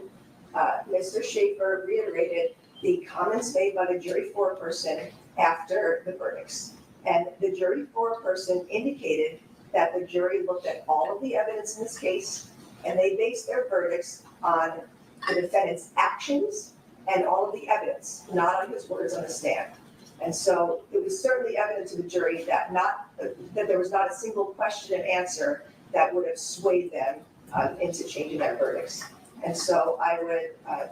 Mr. Schaefer reiterated the comments made by the jury foreperson after the verdicts. And the jury foreperson indicated that the jury looked at all of the evidence in this case, and they based their verdicts on the defendant's actions and all of the evidence, not on his words on the stand. And so it was certainly evident to the jury that there was not a single question and answer that would have swayed them into changing their verdicts. And so I would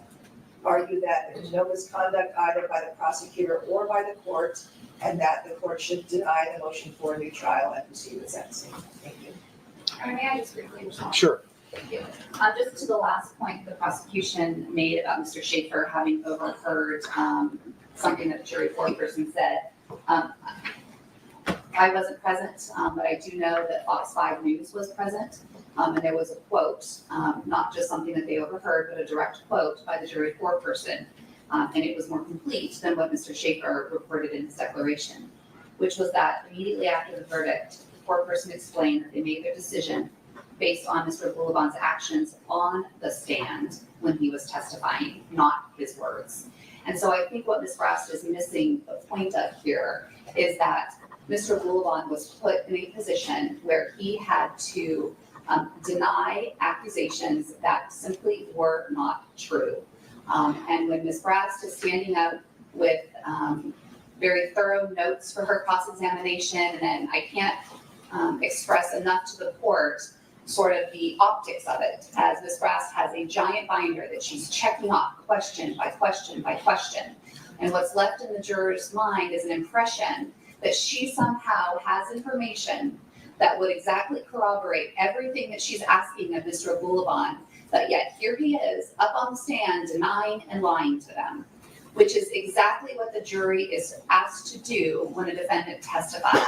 argue that there was no misconduct either by the prosecutor or by the court, and that the court should deny the motion for a new trial and proceed with sentencing. Thank you. May I just briefly respond? Sure. Thank you. Just to the last point the prosecution made about Mr. Schaefer having overheard something that the jury foreperson said. I wasn't present, but I do know that Fox 5 News was present, and there was a quote, not just something that they overheard, but a direct quote by the jury foreperson, and it was more complete than what Mr. Schaefer reported in his declaration, which was that immediately after the verdict, the foreperson explained that they made their decision based on Mr. Boulevard's actions on the stand when he was testifying, not his words. And so I think what Ms. Frost is missing the point of here is that Mr. Boulevard was put in a position where he had to deny accusations that simply were not true. And when Ms. Brast is standing up with very thorough notes for her cross-examination, and I can't express enough to the court sort of the optics of it, as Ms. Brast has a giant binder that she's checking off question by question by question. And what's left in the juror's mind is an impression that she somehow has information that would exactly corroborate everything that she's asking of Mr. Boulevard, but yet here he is up on the stand denying and lying to them, which is exactly what the jury is asked to do when a defendant testifies.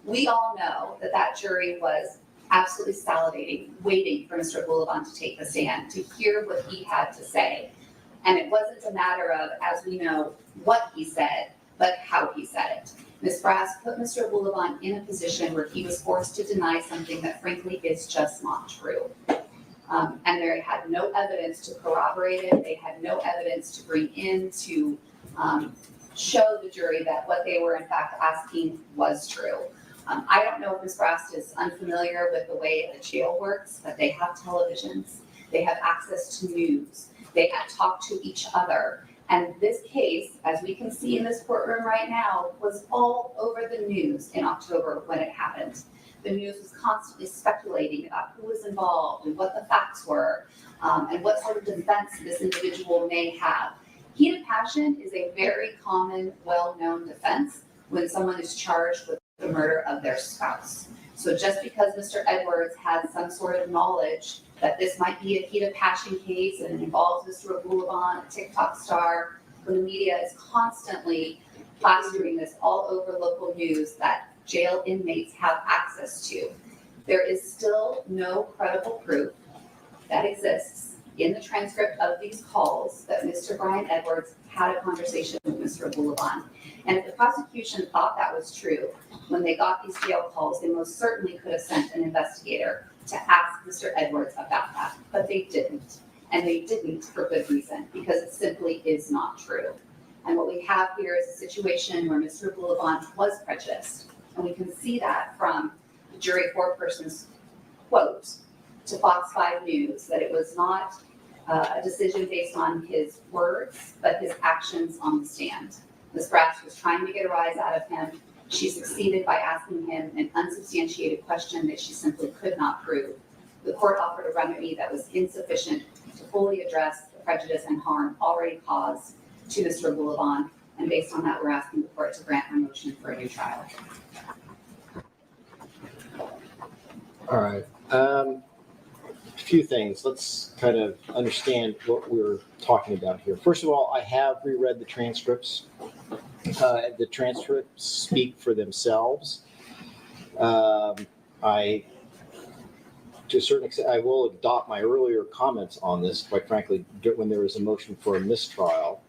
We all know that that jury was absolutely salivating, waiting for Mr. Boulevard to take the stand, to hear what he had to say. And it wasn't a matter of, as we know, what he said, but how he said it. Ms. Brast put Mr. Boulevard in a position where he was forced to deny something that frankly is just not true. And they had no evidence to corroborate it. They had no evidence to bring in to show the jury that what they were in fact asking was true. I don't know if Ms. Brast is unfamiliar with the way the jail works, but they have televisions. They have access to news. They talk to each other. And this case, as we can see in this courtroom right now, was all over the news in October when it happened. The news was constantly speculating about who was involved and what the facts were, and what sort of defense this individual may have. Heated passion is a very common, well-known defense when someone is charged with the murder of their spouse. So just because Mr. Edwards has some sort of knowledge that this might be a heat of passion case and it involves Mr. Boulevard, a TikTok star, when the media is constantly plastering this all over local news that jail inmates have access to, there is still no credible proof that exists in the transcript of these calls that Mr. Brian Edwards had a conversation with Mr. Boulevard. And if the prosecution thought that was true, when they got these jail calls, they most certainly could have sent an investigator to ask Mr. Edwards about that, but they didn't. And they didn't for good reason, because it simply is not true. And what we have here is a situation where Mr. Boulevard was prejudiced. And we can see that from the jury foreperson's quote to Fox 5 News, that it was not a decision based on his words, but his actions on the stand. Ms. Brast was trying to get a rise out of him. She succeeded by asking him an unsubstantiated question that she simply could not prove. The court offered a remedy that was insufficient to fully address the prejudice and harm already caused to Mr. Boulevard. And based on that, we're asking the court to grant a motion for a new trial. All right. A few things. Let's kind of understand what we're talking about here. First of all, I have reread the transcripts. The transcripts speak for themselves. To a certain extent, I will adopt my earlier comments on this, quite frankly, when there was a motion for a mistrial.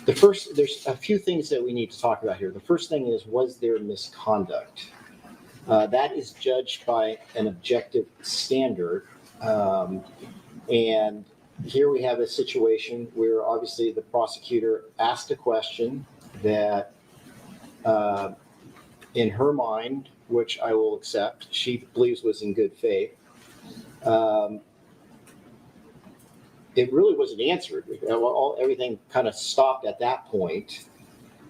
There's a few things that we need to talk about here. The first thing is, was there misconduct? That is judged by an objective standard. And here we have a situation where obviously the prosecutor asked a question that in her mind, which I will accept, she believes was in good faith. It really wasn't answered. Everything kind of stopped at that point.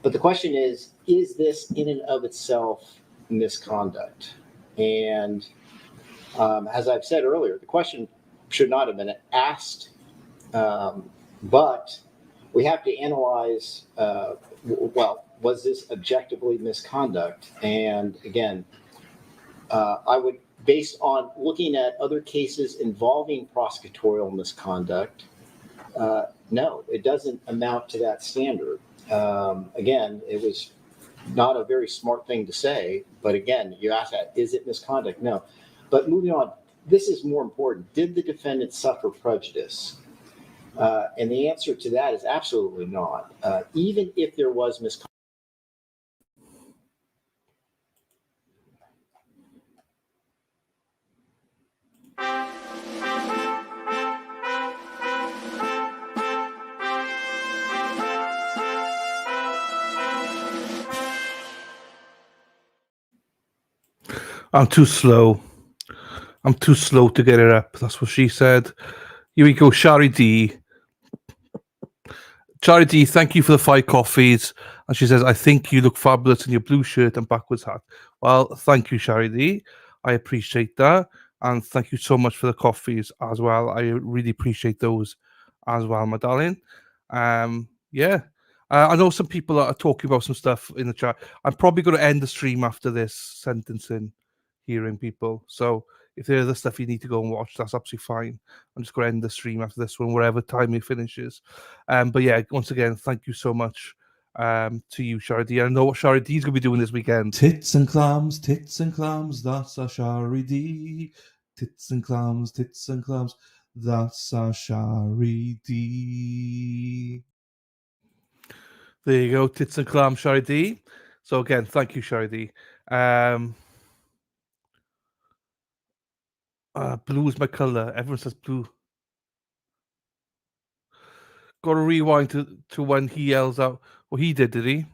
But the question is this in and of itself misconduct? And as I've said earlier, the question should not have been asked, but we have to analyze, was this objectively misconduct? And again, I would, based on looking at other cases involving prosecutorial misconduct, no, it doesn't amount to that standard. Again, it was not a very smart thing to say, but again, you ask that, is it misconduct? No. But moving on, this is more important. Did the defendant suffer prejudice? And the answer to that is absolutely not. Even if there was misconduct, I'm too slow. I'm too slow to get it up. That's what she said. Here we go, Shari D. Shari D, thank you for the 5 coffees. And she says, I think you look fabulous in your blue shirt and backwards hat. Well, thank you, Shari D. I appreciate that. And thank you so much for the coffees as well. I really appreciate those as well, my darling. Yeah. I know some people are talking about some stuff in the chat. I'm probably going to end the stream after this sentencing hearing, people. So if there's other stuff you need to go and watch, that's absolutely fine. I'm just going to end the stream after this one, wherever time it finishes. But yeah, once again, thank you so much to you, Shari D. I know what Shari D is going to be doing this weekend. Tits and clams, that's a Shari D. Tits and clams, that's a Shari D. There you go, tits and clams, Shari D. So again, thank you, Shari D. Blue is my color. Everyone says blue. Got to rewind to when he yells out. Well, he did he?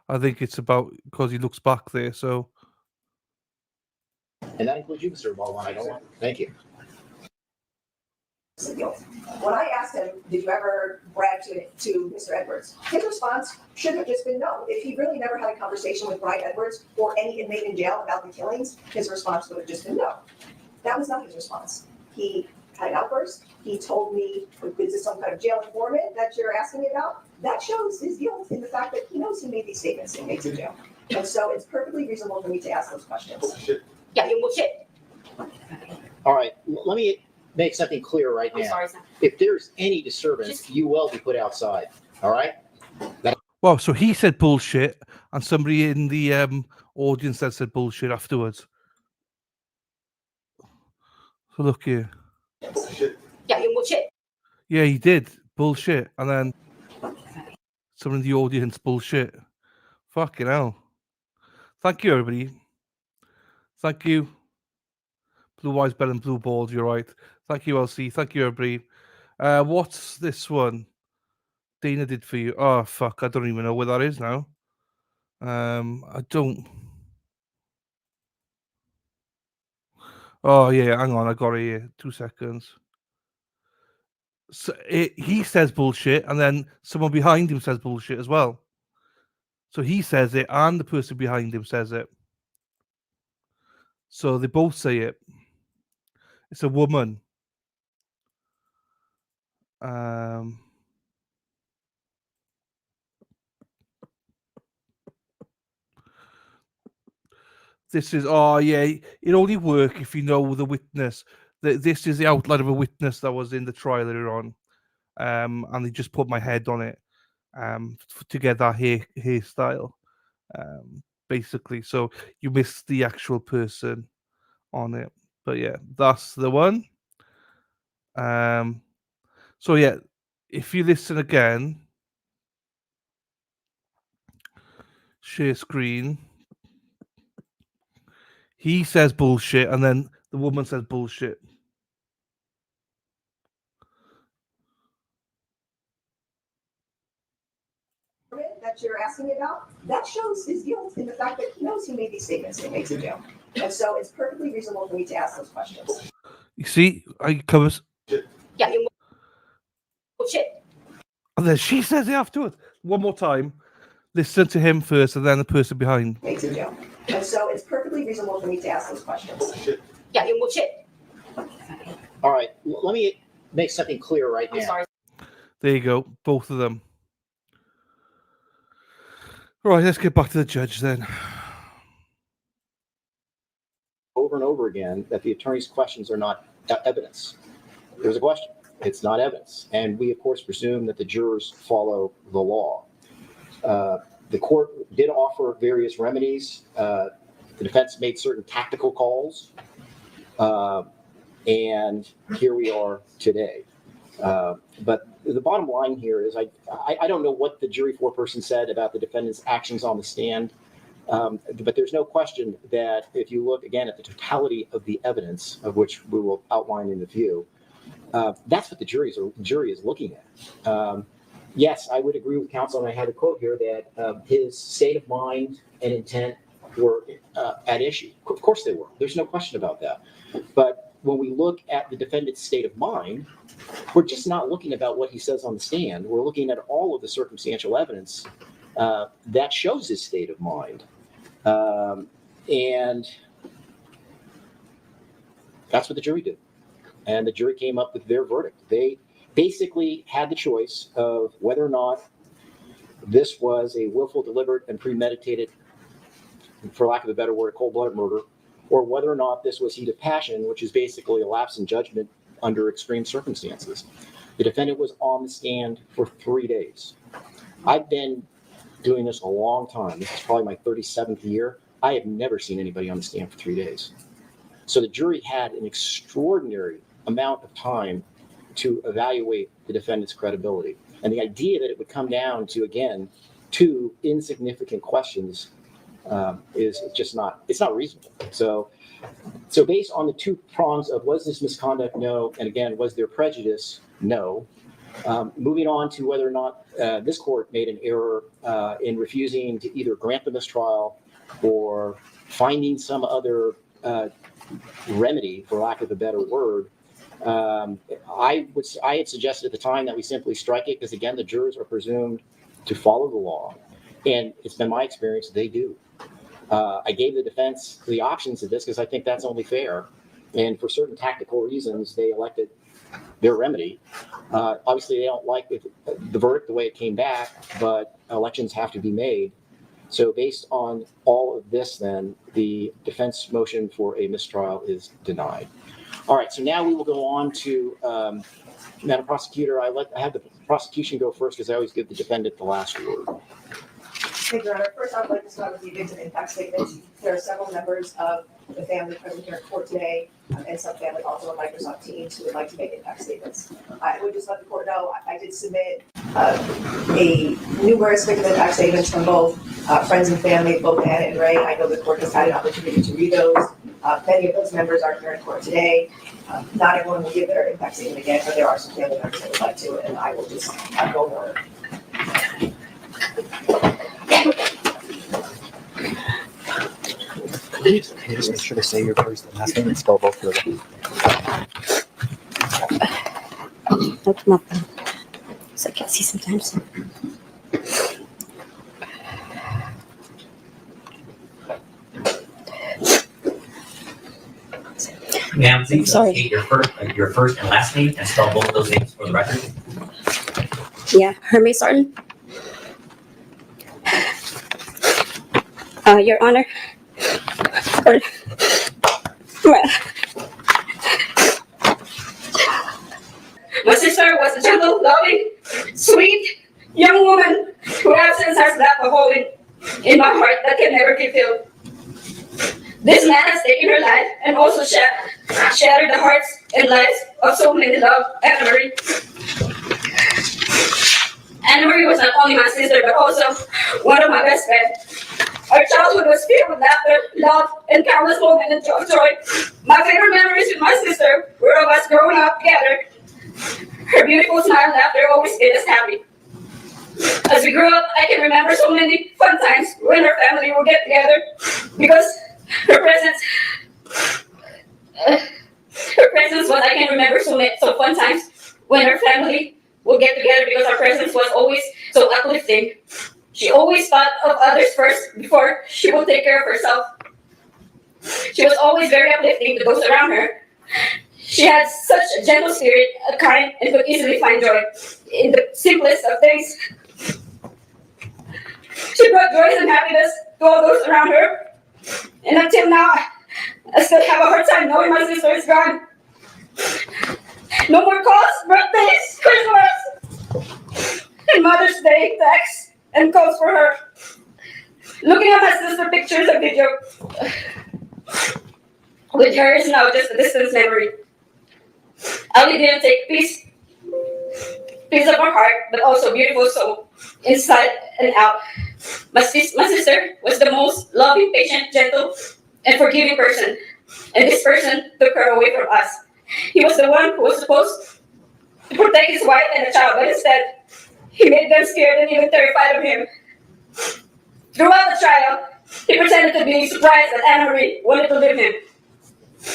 I think it's about because he looks back there. So. And that includes you, Mr. Baldwin. I don't want. Thank you. When I asked him, did you ever brag to Mr. Edwards? His response should have just been no. If he really never had a conversation with Brian Edwards or any inmate in jail about the killings, his response would have just been no. That was not his response. He had an outburst. He told me, is this some kind of jail informant that you're asking me about? That shows his guilt in the fact that he knows he made these statements to inmates in jail. And so it's perfectly reasonable for me to ask those questions. Yeah, you bullshit. All right, let me make something clear right now. I'm sorry, sir. If there's any disturbance, you will be put outside. All right? Well, so he said bullshit, and somebody in the audience that said bullshit afterwards. So look here. Yeah, you bullshit. Yeah, he did bullshit, and then someone in the audience bullshit. Fucking hell! Thank you, everybody. Thank you. Blue eyes better than blue balls. You're right. Thank you, LC. Thank you, everybody. What's this one? Dana did for you. Oh fuck! I don't even know where that is now. I don't. Oh yeah, hang on. I got it here. 2 seconds. So he says bullshit, and then someone behind him says bullshit as well. So he says it, and the person behind him says it. So they both say it. It's a woman. This is, oh yeah, it only work if you know the witness. This is the outline of a witness that was in the trial earlier on. And they just put my head on it to get that hairstyle, basically. So you missed the actual person on it. But yeah, that's the one. So yeah, if you listen again, share screen. He says bullshit, and then the woman says bullshit. That you're asking me about, that shows his guilt in the fact that he knows he made these statements to inmates in jail. And so it's perfectly reasonable for me to ask those questions. You see, I covers. Yeah, you bullshit. And then she says it afterwards. One more time. Listen to him first, and then the person behind. Inmates in jail. And so it's perfectly reasonable for me to ask those questions. Yeah, you bullshit. All right, let me make something clear right now. I'm sorry. There you go, both of them. Right, let's get back to the judge then. Over and over again that the attorney's questions are not evidence. There's a question. It's not evidence. And we, of course, presume that the jurors follow the law. The court did offer various remedies. The defense made certain tactical calls. And here we are today. But the bottom line here is I don't know what the jury foreperson said about the defendant's actions on the stand. But there's no question that if you look again at the totality of the evidence, of which we will outline in the view, that's what the jury is looking at. yes, I would agree with counsel, and I had a quote here that his state of mind and intent were at issue. Of course they were. There's no question about that. But when we look at the defendant's state of mind, we're just not looking about what he says on the stand. We're looking at all of the circumstantial evidence that shows his state of mind. And that's what the jury did. And the jury came up with their verdict. They basically had the choice of whether or not this was a willful, deliberate, and premeditated, for lack of a better word, cold-blooded murder, or whether or not this was heat of passion, which is basically a lapse in judgment under extreme circumstances. The defendant was on the stand for 3 days. I've been doing this a long time. This is probably my 37th year. I have never seen anybody on the stand for 3 days. So the jury had an extraordinary amount of time to evaluate the defendant's credibility. And the idea that it would come down to, again, 2 insignificant questions is just not, it's not reasonable. So based on the 2 prongs of was this misconduct? No. And again, was there prejudice? No. Moving on to whether or not this court made an error in refusing to either grant the mistrial or finding some other remedy, for lack of a better word. I had suggested at the time that we simply strike it because, again, the jurors are presumed to follow the law. And it's been my experience they do. I gave the defense the options of this because I think that's only fair. And for certain tactical reasons, they elected their remedy. Obviously, they don't like the verdict the way it came back, but elections have to be made. So based on all of this, then, the defense motion for a mistrial is denied. All right, so now we will go on to, Madam Prosecutor, I have the prosecution go first because I always give the defendant the last word. Thank you, Your Honor. First, I would like to start with the victim impact statement. There are several members of the family present here in court today, and some family also on Microsoft Teams who would like to make impact statements. I would just let the court know I did submit numerous victim impact statements from both friends and family, both Anna and Ray. I know the court has had an opportunity to read those. Many of those members are here in court today. Not everyone will give their impact statement again, but there are some family members that would like to, and I will just go over. Can you just make sure to say your first and last name and spell both of them? That's nothing. So I can't see sometimes. Ma'am, please state your first and last name and spell both of those names for the record. Yeah, Hermes Sarton. Your Honor. My sister was a gentle, loving, sweet, young woman whose absence has left a hole in my heart that can never be filled. This man has taken her life and also shattered the hearts and lives of so many love and Marie. Anna Marie was not only my sister, but also one of my best friends. Our childhood was filled with laughter, love, and countless moments of joy. My favorite memories with my sister were of us growing up together. Her beautiful smile and laughter always made us happy. As we grew up, I can remember so many fun times when our family would get together because her presence was, I can remember so fun times when her family would get together because our presence was always so uplifting. She always thought of others first before she would take care of herself. She was always very uplifting to those around her. She had such a gentle spirit, kind, and could easily find joy in the simplest of things. She brought joy and happiness to all those around her. And until now, I still have a hard time knowing my sister is gone. No more calls, birthdays, Christmas, and Mother's Day texts and calls for her. Looking at my sister pictures and video with her is now just a distant memory. I only didn't take peace of her heart, but also beautiful soul, inside and out. My sister was the most loving, patient, gentle, and forgiving person, and this person took her away from us. He was the one who was supposed to protect his wife and the child, but instead, He made them scared and even terrified of him. Throughout the trial, he pretended to be surprised that Anna Marie wanted to leave him.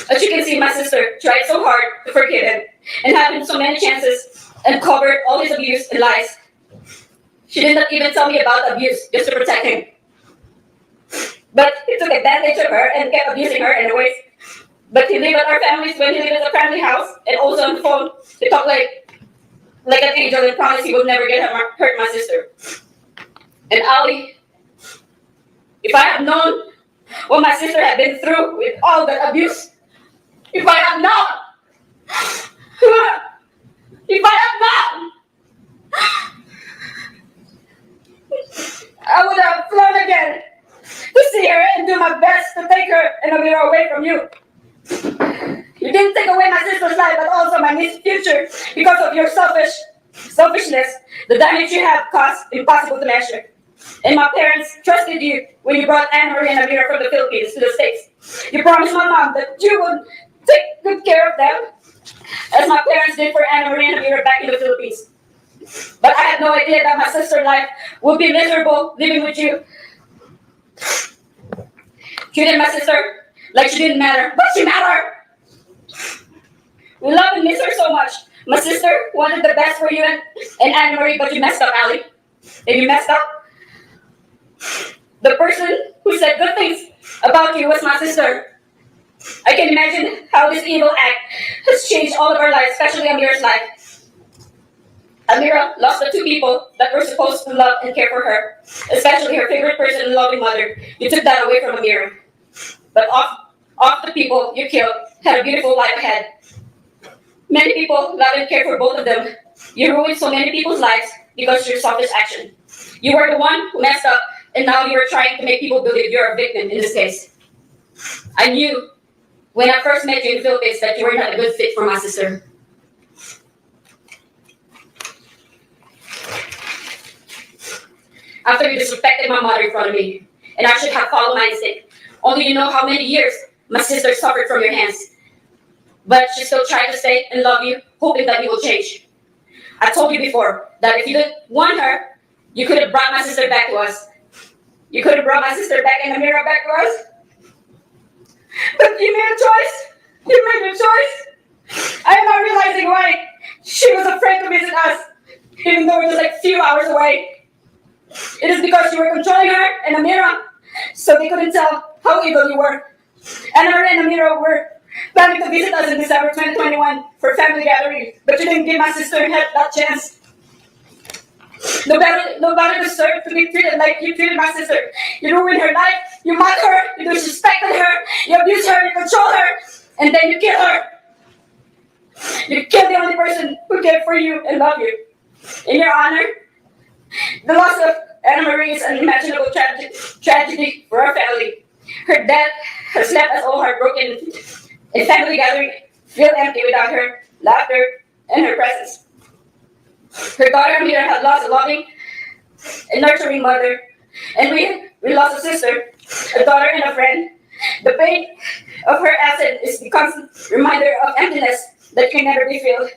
As you can see, my sister tried so hard to forgive him and had him so many chances and covered all his abuse and lies. She did not even tell me about the abuse just to protect him. But he took advantage of her and kept abusing her anyways. But he lived at our families when he lived at the family house and also on the phone. He talked like an angel and promised he would never hurt my sister. And Ali, if I had known what my sister had been through with all the abuse, if I had known, I would have flown again to see her and do my best to take her and Amira away from you. You didn't take away my sister's life, but also my niece's future because of your selfishness. The damage you have caused impossible to measure. And my parents trusted you when you brought Anna Marie and Amira from the Philippines to the States. You promised my mom that you would take good care of them, as my parents did for Anna Marie and Amira back in the Philippines. But I had no idea that my sister's life would be miserable living with you. Treated my sister like she didn't matter, but she mattered. We love and miss her so much. My sister wanted the best for you and Anna Marie, but you messed up, Ali. And you messed up. The person who said good things about you was my sister. I can imagine how this evil act has changed all of our lives, especially Amira's life. Amira lost the two people that were supposed to love and care for her, especially her favorite person and loving mother. You took that away from Amira. But of the people you killed had a beautiful life ahead. Many people love and care for both of them. You ruined so many people's lives because of your selfish action. You were the one who messed up, and now you are trying to make people believe you're a victim in this case. I knew when I first met you in the Philippines that you were not a good fit for my sister. After you disrespected my mother in front of me, and I should have followed my instinct. Only you know how many years my sister suffered from your hands. But she still tried to stay and love you, hoping that you will change. I told you before that if you didn't want her, you could have brought my sister back to us. You could have brought my sister back and Amira back to us. But you made a choice. You made a choice. I am not realizing why she was afraid to visit us, even though it was like a few hours away. It is because you were controlling her and Amira, so they couldn't tell how evil you were. And her and Amira were planning to visit us in December 2021 for family gathering, but you didn't give my sister that chance. Nobody deserved to be treated like you treated my sister. You ruined her life, you mocked her, you disrespected her, you abused her, you controlled her, and then you killed her. You killed the only person who cared for you and loved you. In your honor, the loss of Anna Marie is an unimaginable tragedy for our family. Her death has left us all heartbroken, and family gathering feel empty without her laughter and her presence. Her daughter Amira had lost a loving and nurturing mother, and we lost a sister, a daughter, and a friend. The pain of her absence is the constant reminder of emptiness that can never be filled.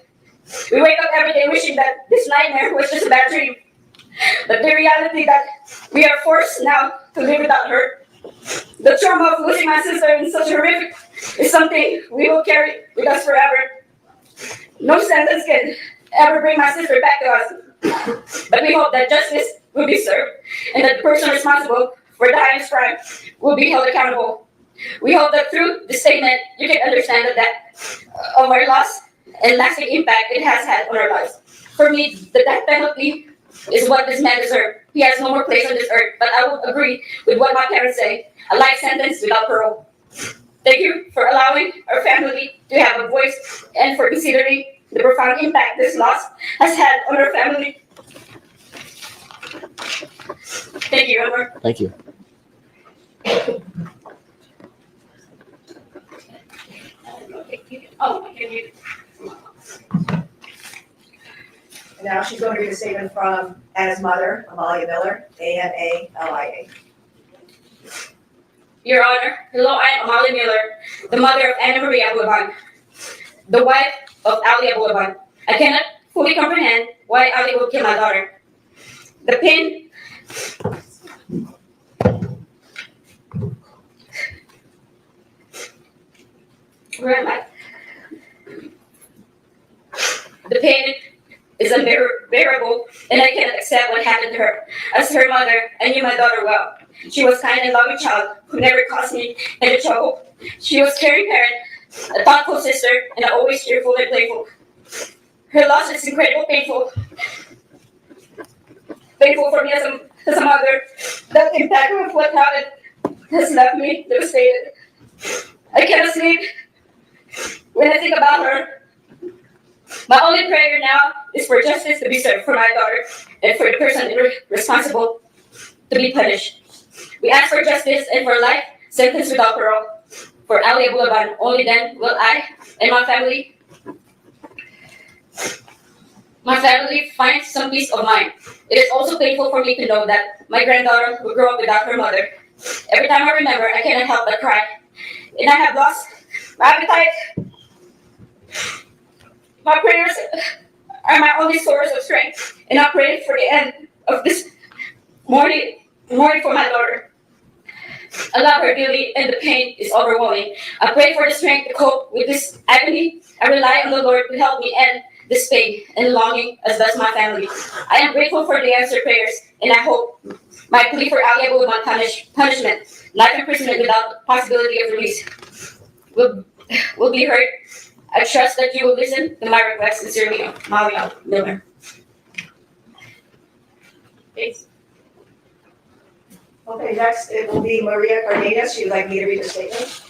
We wake up every day wishing that this nightmare was just a bad dream, but the reality that we are forced now to live without her. The trauma of losing my sister in such horrific is something we will carry with us forever. No sentence can ever bring my sister back to us, but we hope that justice will be served and that the person responsible for the highest crime will be held accountable. We hope that through this statement you can understand the depth of our loss and lasting impact it has had on our lives. For me, the death penalty is what this man deserved. He has no more place on this earth, but I would agree with what my parents say, a life sentence without parole. Thank you for allowing our family to have a voice and for considering the profound impact this loss has had on our family. Thank you, Omar. Thank you. Oh, can you? And now she's going to read a statement from Anna's mother, Amalia Miller, ANALIA. Your Honor, hello, I am Amalia Miller, the mother of Anna Maria Bulaban, the wife of Ali Bulaban. I cannot fully comprehend why Ali would kill my daughter. The pain. Where am I? The pain is unbearable, and I cannot accept what happened to her. As her mother, I knew my daughter well. She was a kind and loving child who never caused me any trouble. She was a caring parent, a thoughtful sister, and always cheerful and playful. Her loss is incredibly painful. Painful for me as a mother. The impact of what happened has left me devastated. I cannot sleep when I think about her. My only prayer now is for justice to be served for my daughter and for the person responsible to be punished. We ask for justice and for life sentence without parole. For Ali Abulaban, only then will I and my family find some peace of mind. It is also painful for me to know that my granddaughter will grow up without her mother. Every time I remember, I cannot help but cry. And I have lost my appetite. My prayers are my only source of strength, and I pray for the end of this mourning for my daughter. I love her dearly, and the pain is overwhelming. I pray for the strength to cope with this agony. I rely on the Lord to help me end this pain and longing, as does my family. I am grateful for the answered prayers, and I hope my plea for Ali Abulaban punishment, life imprisonment without possibility of release, will be heard. I trust that you will listen to my request. Sincerely, Malia Miller. Thanks. Okay, next it will be Maria Cardenas. She would like me to read the statement.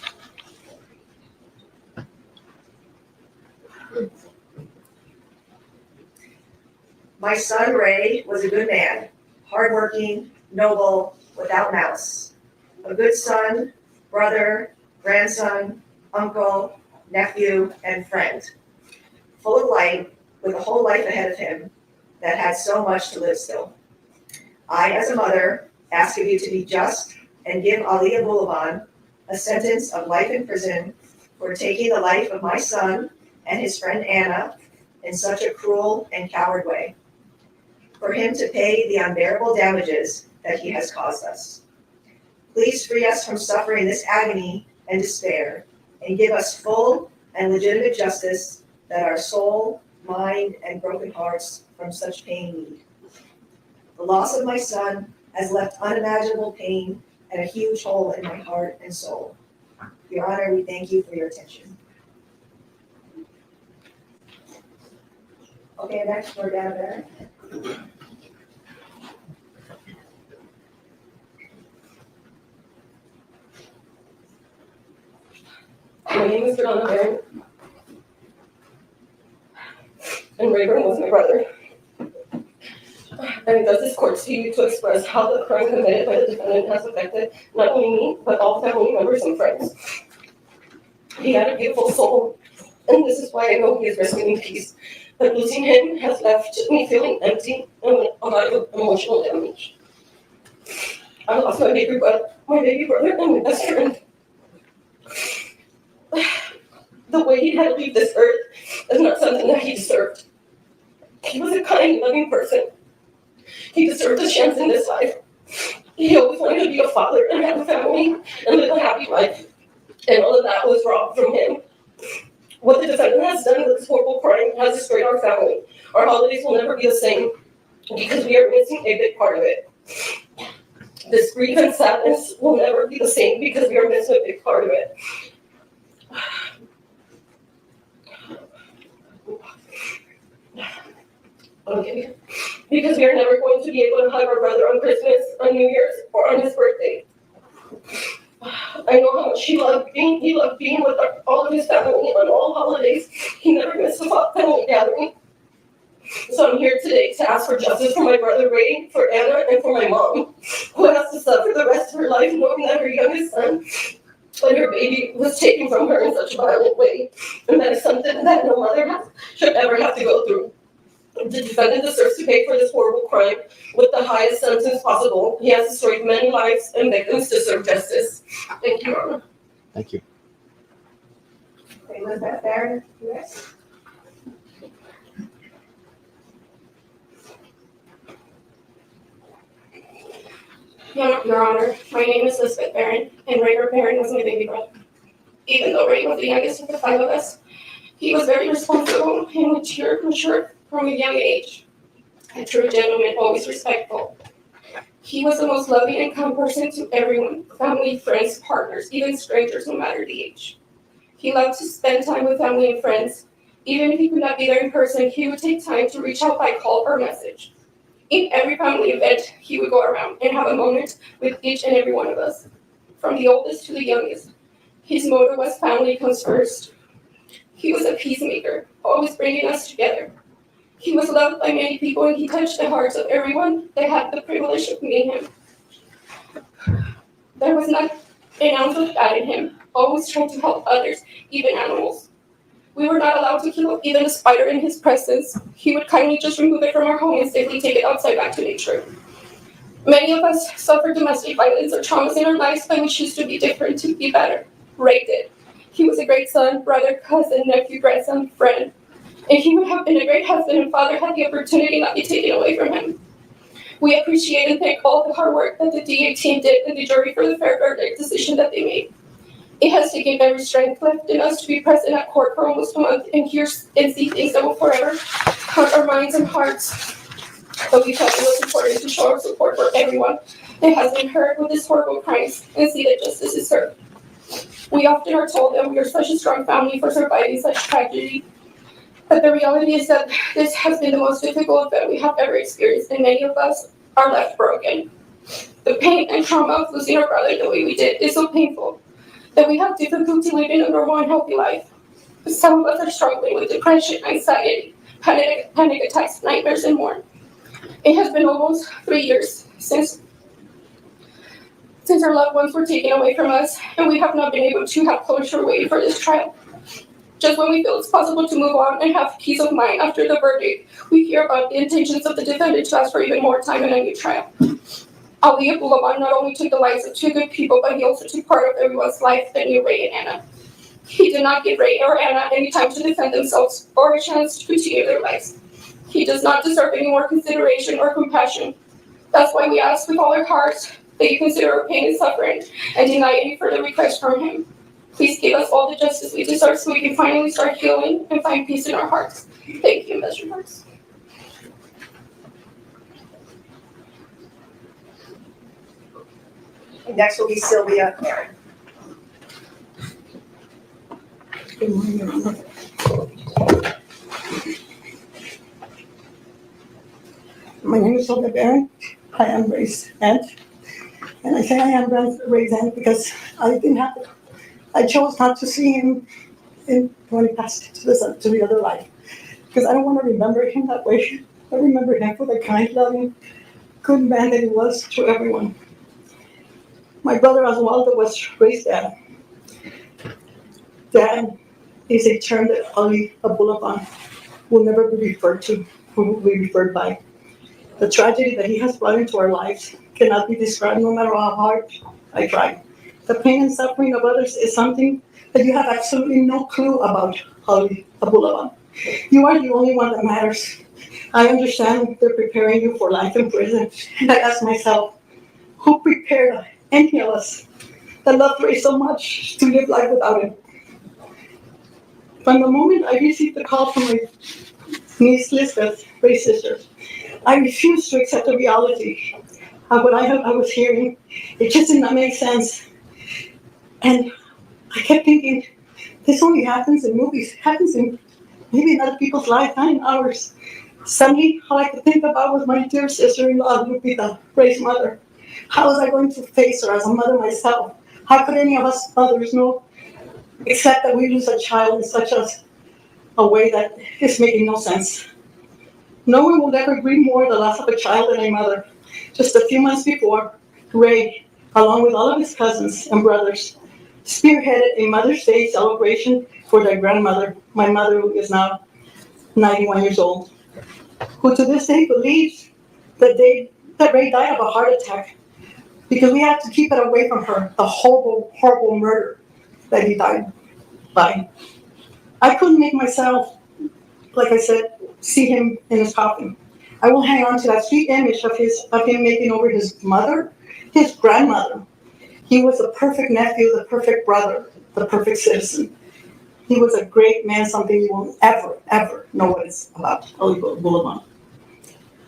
My son Ray was a good man, hardworking, noble, without malice. A good son, brother, grandson, uncle, nephew, and friend. Full of light, with a whole life ahead of him that had so much to live still. I, as a mother, ask of you to be just and give Ali Abulaban a sentence of life in prison for taking the life of my son and his friend Anna in such a cruel and coward way. For him to pay the unbearable damages that he has caused us. Please free us from suffering this agony and despair, and give us full and legitimate justice that our soul, mind, and broken hearts from such pain need. The loss of my son has left unimaginable pain and a huge hole in my heart and soul. Your Honor, we thank you for your attention. Okay, next we're down there. My name is Donna, and Rayburn was my brother. And it does this court to you to express how the crime committed by the defendant has affected not only me, but all family members and friends. He had a beautiful soul, and this is why I know he is resting in peace. But losing him has left me feeling empty and with a lot of emotional damage. I lost my baby brother and my best friend. The way he had to leave this earth is not something that he deserved. He was a kind, loving person. He deserved a chance in this life. He always wanted to be a father and have a family and live a happy life. And all of that was robbed from him. What the defendant has done with this horrible crime has destroyed our family. Our holidays will never be the same because we are missing a big part of it. This grief and sadness will never be the same because we are missing a big part of it. Okay. Because we are never going to be able to hug our brother on Christmas, on New Year's, or on his birthday. I know how much he loved being with all of his family on all holidays. He never missed a family gathering. So I'm here today to ask for justice for my brother Ray, for Anna, and for my mom, who has to suffer the rest of her life knowing that her youngest son and her baby was taken from her in such a violent way. And that is something that no mother should ever have to go through. The defendant deserves to pay for this horrible crime with the highest sentence possible. He has destroyed many lives and victims deserve justice. Thank you, Your Honor. Thank you. Okay, was that fair? Yes. Your Honor, my name is Lisbeth Barron, and Ray Barron was my baby brother. Even though Ray was the youngest of the 5 of us, he was very responsible and mature from a young age. A true gentleman, always respectful. He was the most loving and kind person to everyone, family, friends, partners, even strangers, no matter the age. He loved to spend time with family and friends. Even if he could not be there in person, he would take time to reach out by call or message. In every family event, he would go around and have a moment with each and every one of us, from the oldest to the youngest. His motto was family comes first. He was a peacemaker, always bringing us together. He was loved by many people and he touched the hearts of everyone that had the privilege of meeting him. There was not an ounce of bad in him, always trying to help others, even animals. We were not allowed to kill even a spider in his presence. He would kindly just remove it from our home and safely take it outside back to nature. Many of us suffered domestic violence or traumas in our lives, but we choose to be different, to be better. Ray did. He was a great son, brother, cousin, nephew, grandson, friend. And he would have been a great husband and father had the opportunity not be taken away from him. We appreciate and thank all the hard work that the DA team did and the jury for the fair verdict decision that they made. It has taken every strength left in us to be present at court for almost a month and hear and see things that will forever haunt our minds and hearts. But we felt it was important to show our support for everyone that has been hurt with these horrible crimes and see that justice is served. We often are told that we are such a strong family for surviving such tragedy, but the reality is that this has been the most difficult event we have ever experienced, and many of us are left broken. The pain and trauma of losing our brother the way we did is so painful that we have difficulty living a normal and healthy life. Some of us are struggling with depression, anxiety, panic attacks, nightmares, and more. It has been almost 3 years since our loved ones were taken away from us, and we have not been able to have closure waiting for this trial. Just when we feel it's possible to move on and have peace of mind after the verdict, we hear about the intentions of the defendant to ask for even more time in a new trial. Ali Abulaban not only took the lives of 2 good people, but he also took part of everyone's life that knew Ray and Anna. He did not give Ray or Anna any time to defend themselves or a chance to continue their lives. He does not deserve any more consideration or compassion. That's why we ask with all our hearts that you consider our pain and suffering and deny any further requests from him. Please give us all the justice we deserve so we can finally start healing and find peace in our hearts. Thank you, Mr. Hearts. Next will be Sylvia Aaron. Good morning, Your Honor. My name is Sylvia Barron. I am Ray's aunt. And I say I am Ray's aunt because I chose not to see him when he passed to the other life. Because I don't want to remember him that way. I remember him for the kind, loving, good man that he was to everyone. My brother Oswaldo was Ray's dad. Dad is a term that Ali Abulaban will never be referred to, will be referred by. The tragedy that he has brought into our lives cannot be described no matter how hard I try. The pain and suffering of others is something that you have absolutely no clue about, Ali Abulaban. You are the only one that matters. I understand they're preparing you for life in prison, and I ask myself, who prepared any of us that loved Ray so much to live life without him? From the moment I received the call from my niece Lisbeth, Ray's sister, I refused to accept the reality of what I was hearing. It just did not make sense. And I kept thinking, this only happens in movies. It happens in maybe in other people's lives, not in ours. Suddenly, all I could think about was my dear sister-in-law, Lupita, Ray's mother. How was I going to face her as a mother myself? How could any of us mothers know, except that we lose a child in such a way that is making no sense? No one will ever grieve more the loss of a child than a mother. Just a few months before, Ray, along with all of his cousins and brothers, spearheaded a Mother's Day celebration for their grandmother, my mother, who is now 91 years old, who to this day believes that Ray died of a heart attack because we had to keep it away from her, the horrible, horrible murder that he died by. I couldn't make myself, like I said, see him in his coffin. I will hang on to that sweet image of him making over his mother his grandmother. He was the perfect nephew, the perfect brother, the perfect citizen. He was a great man, something you won't ever know what it's about, Ali Boulevard.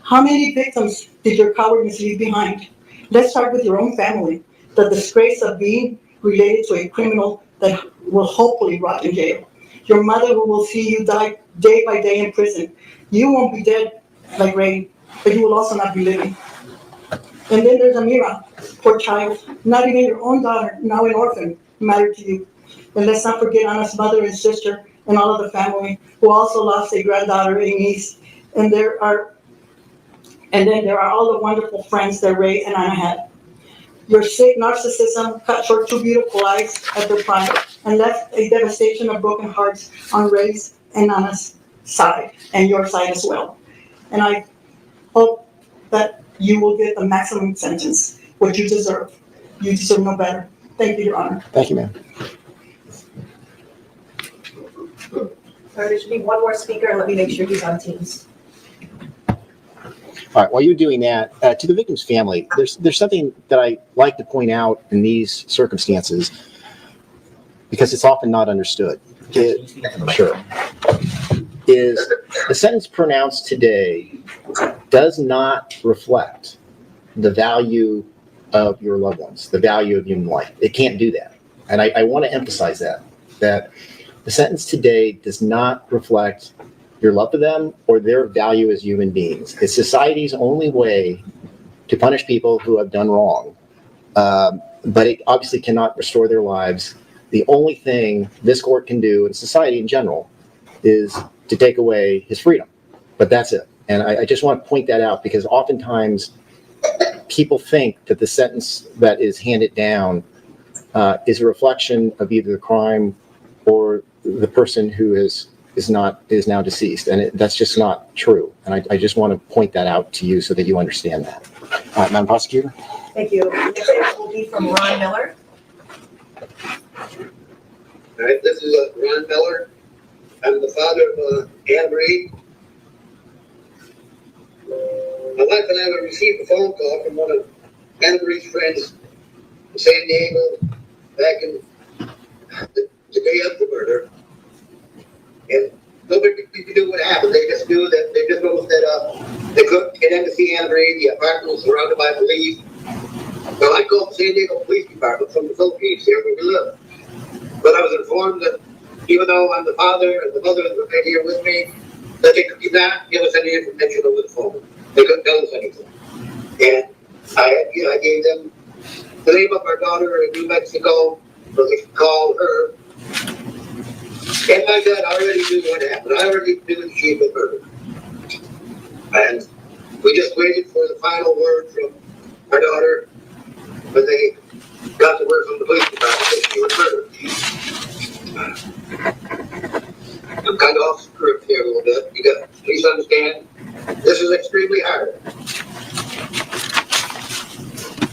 How many victims did your cowardness leave behind? Let's start with your own family. The disgrace of being related to a criminal that will hopefully rot in jail. Your mother who will see you die day by day in prison. You won't be dead like Ray, but you will also not be living. And then there's Amira, poor child. Not even your own daughter, now an orphan, mattered to you. And let's not forget Anna's mother and sister and all of the family who also lost a granddaughter, a niece. And then there are all the wonderful friends that Ray and Anna had. Your sick narcissism cut short two beautiful lives at their prime and left a devastation of broken hearts on Ray's and Anna's side, and your side as well. And I hope that you will get the maximum sentence, what you deserve. You deserve no better. Thank you, Your Honor. Thank you, ma'am. There should be one more speaker, and let me make sure he's on Teams. All right, while you're doing that, to the victim's family, there's something that I like to point out in these circumstances because it's often not understood. Sure. Is the sentence pronounced today does not reflect the value of your loved ones, the value of human life. It can't do that. And I want to emphasize that the sentence today does not reflect your love for them or their value as human beings. It's society's only way to punish people who have done wrong. But it obviously cannot restore their lives. The only thing this court can do, and society in general, is to take away his freedom. But that's it. And I just want to point that out because oftentimes people think that the sentence that is handed down is a reflection of either the crime or the person who is now deceased, and that's just not true. And I just want to point that out to you so that you understand that. Madam Prosecutor. Thank you. Next speaker will be from Ron Miller. All right, this is Ron Miller. I'm the father of Anne Marie. My wife and I received a phone call from one of Anne Marie's friends in San Diego back in the day of the murder. And nobody could do what happened. They just knew that they just noticed that they couldn't get in to see Anne Marie. The apartment was surrounded by police. So I called the San Diego Police Department from the Philippines here where we live. But I was informed that even though I'm the father and the mother is right here with me, that they could not give us any information over the phone. They couldn't tell us anything. And I gave them the name of our daughter in New Mexico, so they could call her. And my dad already knew what happened. I already knew that she had been murdered. And we just waited for the final word from our daughter, but they got the word from the police department that she was murdered. I'm kind of off script here a little bit. You got to please understand, this is extremely hard.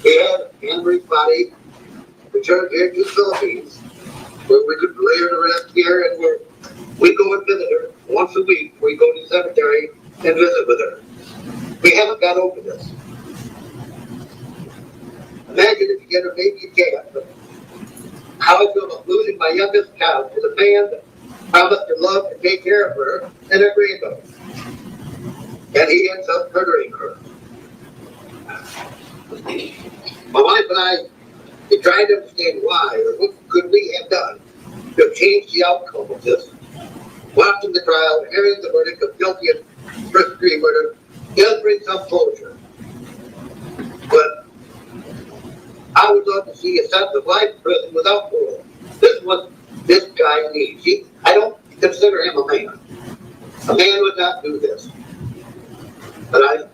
We had Anne Marie's body returned here to the Philippines, where we could lay her to rest here, and we go and visit her once a week. We go to the cemetery and visit with her. We haven't got over this. Imagine if you get her baby again, but how I feel about losing my youngest child to the man that promised to love and take care of her and her granddaughter. And he ends up murdering her. My wife and I, we tried to understand why, or what could we have done to change the outcome of this. Watching the trial, hearing the verdict of guilty of first-degree murder does bring some closure. But I would love to see a sentence of life in prison without parole. This is what this guy needs. I don't consider him a man. A man would not do this. But I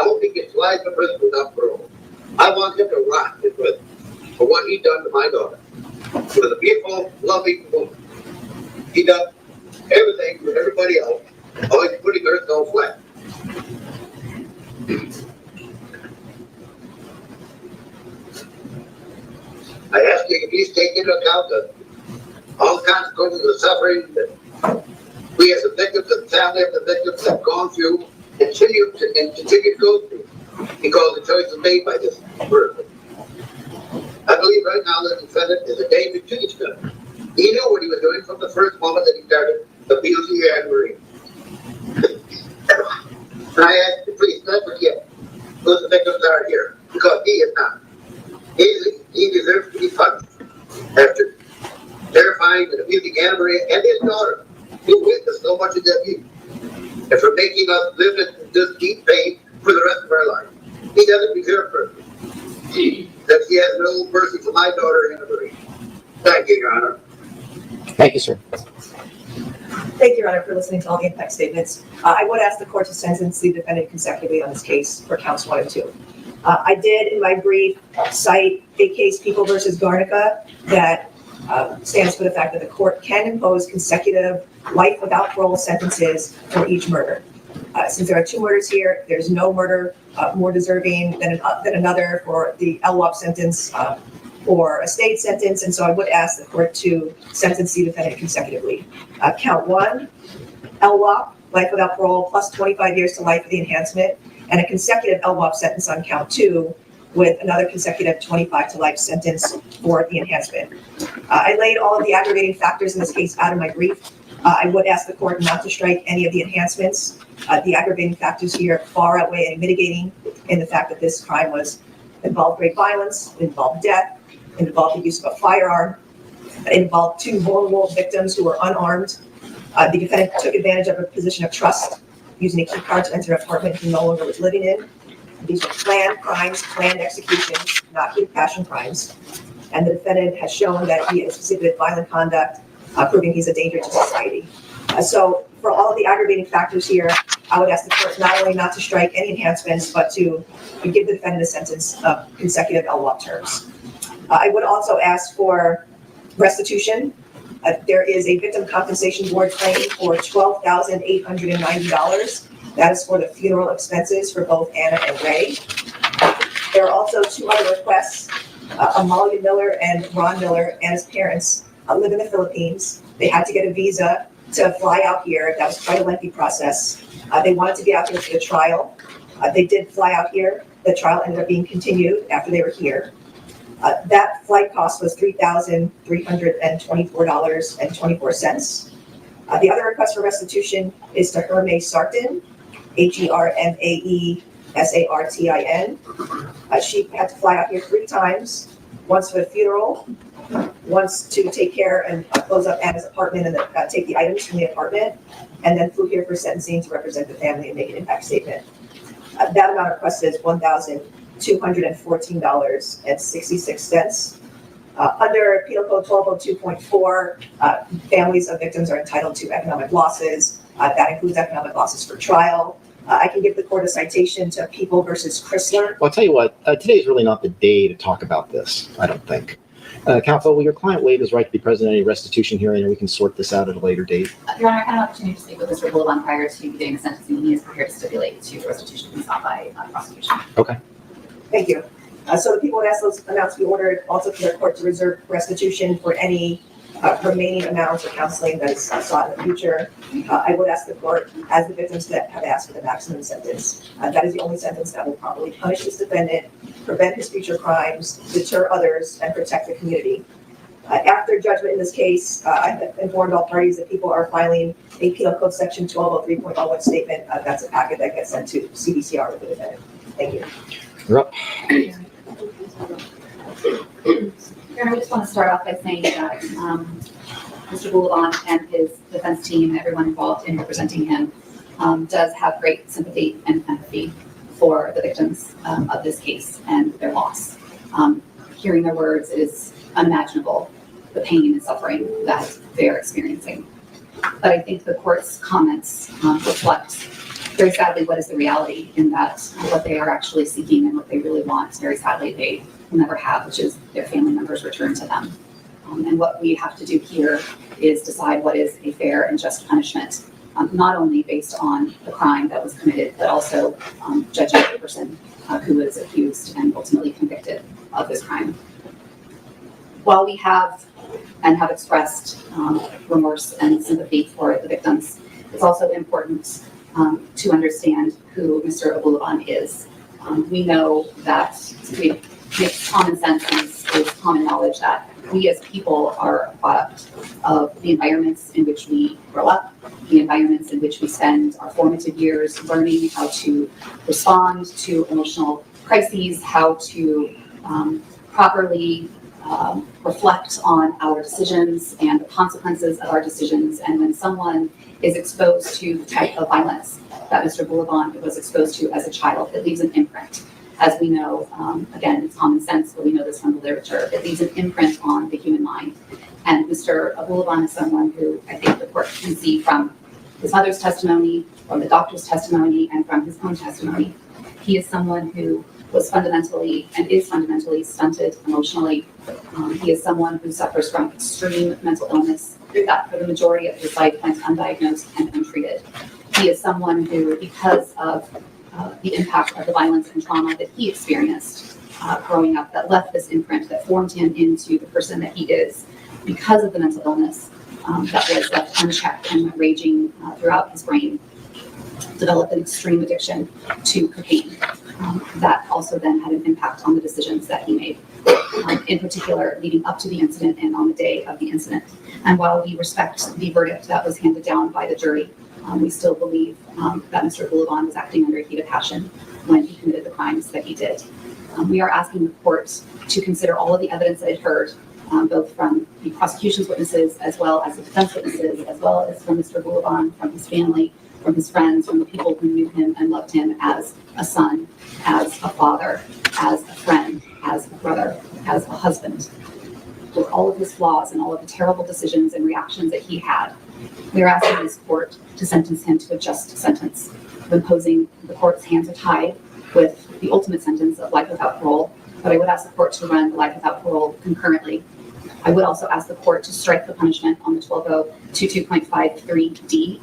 hope he gets life in prison without parole. I want him to rot in prison for what he done to my daughter. She was a beautiful, loving woman. He done everything for everybody else, always putting herself flat. I ask you to please take into account all the consequences of the suffering that we as the victims and family of the victims have gone through and continue to go through. because the choice was made by this person. I believe right now the defendant is a danger to each other. He knew what he was doing from the first moment that he started appeal to your admiration. I ask you please not forget who the victims are here, because he is not. He deserves to be punished after terrifying and abusing Anna-Maria and his daughter, who witnessed so much of that abuse, and for making us live in this deep pain for the rest of our life. He doesn't deserve mercy. That he has no mercy for my daughter, Anna-Maria. Thank you, Your Honor. Thank you, sir. Thank you, Your Honor, for listening to all the impact statements. I would ask the court to sentence the defendant consecutively on this case for counts 1 and 2. I did, in my brief, cite a case, People versus Garnica, that stands for the fact that the court can impose consecutive life without parole sentences for each murder. Since there are 2 murders here, there's no murder more deserving than another for the LWOP sentence or a state sentence, and so I would ask the court to sentence the defendant consecutively. Count 1, LWOP, life without parole, plus 25 years to life for the enhancement, and a consecutive LWOP sentence on count 2 with another consecutive 25 to life sentence for the enhancement. I laid all of the aggravating factors in this case out in my brief. I would ask the court not to strike any of the enhancements. The aggravating factors here far outweigh any mitigating in the fact that this crime involved great violence, involved death, involved the use of a firearm, involved 2 vulnerable victims who were unarmed. The defendant took advantage of a position of trust, using a key card to enter an apartment he no longer was living in. These were planned crimes, planned executions, not heat of passion crimes. And the defendant has shown that he has exhibited violent conduct, proving he's a danger to society. So for all of the aggravating factors here, I would ask the court not only not to strike any enhancements, but to give the defendant a sentence of consecutive LWOP terms. I would also ask for restitution. There is a victim compensation board claim for $12,890. That is for the funeral expenses for both Anna and Ray. There are also 2 other requests. Amalia Miller and Ron Miller, Anna's parents, live in the Philippines. They had to get a visa to fly out here. That was quite a lengthy process. They wanted to be out here for the trial. They did fly out here. The trial ended up being continued after they were here. That flight cost was $3,324.24. The other request for restitution is to Hermae Sartin, HERMAE SARTIN. She had to fly out here 3 times, once for the funeral, once to take care and close up Anna's apartment and take the items from the apartment, and then flew here for sentencing to represent the family and make an impact statement. That amount requested is $1,214.66. Under Penal Code 1202.4, families of victims are entitled to economic losses. That includes economic losses for trial. I can give the court a citation to People versus Chrysler. Well, I'll tell you what, today is really not the day to talk about this, I don't think. Counsel, will your client waive his right to be present at any restitution hearing, and we can sort this out at a later date? Your Honor, I had an opportunity to speak with Mr. Boulevard prior to beginning the sentencing. He is prepared to stipulate to restitution being sought by prosecution. Okay. Thank you. So the people would ask those amounts to be ordered also for the court to reserve restitution for any remaining amounts or counseling that is sought in the future. I would ask the court, as the victims that have asked for the maximum sentence. That is the only sentence that will properly punish this defendant, prevent his future crimes, deter others, and protect the community. After judgment in this case, I've informed all parties that people are filing a Penal Code Section 1203.01 statement. That's a packet that gets sent to CDCR with the defendant. Thank you. You're up. Your Honor, I just want to start off by saying that Mr. Boulevard and his defense team, everyone involved in representing him, does have great sympathy and empathy for the victims of this case and their loss. Hearing their words is unimaginable, the pain and suffering that they're experiencing. But I think the court's comments reflect very sadly what is the reality, in that what they are actually seeking and what they really want, very sadly, they will never have, which is their family members returned to them. And what we have to do here is decide what is a fair and just punishment, not only based on the crime that was committed, but also judging the person who was accused and ultimately convicted of this crime. While we have expressed remorse and sympathy for the victims, it's also important to understand who Mr. Boulevard is. We know that it's common sense is common knowledge that we as people are a product of the environments in which we grow up, the environments in which we spend our formative years learning how to respond to emotional crises, how to properly reflect on our decisions and the consequences of our decisions. And when someone is exposed to the type of violence that Mr. Boulevard was exposed to as a child, it leaves an imprint. As we know, again, it's common sense, but we know this from the literature, it leaves an imprint on the human mind. And Mr. Boulevard is someone who I think the court can see from his mother's testimony, from the doctor's testimony, and from his own testimony. He is someone who was fundamentally and is fundamentally stunted emotionally. He is someone who suffers from extreme mental illness that for the majority of his life went undiagnosed and untreated. He is someone who, because of the impact of the violence and trauma that he experienced growing up, that left this imprint, that formed him into the person that he is, because of the mental illness that was left unchecked and raging throughout his brain, developed an extreme addiction to cocaine. That also then had an impact on the decisions that he made, in particular leading up to the incident and on the day of the incident. And while we respect the verdict that was handed down by the jury, we still believe that Mr. Boulevard was acting under heat of passion when he committed the crimes that he did. We are asking the court to consider all of the evidence that it heard, both from the prosecution's witnesses as well as the defense witnesses, as well as from Mr. Boulevard, from his family, from his friends, from the people who knew him and loved him as a son, as a father, as a friend, as a brother, as a husband. With all of his flaws and all of the terrible decisions and reactions that he had, we are asking this court to sentence him to a just sentence, imposing the court's hands are tied with the ultimate sentence of life without parole. But I would ask the court to run the life without parole concurrently. I would also ask the court to strike the punishment on the 12022.53D.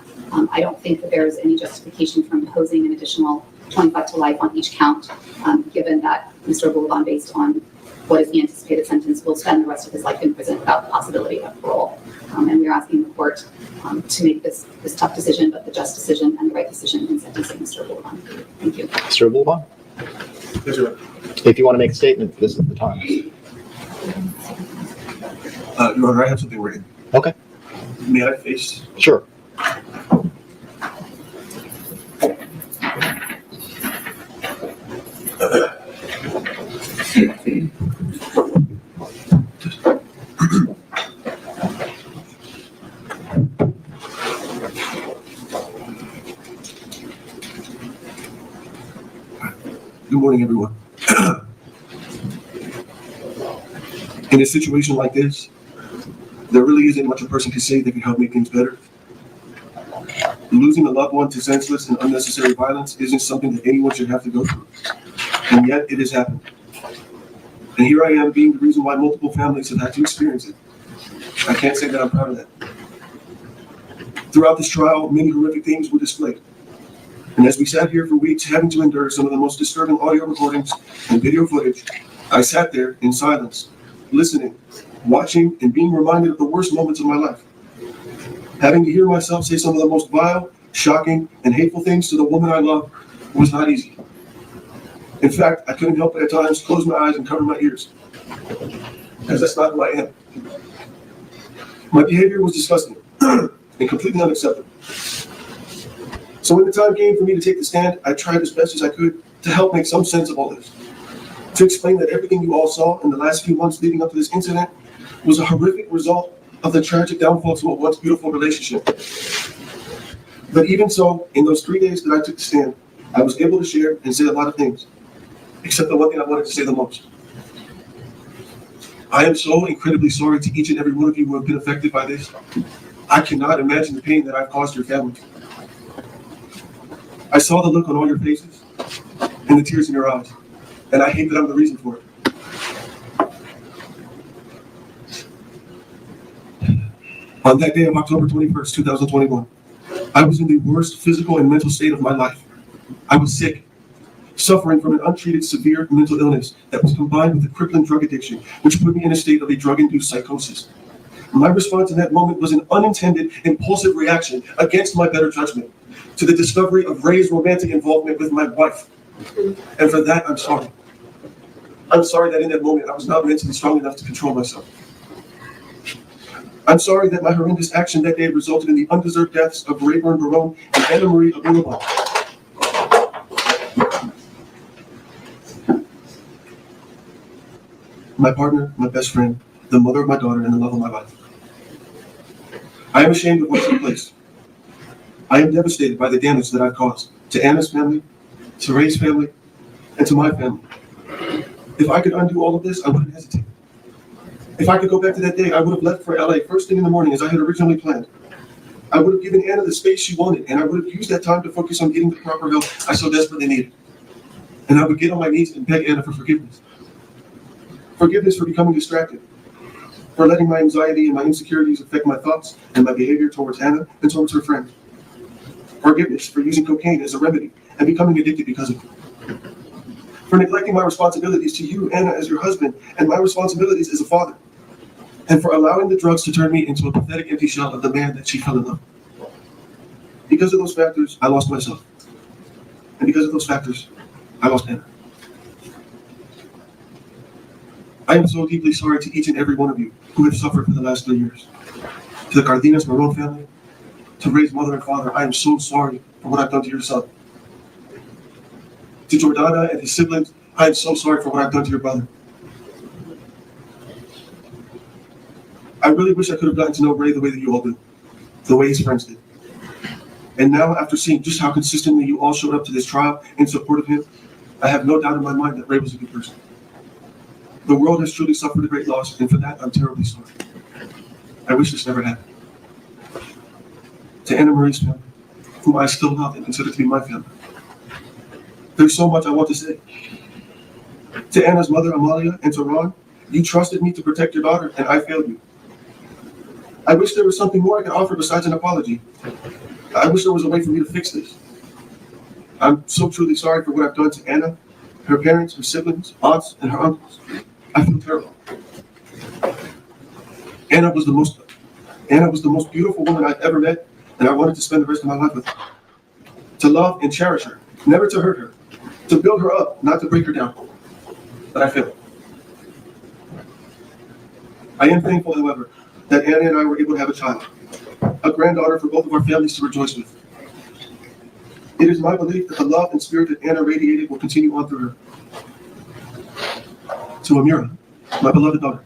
I don't think that there is any justification for imposing an additional 25 to life on each count, given that Mr. Boulevard, based on what is the anticipated sentence, will spend the rest of his life in prison without the possibility of parole. And we are asking the court to make this tough decision, but the just decision and the right decision in sentencing Mr. Boulevard. Thank you. Mr. Boulevard? Yes, sir. If you want to make a statement, this is the time. Your Honor, I have something written. Okay. May I face? Sure. Good morning, everyone. In a situation like this, there really isn't much a person can say that can help make things better. Losing a loved one to senseless and unnecessary violence isn't something that anyone should have to go through. And yet it has happened. And here I am being the reason why multiple families have had to experience it. I can't say that I'm proud of that. Throughout this trial, many horrific things were displayed. And as we sat here for weeks having to endure some of the most disturbing audio recordings and video footage, I sat there in silence, listening, watching, and being reminded of the worst moments of my life. Having to hear myself say some of the most vile, shocking, and hateful things to the woman I love was not easy. In fact, I couldn't help but at times close my eyes and cover my ears, because that's not who I am. My behavior was disgusting and completely unacceptable. So when the time came for me to take the stand, I tried as best as I could to help make some sense of all this. To explain that everything you all saw in the last few months leading up to this incident was a horrific result of the tragic downfall to a once beautiful relationship. But even so, in those 3 days that I took the stand, I was able to share and say a lot of things, except the one thing I wanted to say the most. I am so incredibly sorry to each and every one of you who have been affected by this. I cannot imagine the pain that I've caused your family. I saw the look on all your faces and the tears in your eyes, and I hate that I'm the reason for it. On that day of October 21st, 2021, I was in the worst physical and mental state of my life. I was sick, suffering from an untreated severe mental illness that was combined with a crippling drug addiction, which put me in a state of a drug-induced psychosis. My response in that moment was an unintended, impulsive reaction against my better judgment to the discovery of Ray's romantic involvement with my wife. And for that, I'm sorry. I'm sorry that in that moment I was not mentally strong enough to control myself. I'm sorry that my horrendous action that day resulted in the undeserved deaths of Rayburn Barone and Anna Marie Abulabon. My partner, my best friend, the mother of my daughter, and the love of my life. I am ashamed of what took place. I am devastated by the damage that I've caused to Anna's family, to Ray's family, and to my family. If I could undo all of this, I wouldn't hesitate. If I could go back to that day, I would have left for LA first thing in the morning as I had originally planned. I would have given Anna the space she wanted, and I would have used that time to focus on getting the proper help I so desperately needed. And I would get on my knees and beg Anna for forgiveness. Forgiveness for becoming distracted, for letting my anxiety and my insecurities affect my thoughts and my behavior towards Anna and towards her friends. Forgiveness for using cocaine as a remedy and becoming addicted because of it. For neglecting my responsibilities to you, Anna, as your husband, and my responsibilities as a father. And for allowing the drugs to turn me into a pathetic empty shell of the man that she fell in love. Because of those factors, I lost myself. And because of those factors, I lost Anna. I am so deeply sorry to each and every one of you who have suffered for the last 3 years. To the Cardenas Marone family, to Ray's mother and father, I am so sorry for what I've done to your son. To Jordana and his siblings, I am so sorry for what I've done to your brother. I really wish I could have gotten to know Ray the way that you all do, the way his friends did. And now, after seeing just how consistently you all showed up to this trial in support of him, I have no doubt in my mind that Ray was a good person. The world has truly suffered a great loss, and for that, I'm terribly sorry. I wish this never happened. To Anna Marie's family, whom I still love and consider to be my family, there's so much I want to say. To Anna's mother, Amalia, and to Ron, you trusted me to protect your daughter, and I failed you. I wish there was something more I could offer besides an apology. I wish there was a way for me to fix this. I'm so truly sorry for what I've done to Anna, her parents, her siblings, aunts, and her uncles. I feel terrible. Anna was the most beautiful woman I've ever met, and I wanted to spend the rest of my life with her. To love and cherish her, never to hurt her, to build her up, not to break her down. But I failed. I am thankful, however, that Anna and I were able to have a child, a granddaughter for both of our families to rejoice with. It is my belief that the love and spirit that Anna radiated will continue on through her. To Amira, my beloved daughter.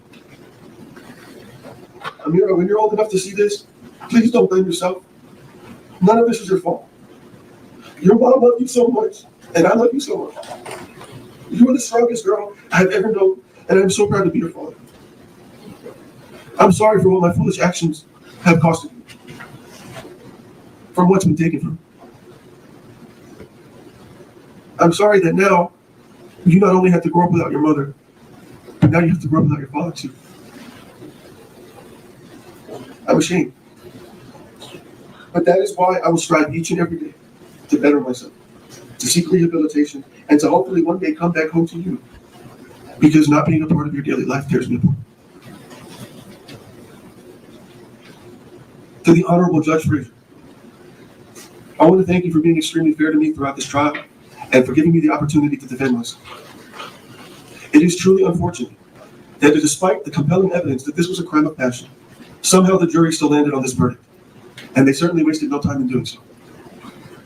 Amira, when you're old enough to see this, please don't blame yourself. None of this is your fault. Your mom loved you so much, and I love you so much. You are the strongest girl I've ever known, and I'm so proud to be your father. I'm sorry for what my foolish actions have costed you, from what's been taken from you. I'm sorry that now you not only have to grow up without your mother, but now you have to grow up without your father too. I'm ashamed. But that is why I will strive each and every day to better myself, to seek rehabilitation, and to hopefully one day come back home to you. Because not being a part of your daily life tears me apart. To the Honorable Judge Frazier, I want to thank you for being extremely fair to me throughout this trial and for giving me the opportunity to defend myself. It is truly unfortunate that despite the compelling evidence that this was a crime of passion, somehow the jury still landed on this verdict, and they certainly wasted no time in doing so.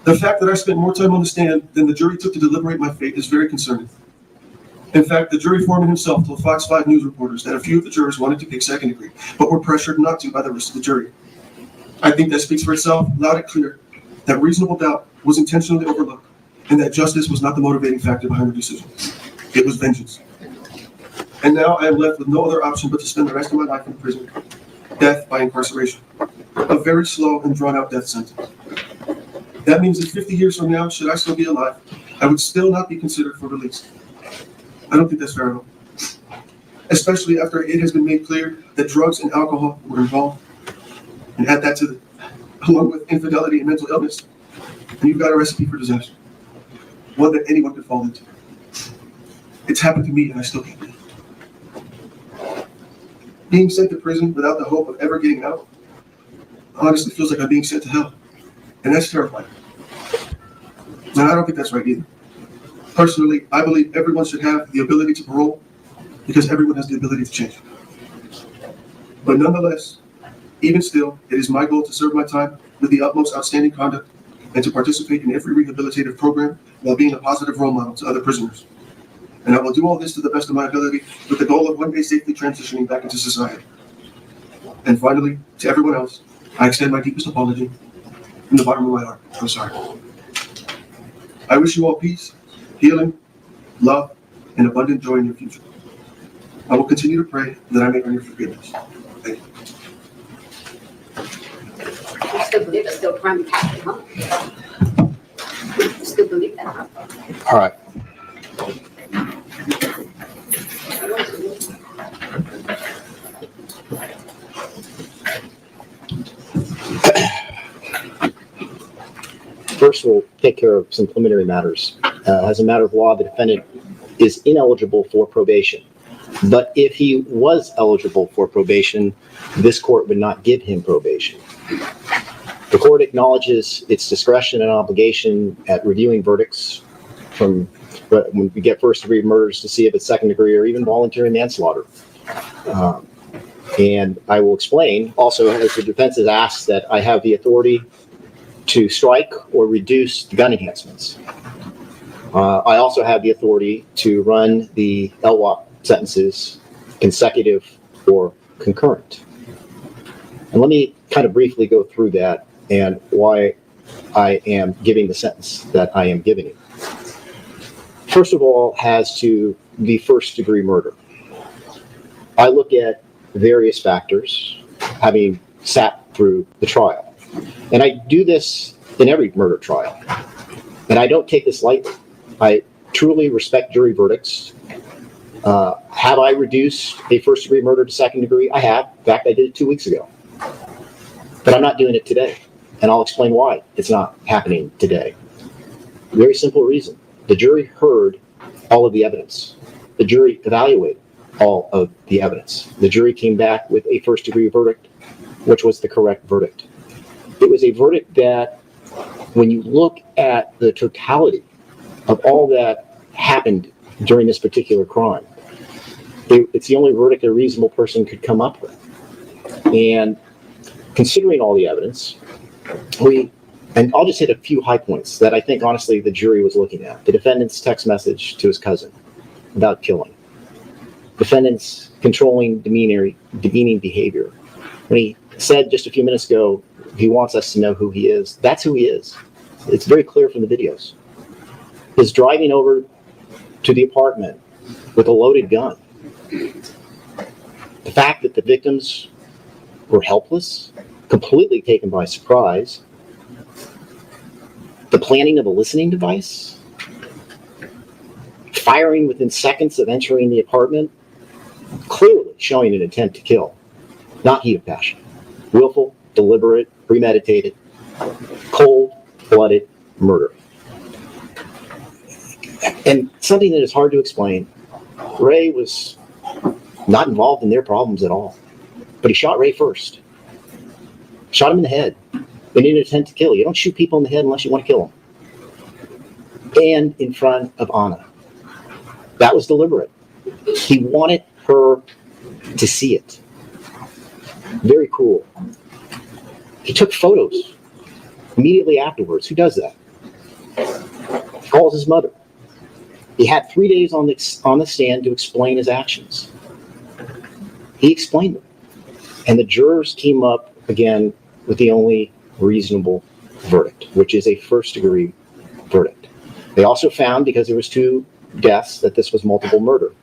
The fact that I spent more time on the stand than the jury took to deliberate my fate is very concerning. In fact, the jury foreman himself told Fox 5 News reporters that a few of the jurors wanted to pick second degree, but were pressured not to by the rest of the jury. I think that speaks for itself, loud and clear, that reasonable doubt was intentionally overlooked, and that justice was not the motivating factor behind the decision. It was vengeance. And now I am left with no other option but to spend the rest of my life in prison, death by incarceration, a very slow and drawn-out death sentence. That means that 50 years from now, should I still be alive, I would still not be considered for release. I don't think that's fair at all. Especially after it has been made clear that drugs and alcohol were involved. And add that to the, along with infidelity and mental illness, and you've got a recipe for disaster. One that anyone could fall into. It's happened to me and I still can't believe it. Being sent to prison without the hope of ever getting out honestly feels like I'm being sent to hell. And that's terrifying. And I don't think that's right either. Personally, I believe everyone should have the ability to parole because everyone has the ability to change. But nonetheless, even still, it is my goal to serve my time with the utmost outstanding conduct and to participate in every rehabilitative program while being a positive role model to other prisoners. And I will do all this to the best of my ability with the goal of one day safely transitioning back into society. And finally, to everyone else, I extend my deepest apology from the bottom of my heart. I'm sorry. I wish you all peace, healing, love, and abundant joy in your future. I will continue to pray that I may earn your forgiveness. Thank you. I still believe it's still crime captain, huh? I still believe that, huh? All right. First, we'll take care of some preliminary matters. As a matter of law, the defendant is ineligible for probation. But if he was eligible for probation, this court would not give him probation. The court acknowledges its discretion and obligation at reviewing verdicts from when we get first-degree murders to see if it's second-degree or even voluntary manslaughter. And I will explain also, as the defense has asked, that I have the authority to strike or reduce the gun enhancements. I also have the authority to run the LWOP sentences consecutive or concurrent. And let me kind of briefly go through that and why I am giving the sentence that I am giving it. First of all, has to be first-degree murder. I look at various factors, having sat through the trial. And I do this in every murder trial. And I don't take this lightly. I truly respect jury verdicts. Have I reduced a first-degree murder to second degree? I have. In fact, I did it 2 weeks ago. But I'm not doing it today. And I'll explain why it's not happening today. Very simple reason. The jury heard all of the evidence. The jury evaluated all of the evidence. The jury came back with a first-degree verdict, which was the correct verdict. It was a verdict that, when you look at the totality of all that happened during this particular crime, it's the only verdict a reasonable person could come up with. And considering all the evidence, and I'll just hit a few high points that I think, honestly, the jury was looking at. The defendant's text message to his cousin about killing. Defendant's controlling, demeaning behavior. When he said just a few minutes ago, he wants us to know who he is. That's who he is. It's very clear from the videos. His driving over to the apartment with a loaded gun. The fact that the victims were helpless, completely taken by surprise. The planning of a listening device. Firing within seconds of entering the apartment. Clearly showing an intent to kill, not heat of passion. Willful, deliberate, premeditated, cold-blooded murder. And something that is hard to explain, Ray was not involved in their problems at all. But he shot Ray first. Shot him in the head in an intent to kill. You don't shoot people in the head unless you want to kill them. And in front of Anna. That was deliberate. He wanted her to see it. Very cool. He took photos immediately afterwards. Who does that? He calls his mother. He had 3 days on the stand to explain his actions. He explained them. And the jurors came up again with the only reasonable verdict, which is a first-degree verdict. They also found, because there was 2 deaths, that this was multiple murder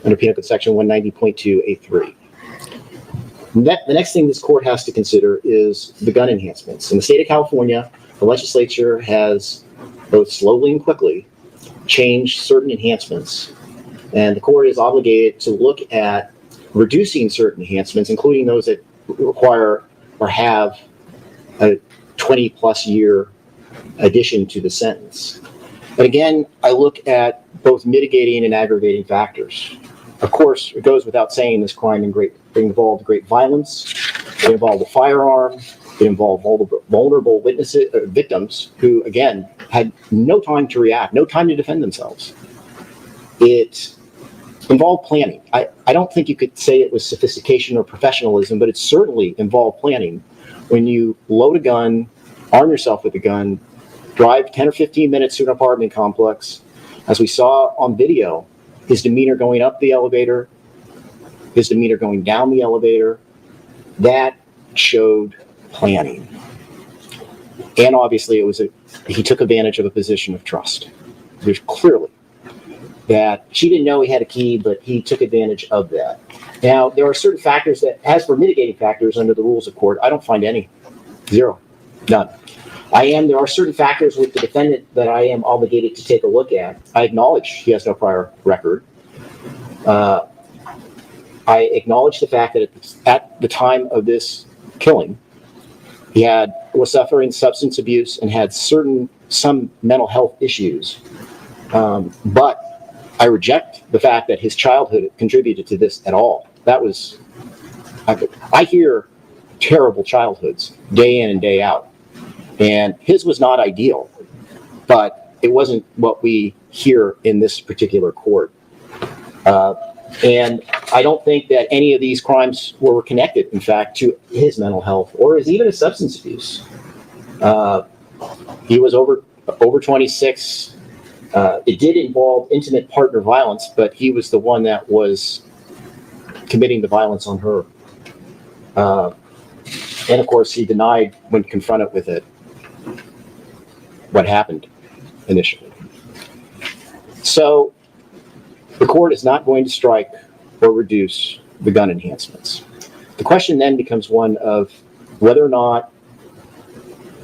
under Penal Code Section 190.2A3. The next thing this court has to consider is the gun enhancements. In the state of California, the legislature has, both slowly and quickly, changed certain enhancements. And the court is obligated to look at reducing certain enhancements, including those that require or have a 20-plus year addition to the sentence. But again, I look at both mitigating and aggravating factors. Of course, it goes without saying this crime involved great violence. It involved a firearm. It involved vulnerable victims who, again, had no time to react, no time to defend themselves. It involved planning. I don't think you could say it was sophistication or professionalism, but it certainly involved planning. When you load a gun, arm yourself with a gun, drive 10 or 15 minutes to an apartment complex, as we saw on video, his demeanor going up the elevator, his demeanor going down the elevator, that showed planning. And obviously he took advantage of a position of trust. There's clearly that she didn't know he had a key, but he took advantage of that. Now, there are certain factors that, as for mitigating factors under the rules of court, I don't find any. Zero. None. There are certain factors with the defendant that I am obligated to take a look at. I acknowledge he has no prior record. I acknowledge the fact that at the time of this killing, he was suffering substance abuse and had some mental health issues. But I reject the fact that his childhood contributed to this at all. I hear terrible childhoods day in and day out. And his was not ideal, but it wasn't what we hear in this particular court. And I don't think that any of these crimes were connected, in fact, to his mental health or even his substance abuse. He was over 26. It did involve intimate partner violence, but he was the one that was committing the violence on her. And of course, he denied when confronted with it what happened initially. So the court is not going to strike or reduce the gun enhancements. The question then becomes one of whether or not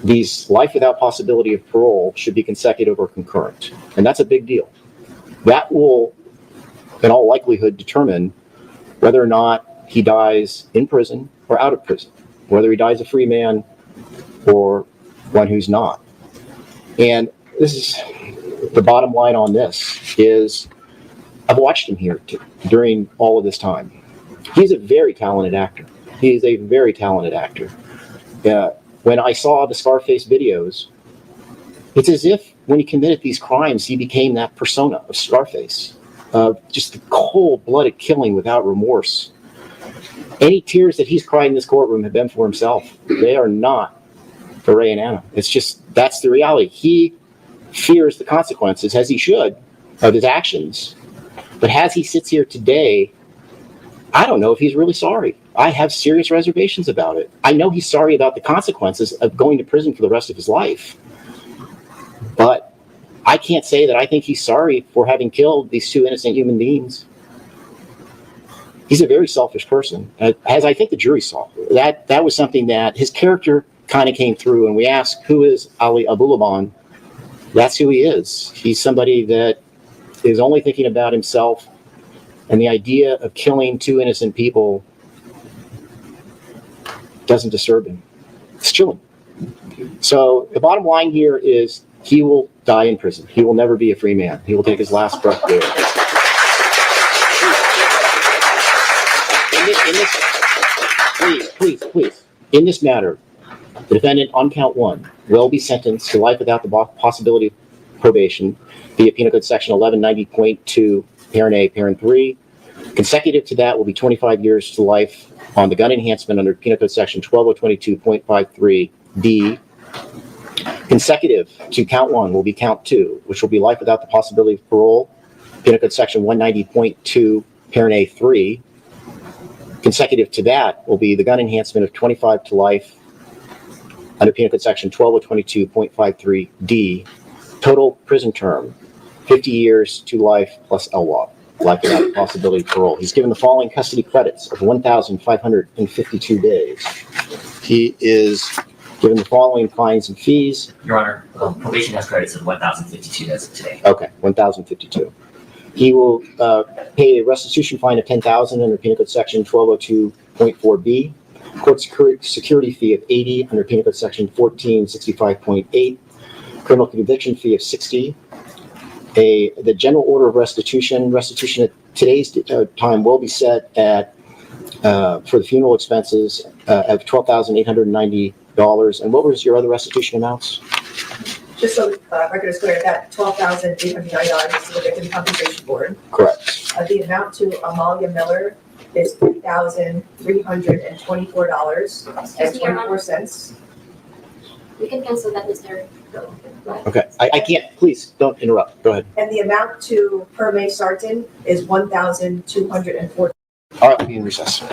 these life without possibility of parole should be consecutive or concurrent. And that's a big deal. That will, in all likelihood, determine whether or not he dies in prison or out of prison, whether he dies a free man or one who's not. And this is the bottom line on this is I've watched him here during all of this time. He's a very talented actor. He is a very talented actor. When I saw the Scarface videos, it's as if when he committed these crimes, he became that persona of Scarface, just the cold-blooded killing without remorse. Any tears that he's cried in this courtroom have been for himself. They are not for Ray and Anna. It's just, that's the reality. He fears the consequences, as he should, of his actions. But as he sits here today, I don't know if he's really sorry. I have serious reservations about it. I know he's sorry about the consequences of going to prison for the rest of his life. But I can't say that I think he's sorry for having killed these two innocent human beings. He's a very selfish person, as I think the jury saw. That was something that his character kind of came through, and we asked, who is Ali Abulaban? That's who he is. He's somebody that is only thinking about himself, and the idea of killing two innocent people doesn't disturb him. It's chilling. So the bottom line here is he will die in prison. He will never be a free man. He will take his last breath there. Please. In this matter, the defendant on count 1 will be sentenced to life without the possibility of probation via Penal Code Section 1190.2, Parent A, Parent 3. Consecutive to that will be 25 years to life on the gun enhancement under Penal Code Section 12022.53D. Consecutive to count 1 will be count 2, which will be life without the possibility of parole, Penal Code Section 190.2, Parent A 3. Consecutive to that will be the gun enhancement of 25 to life under Penal Code Section 12022.53D. Total prison term, 50 years to life plus LWOP, life without the possibility of parole. He's given the following custody credits of 1,552 days. He is given the following fines and fees. Your Honor, probation has credits of 1,052 as of today. Okay, 1,052. He will pay a restitution fine of $10,000 under Penal Code Section 1202.4B. Court security fee of $80 under Penal Code Section 1465.8. Criminal conviction fee of $60. The general order of restitution at today's time will be set at for the funeral expenses of $12,890. And what was your other restitution amounts? Just so record is clear, that $12,809 is to the Victim Compensation Board. Correct. The amount to Amalia Miller is $3,324.24. We can cancel that, Mr. Okay, I can't, please, don't interrupt, go ahead. And the amount to Perme Sarton is $1,240. All right, we'll be in recess.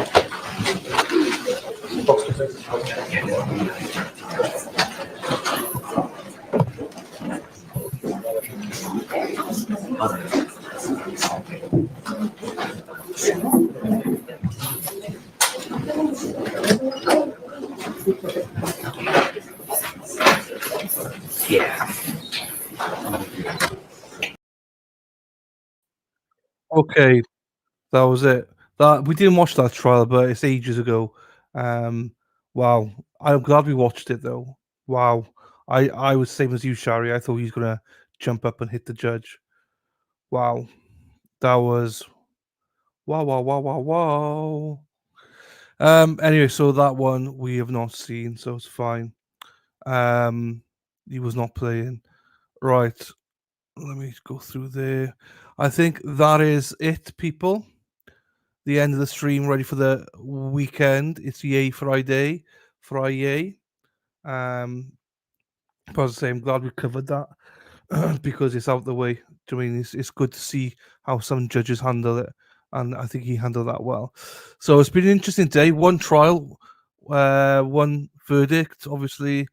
Yeah. Okay, that was it. That we didn't watch that trial, but it's ages ago. Wow, I'm glad we watched it though. Wow, I was same as you, Shari. I thought he was gonna jump up and hit the judge. Wow, that was wow, wow, wow, wow, wow. Anyway, so that one we have not seen, so it's fine. He was not playing. Right. Let me go through there. I think that is it, people. The end of the stream, ready for the weekend. It's Yay Friday. Friday. But as I say, I'm glad we covered that because it's out the way. I mean, it's good to see how some judges handle it, and I think he handled that well. So it's been an interesting day. One trial, one verdict. Obviously,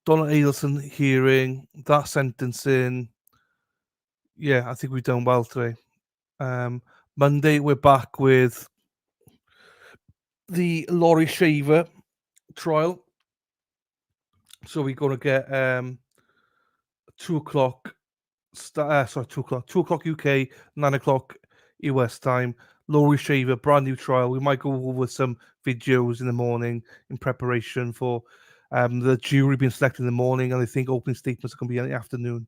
Donna Adelson hearing, that sentencing. Yeah, I think we've done well today. Monday, we're back with the Laurie Shaver trial. So we're going to get 2 o'clock, 2 o'clock UK, 9 o'clock US time. Laurie Shaver, brand new trial. We might go over some videos in the morning in preparation for the jury being selected in the morning, and I think opening statements are going to be in the afternoon.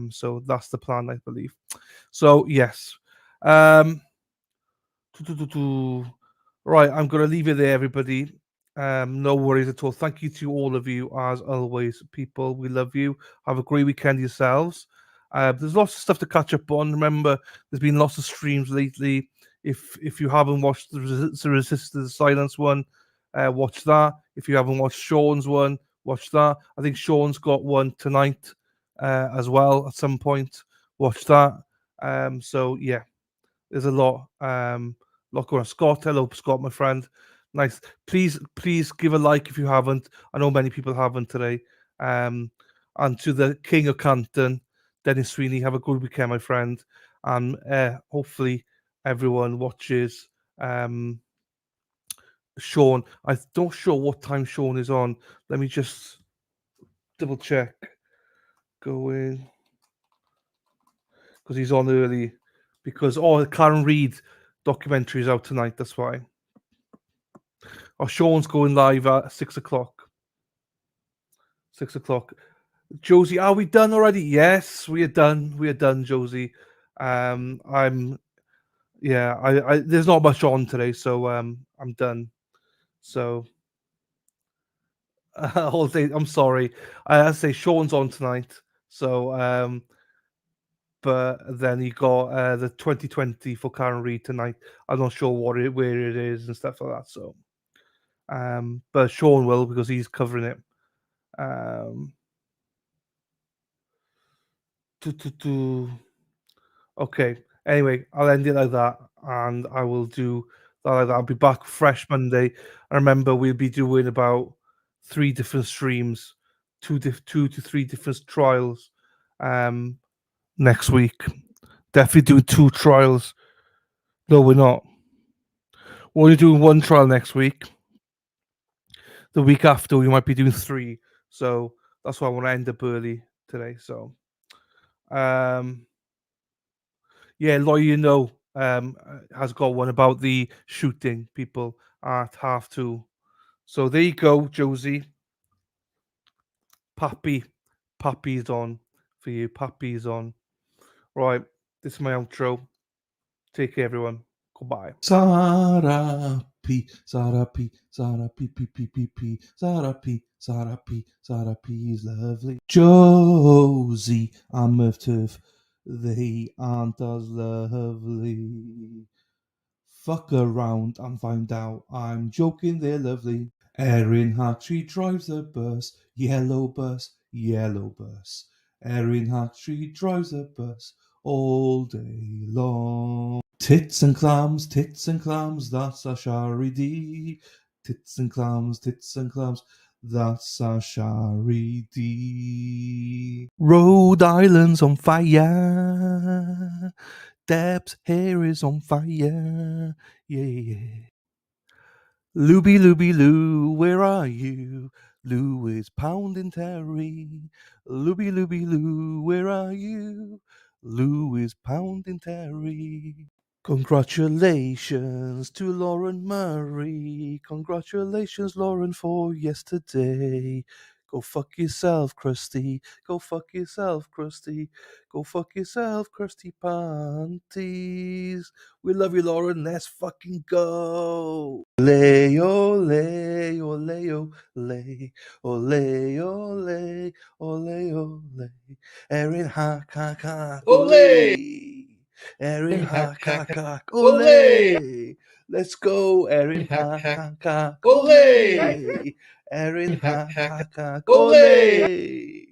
So that's the plan, I believe. So yes. Right, I'm going to leave it there, everybody. No worries at all. Thank you to all of you, as always, people. We love you. Have a great weekend yourselves. There's lots of stuff to catch up on. Remember, there's been lots of streams lately. If you haven't watched the Resist the Silence one, watch that. If you haven't watched Sean's one, watch that. I think Sean's got one tonight as well at some point. Watch that. So yeah, there's a lot going on. Scott, hello, Scott, my friend. Nice. Please give a like if you haven't. I know many people haven't today. And to the King of Canton, Dennis Sweeney, have a good weekend, my friend. And hopefully everyone watches Sean. I'm not sure what time Sean is on. Let me just double check. Go in. Because he's on early. Because the Karen Reid documentary is out tonight. That's why. Sean's going live at 6 o'clock. 6 o'clock. Josie, are we done already? Yes, we are done. We are done, Josie. There's not much on today, so I'm done. So I'm sorry. I say Sean's on tonight. So but then you got the 2020 for Karen Reid tonight. I'm not sure where it is and stuff like that. So but Sean will, because he's covering it. Okay. Anyway, I'll end it like that, and I will do that like that. I'll be back fresh Monday. I remember we'll be doing about 3 different streams, 2 to 3 different trials next week. Definitely doing 2 trials. No, we're not. We're only doing 1 trial next week. The week after, we might be doing 3. So that's why I want to end up early today. So, Lawyer has got one about the shooting people at 2:30. So there you go, Josie. Pappy's on for you. Pappy's on. Right, this is my outro. Take care, everyone. Goodbye. Sarah P, Sarah P, Sarah P, P, P, P, P, Sarah P, Sarah P, Sarah P is lovely. Josie and Murph Turf, they aren't as lovely. Fuck around and find out I'm joking, they're lovely. Erin Hattree drives the bus, yellow bus, yellow bus. Erin Hattree drives the bus all day long. Tits and clams, that's a Shari D. Tits and clams, that's a Shari D. Rhode Island's on fire. Deb's hair is on fire. Yeah. Looby Loo, where are you? Lou is pounding Terry. Looby Loo, where are you? Lou is pounding Terry. Congratulations to Lauren Murray. Congratulations, Lauren, for yesterday. Go fuck yourself, Krusty. Go fuck yourself, Krusty. Go fuck yourself, Krusty Panties. We love you, Lauren. Let's fucking go. Ole, ole, ole, ole, ole, ole, ole, ole. Erin hack, hack, hack, ole. Erin hack, hack, hack, ole. Let's go, Erin hack, hack, hack, ole. Erin hack, hack, hack, ole.